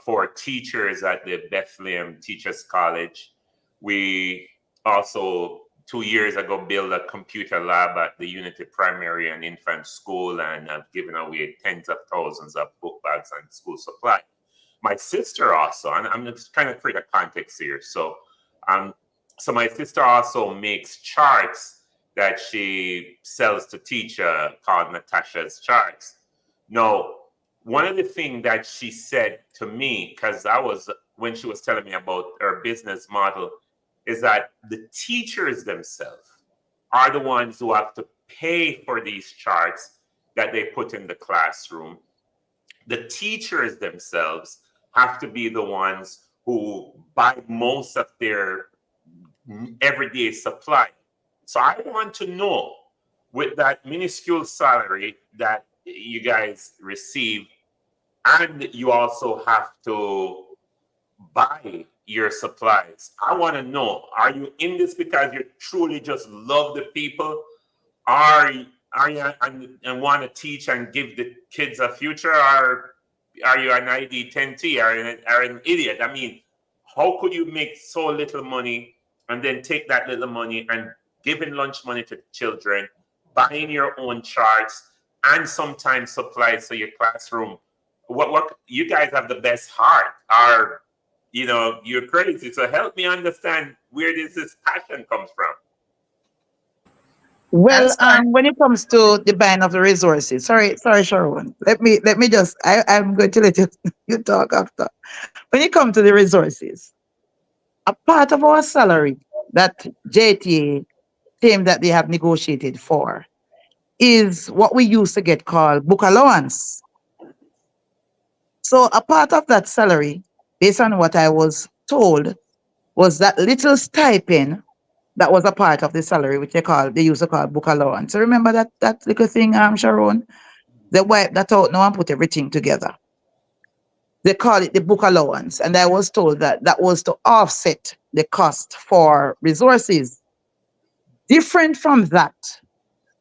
for teachers at the Bethlehem Teachers College. We also, 2 years ago, built a computer lab at the Unity Primary and Infant School, and have given away tens of thousands of book bags and school supply. My sister also, and I'm just trying to create a context here. So my sister also makes charts that she sells to teacher called Natasha's Charts. Now, one of the things that she said to me, because when she was telling me about her business model, is that the teachers themselves are the ones who have to pay for these charts that they put in the classroom. The teachers themselves have to be the ones who buy most of their everyday supply. So I want to know, with that minuscule salary that you guys receive, and you also have to buy your supplies, I want to know, are you in this because you truly just love the people? Are you and want to teach and give the kids a future? Or are you an ID10T or an idiot? I mean, how could you make so little money and then take that little money and giving lunch money to children, buying your own charts, and sometimes supplies for your classroom? What you guys have the best heart? Are you're crazy. So help me understand where this passion comes from. Well, when it comes to the buying of the resources, sorry, Sharon. Let me just I'm going to let you talk after. When it comes to the resources, a part of our salary that JTA claim that they have negotiated for is what we used to get called book allowance. So a part of that salary, based on what I was told, was that little stipend that was a part of the salary, which they used to call book allowance. So remember that little thing, Sharon? They wipe that out now and put everything together. They call it the book allowance. And I was told that that was to offset the cost for resources. Different from that,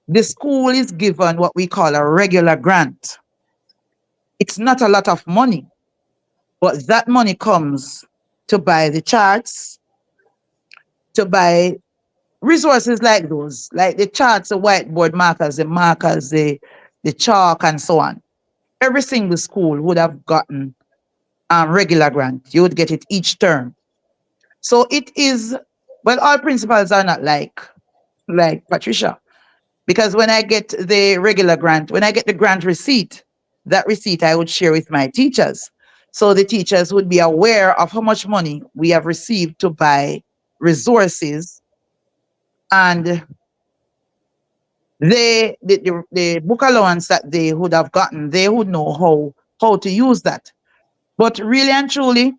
the school is given what we call a regular grant. It's not a lot of money, but that money comes to buy the charts, to buy resources like those, like the charts, the whiteboard markers, the chalk, and so on. Every single school would have gotten regular grant. You would get it each term. So it is, well, all principals are not like Patricia, because when I get the regular grant, when I get the grant receipt, that receipt I would share with my teachers. So the teachers would be aware of how much money we have received to buy resources, and the book allowance that they would have gotten, they would know how to use that. But really and truly,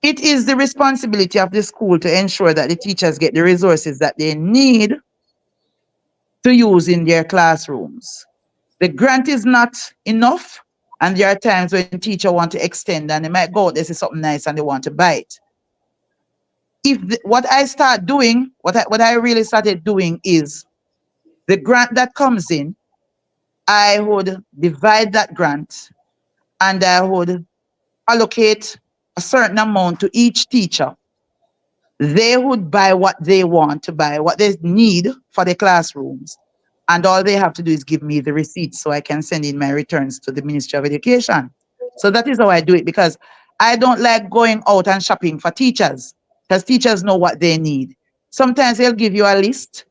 it is the responsibility of the school to ensure that the teachers get the resources that they need to use in their classrooms. The grant is not enough, and there are times when teachers want to extend and they might go out, they see something nice and they want to buy it. What I really started doing is, the grant that comes in, I would divide that grant and I would allocate a certain amount to each teacher. They would buy what they want to buy, what they need for the classrooms. And all they have to do is give me the receipts so I can send in my returns to the Ministry of Education. So that is how I do it, because I don't like going out and shopping for teachers, because teachers know what they need. Sometimes they'll give you a list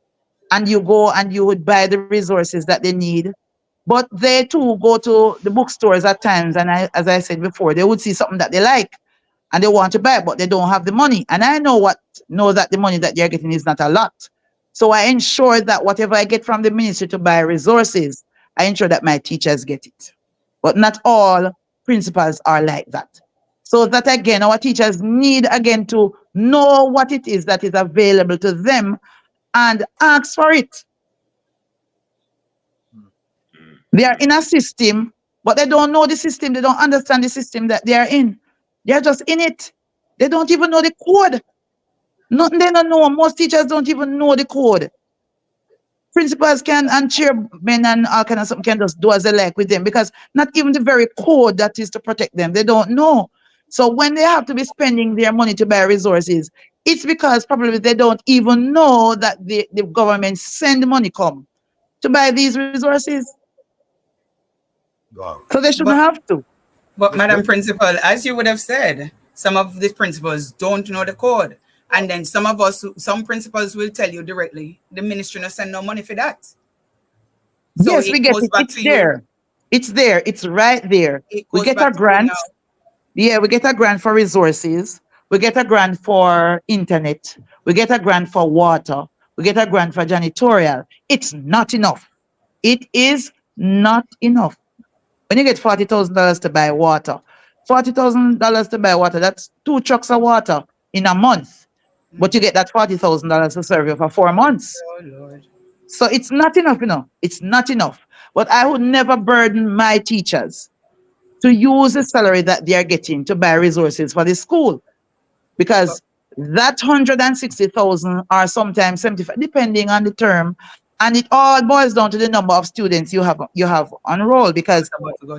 and you go and you would buy the resources that they need. But they too go to the bookstores at times, and as I said before, they would see something that they like and they want to buy, but they don't have the money. And I know that the money that they're getting is not a lot. So I ensure that whatever I get from the ministry to buy resources, I ensure that my teachers get it. But not all principals are like that. So that again, our teachers need again to know what it is that is available to them and ask for it. They are in a system, but they don't know the system. They don't understand the system that they are in. They're just in it. They don't even know the code. Nothing they don't know. Most teachers don't even know the code. Principals and chairmen and all kind of something can just do as they like with them, because not even the very code that is to protect them, they don't know. So when they have to be spending their money to buy resources, it's because probably they don't even know that the government send money come to buy these resources. Wow. So they shouldn't have to. But Madam Principal, as you would have said, some of the principals don't know the code. And then some principals will tell you directly, the ministry no send no money for that. So Yes, we get goes it. back It's to there. you. It's there. It's right there. It We goes get a back to you grant. now. Yeah, we get a grant for resources. We get a grant for internet. We get a grant for water. We get a grant for janitorial. It's not enough. It is not enough. When you get $40,000 to buy water, $40,000 to buy water, that's 2 trucks of water in a month. But you get that $40,000 to serve you for 4 months. Oh, Lord. So it's not enough, It's not enough. But I would never burden my teachers to use the salary that they are getting to buy resources for the school. Because that 160,000 or sometimes 75, depending on the term, and it all boils down to the number of students you have enrolled. Because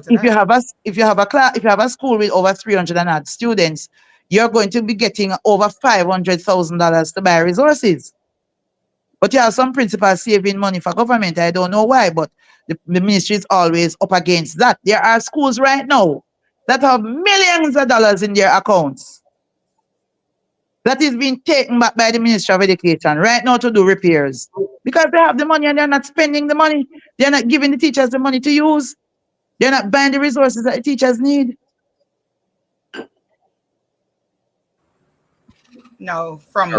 if you have a school with over 300 and odd students, you're going to be getting over $500,000 to buy resources. But you have some principals saving money for government. I don't know why, but the ministry is always up against that. There are schools right now that have millions of dollars in their accounts that is being taken back by the Ministry of Education right now to do repairs. Because they have the money and they're not spending the money. They're not giving the teachers the money to use. They're not buying the resources that the teachers need. Now, from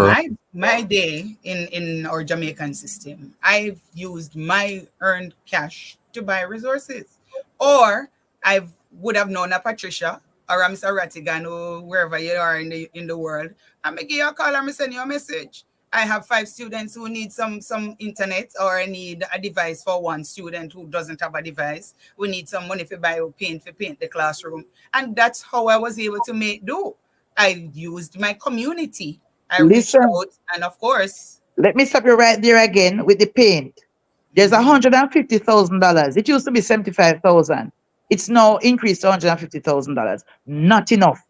my day in our Jamaican system, I've used my earned cash to buy resources. Or I would have known a Patricia or a Mr. Rattigan or wherever you are in the world. I'm going to give you a call or send you a message. I have 5 students who need some internet, or I need a device for one student who doesn't have a device. We need some money to buy paint the classroom. And that's how I was able to make do. I used my community. I reached out, and of course. Let me stop you right there again with the paint. There's $150,000. It used to be $75,000. It's now increased to $150,000. Not enough,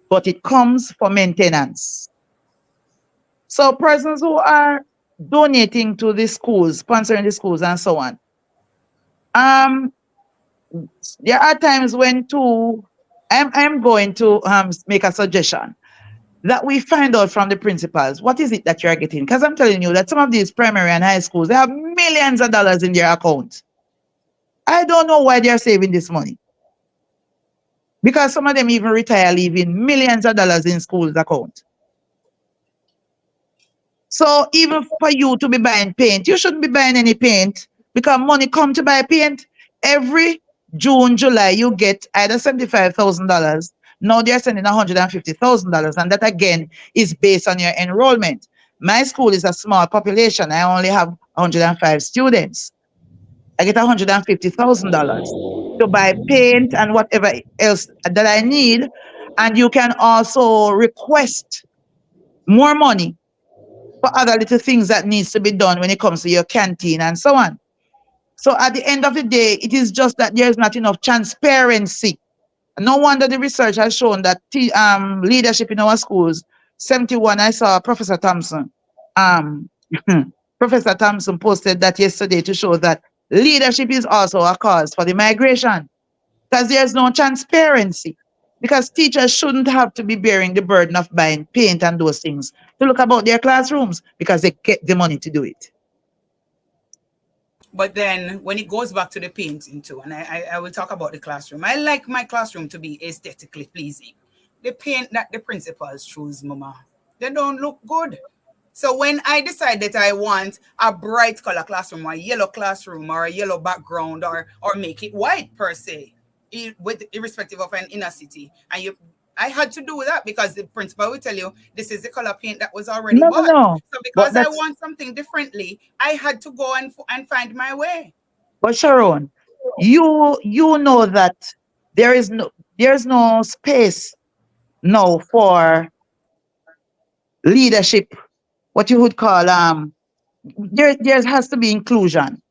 but it comes for maintenance. So persons who are donating to the schools, sponsoring the schools, and so on. There are times when I'm going to make a suggestion that we find out from the principals, what is it that you're getting? Because I'm telling you that some of these primary and high schools, they have millions of dollars in their account. I don't know why they're saving this money. Because some of them even retire leaving millions of dollars in school's account. So even for you to be buying paint, you shouldn't be buying any paint because money come to buy paint. Every June, July, you get either $75,000. Now they're sending $150,000, and that again is based on your enrollment. My school is a small population. I only have 105 students. I get $150,000 to buy paint and whatever else that I need. And you can also request more money for other little things that needs to be done when it comes to your canteen and so on. So at the end of the day, it is just that there's not enough transparency. No wonder the research has shown that leadership in our schools, 71, I saw Professor Thompson. Professor Thompson posted that yesterday to show that leadership is also a cause for the migration because there's no transparency. Because teachers shouldn't have to be bearing the burden of buying paint and those things to look about their classrooms because they get the money to do it. But then when it goes back to the painting too, and I will talk about the classroom. I like my classroom to be aesthetically pleasing. The paint that the principals choose, Mama, they don't look good. So when I decide that I want a bright color classroom, or a yellow classroom, or a yellow background, or make it white per se, irrespective of an inner city, and I had to do that because the principal will tell you this is the color paint that was already bought. No. So because I want something differently, I had to go and find my way. But Sharon, you know that there's no space now for leadership. What you would call there has to be inclusion.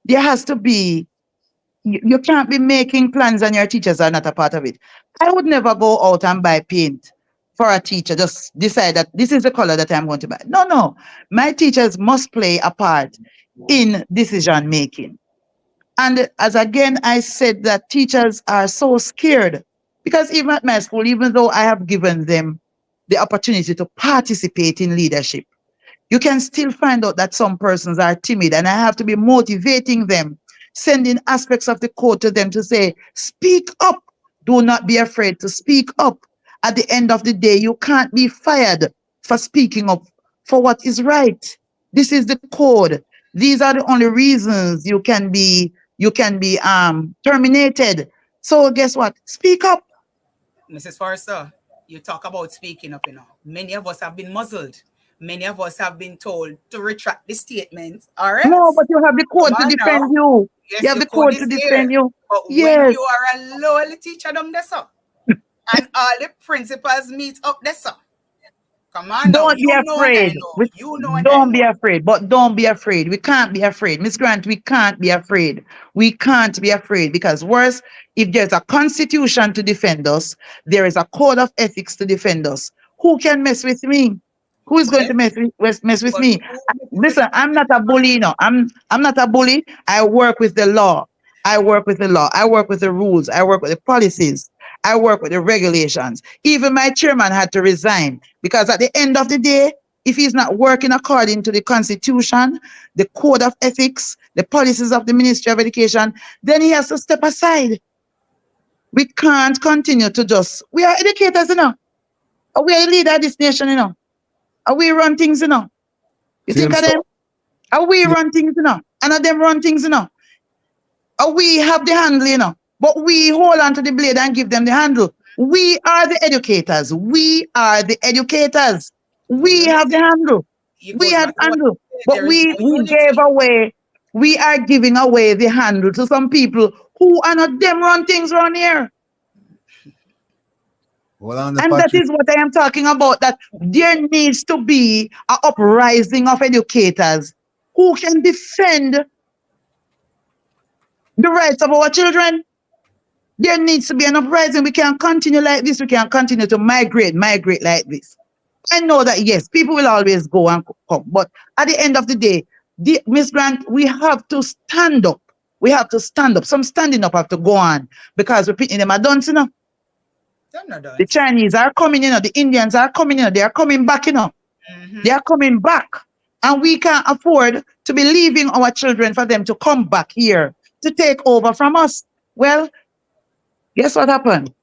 There has to be. You can't be making plans and your teachers are not a part of it. I would never go out and buy paint for a teacher, just decide that this is the color that I'm going to buy. No. My teachers must play a part in decision making. And as again, I said that teachers are so scared because even at my school, even though I have given them the opportunity to participate in leadership. You can still find out that some persons are timid, and I have to be motivating them, sending aspects of the code to them to say, speak up. Do not be afraid to speak up. At the end of the day, you can't be fired for speaking up for what is right. This is the code. These are the only reasons you can be terminated. So guess what? Speak up. Mrs. Forrester, you talk about speaking up, Many of us have been muzzled. Many of us have been told to retract the statement. All right. No, but you have the code to defend you. Yes, You have the code to defend you. But Yes. when you are a lowly teacher, and all the principals meet up there, come on, don't be afraid. Don't be afraid, but don't be afraid. We can't be afraid. Miss Grant, we can't be afraid. We can't be afraid because worse, if there's a constitution to defend us, there is a code of ethics to defend us. Who can mess with me? Who is going to mess with me? Listen, I'm not a bully, I'm not a bully. I work with the law. I work with the law. I work with the rules. I work with the policies. I work with the regulations. Even my chairman had to resign because at the end of the day, if he's not working according to the constitution, the code of ethics, the policies of the Ministry of Education, then he has to step aside. We can't continue to we are educators, We are the leader of this nation, Are we run things, You think of them? Are we run things, And of them run things, Are we have the handle, But we hold on to the blade and give them the handle. We are the educators. We are the educators. We have the handle. We have handle. But we gave away, we are giving away the handle to some people who are not them run things around here. Well, and that is what I am talking about, that there needs to be an uprising of educators who can defend the rights of our children. There needs to be an uprising. We can't continue like this. We can't continue to migrate like this. I know that, yes, people will always go and come. But at the end of the day, Miss Grant, we have to stand up. We have to stand up. Some standing up have to go on because we're putting them a dunce, The Chinese are coming, the Indians are coming, they are coming back, They are coming back. And we can't afford to be leaving our children for them to come back here to take over from us. Well, guess what happened?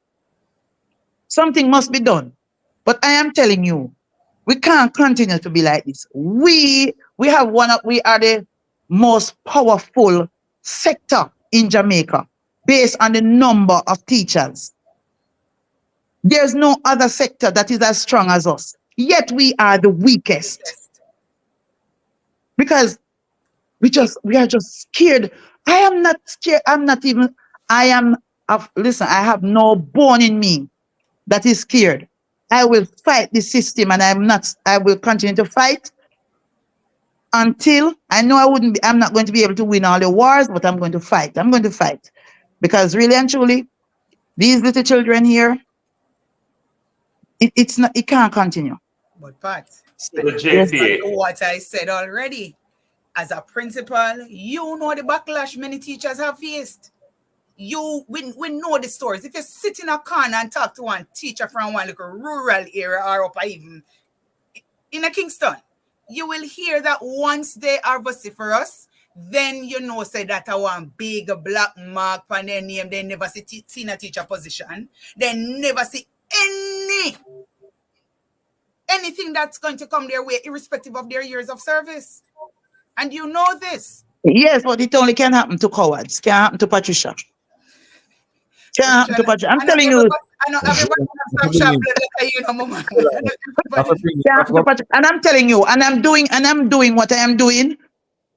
Something must be done. But I am telling you, we can't continue to be like this. We are the most powerful sector in Jamaica based on the number of teachers. There's no other sector that is as strong as us. Yet we are the weakest. Because we are just scared. I am not scared. Listen, I have no bone in me that is scared. I will fight the system, and I will continue to fight until I know I'm not going to be able to win all the wars, but I'm going to fight. I'm going to fight. Because really and truly, these little children here, it can't continue. But Pat, yes. What I said already, as a principal, you know the backlash many teachers have faced. We know the stories. If you sit in a corner and talk to one teacher from one little rural area or up even in a Kingston, you will hear that once they are vociferous, then you know say that I want big black mark on their name. They never seen a teacher position. They never see anything that's going to come their way, irrespective of their years of service. And you know this. Yes, but it only can happen to cowards. Can't happen to Patricia. Can't happen to Patricia. I'm telling you. I know everybody has some sharp blood, and I'm telling you, and I'm doing what I am doing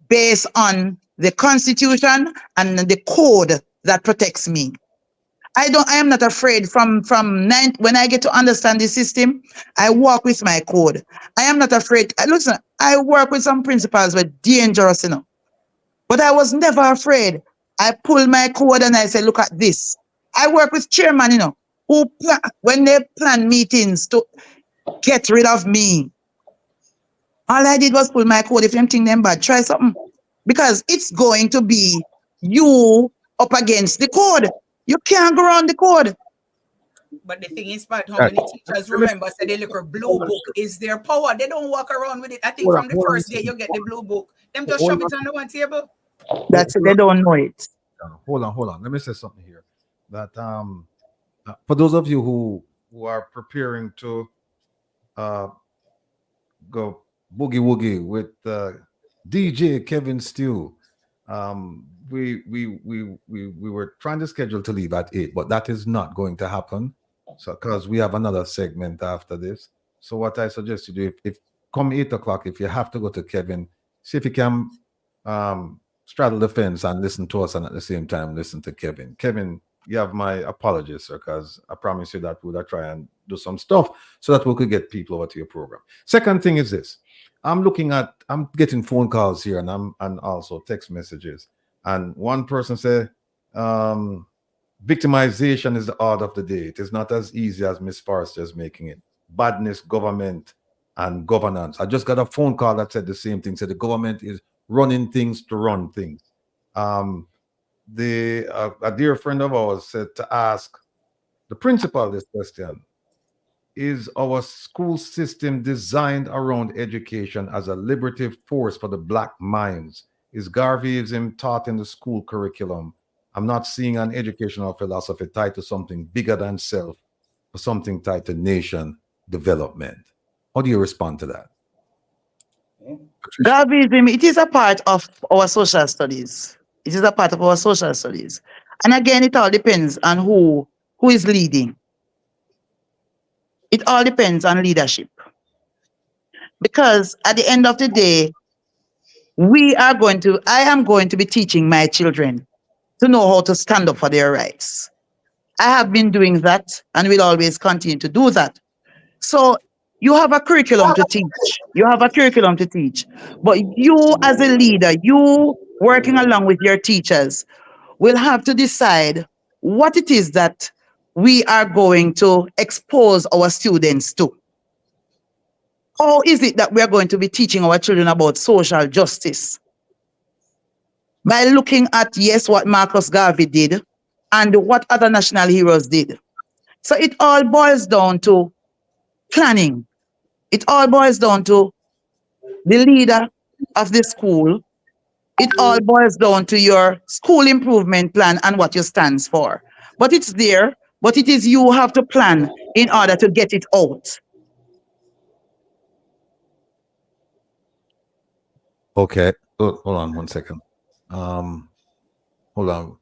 based on the Constitution and the code that protects me. I am not afraid when I get to understand the system, I walk with my code. I am not afraid. Listen, I work with some principals who are dangerous, but I was never afraid. I pull my code and I say, look at this. I work with chairman, when they plan meetings to get rid of me. All I did was pull my code. If you think them bad, try something. Because it's going to be you up against the code. You can't go around the code. But the thing is, but how Right. many teachers Let me- remember say the little blue book is their power? They don't walk around with it. I think Hold on, from the hold on a first day you second. get the blue book, them just Hold shove it on. on the one table. That's it. They don't know it. Hold on. Let me say something here. That for those of you who are preparing to uh, go boogie woogie with DJ Kevin Stew, we were trying to schedule to leave at 8, but that is not going to happen. So because we have another segment after this. So what I suggest you do, if come 8 o'clock, if you have to go to Kevin, see if you can straddle the fence and listen to us, and at the same time listen to Kevin. Kevin, you have my apologies, sir, because I promise you that we will try and do some stuff so that we could get people over to your program. Second thing is this. I'm getting phone calls here and also text messages. And one person said, victimization is the order of the day. It is not as easy as Miss Forrester is making it. Badness, government, and governance. I just got a phone call that said the same thing. Said the government is running things to run things. A dear friend of ours said to ask the principal this question: is our school system designed around education as a liberative force for the black minds? Is Garveyism taught in the school curriculum? I'm not seeing an educational philosophy tied to something bigger than self or something tied to nation development. How do you respond to that? Darwinism, it is a part of our social studies. It is a part of our social studies. And again, it all depends on who is leading. It all depends on leadership. Because at the end of the day, I am going to be teaching my children to know how to stand up for their rights. I have been doing that and will always continue to do that. So you have a curriculum to teach. You have a curriculum to teach. But you as a leader, you working along with your teachers, will have to decide what it is that we are going to expose our students to. How is it that we are going to be teaching our children about social justice? By looking at, yes, what Marcus Garvey did and what other national heroes did. So it all boils down to planning. It all boils down to the leader of the school. It all boils down to your school improvement plan and what you stands for. But it's there, but it is you have to plan in order to get it out. Okay. Hold on one second. Hold on.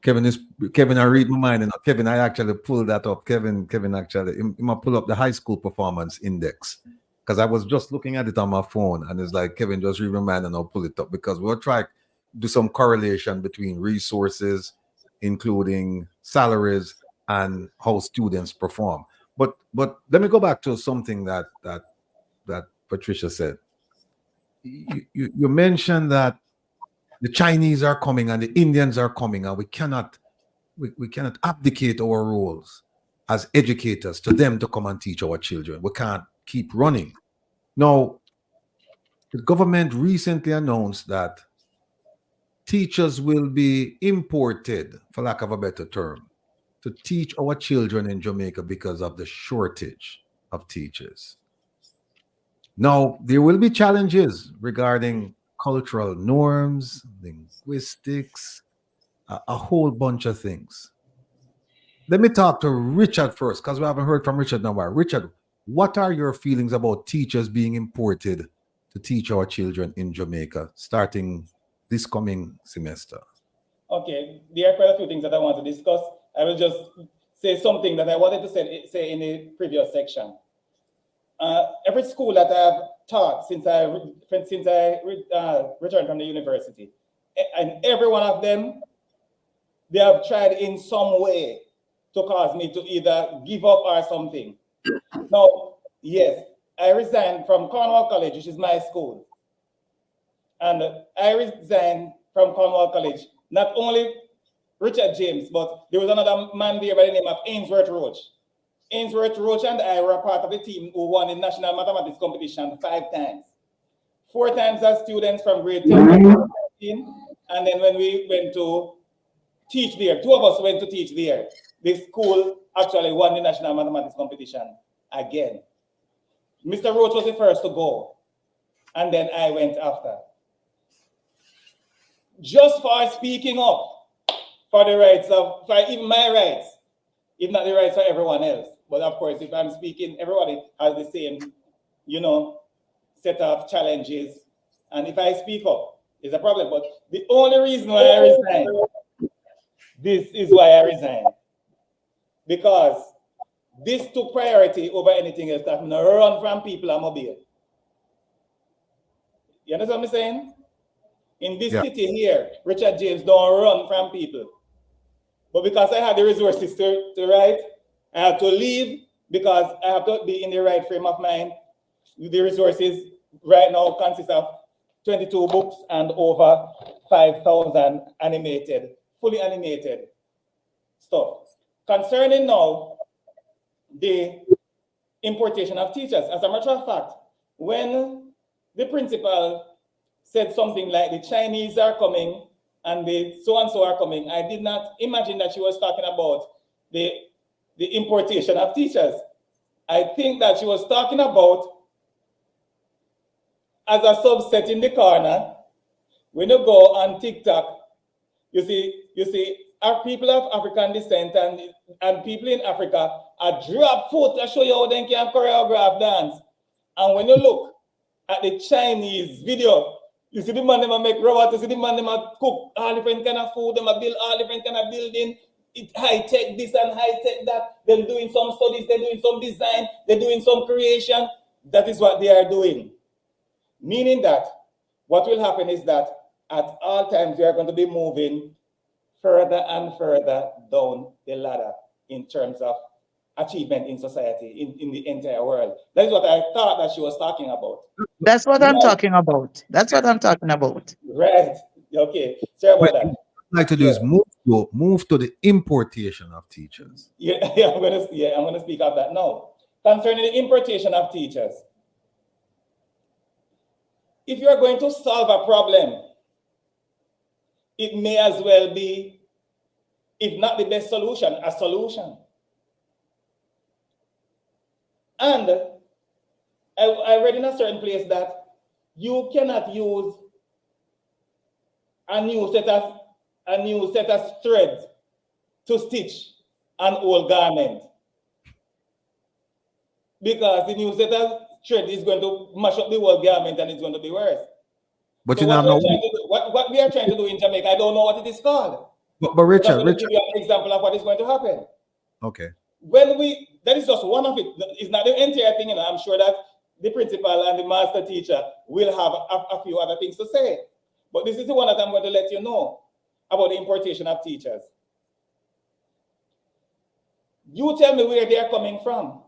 Kevin, I read my mind. And Kevin, I actually pulled that up. Kevin actually, he might pull up the high school performance index. Because I was just looking at it on my phone, and it's like, Kevin, just read my mind and I'll pull it up, because we'll try to do some correlation between resources, including salaries, and how students perform. But let me go back to something that Patricia said. You mentioned that the Chinese are coming and the Indians are coming, and we cannot abdicate our roles as educators to them to come and teach our children. We can't keep running. Now, the government recently announced that teachers will be imported, for lack of a better term, to teach our children in Jamaica because of the shortage of teachers. Now, there will be challenges regarding cultural norms, linguistics, a whole bunch of things. Let me talk to Richard first, because we haven't heard from Richard now. Richard, what are your feelings about teachers being imported to teach our children in Jamaica starting this coming semester? Okay, there are quite a few things that I want to discuss. I will just say something that I wanted to say in the previous section. Every school that I have taught since I returned from the university, and every one of them, they have tried in some way to cause me to either give up or something. Now, yes, I resigned from Cornwall College, which is my school. And I resigned from Cornwall College, not only Richard James, but there was another man there by the name of Ainsworth Roach. Ainsworth Roach and I were part of the team who won the national mathematics competition 5 times. 4 times as students from grade 10 to 13. And then when we went to teach there, 2 of us went to teach there. The school actually won the national mathematics competition again. Mr. Roach was the first to go, and then I went after. Just for speaking up for the rights of, for even my rights, if not the rights of everyone else. But of course, if I'm speaking, everybody has the same, you know, set of challenges. And if I speak up, it's a problem. But the only reason why I resigned, this is why I resigned. Because this took priority over anything else. That I'm gonna run from people I'm obeying. You understand what I'm saying? In this city here, Richard James don't run from people. But because I had the resources to write, I had to leave because I have to be in the right frame of mind. The resources right now consist of 22 books and over 5,000 animated, fully animated stuff. Concerning now the importation of teachers, as a matter of fact, when the principal said something like the Chinese are coming and the so-and-so are coming, I did not imagine that she was talking about the importation of teachers. I think that she was talking about, as a subset in the corner, when you go on TikTok, you see our people of African descent and people in Africa are drop foot to show you how they can choreograph dance. And when you look at the Chinese video, you see the man them make robots, you see the man them cook all different kind of food, them build all different kind of building, high tech this and high tech that. They're doing some studies, they're doing some design, they're doing some creation. That is what they are doing. Meaning that what will happen is that at all times we are going to be moving further and further down the ladder in terms of achievement in society, in the entire world. That is what I thought that she was talking about. That's what I'm talking about. That's what I'm talking about. Right. Okay. Sorry about that. What I'd like to do is move to the importation of teachers. Yeah, I'm gonna speak of that now. Concerning the importation of teachers. If you're going to solve a problem, it may as well be, if not the best solution, a solution. And I read in a certain place that you cannot use a new set of threads to stitch an old garment, because the new set of thread is going to mash up the whole garment and it's going to be worse. But So you know, what we are trying to do in Jamaica, I don't know what it is called. but Richard, I'm going to give you an example of what is going to happen. Okay. That is just one of it. It's not the entire thing, I'm sure that the principal and the master teacher will have a few other things to say. But this is the one that I'm going to let you know about the importation of teachers. You tell me where they are coming from.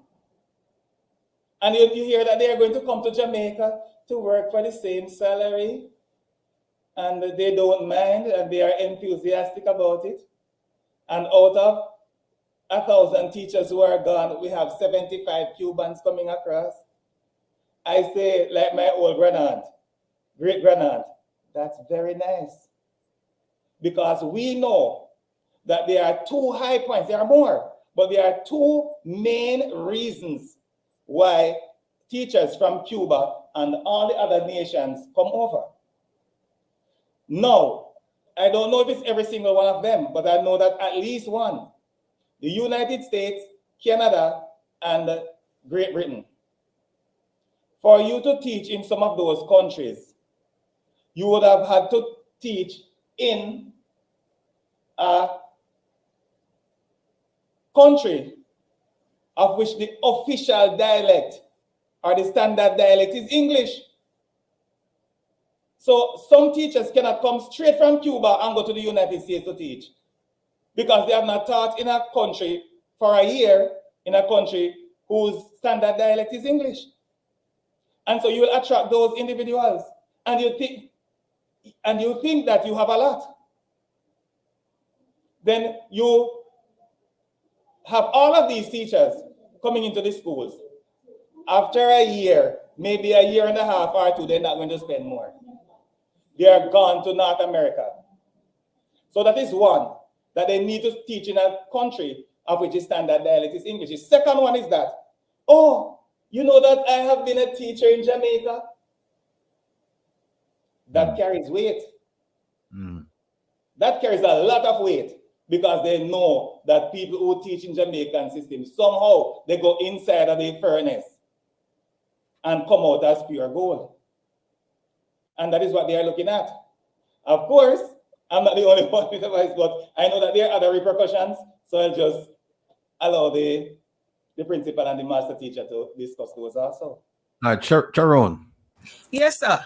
And you hear that they are going to come to Jamaica to work for the same salary, and they don't mind, and they are enthusiastic about it. And out of 1,000 teachers who are gone, we have 75 Cubans coming across. I say, like my old great grandaunt, that's very nice. Because we know that there are two high points, there are more, but there are two main reasons why teachers from Cuba and all the other nations come over. Now, I don't know if it's every single one of them, but I know that at least one. The United States, Canada, and Great Britain. For you to teach in some of those countries, you would have had to teach in a country of which the official dialect or the standard dialect is English. So some teachers cannot come straight from Cuba and go to the United States to teach, because they have not taught in a country for a year, in a country whose standard dialect is English. And so you will attract those individuals, and you think that you have a lot. Then you have all of these teachers coming into the schools. After a year, maybe a year and a half or two, they're not going to spend more. They are gone to North America. So that is one, that they need to teach in a country of which is standard dialect is English. The second one is that, oh, you know that I have been a teacher in Jamaica? That carries weight. That carries a lot of weight because they know that people who teach in Jamaican system, somehow they go inside of the furnace and come out as pure gold. And that is what they are looking at. Of course, I'm not the only one with advice, but I know that there are other repercussions. So I'll just allow the principal and the master teacher to discuss those also. Charon. Yes, sir.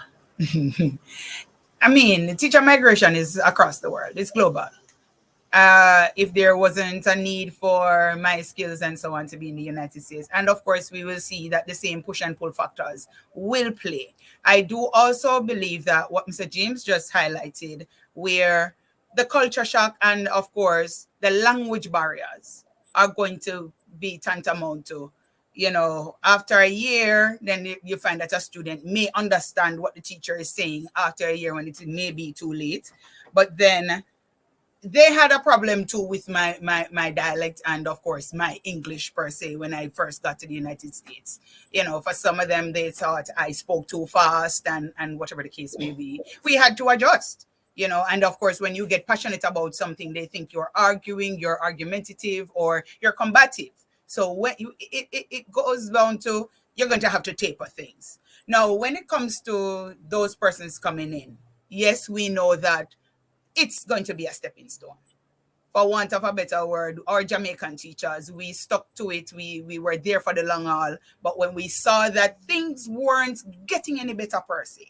I mean, teacher migration is across the world. It's global. If there wasn't a need for my skills and so on to be in the United States. And of course, we will see that the same push and pull factors will play. I do also believe that what Mr. James just highlighted, where the culture shock and of course, the language barriers are going to be tantamount to, you know, after a year, then you find that a student may understand what the teacher is saying after a year when it may be too late. But then they had a problem too with my dialect and of course my English per se when I first got to the United States. You know, for some of them, they thought I spoke too fast and whatever the case may be. We had to adjust. You know, and of course, when you get passionate about something, they think you're arguing, you're argumentative, or you're combative. So when it goes down to, you're going to have to taper things. Now, when it comes to those persons coming in, yes, we know that it's going to be a stepping stone. For want of a better word, our Jamaican teachers, we stuck to it. We were there for the long haul. But when we saw that things weren't getting any better per se,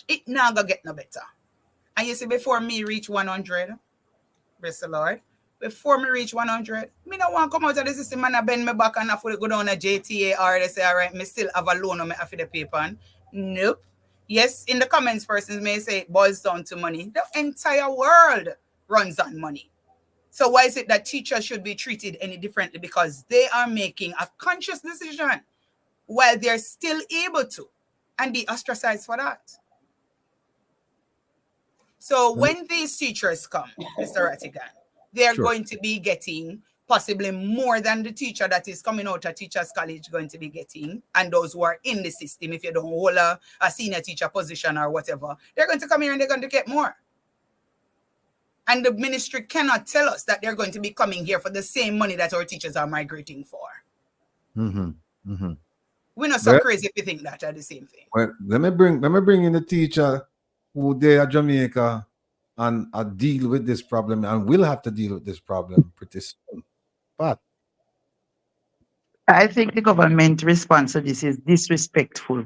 it now gonna get no better. And you see, before me reach 100, bless the Lord, before me reach 100, me don't want to come out of the system and I bend my back and I go down a JTA or they say, all right, me still have a loan on me after the paper. Nope. Yes, in the comments, persons may say it boils down to money. The entire world runs on money. So why is it that teachers should be treated any differently? Because they are making a conscious decision while they're still able to and be ostracized for that. So when these teachers come, Mr. Rattigan, they're going to be getting possibly more than the teacher that is coming out of Teachers College going to be getting, and those who are in the system, if you don't hold a senior teacher position or whatever, they're going to come here and they're going to get more. And the ministry cannot tell us that they're going to be coming here for the same money that our teachers are migrating for. We're not so crazy if you think that are the same thing. Well, let me bring in the teacher who they are Jamaica and deal with this problem, and will have to deal with this problem pretty soon. But I think the government response to this is disrespectful,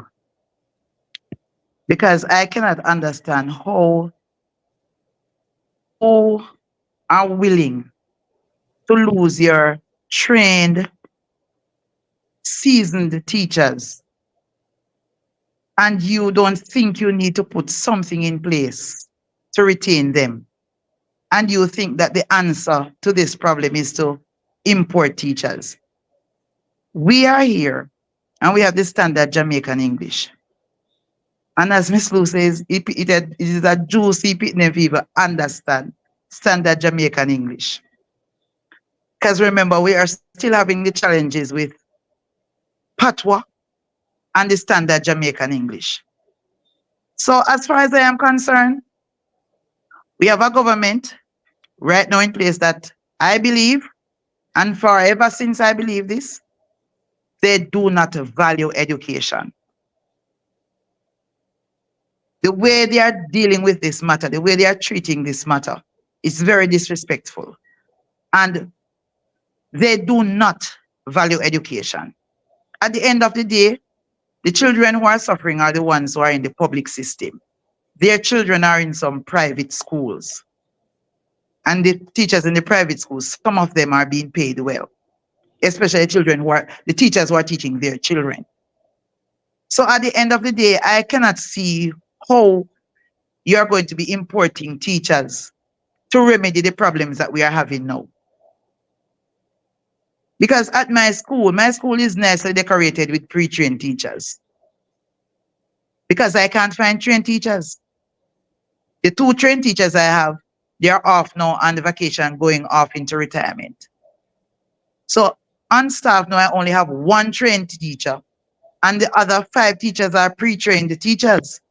because I cannot understand how you are willing to lose your trained, seasoned teachers, and you don't think you need to put something in place to retain them. And you think that the answer to this problem is to import teachers. We are here and we have the standard Jamaican English. And as Ms. Lou says, it is a juicy picnic people understand standard Jamaican English. Because remember, we are still having the challenges with patois and the standard Jamaican English. So as far as I am concerned, we have a government right now in place that I believe, and forever since I believe this, they do not value education. The way they are dealing with this matter, the way they are treating this matter, is very disrespectful. And they do not value education. At the end of the day, the children who are suffering are the ones who are in the public system. Their children are in some private schools. And the teachers in the private schools, some of them are being paid well, especially the teachers who are teaching their children. So at the end of the day, I cannot see how you're going to be importing teachers to remedy the problems that we are having now. Because at my school is nicely decorated with pre-trained teachers. Because I can't find trained teachers. The 2 trained teachers I have, they are off now on the vacation, going off into retirement. So on staff now, I only have one trained teacher, and the other 5 teachers are pre-trained teachers.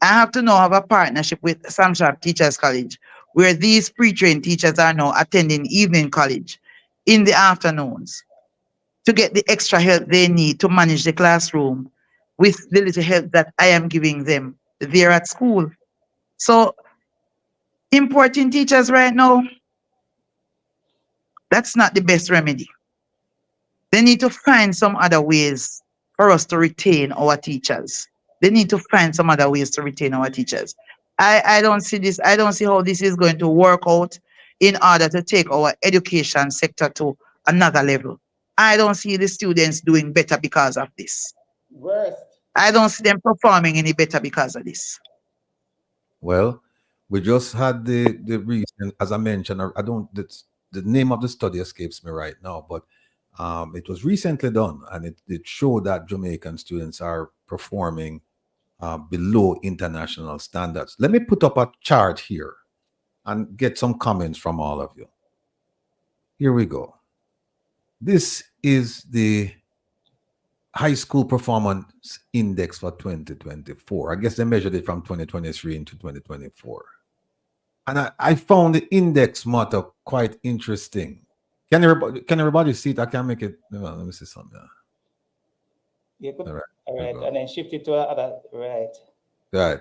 I have to now have a partnership with Sam Sharp Teachers College, where these pre-trained teachers are now attending evening college in the afternoons to get the extra help they need to manage the classroom with the little help that I am giving them there at school. So importing teachers right now, that's not the best remedy. They need to find some other ways for us to retain our teachers. They need to find some other ways to retain our teachers. I don't see this, I don't see how this is going to work out in order to take our education sector to another level. I don't see the students doing better because of this. Worst. I don't see them performing any better because of this. Well, we just had the recent, as I mentioned, I don't, the name of the study escapes me right now, but it was recently done, and it showed that Jamaican students are performing below international standards. Let me put up a chart here and get some comments from all of you. Here we go. This is the high school performance index for 2024. I guess they measured it from 2023 into 2024. And I found the index motto quite interesting. Can everybody see it? I can make it. Let me see something. Yeah, good. All right. All right. And then shift it to other, right. Right.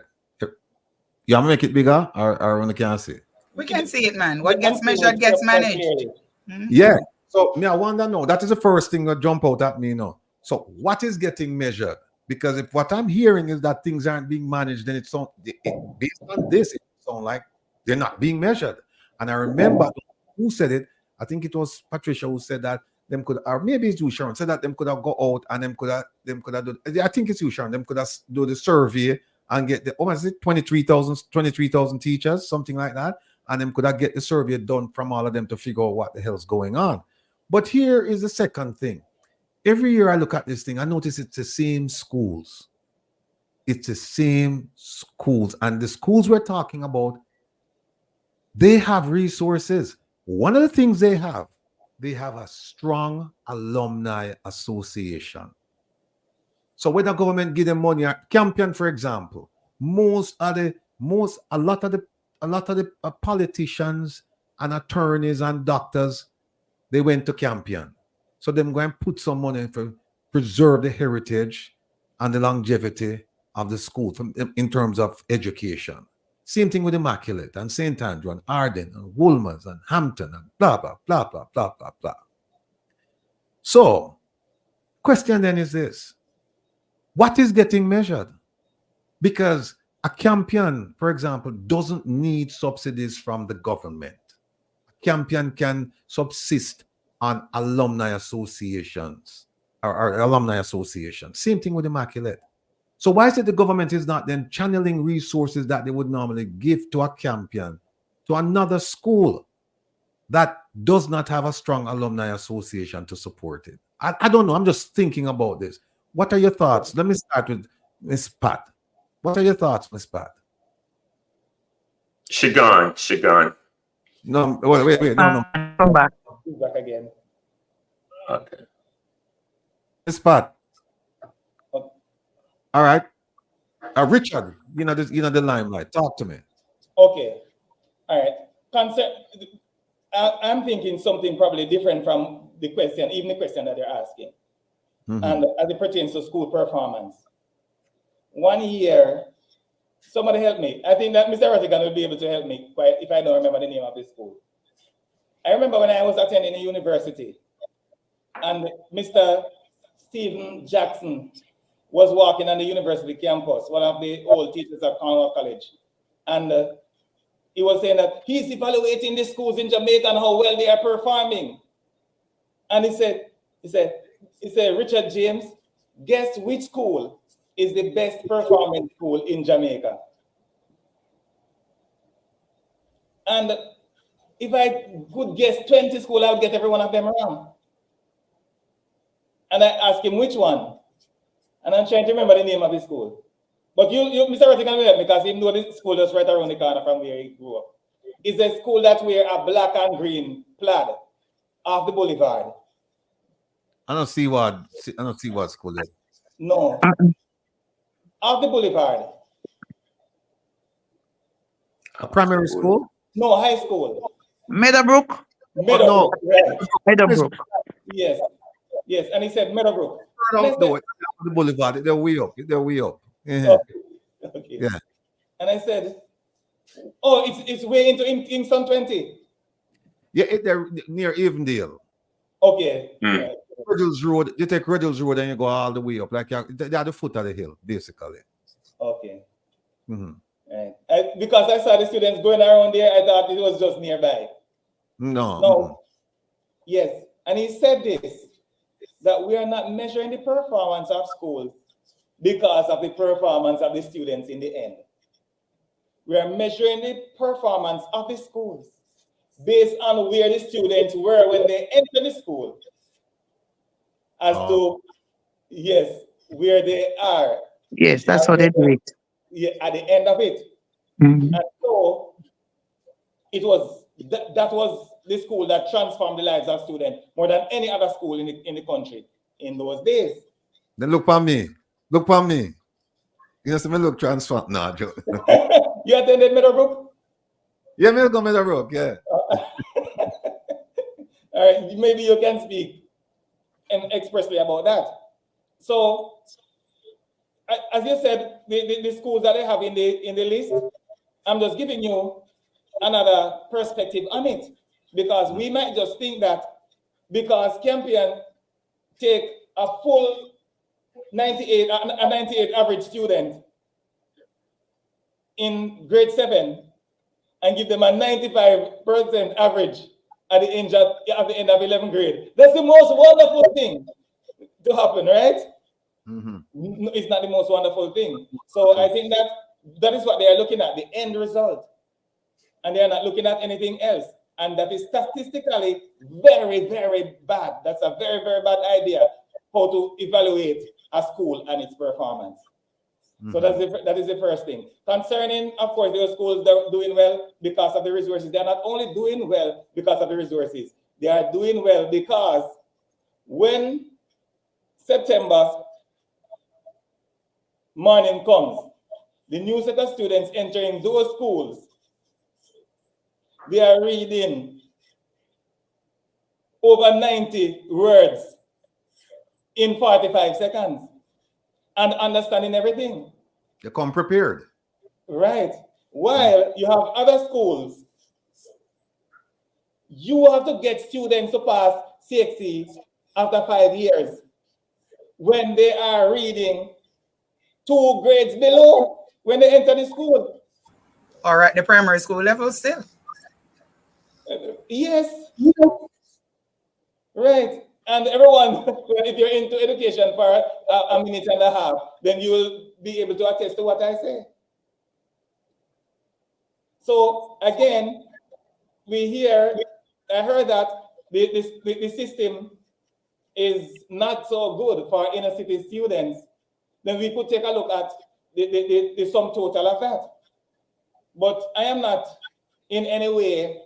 You want to make it bigger, or when I can't see it? We can see it, man. What gets measured gets managed. Yeah. So me, I wonder, no, that is the first thing that jump out at me, no. So what is getting measured? Because if what I'm hearing is that things aren't being managed, then based on this, it sounds like they're not being measured. And I remember who said it. I think it was Patricia who said that them could, or maybe it's you, Sharon, said that them could have go out and them could have do. I think it's you, Sharon. Them could have do the survey and get the, what was it, 23,000 teachers, something like that, and them could have get the survey done from all of them to figure out what the hell's going on. But here is the second thing. Every year I look at this thing, I notice it's the same schools. It's the same schools, and the schools we're talking about, they have resources. One of the things they have a strong alumni association. So when the government give them money, Campion, for example, a lot of the politicians and attorneys and doctors, they went to Campion. So them go and put some money for preserve the heritage and the longevity of the school in terms of education. Same thing with Immaculate and St. Andrew and Arden and Woolmans and Hampton and blah, blah, blah, blah, blah, blah, blah. So, question then is this. What is getting measured? Because a Campion, for example, doesn't need subsidies from the government. A Campion can subsist on alumni associations or alumni associations. Same thing with Immaculate. So why is it the government is not then channeling resources that they would normally give to a Campion to another school that does not have a strong alumni association to support it? I don't know. I'm just thinking about this. What are your thoughts? Let me start with Miss Pat. What are your thoughts, Miss Pat? She gone. No, wait. No. Come back. She's back again. Okay. Miss Pat. All right. Richard, the limelight. Talk to me. Okay. All right. I'm thinking something probably different from the question, even the question that they're asking. Mm-hmm. And as it pertains to school performance. 1 year, somebody help me. I think that Mr. Rattigan will be able to help me if I don't remember the name of the school. I remember when I was attending a university and Mr. Stephen Jackson was walking on the university campus, one of the old teachers at Cornwall College. And he was saying that he's evaluating the schools in Jamaica and how well they are performing. And he said, Richard James, guess which school is the best performing school in Jamaica? And if I could guess 20 schools, I would get every one of them wrong. And I asked him which one. And I'm trying to remember the name of the school. But you Mr. Rattigan will help me because he knows the school that's right around the corner from where he grew up. It's a school that wear a black and green plaid off the boulevard. I don't see what school is. No. Off the boulevard. A primary school? No, high school. Meadowbrook? Meadowbrook, right. Meadowbrook. Yes. Yes. And he said Meadowbrook. The boulevard. They're way up. They're way up. Okay. Yeah. And I said, oh, it's way into Kingston 20. Yeah, they're near Avondale. Okay. Yeah. Riddles Road. You take Riddles Road and you go all the way up. Like they're at the foot of the hill, basically. Okay. Mm-hmm. Right. Because I saw the students going around there, I thought it was just nearby. No. No. Yes. And he said this, that we are not measuring the performance of schools because of the performance of the students in the end. We are measuring the performance of the schools based on where the students were when they entered the school as to, yes, where they are. Yes, that's how they do it. Yeah, at the end of it. Mm-hmm. And so it was that was the school that transformed the lives of students more than any other school in the country in those days. Then look for me. Look for me. You know, me look transformed. No, Joe. You attended Meadowbrook? Yeah, me go Meadowbrook, yeah. All right, maybe you can speak expressly about that. So, as you said, the schools that they have in the list, I'm just giving you another perspective on it, because we might just think that because Campion take a full 98 average student in grade 7 and give them a 95% average at the end of 11th grade. That's the most wonderful thing to happen, right? Mm-hmm. It's not the most wonderful thing. So I think that is what they are looking at, the end result. And they are not looking at anything else. And that is statistically very, very bad. That's a very, very bad idea how to evaluate a school and its performance. Mm-hmm. So that is the first thing. Concerning, of course, those schools that are doing well because of the resources. They are not only doing well because of the resources. They are doing well because when September morning comes, the new set of students entering those schools, they are reading over 90 words in 45 seconds and understanding everything. They come prepared. Right. While you have other schools, you have to get students to pass CXC after 5 years when they are reading 2 grades below when they enter the school. Or at the primary school level still. Yes. Right. And everyone, if you're into education for a minute and a half, then you will be able to attest to what I say. So again, I heard that the system is not so good for inner city students. Then we could take a look at the sum total of that. But I am not in any way,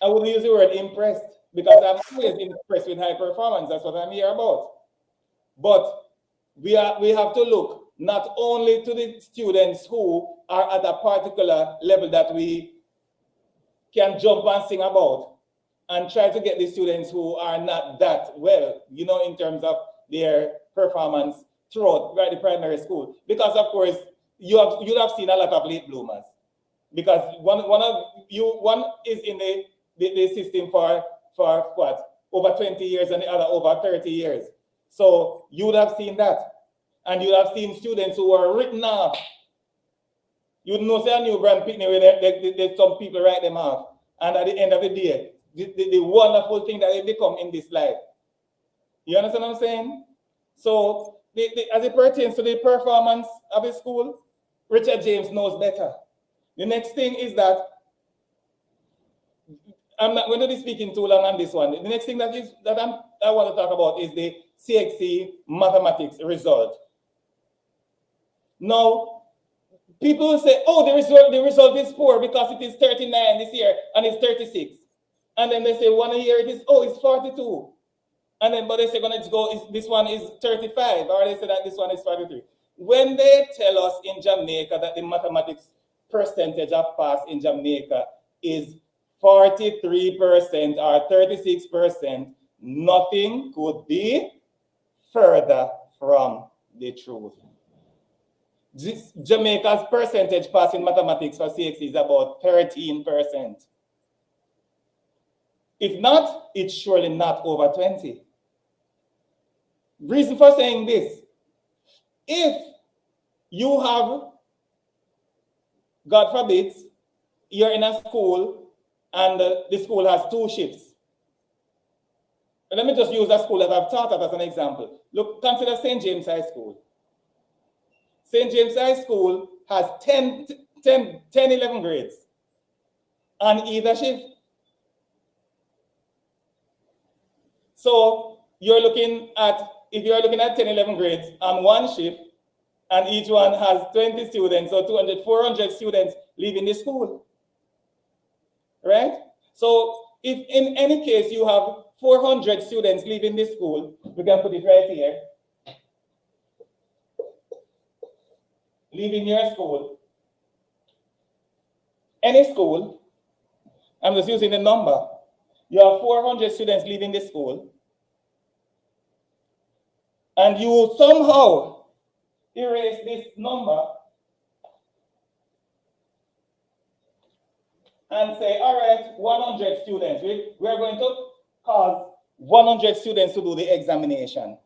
I wouldn't use the word impressed, because I'm always impressed with high performance. That's what I'm here about. But we have to look not only to the students who are at a particular level that we can jump and sing about, and try to get the students who are not that well, in terms of their performance throughout the primary school. Because of course, you'd have seen a lot of late bloomers. Because one is in the system for what? Over 20 years and the other over 30 years. So you would have seen that. And you would have seen students who were written off. You would know, say, a new brand picnic where some people write them off. And at the end of the day, the wonderful thing that they become in this life. You understand what I'm saying? So as it pertains to the performance of a school, Richard James knows better. The next thing is that I'm not going to be speaking too long on this one. The next thing I want to talk about is the CXC mathematics result. Now, people say, oh, the result is poor because it is 39 this year and it's 36. And then they say 1 year it is, oh, it's 42. And then, but they say gonna go, this one is 35, or they say that this one is 43. When they tell us in Jamaica that the mathematics percentage of pass in Jamaica is 43% or 36%, nothing could be further from the truth. Jamaica's percentage pass in mathematics for CXC is about 13%. If not, it's surely not over 20. Reason for saying this, if you have, God forbid, you're in a school and the school has 2 shifts. Let me just use a school that I've taught at as an example. Look, consider St. James High School. St. James High School has 11 grades on either shift. So you're looking at, if you're looking at 10, 11 grades on one shift, and each one has 20 students, so 200, 400 students leaving the school, right? So if in any case you have 400 students leaving the school, we can put it right here, leaving your school, any school, I'm just using the number, you have 400 students leaving the school, and you somehow erase this number and say, all right, 100 students. We're going to cause 100 students to do the examination.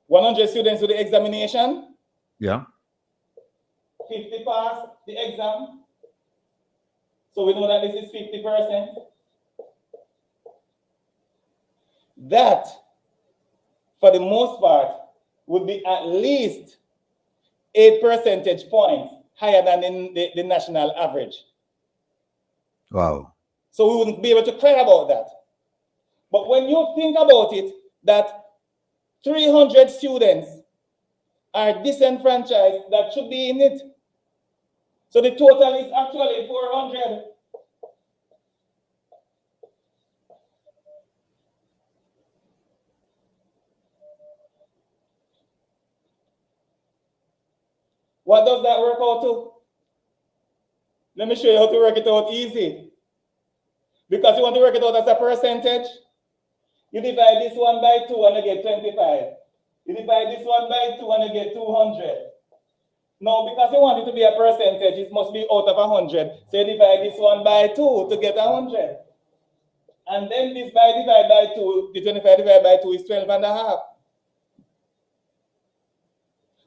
100 students do the examination. Yeah. 50 pass the exam. So we know that this is 50%. That, for the most part, would be at least 8 percentage points higher than the national average. Wow. So we wouldn't be able to cry about that. But when you think about it, that 300 students are disenfranchised, that should be in it. So the total is actually 400. What does that work out to? Let me show you how to work it out easy. Because you want to work it out as a percentage, you divide this one by 2 and you get 25. You divide this one by 2 and you get 200. Now, because you want it to be a percentage, it must be out of 100. So you divide this one by 2 to get 100. And then this divide by 2, the 25 divided by 2 is 12.5.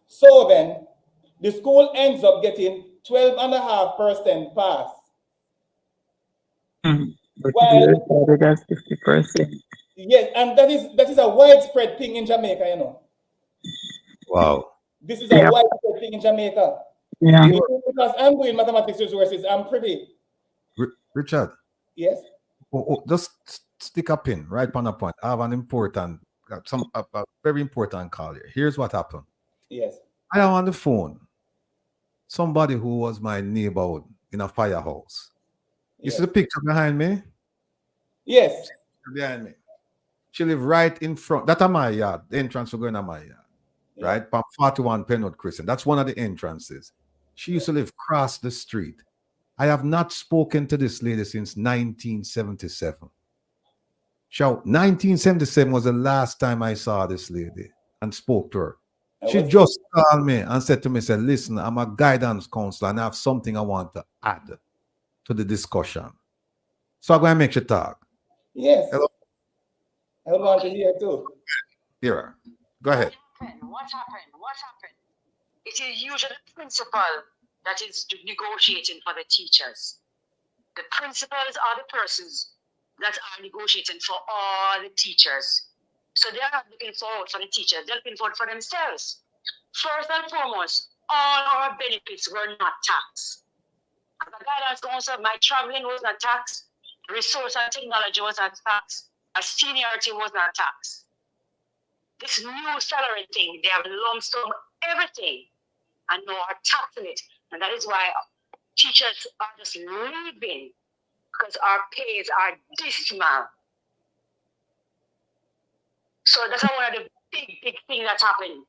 So then, the school ends up getting 12.5% pass. But While, that's 50%. yes, and that is a widespread thing in Jamaica, you know. Wow. This is a widespread thing in Jamaica. Yeah. Because I'm doing mathematics resources, I'm privy. Richard. Yes. Just stick a pin right on a point. I have an important, a very important call here. Here's what happened. Yes. I am on the phone. Somebody who was my neighborhood in a firehouse. You see the picture behind me? Yes. Behind me. She live right in front. That's my yard. The entrance to go into my yard. Yeah. Right? From 41 Penwood Crescent. That's one of the entrances. She used to live across the street. I have not spoken to this lady since 1977. 1977 was the last time I saw this lady and spoke to her. She just called me and said to me, said, listen, I'm a guidance counselor and I have something I want to add to the discussion. So I'm going to make you talk. Yes. Hello? I want to hear too. Here. Go ahead. What happened? It is usually the principal that is negotiating for the teachers. The principals are the persons that are negotiating for all the teachers. So they are not looking forward for the teachers, they're looking forward for themselves. First and foremost, all our benefits were not taxed. As a guidance counselor, my traveling was not taxed, resource and technology was not taxed, our seniority was not taxed. This new salary thing, they have lump sum everything and now are taxing it. And that is why teachers are just leaving because our pays are dismal. So that's one of the big things that's happening.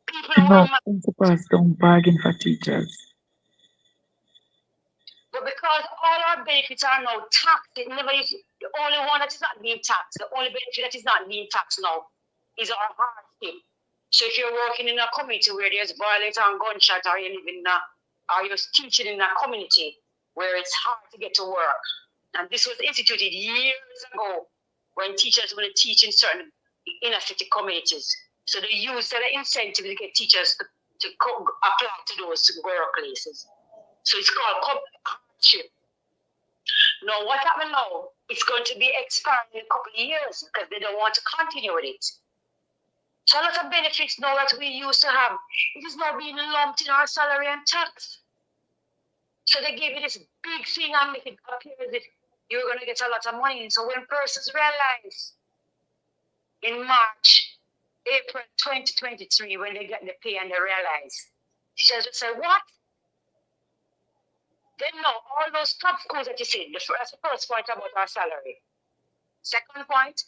People No, who are principals don't bargain for teachers. but because all our benefits are now taxed, it never used, the only one that is not being taxed, the only benefit that is not being taxed now is our hardship. So if you're working in a community where there's violence and gunshot, or you live in a, or you're teaching in a community where it's hard to get to work, and this was instituted years ago when teachers were teaching certain inner city communities. So they used that incentive to get teachers to apply to those workplaces. So it's called hardship. Now, what happened now? It's going to be expired in a couple of years because they don't want to continue with it. So a lot of benefits now that we used to have, it is now being lumped in our salary and tax. So they give you this big thing and make it appear as if you're going to get a lot of money. So when persons realize in March, April 2023, when they get the pay and they realize, teachers would say, what? Then no, all those top schools that you see, that's the first point about our salary. Second point,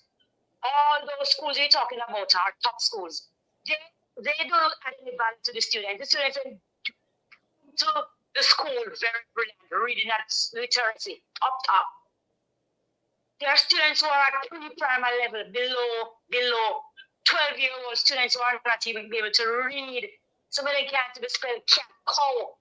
all those schools you're talking about are top schools. They don't add any value to the students. The students are to the school very brilliant, reading at literacy, up top. There are students who are at pre-primary level, below 12-year-old students who are not even able to read. Some of them can't even spell cat, cow.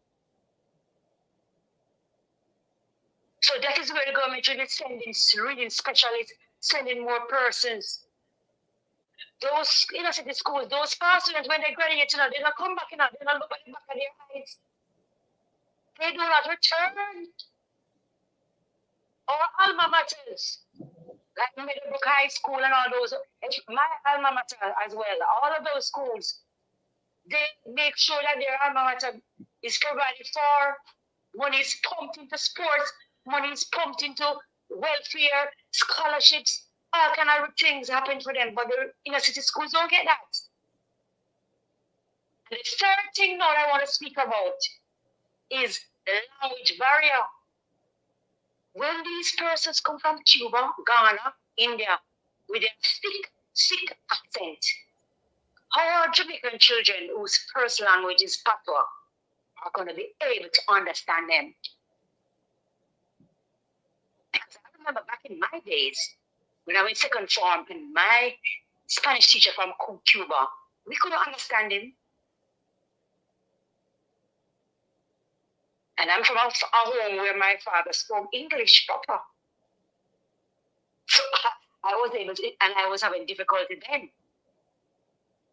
So that is where the government should be sending reading specialists, sending more persons. Those inner city schools, those past students, when they graduate, they don't come back, they don't look at the back of their eyes. They do not return. Our alma maters, like Meadowbrook High School and all those, my alma mater as well, all of those schools, they make sure that their alma mater is provided for. Money is pumped into sports, money is pumped into welfare, scholarships, all kind of things happen for them, but the inner city schools don't get that. And the third thing now I want to speak about is the language barrier. When these persons come from Cuba, Ghana, India, with their thick accent, how are Jamaican children whose first language is Patois are going to be able to understand them? Because I remember back in my days, when I went second form, and my Spanish teacher from Cuba, we couldn't understand him. And I'm from a home where my father spoke English proper. So I was able to, and I was having difficulty then.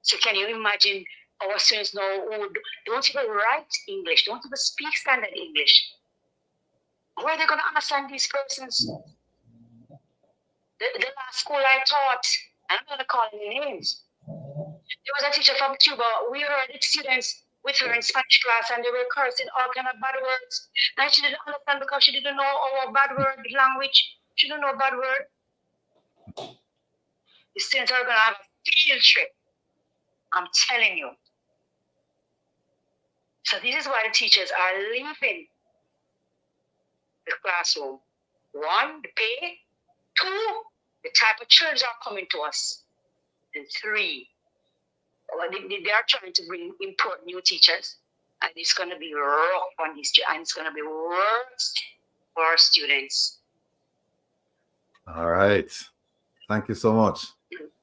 So can you imagine our students now who don't even write English, don't even speak standard English? Where are they going to understand these persons? The last school I taught, and I'm not going to call any names, there was a teacher from Cuba. We heard the students with her in Spanish class, and they were cursing all kind of bad words. And she didn't understand because she didn't know our bad word language. She didn't know bad word. The students are going to have a field trip. I'm telling you. So this is why the teachers are leaving the classroom. One, the pay. Two, the type of children are coming to us. And three, they are trying to import new teachers, and it's going to be rough on these, and it's going to be worse for our students. All right. Thank you so much.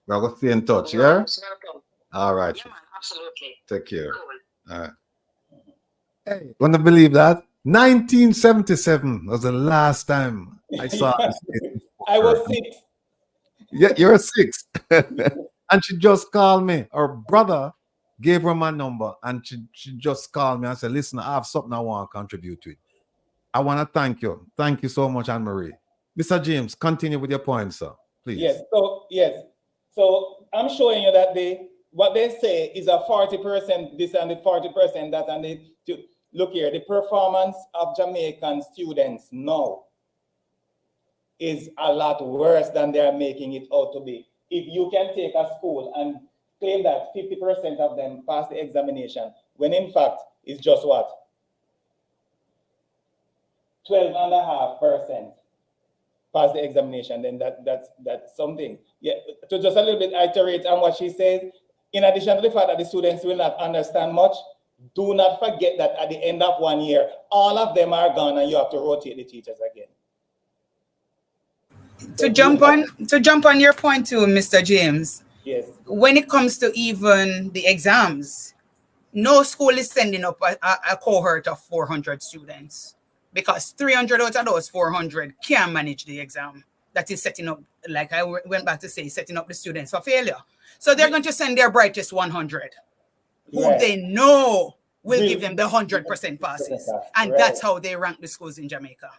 We're going to stay in touch, yeah? All right. Yeah, man, absolutely. Take care. Cool. All right. Hey, want to believe that? 1977 was the last time I saw this. I was 6. Yeah, you're 6. And she just called me. Her brother gave her my number, and she just called me and said, listen, I have something I want to contribute to it. I want to thank you. Thank you so much, Anne-Marie. Mr. James, continue with your point, sir. Please. Yes. So I'm showing you that what they say is a 40% this and the 40% that, and look here, the performance of Jamaican students now is a lot worse than they're making it out to be. If you can take a school and claim that 50% of them pass the examination, when in fact it's just what? 12.5%. pass the examination, then that's something. Yeah, to just a little bit iterate on what she says, in addition to the fact that the students will not understand much, do not forget that at the end of 1 year, all of them are gone and you have to rotate the teachers again. To jump on your point too, Mr. James. Yes. When it comes to even the exams, no school is sending up a cohort of 400 students because 300 out of those 400 can manage the exam. That is setting up, like I went back to say, setting up the students for failure. So they're going to send their brightest 100, who they know will give them the 100% passes. And that's how they rank the schools in Jamaica.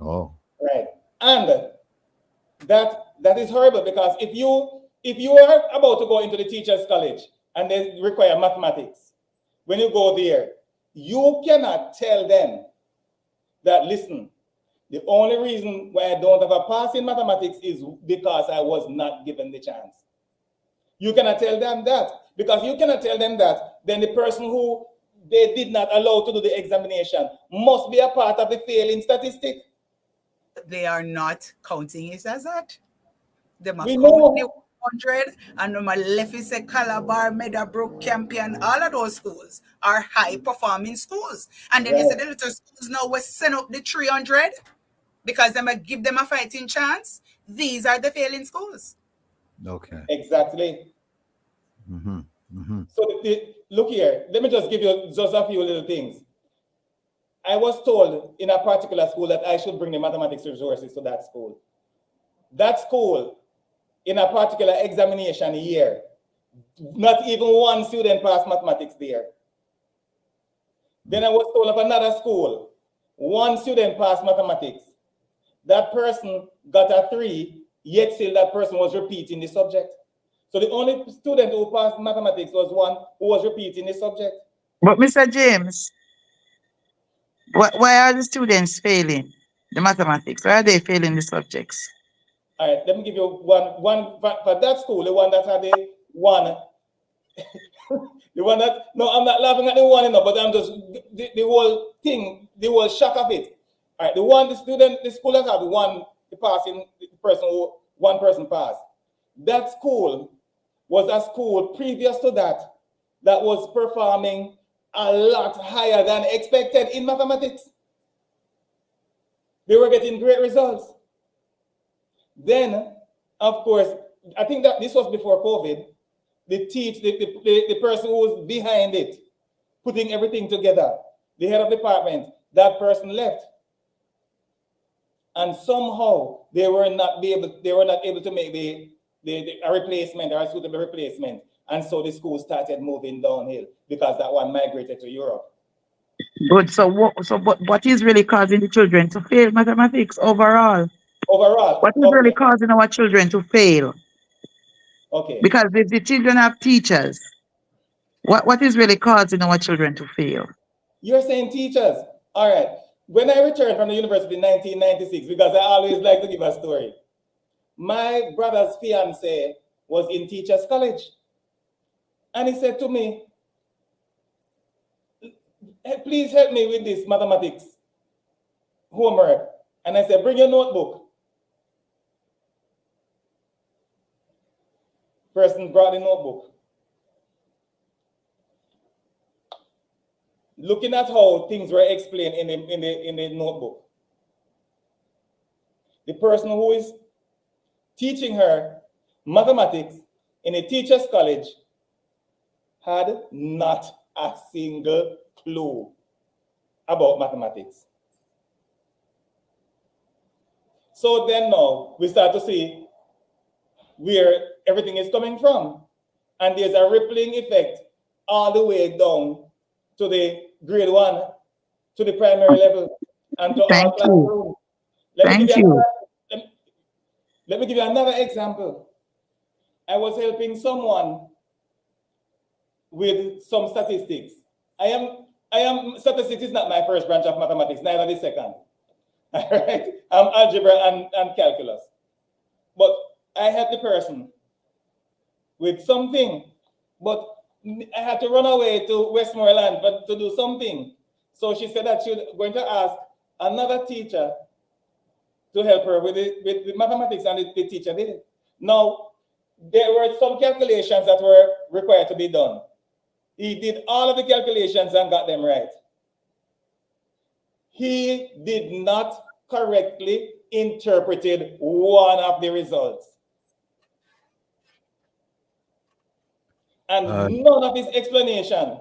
Oh. Right. And that is horrible, because if you are about to go into the teachers' college and they require mathematics, when you go there, you cannot tell them that, listen, the only reason why I don't have a pass in mathematics is because I was not given the chance. You cannot tell them that, because you cannot tell them that, then the person who they did not allow to do the examination must be a part of the failing statistic. They are not counting it as that. They are We counting know. the 100, and my left is a Calabar, Meadowbrook, Campion, all of those schools are high performing schools. And then you see the little schools now we send up the 300 because they might give them a fighting chance. These are the failing schools. Okay. Exactly. Mm-hmm. Mm-hmm. So look here, let me just give you just a few little things. I was told in a particular school that I should bring the mathematics resources to that school. That school, in a particular examination year, not even one student passed mathematics there. Then I was told of another school, one student passed mathematics. That person got a 3, yet still that person was repeating the subject. So the only student who passed mathematics was one who was repeating the subject. But Mr. James, why are the students failing the mathematics? Why are they failing the subjects? All right, let me give you one for that school, the one that had the one, the one that, no, I'm not laughing at the one, but I'm just, the whole thing, the whole shock of it. All right, the school that had one person passed. That school was a school previous to that was performing a lot higher than expected in mathematics. They were getting great results. Then, of course, I think that this was before COVID. The person who was behind it, putting everything together, the head of department, that person left. And somehow they were not able to make a replacement or a suitable replacement. And so the school started moving downhill because that one migrated to Europe. Good. So what is really causing the children to fail mathematics overall? What is really causing our children to fail? Okay. Because if the children have teachers, what is really causing our children to fail? You're saying teachers. All right. When I returned from the university in 1996, because I always like to give a story, my brother's fiance was in teachers' college. And he said to me, please help me with this mathematics homework. And I said, bring your notebook. Person brought the notebook. Looking at how things were explained in the notebook. The person who is teaching her mathematics in a teacher's college had not a single clue about mathematics. So then now we start to see where everything is coming from. And there's a rippling effect all the way down to the grade 1, to the primary level, and to all classrooms. Let me give you another example. I was helping someone with some statistics. Statistics is not my first branch of mathematics, neither the second. All right? I'm algebra and calculus. But I helped the person with something, but I had to run away to Westmoreland to do something. So she said that she was going to ask another teacher to help her with the mathematics, and the teacher did it. Now, there were some calculations that were required to be done. He did all of the calculations and got them right. He did not correctly interpreted one of the results. And none of his explanation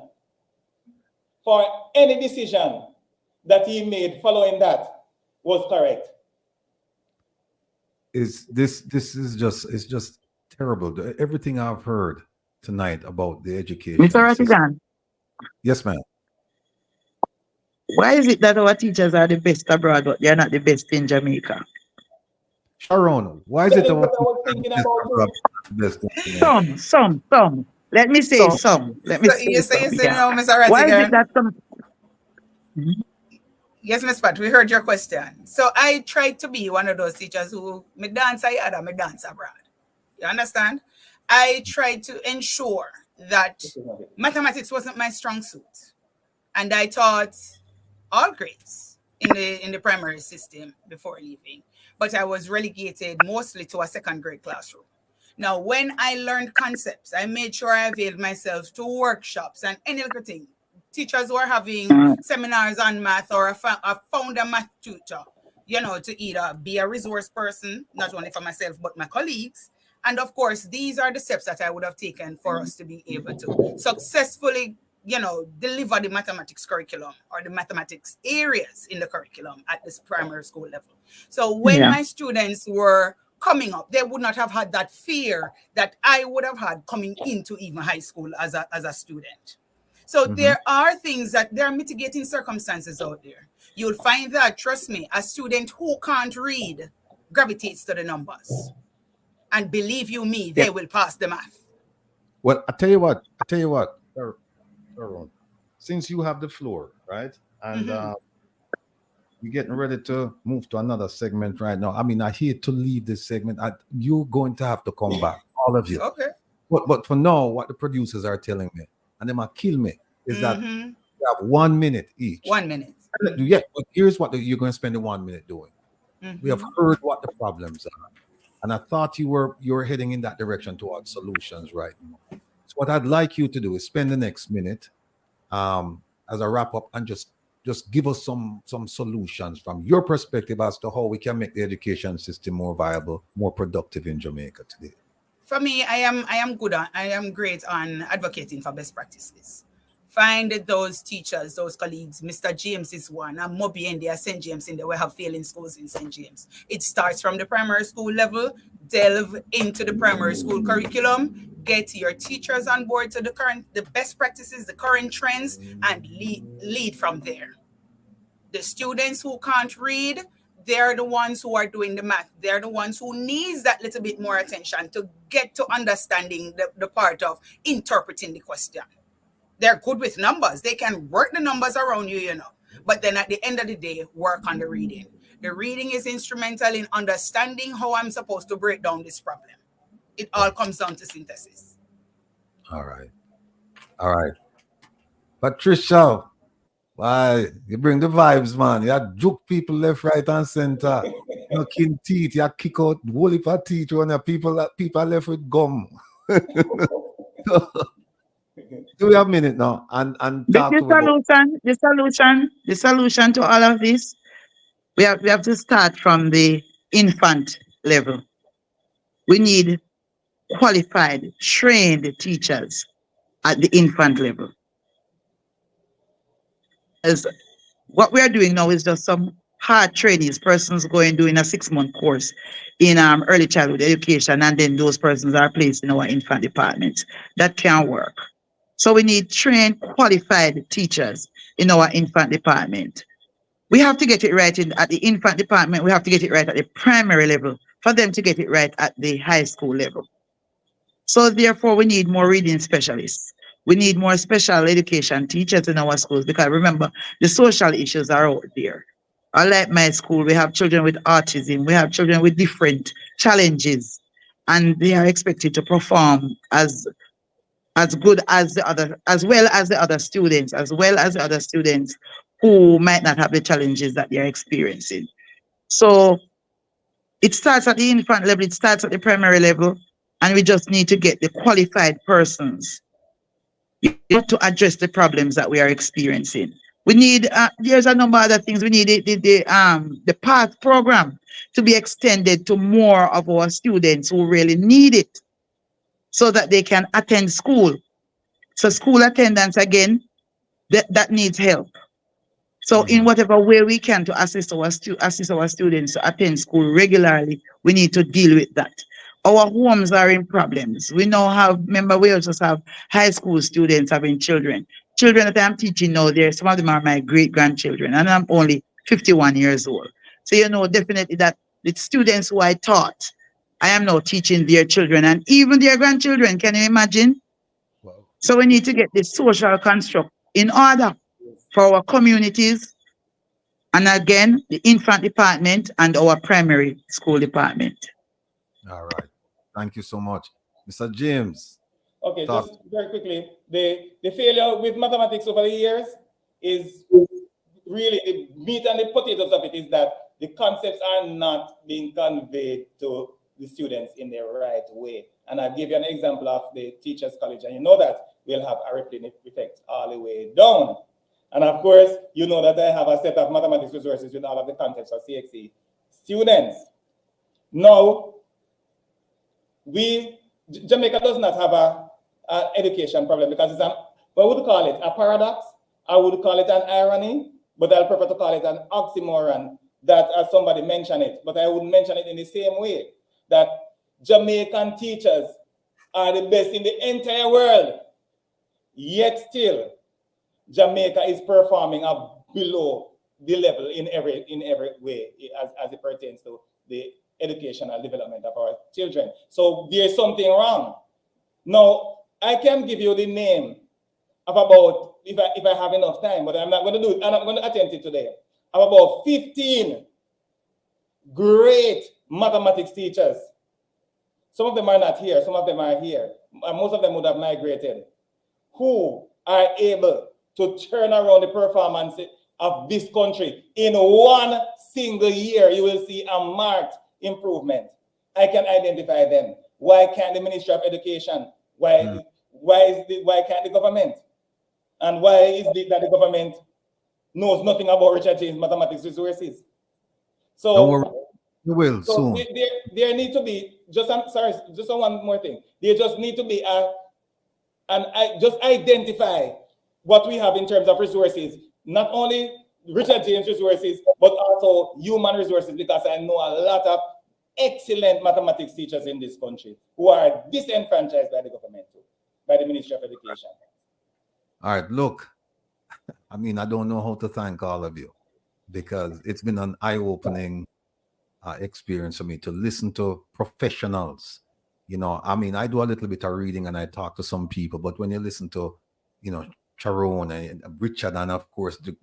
for any decision that he made following that was correct. This is just terrible. Everything I've heard tonight about the education Mr. system. Rattigan, Yes, ma'am. why is it that our teachers are the best abroad, but they're not the best in Jamaica? Sharon, why is it that Some. Let me say some. Let me say You say some. no, Mr. Why is Rattigan. it that some? Yes, Ms. Pat, we heard your question. So I tried to be one of those teachers who me dance I me dance abroad. You understand? I tried to ensure that mathematics wasn't my strong suit. And I taught all grades in the primary system before leaving. But I was relegated mostly to a second grade classroom. Now, when I learned concepts, I made sure I availed myself to workshops and any other thing. Teachers who are having seminars on math, or I found a math tutor, you know, to either be a resource person, not only for myself, but my colleagues. And of course, these are the steps that I would have taken for us to be able to successfully, you know, deliver the mathematics curriculum or the mathematics areas in the curriculum at this primary school level. So when my students were coming up, they would not have had that fear that I would have had coming into even high school as a student. So there are things that there are mitigating circumstances out there. You'll find that, trust me, a student who can't read gravitates to the numbers. And believe you me, they will pass the math. Well, I tell you what, Sharon, since you have the floor, right? And we're getting ready to move to another segment right now. I mean, I hate to leave this segment. You're going to have to come back, all of you. Okay. But for now, what the producers are telling me, and they might kill me, is that you have 1 minute each. 1 minute. Yeah, but here's what you're going to spend the 1 minute doing. We have heard what the problems are, and I thought you were heading in that direction towards solutions right now. So what I'd like you to do is spend the next minute as a wrap up and just give us some solutions from your perspective as to how we can make the education system more viable, more productive in Jamaica today. For me, I am great on advocating for best practices. Find those teachers, those colleagues. Mr. James is one. I'm Moby in there, St. James in there. We have failing schools in St. James. It starts from the primary school level, delve into the primary school curriculum, get your teachers on board to the best practices, the current trends, and lead from there. The students who can't read, they're the ones who are doing the math. They're the ones who needs that little bit more attention to get to understanding the part of interpreting the question. They're good with numbers. They can work the numbers around you, you know. But then at the end of the day, work on the reading. The reading is instrumental in understanding how I'm supposed to break down this problem. It all comes down to synthesis. All right. Patricia, why you bring the vibes, man? You juke people left, right, and center. You kill teeth. You kick out whole heap of teeth when people are left with gum. Do we have a minute now? And talk the solution to all of this, we have to start from the infant level. We need qualified, trained teachers at the infant level. As what we are doing now is just some hard trainees, persons going doing a 6-month course in early childhood education, and then those persons are placed in our infant departments. That can't work. So we need trained, qualified teachers in our infant department. We have to get it right at the infant department. We have to get it right at the primary level for them to get it right at the high school level. So therefore, we need more reading specialists. We need more special education teachers in our schools, because remember, the social issues are out there. Unlike my school, we have children with autism. We have children with different challenges, and they are expected to perform as good as the other, as well as the other students who might not have the challenges that they are experiencing. So It starts at the infant level, it starts at the primary level, and we just need to get the qualified persons to address the problems that we are experiencing. We need, there's a number of other things. We need the PATH program to be extended to more of our students who really need it so that they can attend school. So school attendance, again, that needs help. So in whatever way we can to assist our students to attend school regularly, we need to deal with that. Our homes are in problems. We now have, remember, we also have high school students having children. Children that I'm teaching now, some of them are my great-grandchildren, and I'm only 51 years old. So you know definitely that the students who I taught, I am now teaching their children and even their grandchildren. Can you imagine? So we need to get the social construct in order for our communities, and again, the infant department and our primary school department. All right. Thank you so much. Mr. James. Okay, just very quickly, the failure with mathematics over the years is really the meat and the potatoes of it is that the concepts are not being conveyed to the students in the right way. And I'll give you an example of the Teachers College, and you know that we'll have a rippling effect all the way down. And of course, you know that I have a set of mathematics resources with all of the concepts of CXC students. Now, Jamaica does not have an education problem because it's what would call it? A paradox? I would call it an irony, but I'll prefer to call it an oxymoron that, as somebody mentioned it, but I would mention it in the same way, that Jamaican teachers are the best in the entire world, yet still Jamaica is performing up below the level in every way as it pertains to the educational development of our children. So there's something wrong. Now, I can give you the name of about, if I have enough time, but I'm not going to do it, and I'm going to attempt it today, of about 15 great mathematics teachers. Some of them are not here, some of them are here, and most of them would have migrated, who are able to turn around the performance of this country in one single year. You will see a marked improvement. I can identify them. Why can't the Ministry of Education? Why can't the government? And why is it that the government knows nothing about Richard James mathematics resources? So you will soon. There need to be just one more thing. There just need to be just identify what we have in terms of resources, not only Richard James resources, but also human resources, because I know a lot of excellent mathematics teachers in this country who are disenfranchised by the government, by the Ministry of Education. All right, look, I mean, I don't know how to thank all of you, because it's been an eye-opening experience for me to listen to professionals. You know, I mean, I do a little bit of reading and I talk to some people, but when you listen to, you know, Sharon and Richard, and of course, the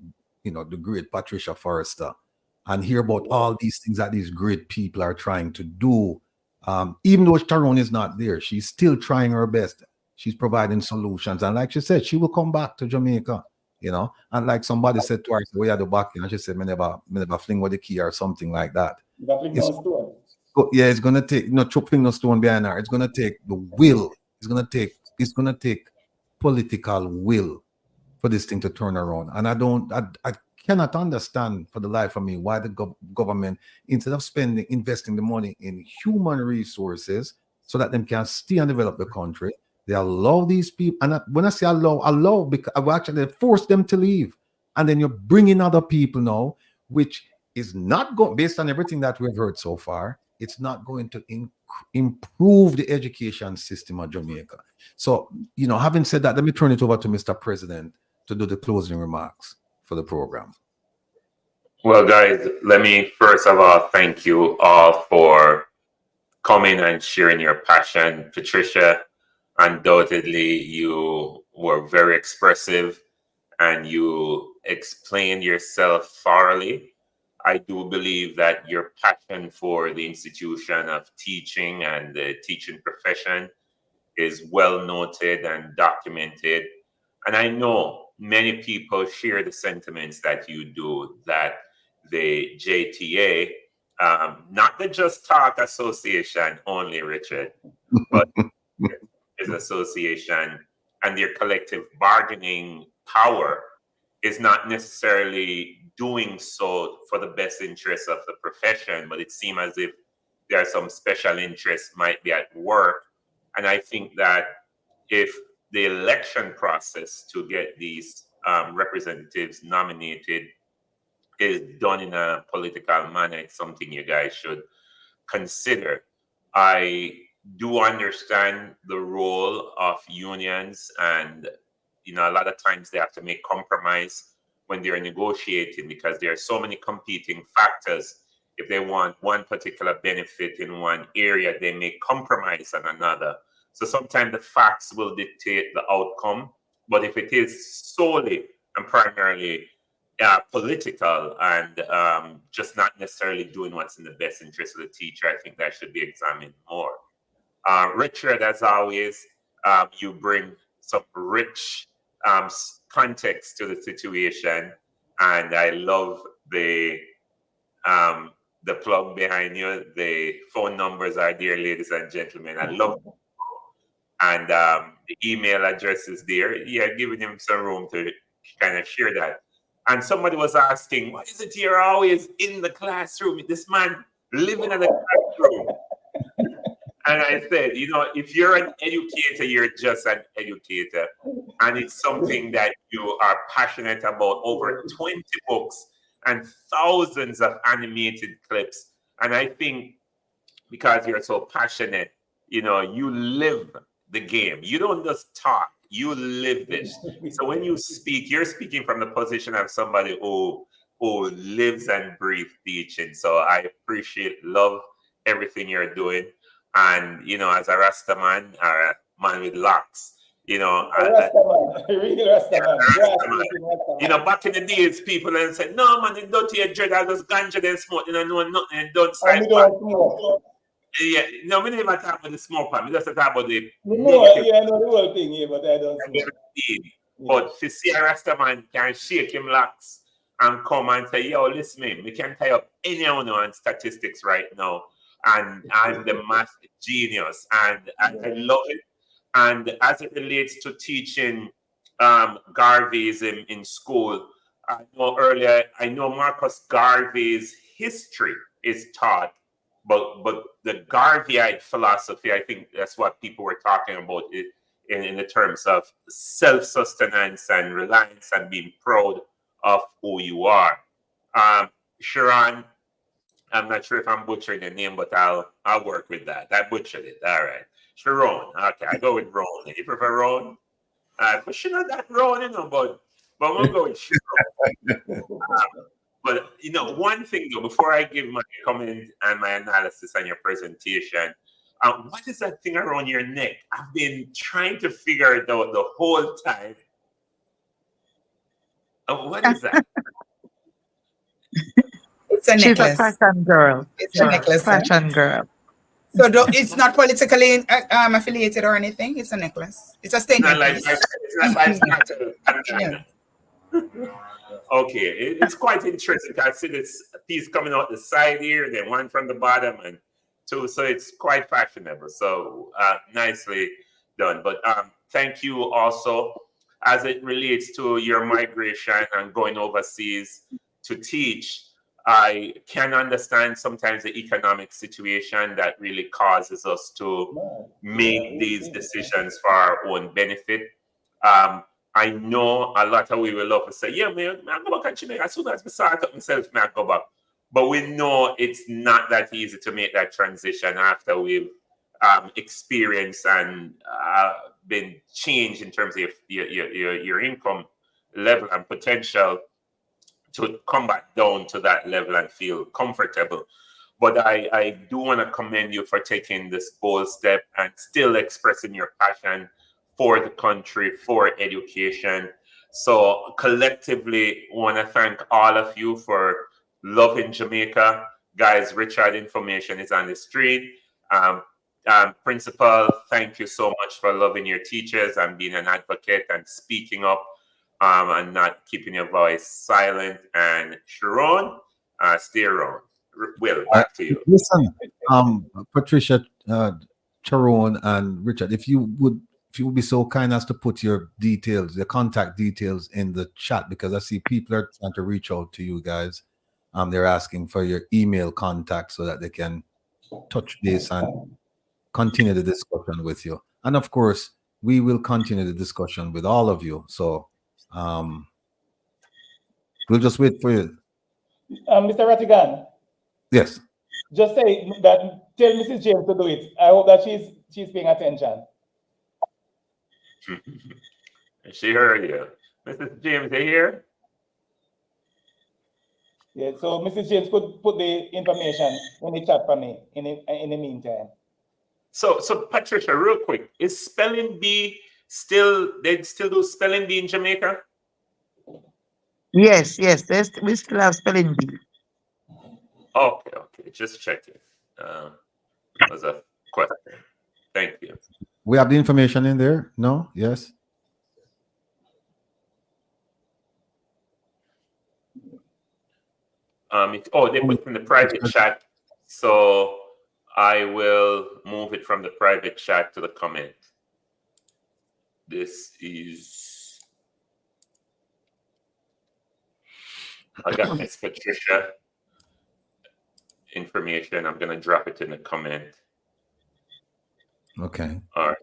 great Patricia Forrester, and hear about all these things that these great people are trying to do. Even though Sharon is not there, she's still trying her best. She's providing solutions. And like she said, she will come back to Jamaica, you know. And like somebody said to her, we had the back, and she said, me never fling with the key or something like that. It's gonna take, chopping no stone behind her. It's gonna take the will. It's gonna take political will for this thing to turn around. And I cannot understand for the life of me why the government, instead of investing the money in human resources so that them can stay and develop the country, they allow these people. And when I say allow, because I actually force them to leave. And then you're bringing other people now, which is not going, based on everything that we've heard so far, it's not going to improve the education system of Jamaica. So, having said that, let me turn it over to Mr. President to do the closing remarks for the program. Well, guys, let me first of all thank you all for coming and sharing your passion. Patricia, undoubtedly, you were very expressive and you explained yourself thoroughly. I do believe that your passion for the institution of teaching and the teaching profession is well noted and documented. And I know many people share the sentiments that you do, that the JTA not the Just Talk Association only, Richard, but his association and their collective bargaining power is not necessarily doing so for the best interests of the profession, but it seems as if there are some special interests might be at work. And I think that if the election process to get these representatives nominated is done in a political manner, it's something you guys should consider. I do understand the role of unions, and a lot of times they have to make compromise when they're negotiating because there are so many competing factors. If they want one particular benefit in one area, they may compromise on another. So sometimes the facts will dictate the outcome, but if it is solely and primarily political and just not necessarily doing what's in the best interest of the teacher, I think that should be examined more. Richard, as always, you bring some rich context to the situation, and I love the plug behind you. The phone numbers are there, ladies and gentlemen. I love it. And the email address is there. Yeah, giving him some room to kind of share that. And somebody was asking, why is it you're always in the classroom? This man living in the classroom. And I said, if you're an educator, you're just an educator. And it's something that you are passionate about. Over 20 books and thousands of animated clips. And I think because you're so passionate, you live the game. You don't just talk, you live this. So when you speak, you're speaking from the position of somebody who lives and breathes teaching. So I love everything you're doing. And, as a Rasta man, or a man with locks, back in the days, people then said, no, man, they don't hear dread, I just ganja and smoke, know nothing, and don't side back. Yeah, no, we never talk about the smoke part. We just talk about the. I know the whole thing here, but I don't smoke. But if you see a Rasta man can shake him locks and come and say, yo, listen, man, we can tie up anyone on statistics right now. And I'm the math genius. And I love it. And as it relates to teaching Garvey's in school, I know Marcus Garvey's history is taught, but the Garveyite philosophy, I think that's what people were talking about in the terms of self-sustenance and reliance and being proud of who you are. Sharon, I'm not sure if I'm butchering the name, but I'll work with that. I butchered it. All right. Sharon. Okay, I go with Ron. You prefer Ron? But she's not that Ron, but we'll go with Sharon. But one thing though, before I give my comment and my analysis on your presentation, what is that thing around your neck? I've been trying to figure it out the whole time. What is that? It's a necklace. She's a fashion girl. It's a necklace. Fashion girl. So it's not politically affiliated or anything. It's a necklace. It's a statement. Okay, it's quite interesting. I see this piece coming out the side here, then one from the bottom, and two. So it's quite fashionable. So nicely done. But thank you also as it relates to your migration and going overseas to teach. I can understand sometimes the economic situation that really causes us to make these decisions for our own benefit. I know a lot of we will love to say, yeah, man, I go back to Jamaica as soon as I start up myself, I go back. But we know it's not that easy to make that transition after we've experienced and been changed in terms of your income level and potential to come back down to that level and feel comfortable. But I do want to commend you for taking this bold step and still expressing your passion for the country, for education. So collectively, I want to thank all of you for loving Jamaica. Guys, Richard information is on the street. Principal, thank you so much for loving your teachers and being an advocate and speaking up and not keeping your voice silent. And Sharon, stay around. Will, back to you. Listen, Patricia, Charon, and Richard, if you would be so kind as to put your details, your contact details in the chat, because I see people are trying to reach out to you guys. They're asking for your email contact so that they can touch base and continue the discussion with you. And of course, we will continue the discussion with all of you. So we'll just wait for you. Mr. Rattigan. Yes. Just say that. Tell Mrs. James to do it. I hope that she's paying attention. She heard you. Mrs. James, are you here? Yeah, so Mrs. James could put the information in the chat for me in the meantime. So Patricia, real quick, is spelling bee they still do spelling bee in Jamaica? Yes, we still have spelling bee. Okay, just checking. Was a question. Thank you. We have the information in there? No? Yes? They put it in the private chat, so I will move it from the private chat to the comment. This is, I got Miss Patricia information. I'm gonna drop it in the comment. Okay. All right,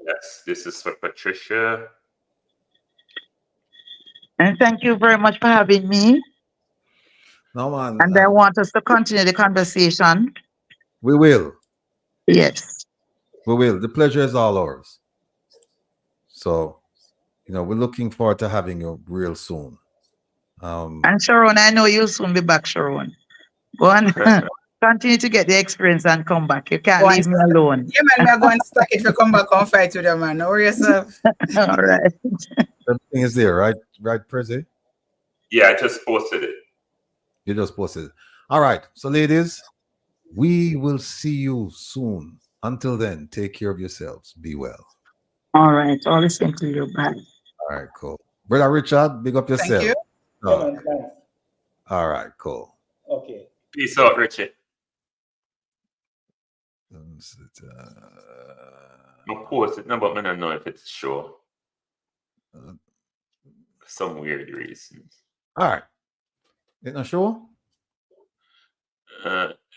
this is for Patricia. And thank you very much for having me. No, man. And I want us to continue the conversation. We will. Yes. We will. The pleasure is all ours. So, we're looking forward to having you real soon. And Sharon, I know you'll soon be back, Sharon. Go on. Continue to get the experience and come back. You can't leave me alone. Yeah, man, I'm going to stack it for come back and fight with them, man. Don't worry yourself. All right. Everything is there, right? Right, Prezi? Yeah, I just posted it. You just posted it. All right. So, ladies, we will see you soon. Until then, take care of yourselves. Be well. All right. All the same to you. Bye. All right, cool. Brother Richard, big up yourself. Thank you. Oh. Yeah, man, thanks. All right, cool. Okay. Peace out, Richard. I'll post it now, but I don't know if it's sure. Some weird reasons. All right. It's not sure?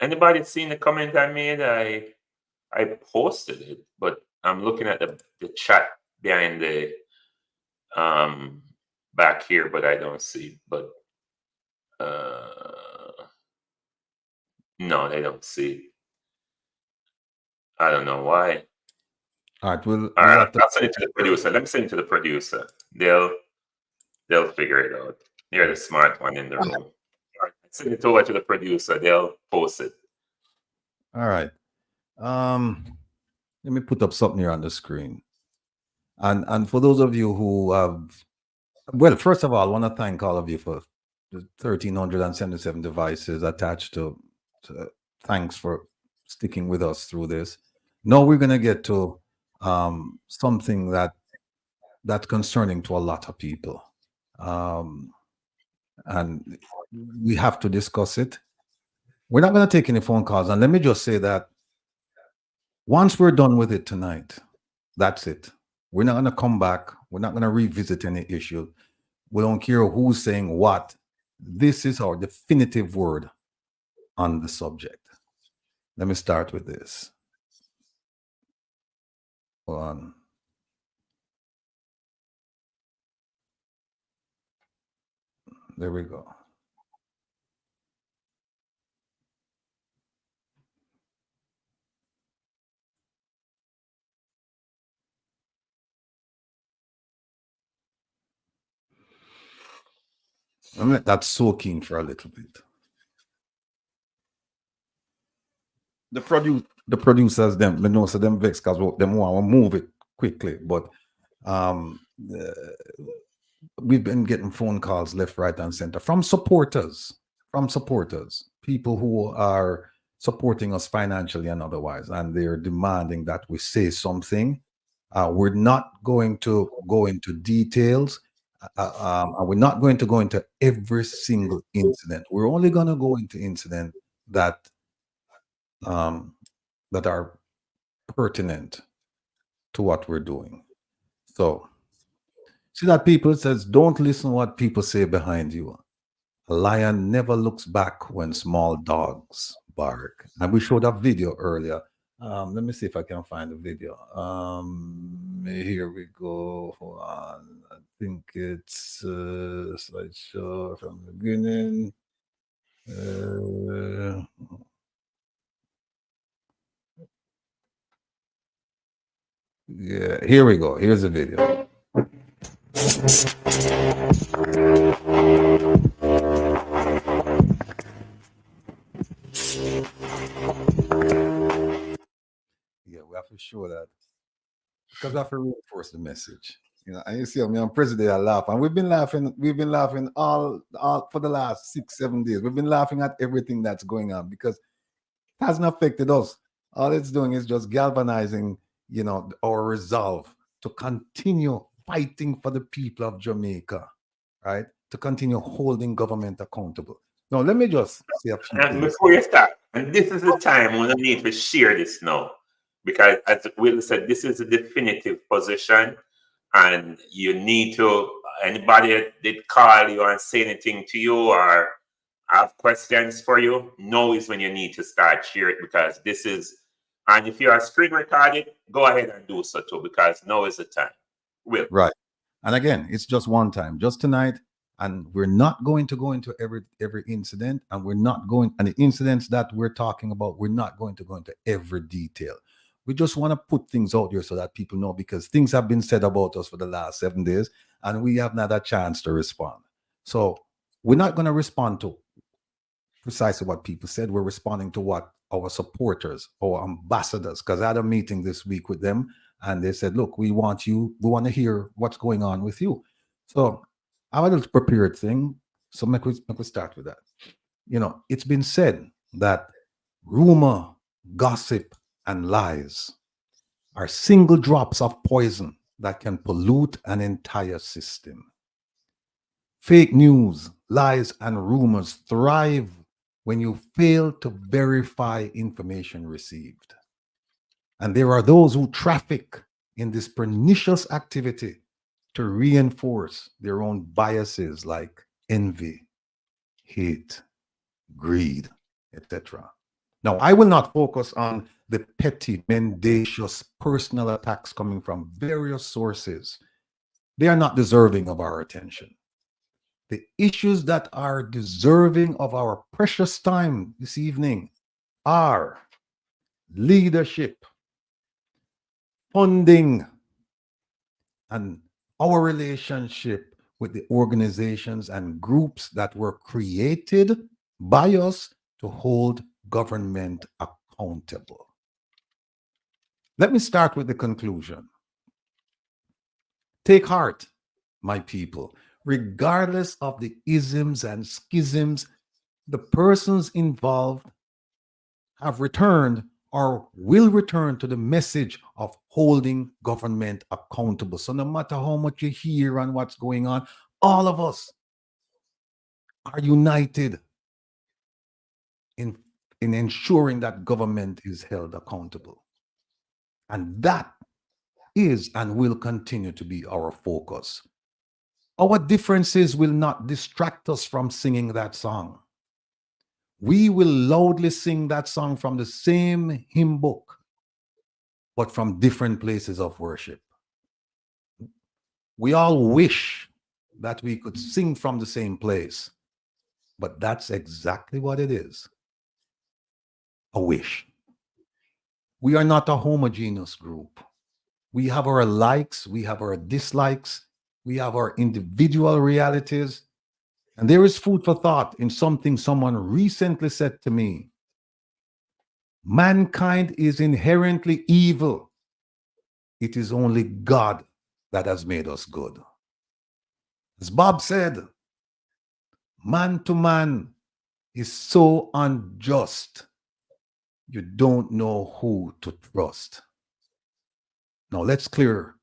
Anybody seen the comment I made? I posted it, but I'm looking at the chat behind the back here, but I don't see. But no, they don't see. I don't know why. All right, all right, I'll send it to the producer. Let me send it to the producer. They'll figure it out. You're the smart one in the room. All right, send it over to the producer. They'll post it. All right. Let me put up something here on the screen. And for those of you who have, well, first of all, I want to thank all of you for the 1,377 devices attached to thanks for sticking with us through this. Now we're going to get to something that's concerning to a lot of people. And we have to discuss it. We're not going to take any phone calls. And let me just say that once we're done with it tonight, that's it. We're not going to come back. We're not going to revisit any issue. We don't care who's saying what. This is our definitive word on the subject. Let me start with this. Hold on. There we go. I'm let that soak in for a little bit. The producers, them, they know, so them vex because them want to move it quickly. But we've been getting phone calls left, right, and center from supporters, people who are supporting us financially and otherwise, and they're demanding that we say something. We're not going to go into details. We're not going to go into every single incident. We're only going to go into incident that that are pertinent to what we're doing. So, see that people says, don't listen what people say behind you. A lion never looks back when small dogs bark. And we showed that video earlier. Let me see if I can find the video. Here we go. Hold on. I think it's slideshow from the beginning. Yeah, here we go. Here's the video. Yeah, we have to show that because we have to reinforce the message. You know, and you see me on President, I laugh, and we've been laughing all for the last 6, 7 days. We've been laughing at everything that's going on because it hasn't affected us. All it's doing is just galvanizing, you know, our resolve to continue fighting for the people of Jamaica, right? To continue holding government accountable. Now, let me just say a few And things. before you start, and this is the time when I need to share this now. Because as Will said, this is a definitive position, and you need to, anybody that did call you and say anything to you or have questions for you, now is when you need to start share it, because this is, and if you are screen recorded, go ahead and do so too, because now is the time. Will. Right. And again, it's just one time, just tonight. And we're not going to go into every incident, and we're not going, and the incidents that we're talking about, we're not going to go into every detail. We just want to put things out there so that people know, because things have been said about us for the last 7 days, and we haven't had a chance to respond. So we're not going to respond to precisely what people said. We're responding to what our supporters, our ambassadors, because I had a meeting this week with them, and they said, look, we want to hear what's going on with you. So I have a little prepared thing. So make we start with that. You know, it's been said that rumor, gossip, and lies are single drops of poison that can pollute an entire system. Fake news, lies, and rumors thrive when you fail to verify information received. And there are those who traffic in this pernicious activity to reinforce their own biases like envy, hate, greed, etc. Now, I will not focus on the petty, mendacious personal attacks coming from various sources. They are not deserving of our attention. The issues that are deserving of our precious time this evening are leadership, funding, and our relationship with the organizations and groups that were created by us to hold government accountable. Let me start with the conclusion. Take heart, my people. Regardless of the isms and schisms, the persons involved have returned or will return to the message of holding government accountable. So no matter how much you hear and what's going on, all of us are united in ensuring that government is held accountable. And that is and will continue to be our focus. Our differences will not distract us from singing that song. We will loudly sing that song from the same hymn book, but from different places of worship. We all wish that we could sing from the same place, but that's exactly what it is, a wish. We are not a homogeneous group. We have our likes, we have our dislikes, we have our individual realities. And there is food for thought in something someone recently said to me. Mankind is inherently evil. It is only God that has made us good. As Bob said, man to man is so unjust, you don't know who to trust. Now let's clear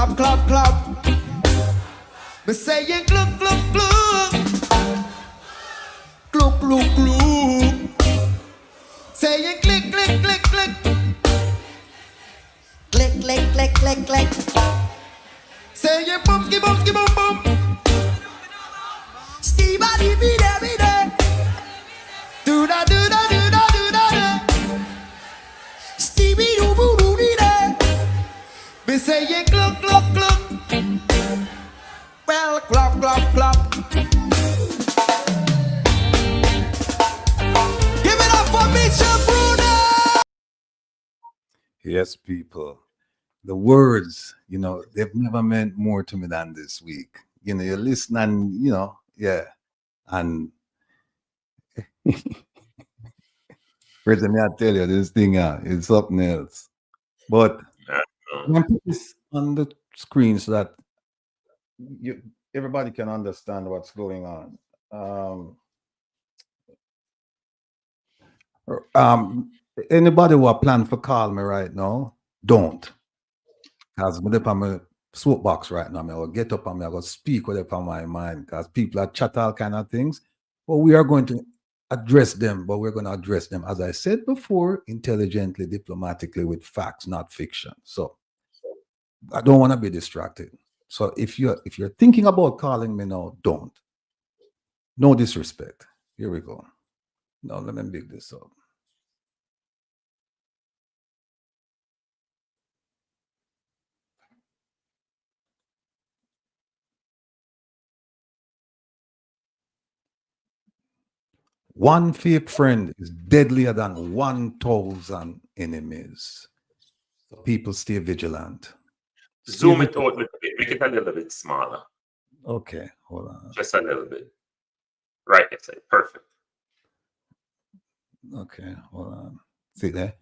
clap, clap, clap. Me say you cluck, cluck, cluck. Cluck, cluck, cluck. Say you click, click, click, click. Click, click, click, click, click. Say you bumski, bumski, bum, bum. Steve, I be there, be there. Do da, do da, do da, do da, do. Stevie, do, boo, do, dee, da. Me say you cluck, cluck, cluck. Well, clap, clap, clap. Give it up for Mitchell Bruno. Yes, people. The words, they've never meant more to me than this week. You listen and, yeah. And Bridget, may I tell you, this thing is something else. But I'm going to put this on the screen so that everybody can understand what's going on. Anybody who are planning for call me right now, don't. Because I'm up on my soapbox right now. I will get up and I will speak whatever on my mind because people are chat all kind of things. But we are going to address them, but we're going to address them, as I said before, intelligently, diplomatically, with facts, not fiction. So I don't want to be distracted. So if you're thinking about calling me now, don't. No disrespect. Here we go. Now let me big this up. One fake friend is deadlier than 1,000 enemies. So people stay vigilant. Zoom it out a little bit. Make it a little bit smaller. Okay, hold on. Just a little bit. Right, that's it. Perfect. Okay, hold on. See there?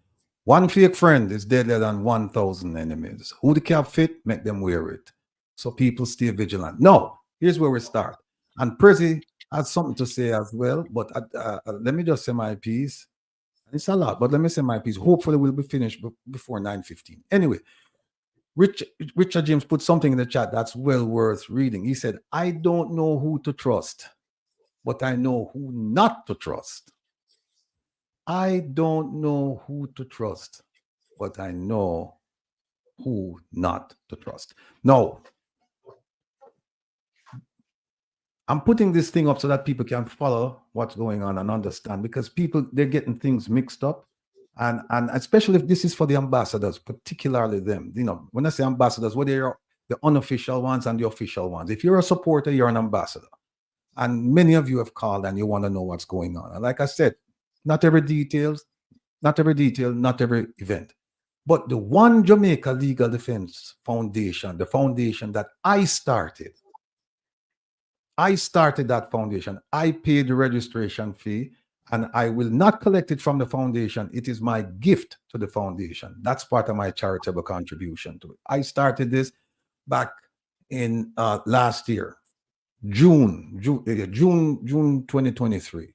One fake friend is deadlier than 1,000 enemies. Who the cap fit, make them wear it. So people stay vigilant. No, here's where we start. And Prezi has something to say as well, but let me just say my piece. It's a lot, but let me say my piece. Hopefully we'll be finished before 9:15. Anyway, Richard James put something in the chat that's well worth reading. He said, I don't know who to trust, but I know who not to trust. I don't know who to trust, but I know who not to trust. No. I'm putting this thing up so that people can follow what's going on and understand, because people, they're getting things mixed up. And especially if this is for the ambassadors, particularly them. When I say ambassadors, whether you're the unofficial ones and the official ones. If you're a supporter, you're an ambassador. And many of you have called and you want to know what's going on. And like I said, not every detail, not every event. But the One Jamaica Legal Defense Foundation, the foundation that I started that foundation. I paid the registration fee and I will not collect it from the foundation. It is my gift to the foundation. That's part of my charitable contribution to it. I started this back in last year, June 2023.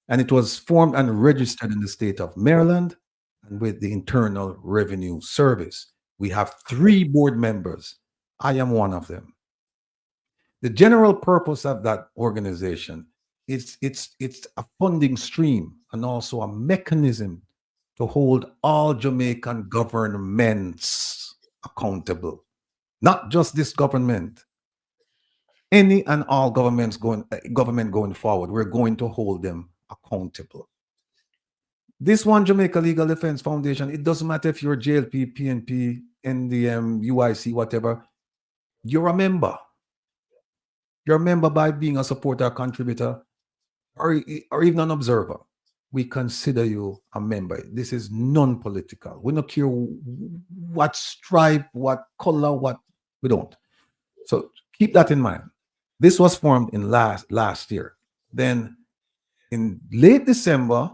And it was formed and registered in the state of Maryland and with the Internal Revenue Service. We have 3 board members. I am one of them. The general purpose of that organization is it's a funding stream and also a mechanism to hold all Jamaican governments accountable. Not just this government. Any and all government going forward, we're going to hold them accountable. This One Jamaica Legal Defense Foundation, it doesn't matter if you're JLP, PNP, NDM, UIC, whatever, you're a member. You're a member by being a supporter, a contributor, or even an observer. We consider you a member. This is non-political. We don't care what stripe, what color, what we don't. So keep that in mind. This was formed in last year. Then in late December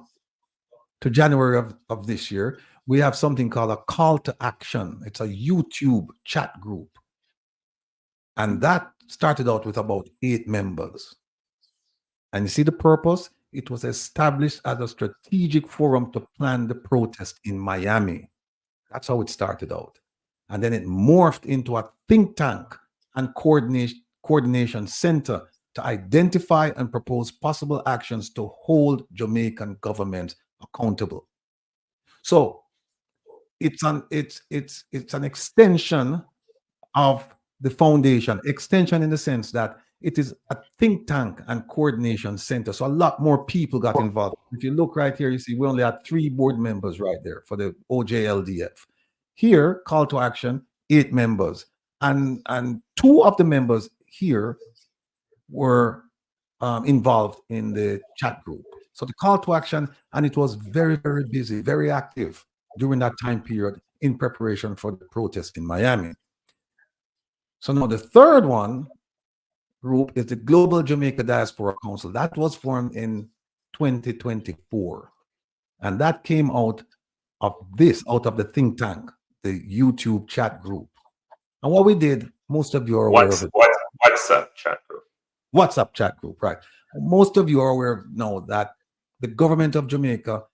to January of this year, we have something called a call to action. It's a YouTube chat group. And that started out with about 8 members. And you see the purpose? It was established as a strategic forum to plan the protest in Miami. That's how it started out. And then it morphed into a think tank and coordination center to identify and propose possible actions to hold Jamaican government accountable. So it's an extension of the foundation, extension in the sense that it is a think tank and coordination center. So a lot more people got involved. If you look right here, you see we only had 3 board members right there for the OJLDF. Here, call to action, 8 members. And 2 of the members here were involved in the chat group. So the call to action, and it was very, very busy, very active during that time period in preparation for the protest in Miami. So now the third one group is the Global Jamaica Diaspora Council. That was formed in 2024. And that came out of the think tank, the YouTube chat group. And what we did, most of you are aware of it. WhatsApp chat group. WhatsApp chat group, right. Most of you are aware now that the government of Jamaica,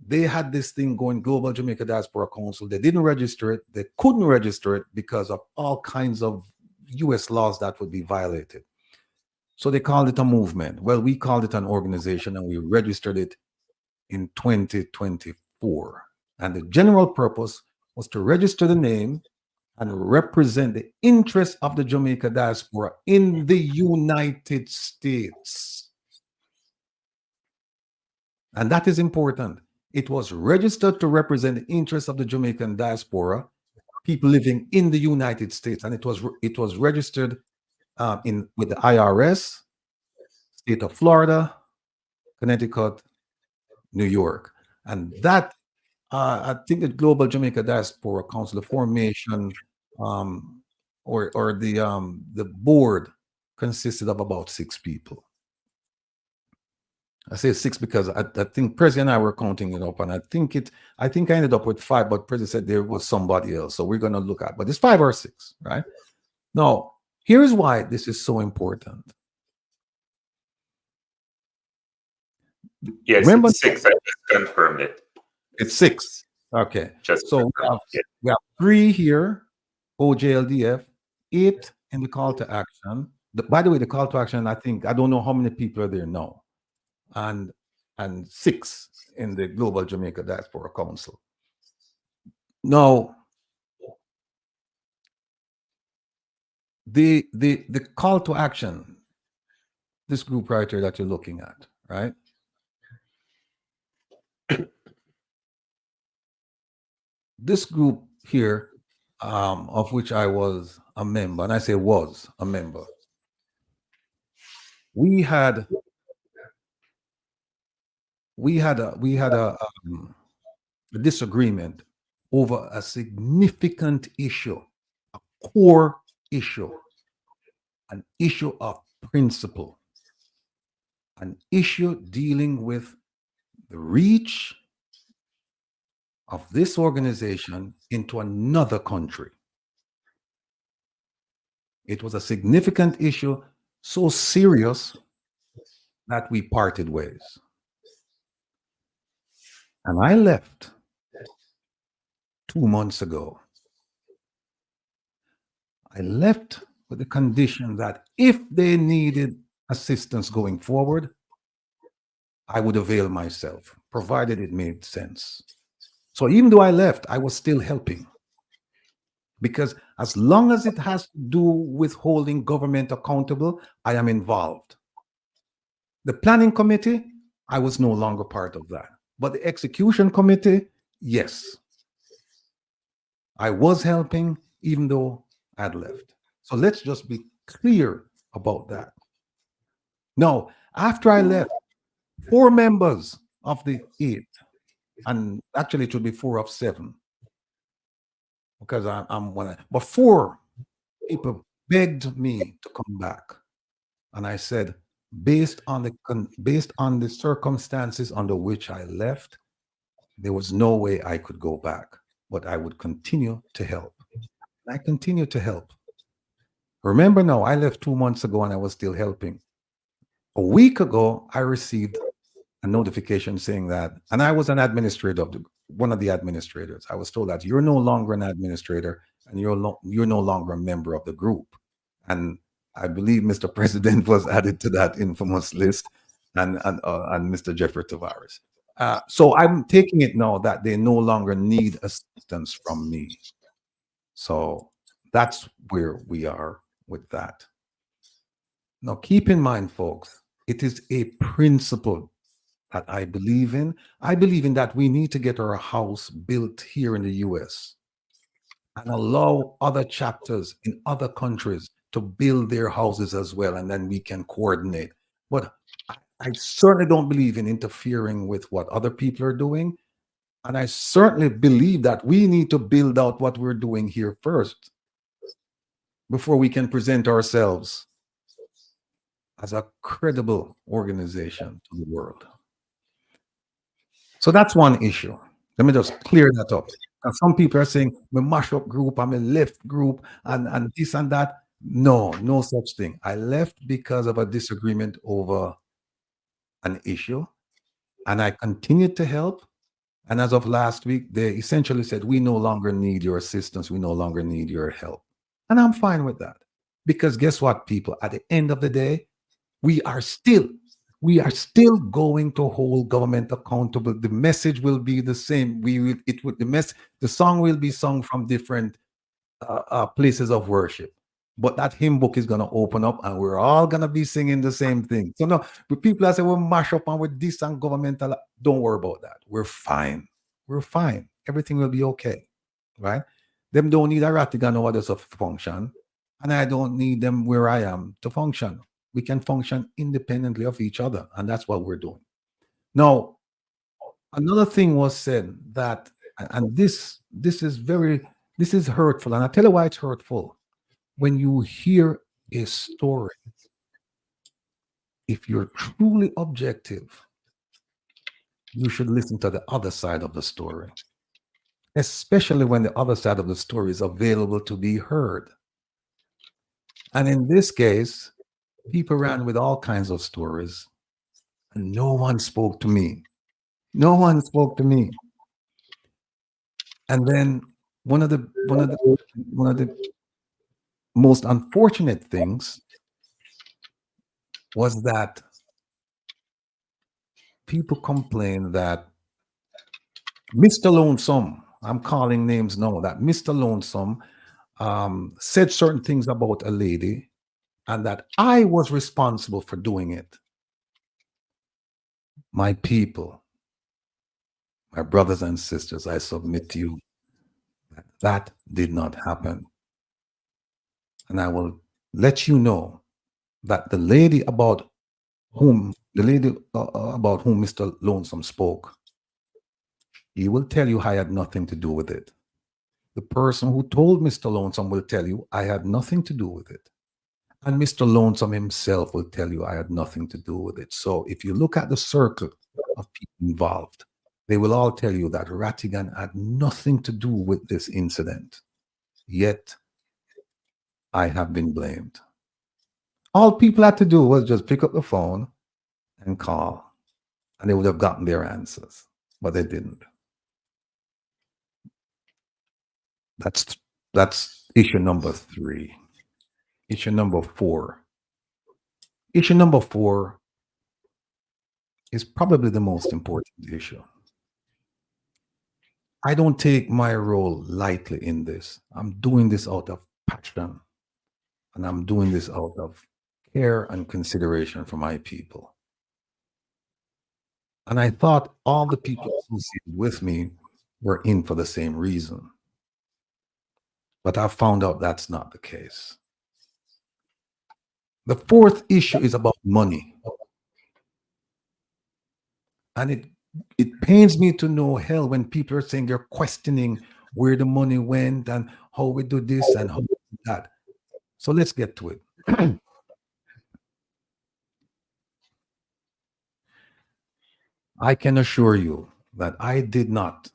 they had this thing going, Global Jamaica Diaspora Council. They didn't register it. They couldn't register it because of all kinds of US laws that would be violated. So they called it a movement. Well, we called it an organization, and we registered it in 2024. And the general purpose was to register the name and represent the interests of the Jamaica diaspora in the United States. And that is important. It was registered to represent the interests of the Jamaican diaspora, people living in the United States, and it was registered with the IRS, state of Florida, Connecticut, New York, and that I think the Global Jamaica Diaspora Council, the formation or the board consisted of about 6 people. I say 6 because I think Prezi and I were counting it up, and I think I ended up with 5, but Prezi said there was somebody else. So we're going to look at, but it's 5 or 6, right? Now, here's why this is so important. Yes, remember, it's 6. I just confirmed it. It's 6. Okay. Just so we have 3 here, OJLDF, 8 in the call to action. By the way, the call to action, I don't know how many people are there now. And 6 in the Global Jamaica Diaspora Council. Now, the call to action, this group right here that you're looking at, right? This group here, of which I was a member, and I say was a member, we had a disagreement over a significant issue, a core issue, an issue of principle, an issue dealing with the reach of this organization into another country. It was a significant issue, so serious that we parted ways. And I left 2 months ago. I left with the condition that if they needed assistance going forward, I would avail myself, provided it made sense. So even though I left, I was still helping. Because as long as it has to do with holding government accountable, I am involved. The planning committee, I was no longer part of that. But the execution committee, yes. I was helping even though I had left. So let's just be clear about that. Now, after I left, 4 members of the 8, and actually it should be 4 of 7, because I'm one. But 4 people begged me to come back, and I said, based on the circumstances under which I left, there was no way I could go back, but I would continue to help. I continue to help. Remember now, I left 2 months ago and I was still helping. A week ago, I received a notification saying that, and I was an administrator one of the administrators. I was told that you're no longer an administrator and you're no longer a member of the group. And I believe Mr. President was added to that infamous list, and Mr. Jeffrey Tavares. So I'm taking it now that they no longer need assistance from me. So that's where we are with that. Now, keep in mind, folks, it is a principle that I believe in. I believe in that we need to get our house built here in the US and allow other chapters in other countries to build their houses as well, and then we can coordinate. But I certainly don't believe in interfering with what other people are doing. And I certainly believe that we need to build out what we're doing here first before we can present ourselves as a credible organization to the world. So that's one issue. Let me just clear that up. And some people are saying, "My mash up group, I'm a left group, and this and that." No, no such thing. I left because of a disagreement over an issue, and I continued to help. And as of last week, they essentially said, "We no longer need your assistance. We no longer need your help." And I'm fine with that. Because guess what, people? At the end of the day, we are still going to hold government accountable. The message will be the same. The song will be sung from different places of worship, but that hymn book is going to open up, and we're all going to be singing the same thing. So no, with people that say we'll mash up and with this and governmental, don't worry about that. We're fine. We're fine. Everything will be okay, right? Them don't need a Rattigan or others to function, and I don't need them where I am to function. We can function independently of each other, and that's what we're doing. Now, another thing was said that, and this is hurtful, and I'll tell you why it's hurtful. When you hear a story, if you're truly objective, you should listen to the other side of the story, especially when the other side of the story is available to be heard. And in this case, people ran with all kinds of stories, and no one spoke to me. No one spoke to me. And then one of the most unfortunate things was that people complained that Mr. Lonesome, I'm calling names now, that Mr. Lonesome said certain things about a lady, and that I was responsible for doing it. My people, my brothers and sisters, I submit to you that did not happen. And I will let you know that the lady about whom Mr. Lonesome spoke, he will tell you I had nothing to do with it. The person who told Mr. Lonesome will tell you I had nothing to do with it. And Mr. Lonesome himself will tell you I had nothing to do with it. So if you look at the circle of people involved, they will all tell you that Rattigan had nothing to do with this incident. Yet, I have been blamed. All people had to do was just pick up the phone and call, and they would have gotten their answers, but they didn't. That's issue number 3. Issue number 4. Issue number 4 is probably the most important issue. I don't take my role lightly in this. I'm doing this out of passion, and I'm doing this out of care and consideration for my people. And I thought all the people associated with me were in for the same reason. But I found out that's not the case. The 4th issue is about money. And it pains me to no hell when people are saying they're questioning where the money went and how we do this and how we do that. So let's get to it. I can assure you that I did not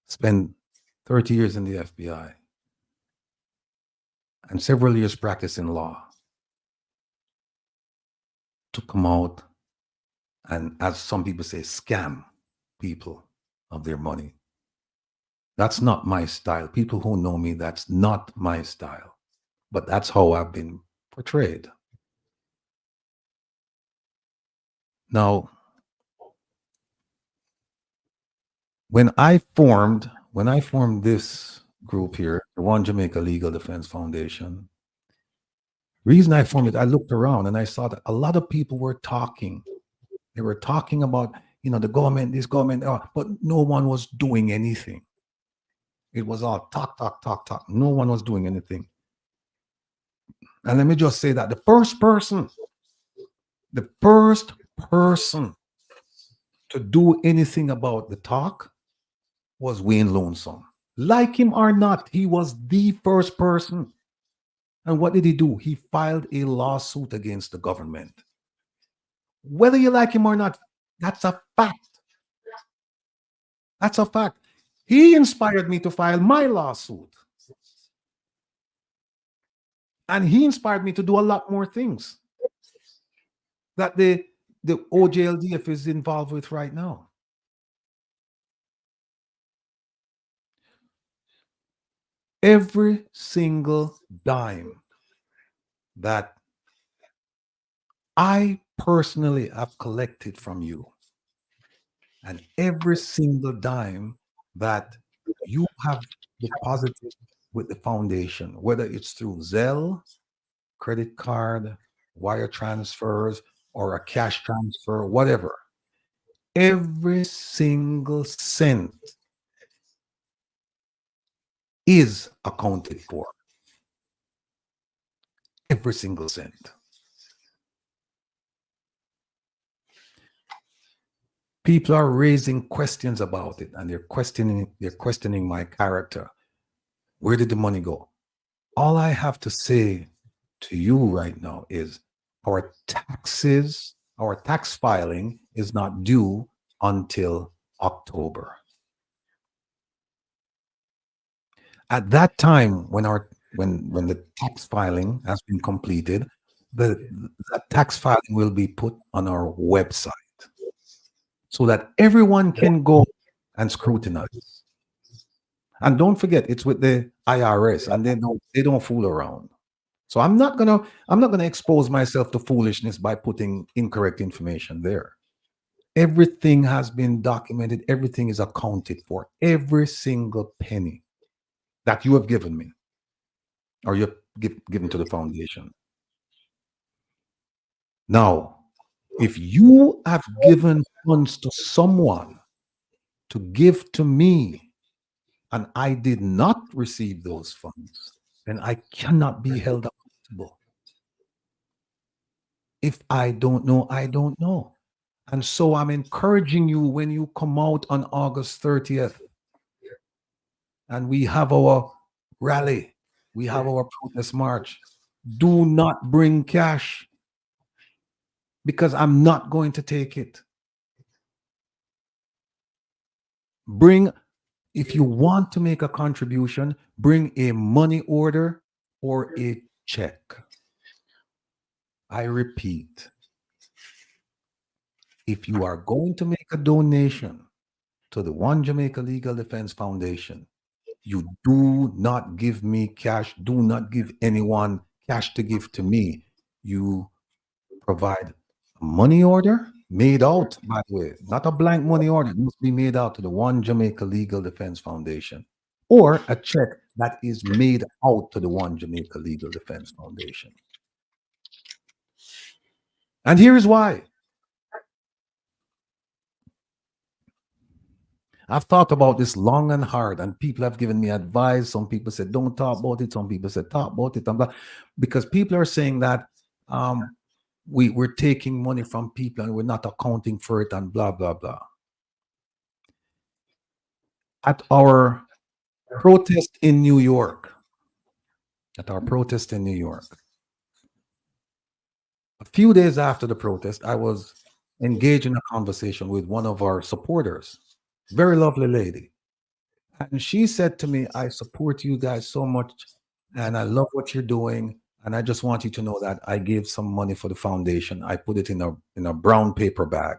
spend 30 years in the FBI and several years practicing law to come out and, as some people say, scam people of their money. That's not my style. People who know me, that's not my style. But that's how I've been portrayed. Now, when I formed this group here, the One Jamaica Legal Defense Foundation, reason I formed it, I looked around and I saw that a lot of people were talking. They were talking about, the government, this government, but no one was doing anything. It was all talk, talk, talk, talk. No one was doing anything. And let me just say that the first person to do anything about the talk was Wayne Lonesome. Like him or not, he was the first person. And what did he do? He filed a lawsuit against the government. Whether you like him or not, that's a fact. That's a fact. He inspired me to file my lawsuit. And he inspired me to do a lot more things that the OJLDF is involved with right now. Every single dime that I personally have collected from you, and every single dime that you have deposited with the foundation, whether it's through Zelle, credit card, wire transfers, or a cash transfer, whatever, every single cent is accounted for. Every single cent. People are raising questions about it, and they're questioning my character. Where did the money go? All I have to say to you right now is our taxes, our tax filing is not due until October. At that time, when the tax filing has been completed, the tax filing will be put on our website so that everyone can go and scrutinize. And don't forget, it's with the IRS, and they don't fool around. So I'm not gonna expose myself to foolishness by putting incorrect information there. Everything has been documented. Everything is accounted for. Every single penny that you have given me, or you've given to the foundation. Now, if you have given funds to someone to give to me, and I did not receive those funds, then I cannot be held accountable. If I don't know, I don't know. And so I'm encouraging you, when you come out on August 30th, and we have our rally, we have our protest march, do not bring cash, because I'm not going to take it. If you want to make a contribution, bring a money order or a check. I repeat, if you are going to make a donation to the One Jamaica Legal Defense Foundation, you do not give me cash. Do not give anyone cash to give to me. You provide a money order made out, by the way, not a blank money order. It must be made out to the One Jamaica Legal Defense Foundation, or a check that is made out to the One Jamaica Legal Defense Foundation. And here's why. I've thought about this long and hard, and people have given me advice. Some people said, don't talk about it. Some people said, talk about it. Because people are saying that we're taking money from people and we're not accounting for it, and blah, blah, blah. At our protest in New York, a few days after the protest, I was engaged in a conversation with one of our supporters, very lovely lady. And she said to me, I support you guys so much, and I love what you're doing. And I just want you to know that I gave some money for the foundation. I put it in a brown paper bag.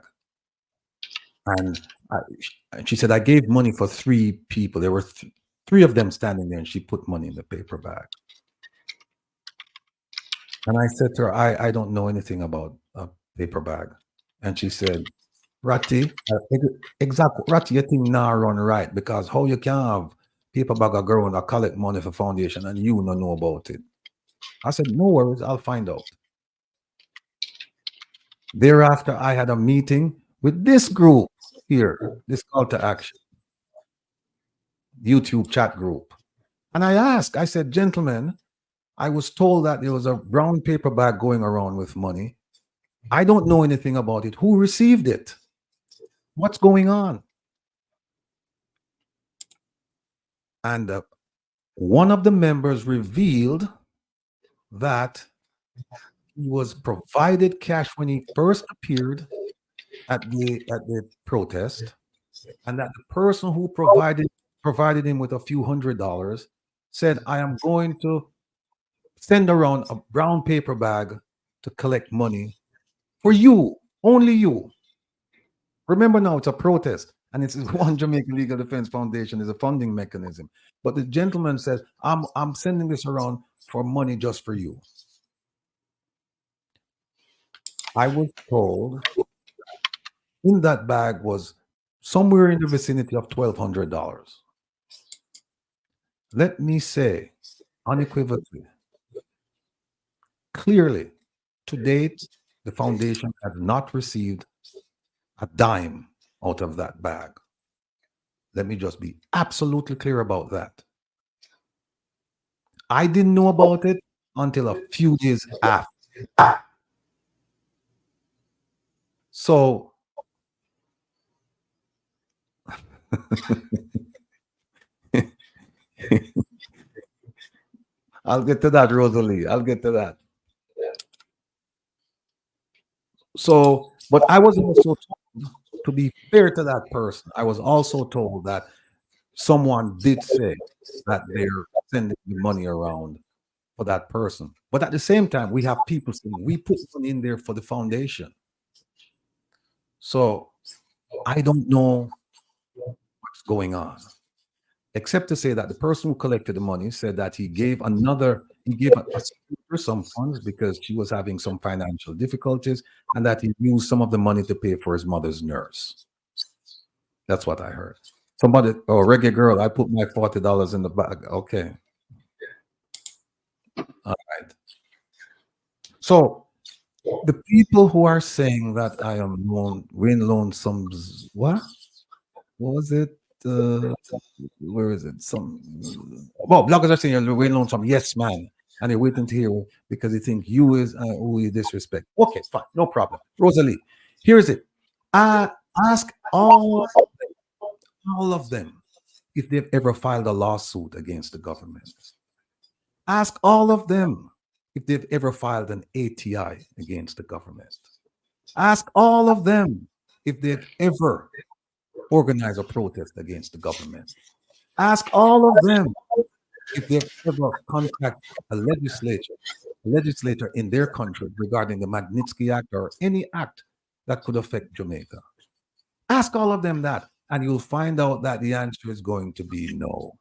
And she said, I gave money for 3 people. There were 3 of them standing there, and she put money in the paper bag. And I said to her, I don't know anything about a paper bag. And she said, Ratty, exactly, Ratty, you think now run right, because how you can have paper bag of girl and collect money for foundation and you don't know about it. I said, no worries, I'll find out. Thereafter, I had a meeting with this group here, this call to action, YouTube chat group. And I said, gentlemen, I was told that there was a brown paper bag going around with money. I don't know anything about it. Who received it? What's going on? And one of the members revealed that he was provided cash when he first appeared at the protest, and that the person who provided him with a few $100s said, I am going to send around a brown paper bag to collect money for you, only you. Remember now, it's a protest, and it's One Jamaica Legal Defense Foundation is a funding mechanism. But the gentleman says, I'm sending this around for money just for you. I was told in that bag was somewhere in the vicinity of $1,200. Let me say unequivocally, clearly, to date, the foundation has not received a dime out of that bag. Let me just be absolutely clear about that. I didn't know about it until a few days after. So I'll get to that, Rosalie. I'll get to that. So, but I was also told, to be fair to that person, I was also told that someone did say that they're sending the money around for that person. But at the same time, we have people saying we put money in there for the foundation. So I don't know what's going on, except to say that the person who collected the money said that he gave a speaker some funds because she was having some financial difficulties, and that he used some of the money to pay for his mother's nurse. That's what I heard. Somebody, reggae girl, I put my $40 in the bag. Okay. All right. So the people who are saying that I am loan some what was it? Where is it? Bloggers are saying you're waiting on some yes man, and they're waiting to hear because they think you is who you disrespect. Okay, fine, no problem. Rosalie, here's it. Ask all of them if they've ever filed a lawsuit against the government. Ask all of them if they've ever filed an ATI against the government. Ask all of them if they've ever organized a protest against the government. Ask all of them if they've ever contacted a legislator in their country regarding the Magnitsky Act or any act that could affect Jamaica. Ask all of them that, and you'll find out that the answer is going to be no.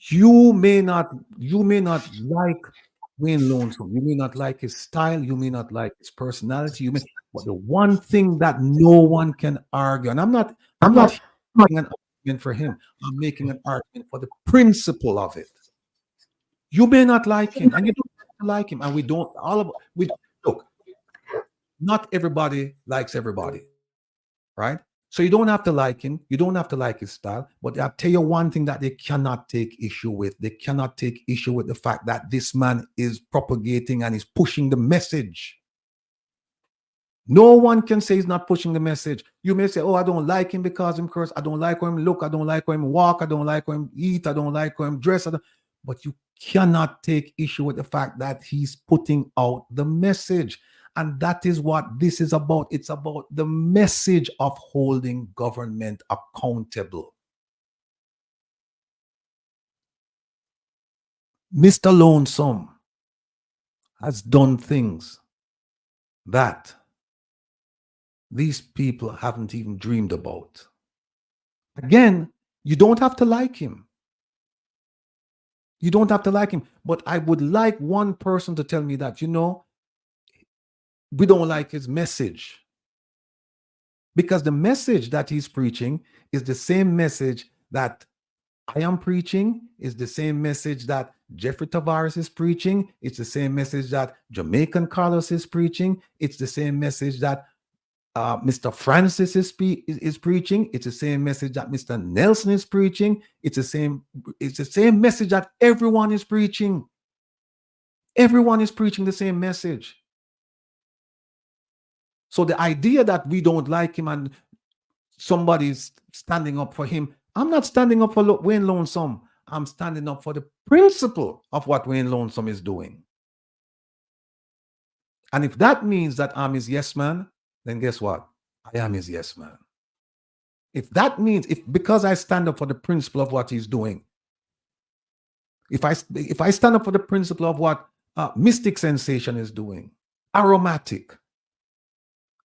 You may not like Wayne Lonesome. You may not like his style. You may not like his personality. But the one thing that no one can argue, and I'm not making an argument for him. I'm making an argument for the principle of it. You may not like him, and you don't have to like him, and we don't. Look. Not everybody likes everybody, right? So you don't have to like him. You don't have to like his style. But I'll tell you one thing that they cannot take issue with. They cannot take issue with the fact that this man is propagating and is pushing the message. No one can say he's not pushing the message. You may say, oh, I don't like him because him curse. I don't like him look. I don't like him walk. I don't like him eat. I don't like him dress. But you cannot take issue with the fact that he's putting out the message. And that is what this is about. It's about the message of holding government accountable. Mr. Lonesome has done things that these people haven't even dreamed about. Again, you don't have to like him. You don't have to like him. But I would like one person to tell me that, we don't like his message. Because the message that he's preaching is the same message that I am preaching, is the same message that Jeffrey Tavares is preaching. It's the same message that Jamaican Carlos is preaching. It's the same message that Mr. Francis is preaching. It's the same message that Mr. Nelson is preaching. It's the same message that everyone is preaching. Everyone is preaching the same message. So the idea that we don't like him and somebody's standing up for him, I'm not standing up for Wayne Lonesome. I'm standing up for the principle of what Wayne Lonesome is doing. And if that means that I'm his yes man, then guess what? I am his yes man. If that means, because I stand up for the principle of what he's doing, if I stand up for the principle of what Mystic Sensation is doing, Aromatic,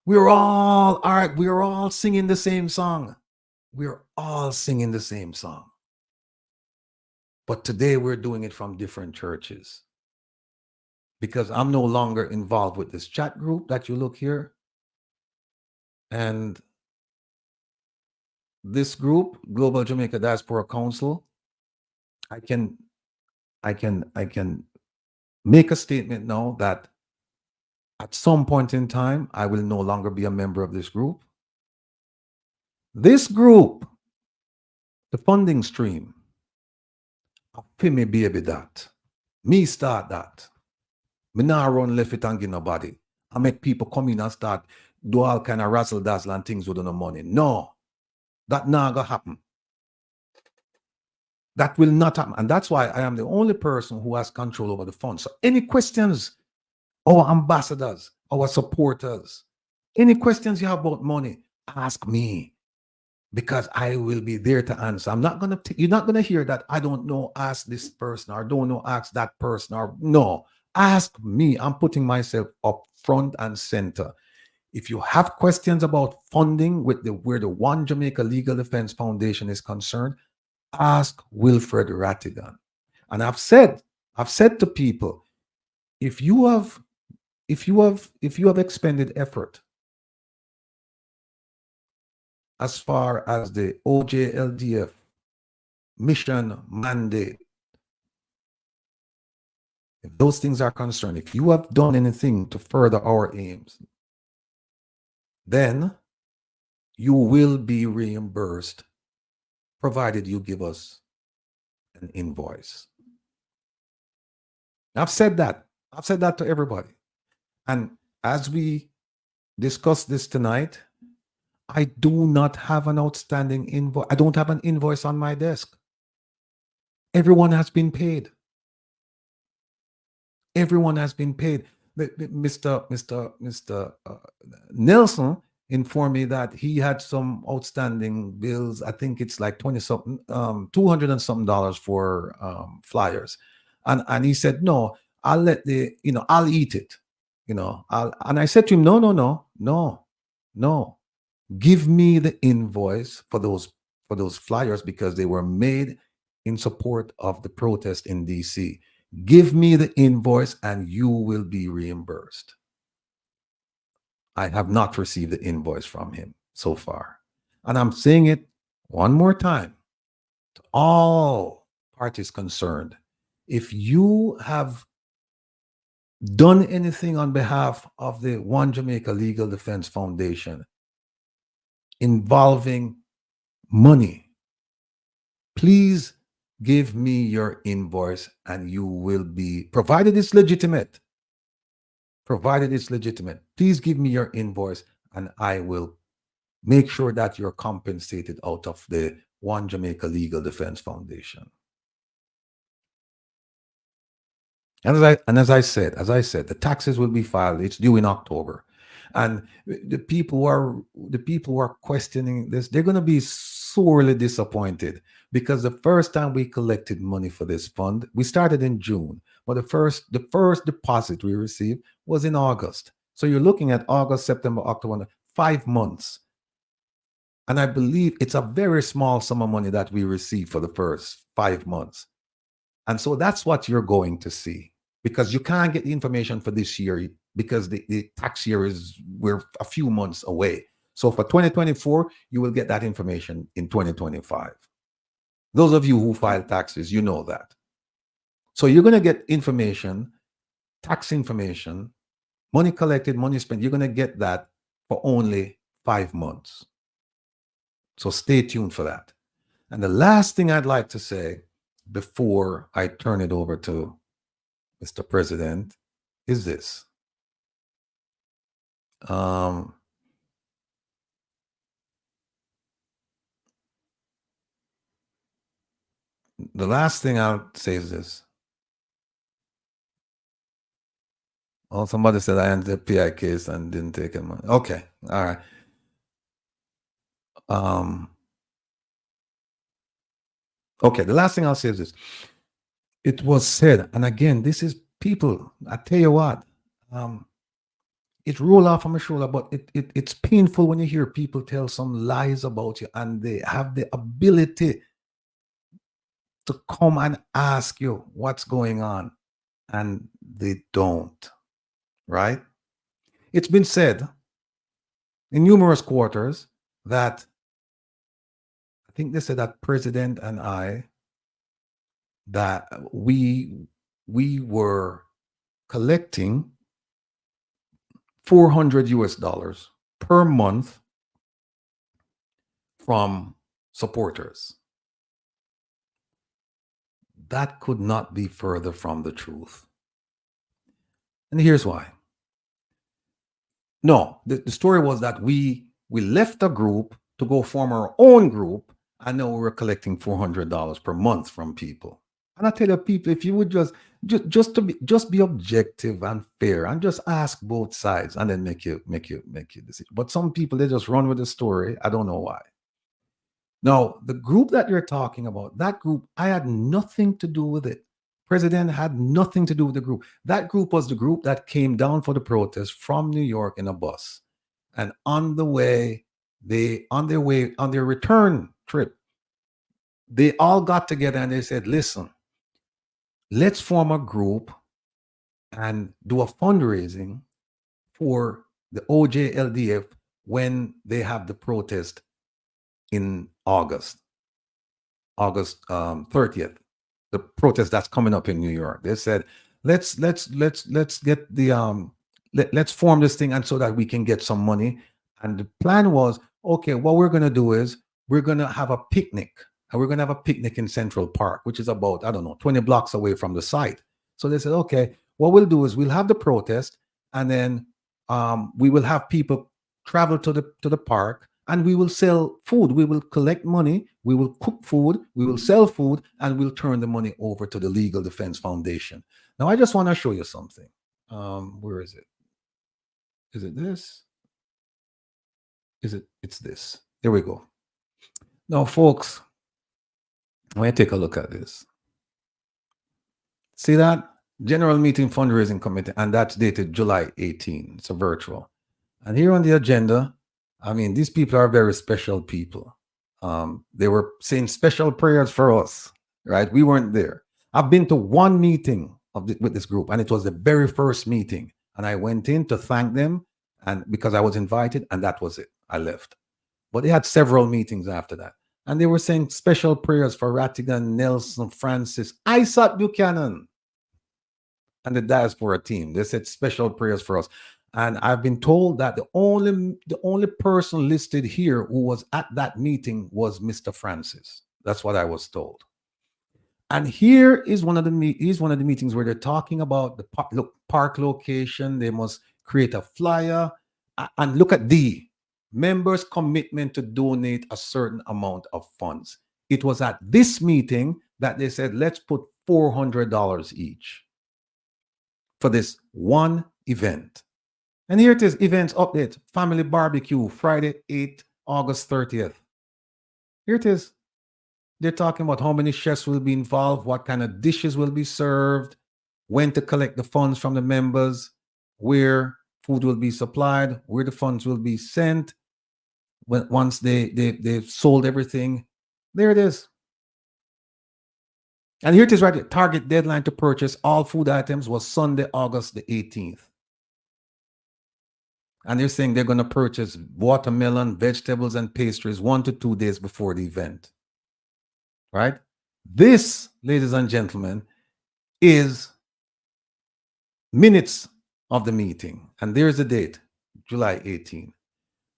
we're all singing the same song. We're all singing the same song. But today we're doing it from different churches. Because I'm no longer involved with this chat group that you look here. And this group, Global Jamaica Diaspora Council, I can make a statement now that at some point in time, I will no longer be a member of this group. This group, the funding stream, I pay me baby that. Me start that. Me now run left it and give nobody. I make people come in and start do all kind of razzle dazzle and things with no money. No, that not gonna happen. That will not happen. And that's why I am the only person who has control over the funds. So any questions, our ambassadors, our supporters, any questions you have about money, ask me. Because I will be there to answer. You're not gonna hear that I don't know, ask this person, or don't know, ask that person, or no. Ask me. I'm putting myself up front and center. If you have questions about funding where the One Jamaica Legal Defense Foundation is concerned, ask Wilfred Rattigan. And I've said to people, if you have expended effort as far as the OJLDF mission mandate, if those things are concerned, if you have done anything to further our aims, then you will be reimbursed, provided you give us an invoice. I've said that. I've said that to everybody. And as we discuss this tonight, I do not have an outstanding invoice. I don't have an invoice on my desk. Everyone has been paid. Everyone has been paid. Mr. Nelson informed me that he had some outstanding bills. I think it's like 20 something, $200 and something for flyers. And he said, no, I'll I'll eat it. And I said to him, no. Give me the invoice for those flyers because they were made in support of the protest in DC. Give me the invoice and you will be reimbursed. I have not received the invoice from him so far. And I'm saying it one more time to all parties concerned. If you have done anything on behalf of the One Jamaica Legal Defense Foundation involving money, please give me your invoice and you will be, provided it's legitimate, please give me your invoice and I will make sure that you're compensated out of the One Jamaica Legal Defense Foundation. And as I said, the taxes will be filed. It's due in October. And the people who are questioning this, they're going to be sorely disappointed because the first time we collected money for this fund, we started in June, but the first deposit we received was in August. So you're looking at August, September, October. 5 months. And I believe it's a very small sum of money that we receive for the first 5 months. And so that's what you're going to see, because you can't get the information for this year because the tax year we're a few months away. So for 2024, you will get that information in 2025. Those of you who file taxes, you know that. So you're going to get information, tax information, money collected, money spent. You're going to get that for only 5 months. So stay tuned for that. And the last thing I'd like to say before I turn it over to Mr. President is this. The last thing I'll say is this. Oh, somebody said I entered the PI case and didn't take it. Okay, all right. Okay, the last thing I'll say is this. It was said, and again, this is people, I tell you what, it roll off on my shoulder, but it's painful when you hear people tell some lies about you and they have the ability to come and ask you what's going on, and they don't, right? It's been said in numerous quarters that I think they said that President and I, that we were collecting $400 per month from supporters. That could not be further from the truth. And here's why. No, the story was that we left a group to go form our own group, and now we're collecting $400 per month from people. And I tell you, people, if you would just be objective and fair and just ask both sides and then make your decision. But some people, they just run with the story. I don't know why. Now, the group that you're talking about, that group, I had nothing to do with it. President had nothing to do with the group. That group was the group that came down for the protest from New York in a bus. And on their return trip, they all got together and they said, listen, let's form a group and do a fundraising for the OJLDF when they have the protest in August 30th, the protest that's coming up in New York. They said, let's get the let's form this thing, and so that we can get some money. And the plan was, okay, what we're going to do is we're going to have a picnic, and we're going to have a picnic in Central Park, which is about, I don't know, 20 blocks away from the site. So they said, okay, what we'll do is we'll have the protest, and then we will have people travel to the park, and we will sell food. We will collect money. We will cook food. We will sell food, and we'll turn the money over to the Legal Defense Foundation. Now, I just want to show you something. Where is it? Is it this? It's this. There we go. Now, folks, when you take a look at this, see that? General Meeting Fundraising Committee, and that's dated July 18. It's a virtual. And here on the agenda, I mean, these people are very special people. They were saying special prayers for us, right? We weren't there. I've been to one meeting with this group, and it was the very first meeting. And I went in to thank them, and because I was invited, and that was it. I left. But they had several meetings after that. And they were saying special prayers for Rattigan, Nelson, Francis, Isaac Buchanan, and the diaspora team. They said special prayers for us. And I've been told that the only person listed here who was at that meeting was Mr. Francis. That's what I was told. And here is one of the meetings where they're talking about the park location. They must create a flyer. And look at the members' commitment to donate a certain amount of funds. It was at this meeting that they said, let's put $400 each for this one event. And here it is, events update, family barbecue, Friday, 8 August 30th. Here it is. They're talking about how many chefs will be involved, what kind of dishes will be served, when to collect the funds from the members, where food will be supplied, where the funds will be sent. Once they've sold everything, there it is. And here it is right here. Target deadline to purchase all food items was Sunday, August the 18th. And they're saying they're going to purchase watermelon, vegetables, and pastries 1 to 2 days before the event. Right? This, ladies and gentlemen, is minutes of the meeting. And there's the date, July 18.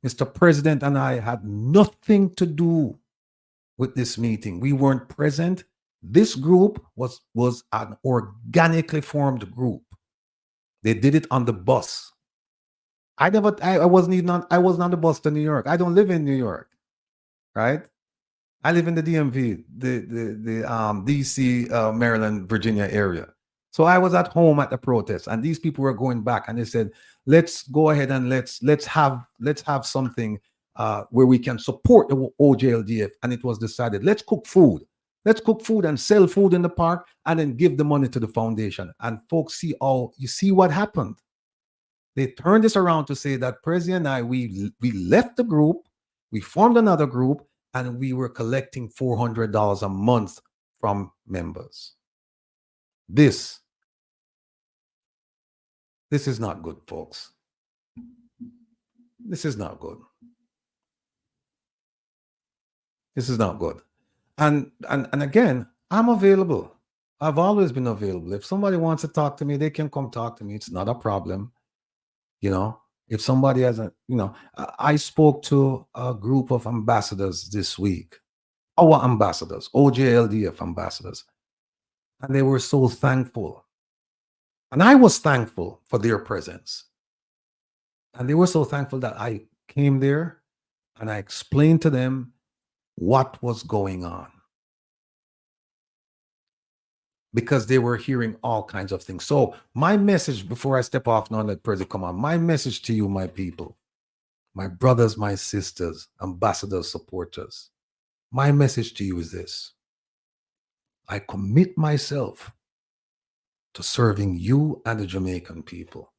Mr. President and I had nothing to do with this meeting. We weren't present. This group was an organically formed group. They did it on the bus. I wasn't on the bus to New York. I don't live in New York, right? I live in the DMV, the DC, Maryland, Virginia area. So I was at home at the protest, and these people were going back, and they said, "Let's go ahead and let's have something where we can support the OJLDF." And it was decided, let's cook food. Let's cook food and sell food in the park, and then give the money to the foundation. And folks, you see what happened. They turned this around to say that President and I, we left the group, we formed another group, and we were collecting $400 a month from members. This is not good, folks. This is not good. This is not good. And again, I'm available. I've always been available. If somebody wants to talk to me, they can come talk to me. It's not a problem. You know, if somebody has I spoke to a group of ambassadors this week, our ambassadors, OJLDF ambassadors, and they were so thankful. And I was thankful for their presence. And they were so thankful that I came there and I explained to them what was going on. Because they were hearing all kinds of things. So my message, before I step off now and let President come on, my message to you, my people, my brothers, my sisters, ambassadors, supporters, my message to you is this. I commit myself to serving you and the Jamaican people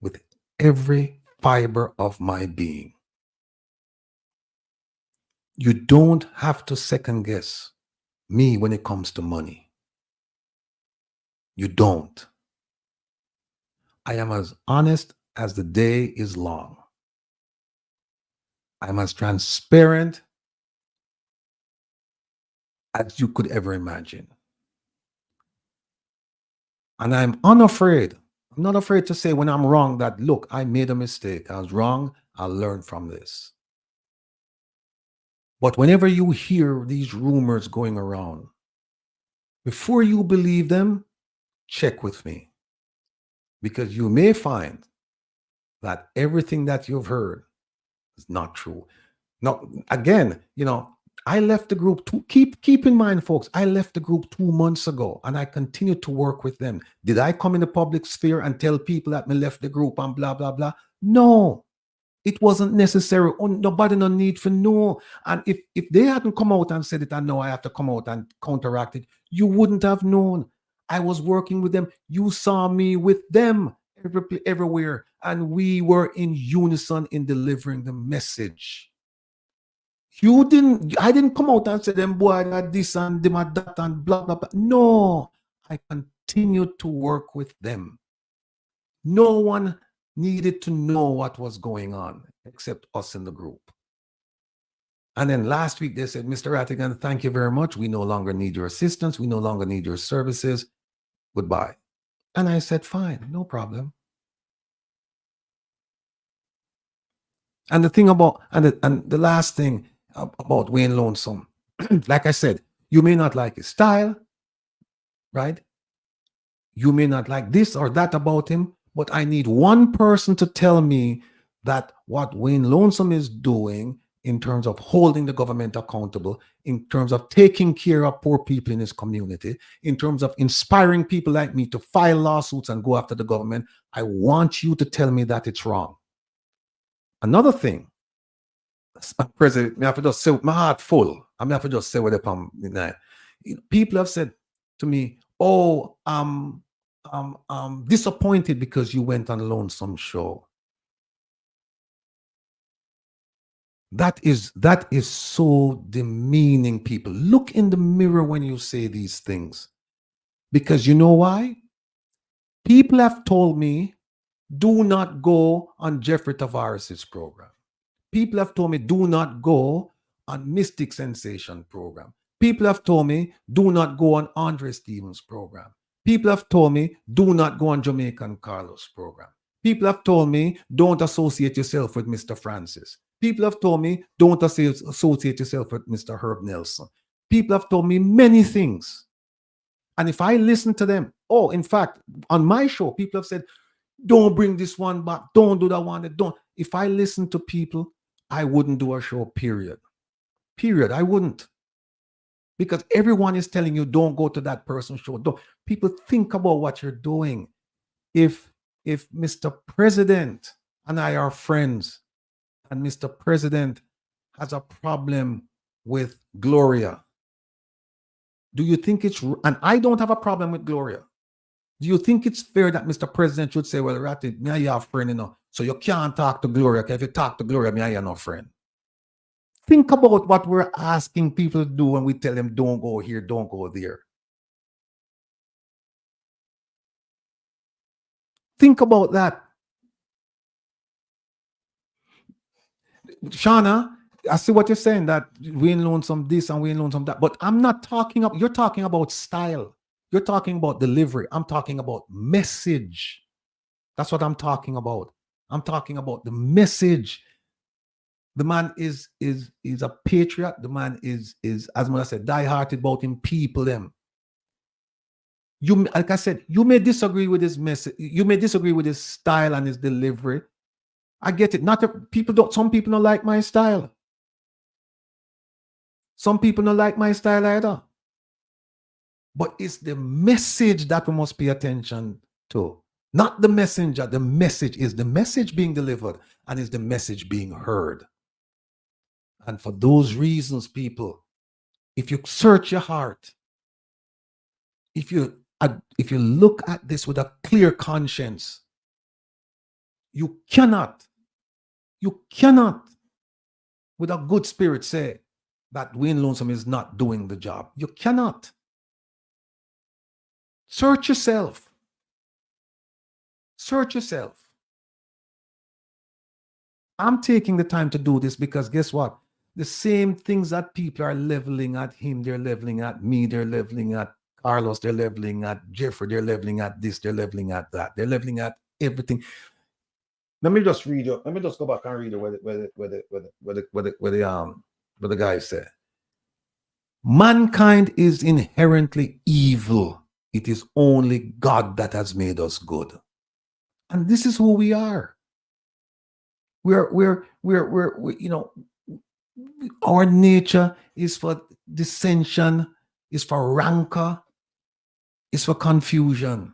with every fiber of my being. You don't have to second guess me when it comes to money. You don't. I am as honest as the day is long. I'm as transparent as you could ever imagine. And I'm unafraid. I'm not afraid to say when I'm wrong that, look, I made a mistake. I was wrong. I'll learn from this. But whenever you hear these rumors going around, before you believe them, check with me. Because you may find that everything that you've heard is not true. Now, again, I left the group. Keep in mind, folks, I left the group 2 months ago, and I continue to work with them. Did I come in the public sphere and tell people that me left the group and blah, blah, blah? No, it wasn't necessary. Nobody no need for know. And if they hadn't come out and said it, and now I have to come out and counteract it, you wouldn't have known. I was working with them. You saw me with them everywhere, and we were in unison in delivering the message. I didn't come out and say them boy that this and them and that and blah, blah, blah. No, I continued to work with them. No one needed to know what was going on except us in the group. And then last week they said, Mr. Rattigan, thank you very much. We no longer need your assistance. We no longer need your services. Goodbye. And I said, fine, no problem. And the thing about, and the last thing about Wayne Lonesome, like I said, you may not like his style, right? You may not like this or that about him, but I need one person to tell me that what Wayne Lonesome is doing in terms of holding the government accountable, in terms of taking care of poor people in his community, in terms of inspiring people like me to file lawsuits and go after the government, I want you to tell me that it's wrong. Another thing, President, I have to just say my heart full. I have to just say what upon midnight. People have said to me, disappointed because you went on Lonesome Show. That is so demeaning, people. Look in the mirror when you say these things. Because you know why? People have told me, do not go on Jeffrey Tavares' program. People have told me, do not go on Mystic Sensation program. People have told me, do not go on Andre Stevens program. People have told me, do not go on Jamaican Carlos program. People have told me, don't associate yourself with Mr. Francis. People have told me, don't associate yourself with Mr. Herb Nelson. People have told me many things. And if I listen to them, in fact, on my show, people have said, don't bring this one back. Don't do that one. Don't. If I listen to people, I wouldn't do a show, period. Period. I wouldn't. Because everyone is telling you, don't go to that person's show. Don't. People, think about what you're doing. If Mr. President and I are friends, and Mr. President has a problem with Gloria, do you think it's, and I don't have a problem with Gloria, do you think it's fair that Mr. President should say, well, Ratty, me and you are a friend, you know, so you can't talk to Gloria, because if you talk to Gloria, me and you are no friend. Think about what we're asking people to do when we tell them, don't go here, don't go there. Think about that. Shauna, I see what you're saying, that we ain't lonesome this and we ain't lonesome that, but I'm not talking you're talking about style. You're talking about delivery. I'm talking about message. That's what I'm talking about. I'm talking about the message. The man is a patriot. The man is as I said, die-hearted about him people them. You, like I said, you may disagree with his message. You may disagree with his style and his delivery. I get it. Some people don't like my style. Some people don't like my style either. But it's the message that we must pay attention to. Not the messenger. The message is the message being delivered and is the message being heard. And for those reasons, people, if you search your heart, if you look at this with a clear conscience, you cannot, with a good spirit, say that Wayne Lonesome is not doing the job. You cannot. Search yourself. Search yourself. I'm taking the time to do this because guess what? The same things that people are leveling at him, they're leveling at me, they're leveling at Carlos, they're leveling at Jeffrey, they're leveling at this, they're leveling at that, they're leveling at everything. Let me just read you. Let me just go back and read what the guy said. Mankind is inherently evil. It is only God that has made us good. And this is who we are. We're you know, our nature is for dissension, is for rancor, is for confusion.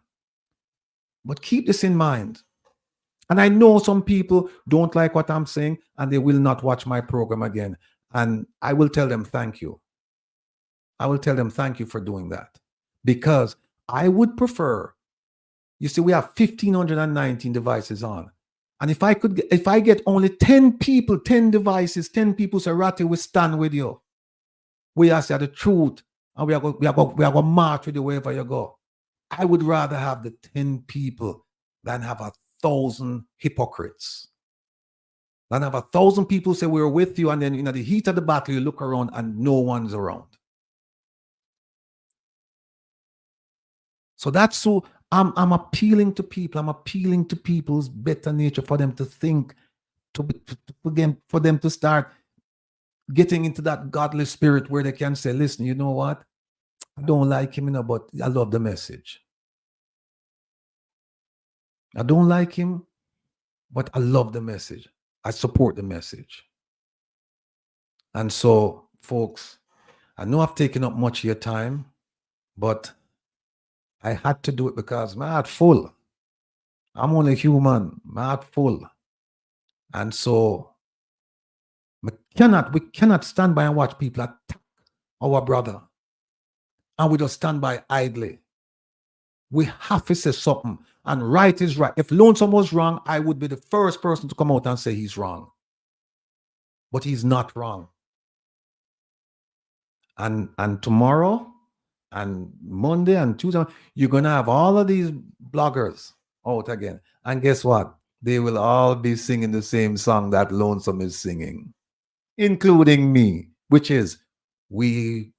But keep this in mind. And I know some people don't like what I'm saying and they will not watch my program again. And I will tell them thank you. I will tell them thank you for doing that. Because I would prefer, you see, we have 1,519 devices on. And if I get only 10 people, 10 devices, 10 people say, Ratty, we stand with you. We are saying the truth. And we are going to march with you wherever you go. I would rather have the 10 people than have 1,000 hypocrites. Than have 1,000 people say we're with you, and then in the heat of the battle, you look around and no one's around. So that's so I'm appealing to people. I'm appealing to people's better nature for them to think, for them to start getting into that godly spirit where they can say, listen, you know what? I don't like him, but I love the message. I don't like him, but I love the message. I support the message. And so, folks, I know I've taken up much of your time, but I had to do it because my heart full. I'm only human, my heart full. And so we cannot stand by and watch people attack our brother. And we just stand by idly. We have to say something. And right is right. If Lonesome was wrong, I would be the first person to come out and say he's wrong. But he's not wrong. And tomorrow and Monday and Tuesday, you're going to have all of these bloggers out again. And guess what? They will all be singing the same song that Lonesome is singing, including me, which is we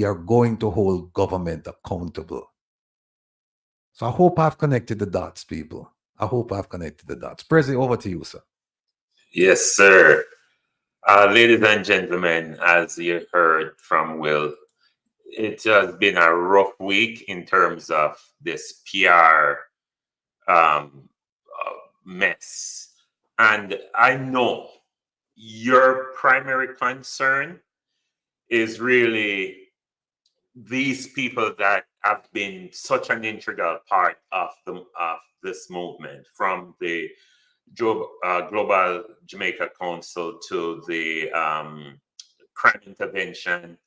are going to hold government accountable. So I hope I've connected the dots, people. I hope I've connected the dots. Prezi, over to you, sir. Yes, sir. Ladies and gentlemen, as you heard from Will, it has been a rough week in terms of this PR mess. And I know your primary concern is really these people that have been such an integral part of this movement, from the Global Jamaica Council to the crime intervention,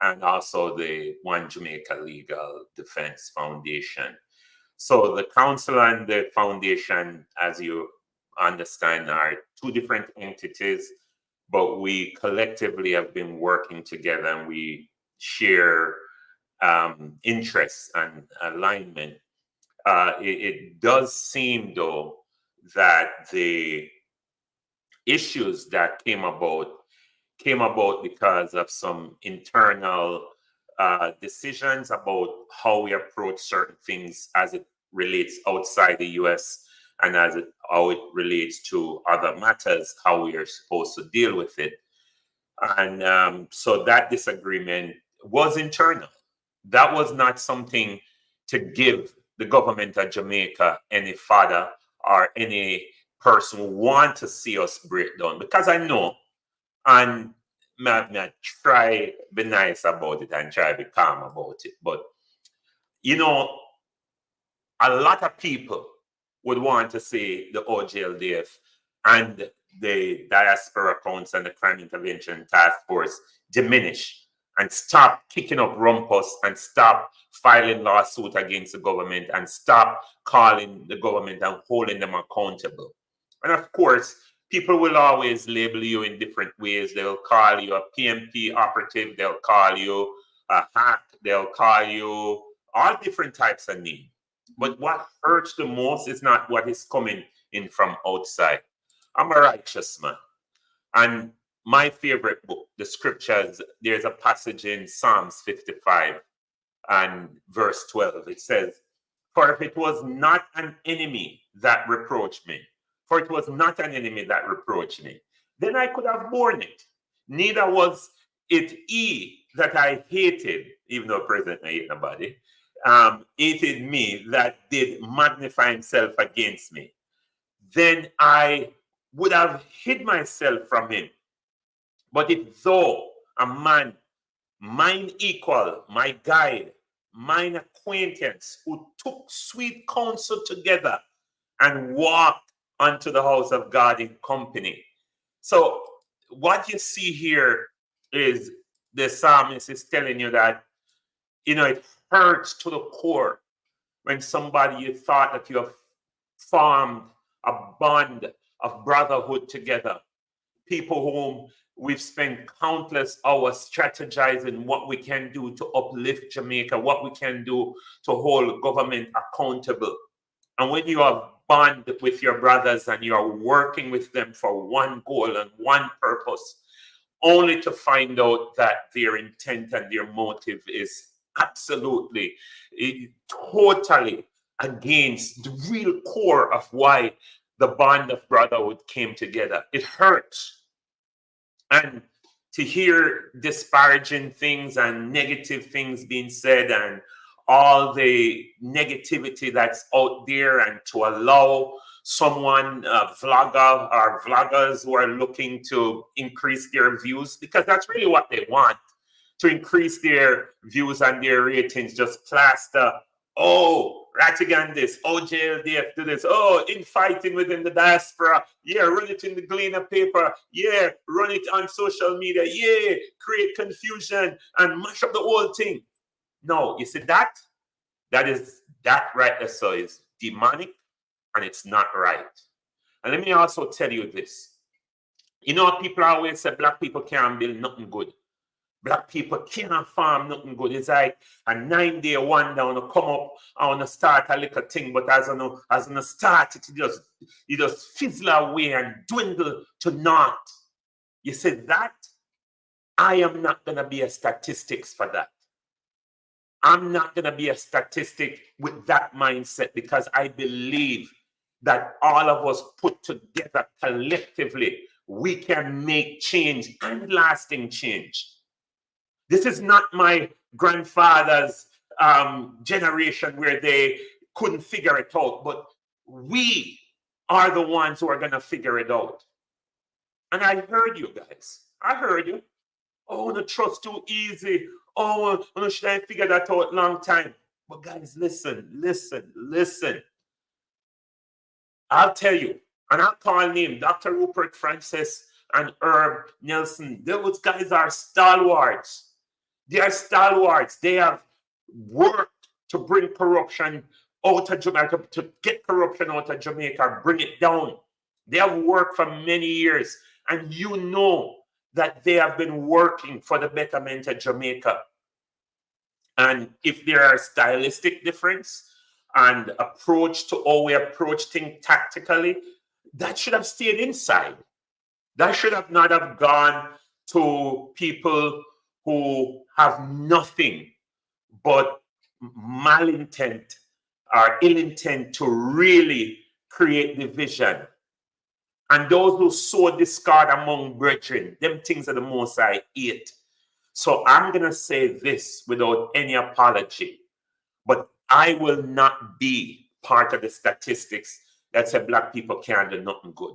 and also the One Jamaica Legal Defense Foundation. So the council and the foundation, as you understand, are two different entities, but we collectively have been working together, and we share interests and alignment. It does seem, though, that the issues that came about because of some internal decisions about how we approach certain things as it relates outside the US, and how it relates to other matters, how we are supposed to deal with it. And so that disagreement was internal. That was not something to give the government of Jamaica any fodder or any person who want to see us break down, because I know, and I try be nice about it and try be calm about it, but you know, a lot of people would want to see the OJLDF and the diaspora accounts and the crime intervention task force diminish and stop kicking up rumpus and stop filing lawsuit against the government and stop calling the government and holding them accountable. And of course, people will always label you in different ways. They'll call you a PMP operative, they'll call you a hack, they'll call you all different types of names. But what hurts the most is not what is coming in from outside. I'm a righteous man. And my favorite book, the scriptures, there's a passage in Psalms 55 and verse 12. It says, "For if it was not an enemy that reproached me, then I could have borne it. Neither was it he that I hated," even though present I hate nobody, hated me, "that did magnify himself against me. Then I would have hid myself from him. But if thou, a man, mine equal, my guide, mine acquaintance, who took sweet counsel together and walked unto the house of God in company." So what you see here is the psalmist is telling you that, you know, it hurts to the core when somebody you thought that you have formed a bond of brotherhood together, people whom we've spent countless hours strategizing what we can do to uplift Jamaica, what we can do to hold government accountable. And when you have bond with your brothers and you are working with them for one goal and one purpose, only to find out that their intent and their motive is absolutely, totally against the real core of why the bond of brotherhood came together. It hurts. And to hear disparaging things and negative things being said and all the negativity that's out there, and to allow someone, vlogger or vloggers who are looking to increase their views, because that's really what they want, to increase their views and their ratings, just plaster, "Oh, Rattigan this, oh, JLDF do this, oh, infighting within the diaspora, yeah, run it in the Gleaner paper, yeah, run it on social media, yeah, create confusion and mash up the whole thing." No, you see, that is That right there, so is demonic, and it's not right. And let me also tell you this. You know, people always say black people can't build nothing good. Black people can't farm nothing good. It's like a 9-day wonder. I want to come up, I want to start a little thing, but as I start it, you just fizzle away and dwindle to naught. You say that, I am not going to be a statistics for that. I'm not going to be a statistic with that mindset, because I believe that all of us put together collectively, we can make change and lasting change. This is not my grandfather's generation where they couldn't figure it out, but we are the ones who are going to figure it out. And I heard you guys. I heard you. Oh, the trust too easy. Oh, should I figure that out long time? But guys, listen. I'll tell you, and I'll call name Dr. Rupert Francis and Herb Nelson. Those guys are stalwarts. They are stalwarts. They have worked to bring corruption out of Jamaica, to get corruption out of Jamaica, bring it down. They have worked for many years, and you know that they have been working for the betterment of Jamaica. And if there are stylistic difference and approach to how we approach things tactically, that should have stayed inside. That should have not have gone to people who have nothing but malintent or ill intent to really create division. And those who sow discord among brethren, them things are the most I hate. So I'm going to say this without any apology, but I will not be part of the statistics that say black people can't do nothing good.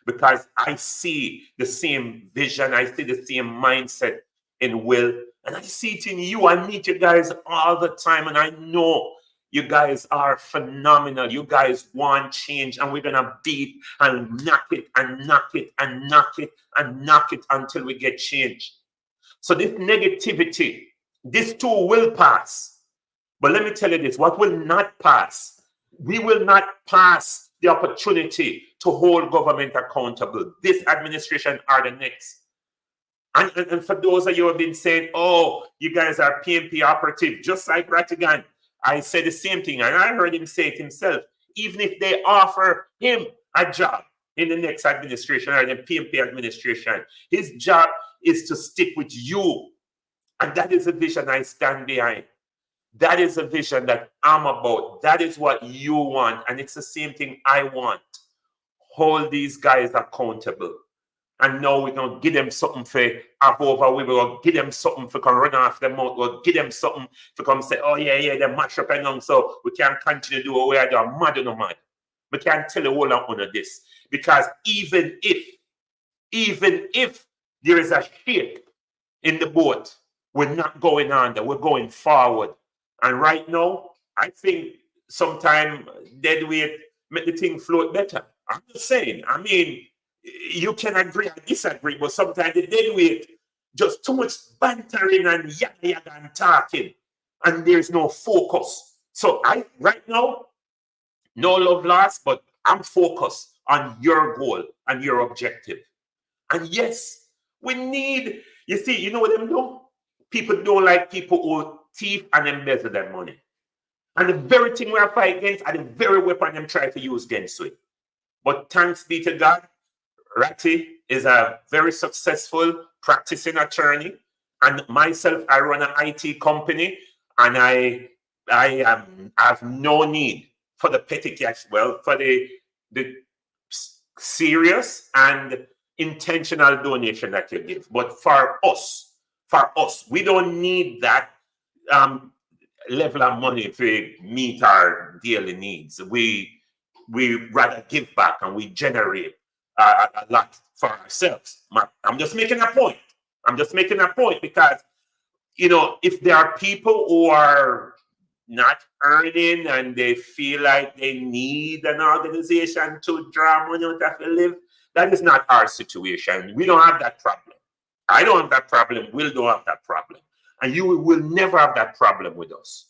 Because I see the same vision, I see the same mindset in Will, and I see it in you. I meet you guys all the time, and I know you guys are phenomenal. You guys want change, and we're gonna beat and knock it and knock it and knock it and knock it until we get change. So this negativity, this too will pass. But let me tell you this, what will not pass? We will not pass the opportunity to hold government accountable. This administration or the next. And for those of you who have been saying, oh, you guys are PNP operative, just like Rattigan, I said the same thing, and I heard him say it himself. Even if they offer him a job in the next administration or the PNP administration, his job is to stick with you. And that is a vision I stand behind. That is a vision that I'm about. That is what you want. And it's the same thing I want. Hold these guys accountable. And now we're going to give them something for up over. We're going to give them something for come run off them out. We'll give them something for come say, oh, yeah, they mash up and on. So we can't continue to do what we are doing. Mad or no mad. We can't tell you all on this. Because even if there is a ship in the boat, we're not going under. We're going forward. And right now, I think sometime dead weight make the thing float better. I'm just saying. I mean, you can agree or disagree, but sometimes the dead weight, just too much bantering and yaga and talking, and there's no focus. So right now, no love lost, but I'm focused on your goal and your objective. And yes, we need, you see, you know what them do? People don't like people who thief and embezzle their money. And the very thing we are fighting against are the very weapon them try to use against it. But thanks be to God, Ratty is a very successful practicing attorney. And myself, I run an IT company, and I have no need for the petty cash, well, for the serious and intentional donation that you give. But for us, we don't need that level of money to meet our daily needs. We rather give back, and we generate a lot for ourselves. I'm just making a point. Because, you know, if there are people who are not earning and they feel like they need an organization to draw money out of to live, that is not our situation. We don't have that problem. I don't have that problem. Will don't have that problem. And you will never have that problem with us.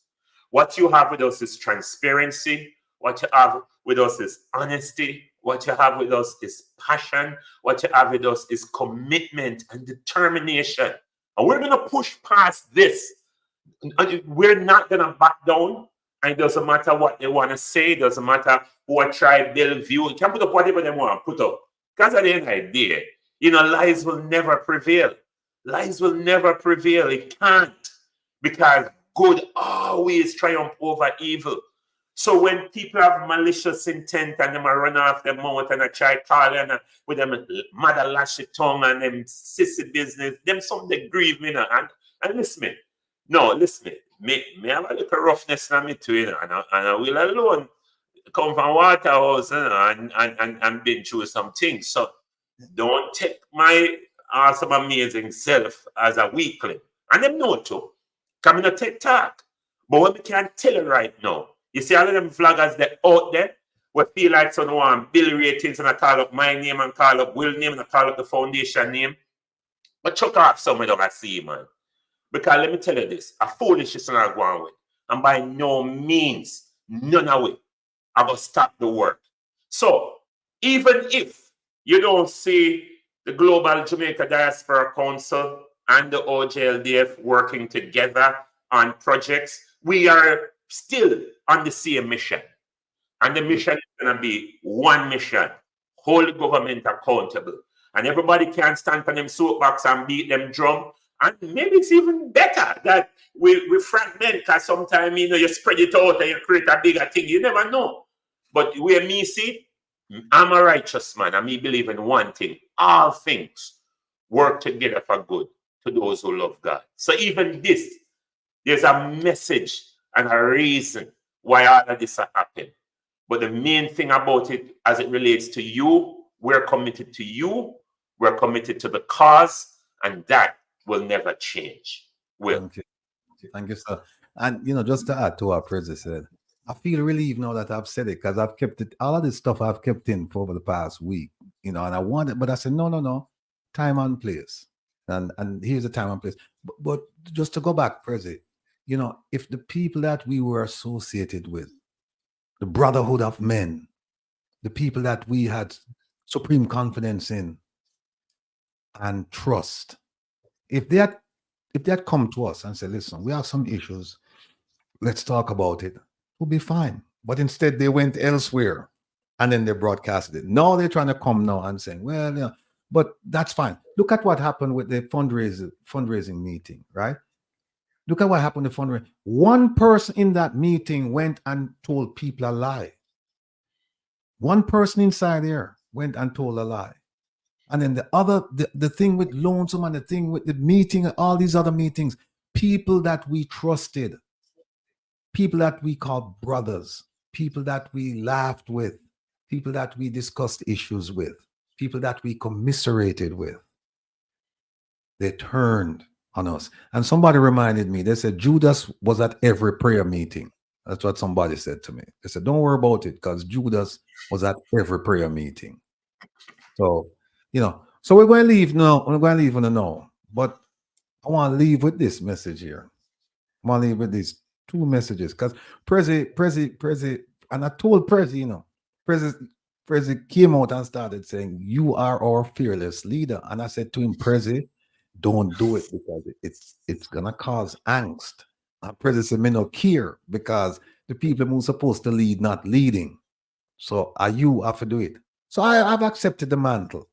What you have with us is transparency. What you have with us is honesty. What you have with us is passion. What you have with us is commitment and determination. And we're going to push past this. We're not going to back down. And it doesn't matter what they want to say. It doesn't matter what tribe they'll view. You can put up whatever they want to put up. Because at the end of the day, lies will never prevail. Lies will never prevail. It can't. Because good always triumph over evil. So when people have malicious intent and them run off their mouth and try calling with them mother lashy tongue and them sissy business, them something grieve me now. And listen me. No, listen me. Me have a little roughness in me too, and I will alone come from Waterhouse and been through some things. So don't take my awesome, amazing self as a weakling. And them know too. Come in a take talk. But what we can tell you right now, you see all of them vloggers that out there, we feel like someone want bill ratings and I call up my name and call up Will name and I call up the foundation name. But chuck off some of them I see, man. Because let me tell you this, a foolishness is not going with. And by no means, none of it, I will stop the work. So, even if you don't see the Global Jamaica Diaspora Council and the OJLDF working together on projects, we are still on the same mission. And the mission is going to be one mission, hold the government accountable. And everybody can stand on them soapbox and beat them drum. And maybe it's even better that we fragment, because sometimes, you spread it out and you create a bigger thing. You never know. But where me see, I'm a righteous man, and me believe in one thing. All things work together for good to those who love God. So even this, there's a message and a reason why all of this happened. But the main thing about it, as it relates to you, we're committed to you, we're committed to the cause, and that will never change. Thank you, sir. And just to add to what Prezi said, I feel relieved now that I've said it, because I've kept it, all of this stuff I've kept in for over the past week, and I wanted, but I said, no, time and place. And here's the time and place. But just to go back, Prezi, if the people that we were associated with, the brotherhood of men, the people that we had supreme confidence in and trust, if they had come to us and said, listen, we have some issues, let's talk about it, we'll be fine. But instead they went elsewhere and then they broadcasted it. Now they're trying to come now and saying, well, but that's fine. Look at what happened with the fundraising meeting, right? Look at what happened in the fundraising. One person in that meeting went and told people a lie. One person inside there went and told a lie. And then the thing with Lonesome and the thing with the meeting, all these other meetings, people that we trusted, people that we called brothers, people that we laughed with, people that we discussed issues with, people that we commiserated with, they turned on us. And somebody reminded me, they said Judas was at every prayer meeting. That's what somebody said to me. They said, don't worry about it, because Judas was at every prayer meeting. So, so we're going to leave now. We're going to leave on a no. But I want to leave with this message here. I want to leave with these two messages, because Prezi, and I told Prezi, Prezi came out and started saying, you are our fearless leader. And I said to him, Prezi, don't do it, because it's gonna cause angst. And Prezi said, me no care, because the people who are supposed to lead not leading. So you have to do it. So I've accepted the mantle.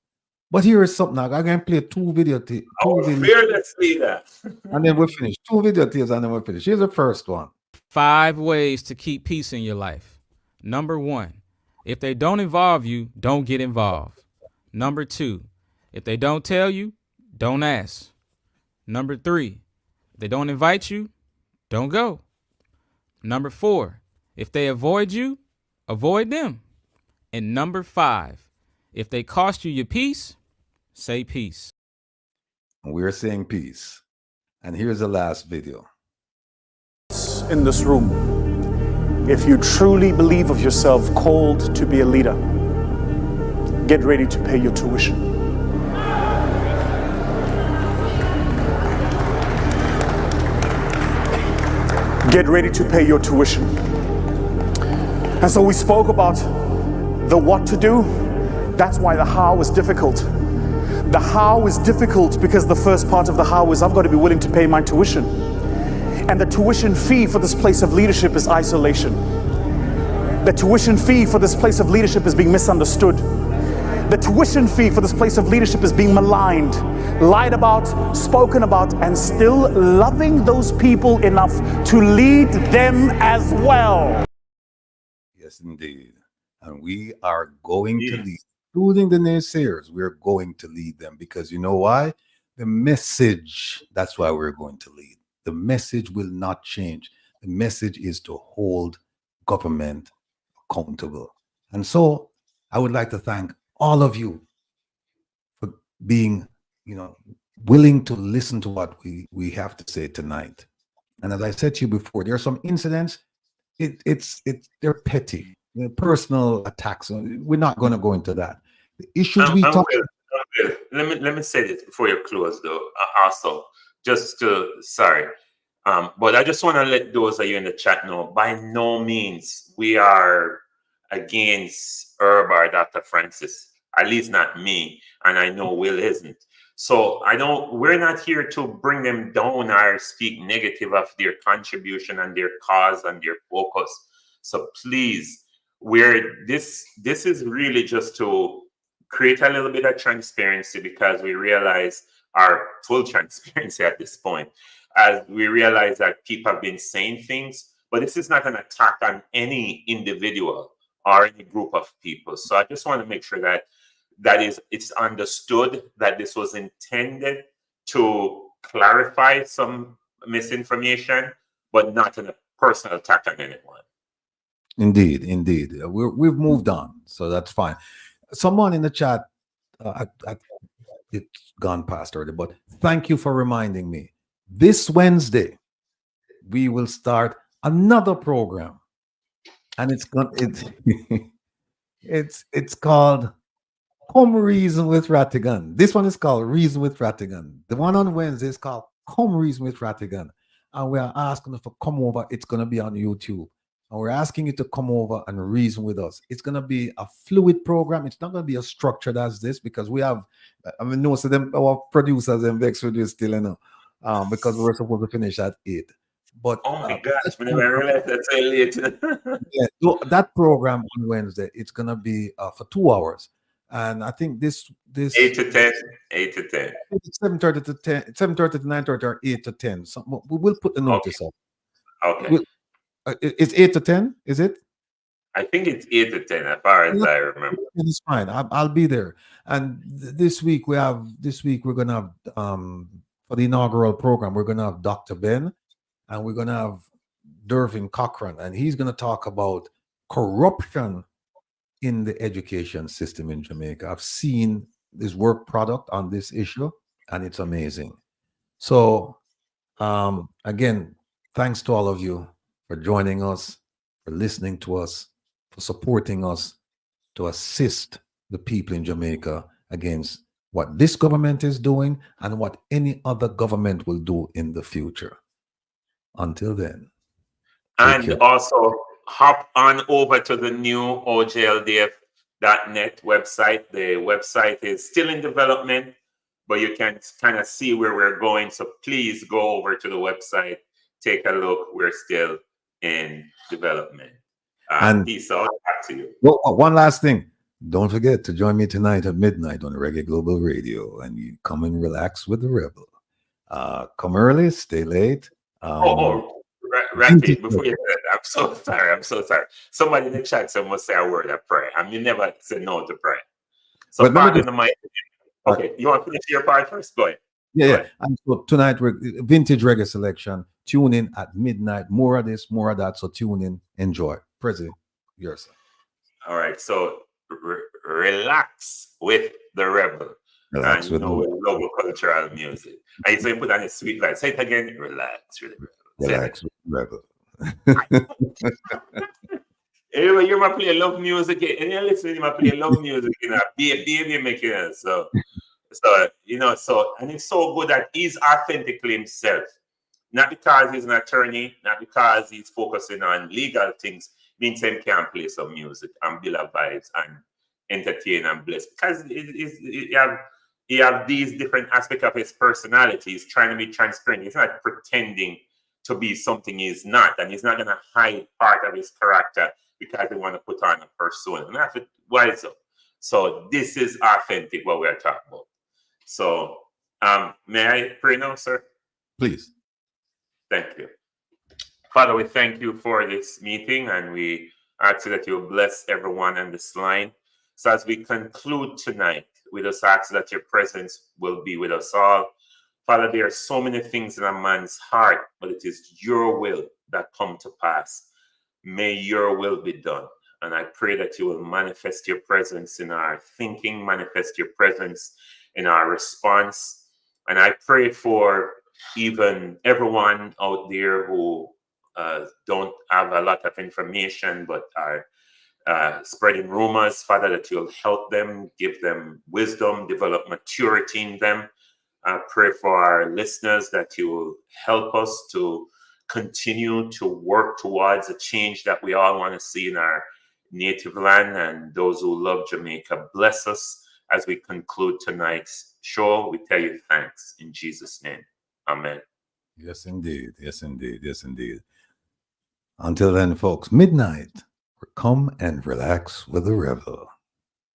But here is something. I'm going to play two video tapes. Fearless leader. And then we'll finish. Two video tapes and then we'll finish. Here's the first one. 5 ways to keep peace in your life. Number 1, if they don't involve you, don't get involved. Number 2, if they don't tell you, don't ask. Number 3, if they don't invite you, don't go. Number 4, if they avoid you, avoid them. And number 5, if they cost you your peace, say peace. We're saying peace. And here's the last video. In this room, if you truly believe of yourself called to be a leader, get ready to pay your tuition. get ready to pay your tuition. And so we spoke about the what to do. That's why the how is difficult. The how is difficult because the first part of the how is I've got to be willing to pay my tuition. And the tuition fee for this place of leadership is isolation. The tuition fee for this place of leadership is being misunderstood. The tuition fee for this place of leadership is being maligned, lied about, spoken about, and still loving those people enough to lead them as well. Yes, indeed. And we are going to lead, including the naysayers, we're going to lead them because you know why? The message, that's why we're going to lead. The message will not change. The message is to hold government accountable. And so I would like to thank all of you for being, willing to listen to what we have to say tonight. And as I said to you before, there are some incidents, they're petty, they're personal attacks. We're not going to go into that. The issues we talk about. Let me say this before you close, though. Also, but I just want to let those of you in the chat know, by no means we are against Herb or Dr. Francis, at least not me, and I know Will isn't. So we're not here to bring them down or speak negative of their contribution and their cause and their focus. So please, this is really just to create a little bit of transparency, because we realize our full transparency at this point, as we realize that people have been saying things, but this is not an attack on any individual or any group of people. So I just want to make sure that it's understood that this was intended to clarify some misinformation, but not a personal attack on anyone. Indeed. We've moved on, so that's fine. Someone in the chat, it's gone past already, but thank you for reminding me. This Wednesday, we will start another program, and it's called Come Reason with Rattigan. This one is called Reason with Rattigan. The one on Wednesday is called Come Reason with Rattigan, and we are asking you to come over. It's going to be on YouTube, and we're asking you to come over and reason with us. It's going to be a fluid program. It's not going to be as structured as this, because we have, most of them, our producers and Vex with you still, because we're supposed to finish at 8. But oh my gosh, we never realized that's so late. So that program on Wednesday, it's gonna be for 2 hours, and I think this 8 to 10, 7:30 to 10, 7:30 to 9:30, or 8 to 10. So we will put the notice up. Okay. It's 8 to 10, is it? I think it's 8 to 10, as far as I remember. It's fine. I'll be there. And this week we're gonna have for the inaugural program, we're gonna have Dr. Ben, and we're gonna have Dervin Cochran, and he's gonna talk about corruption in the education system in Jamaica. I've seen this work product on this issue, and it's amazing. So again, thanks to all of you for joining us, for listening to us, for supporting us, to assist the people in Jamaica against what this government is doing and what any other government will do in the future. Until then. And also hop on over to the new ojldf.net website. The website is still in development, but you can kind of see where we're going. So please go over to the website, take a look. We're still in development. And peace out. Back to you. Well, one last thing. Don't forget to join me tonight at midnight on Reggae Global Radio, and you come and relax with the Rebel. Come early, stay late. Ratty, before you say that, I'm so sorry. Somebody in the chat said must say a word of prayer. I mean, never say no to prayer. So pardon the mic. Okay, you want to finish your part first? Go ahead. Yeah. And so tonight we're vintage reggae selection. Tune in at midnight. More of this, more of that. So tune in, enjoy. Prezi, yourself. All right. So relax with the Rebel. Relax with with global cultural music. And so you put on a sweet light. Say it again. Relax with the Rebel. Relax with the Rebel. Anyway, you're my play love music, and you're listening to my play love music, baby making it. So and it's so good that he's authentically himself. not because he's an attorney, not because he's focusing on legal things, means him can play some music and build up vibes and entertain and bless. Because he have these different aspects of his personality. He's trying to be transparent. He's not pretending to be something he's not. And he's not going to hide part of his character because he want to put on a persona. And that's why so. So this is authentic, what we're talking about. So may I pray now, sir? Please. Thank you. Father, we thank you for this meeting, and we ask that you bless everyone on this line. So as we conclude tonight, we just ask that your presence will be with us all. Father, there are so many things in a man's heart, but it is your will that come to pass. May your will be done. And I pray that you will manifest your presence in our thinking, manifest your presence in our response. And I pray for even everyone out there who don't have a lot of information but are spreading rumors, Father, that you'll help them, give them wisdom, develop maturity in them. I pray for our listeners that you will help us to continue to work towards a change that we all want to see in our native land, and those who love Jamaica. Bless us as we conclude tonight's show. We tell you thanks in Jesus' name. Amen. Yes, indeed. Yes, indeed. Yes, indeed. Until then, folks, midnight. Come and relax with the revel.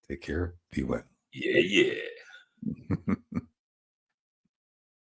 Take care. Be well. Yeah, yeah.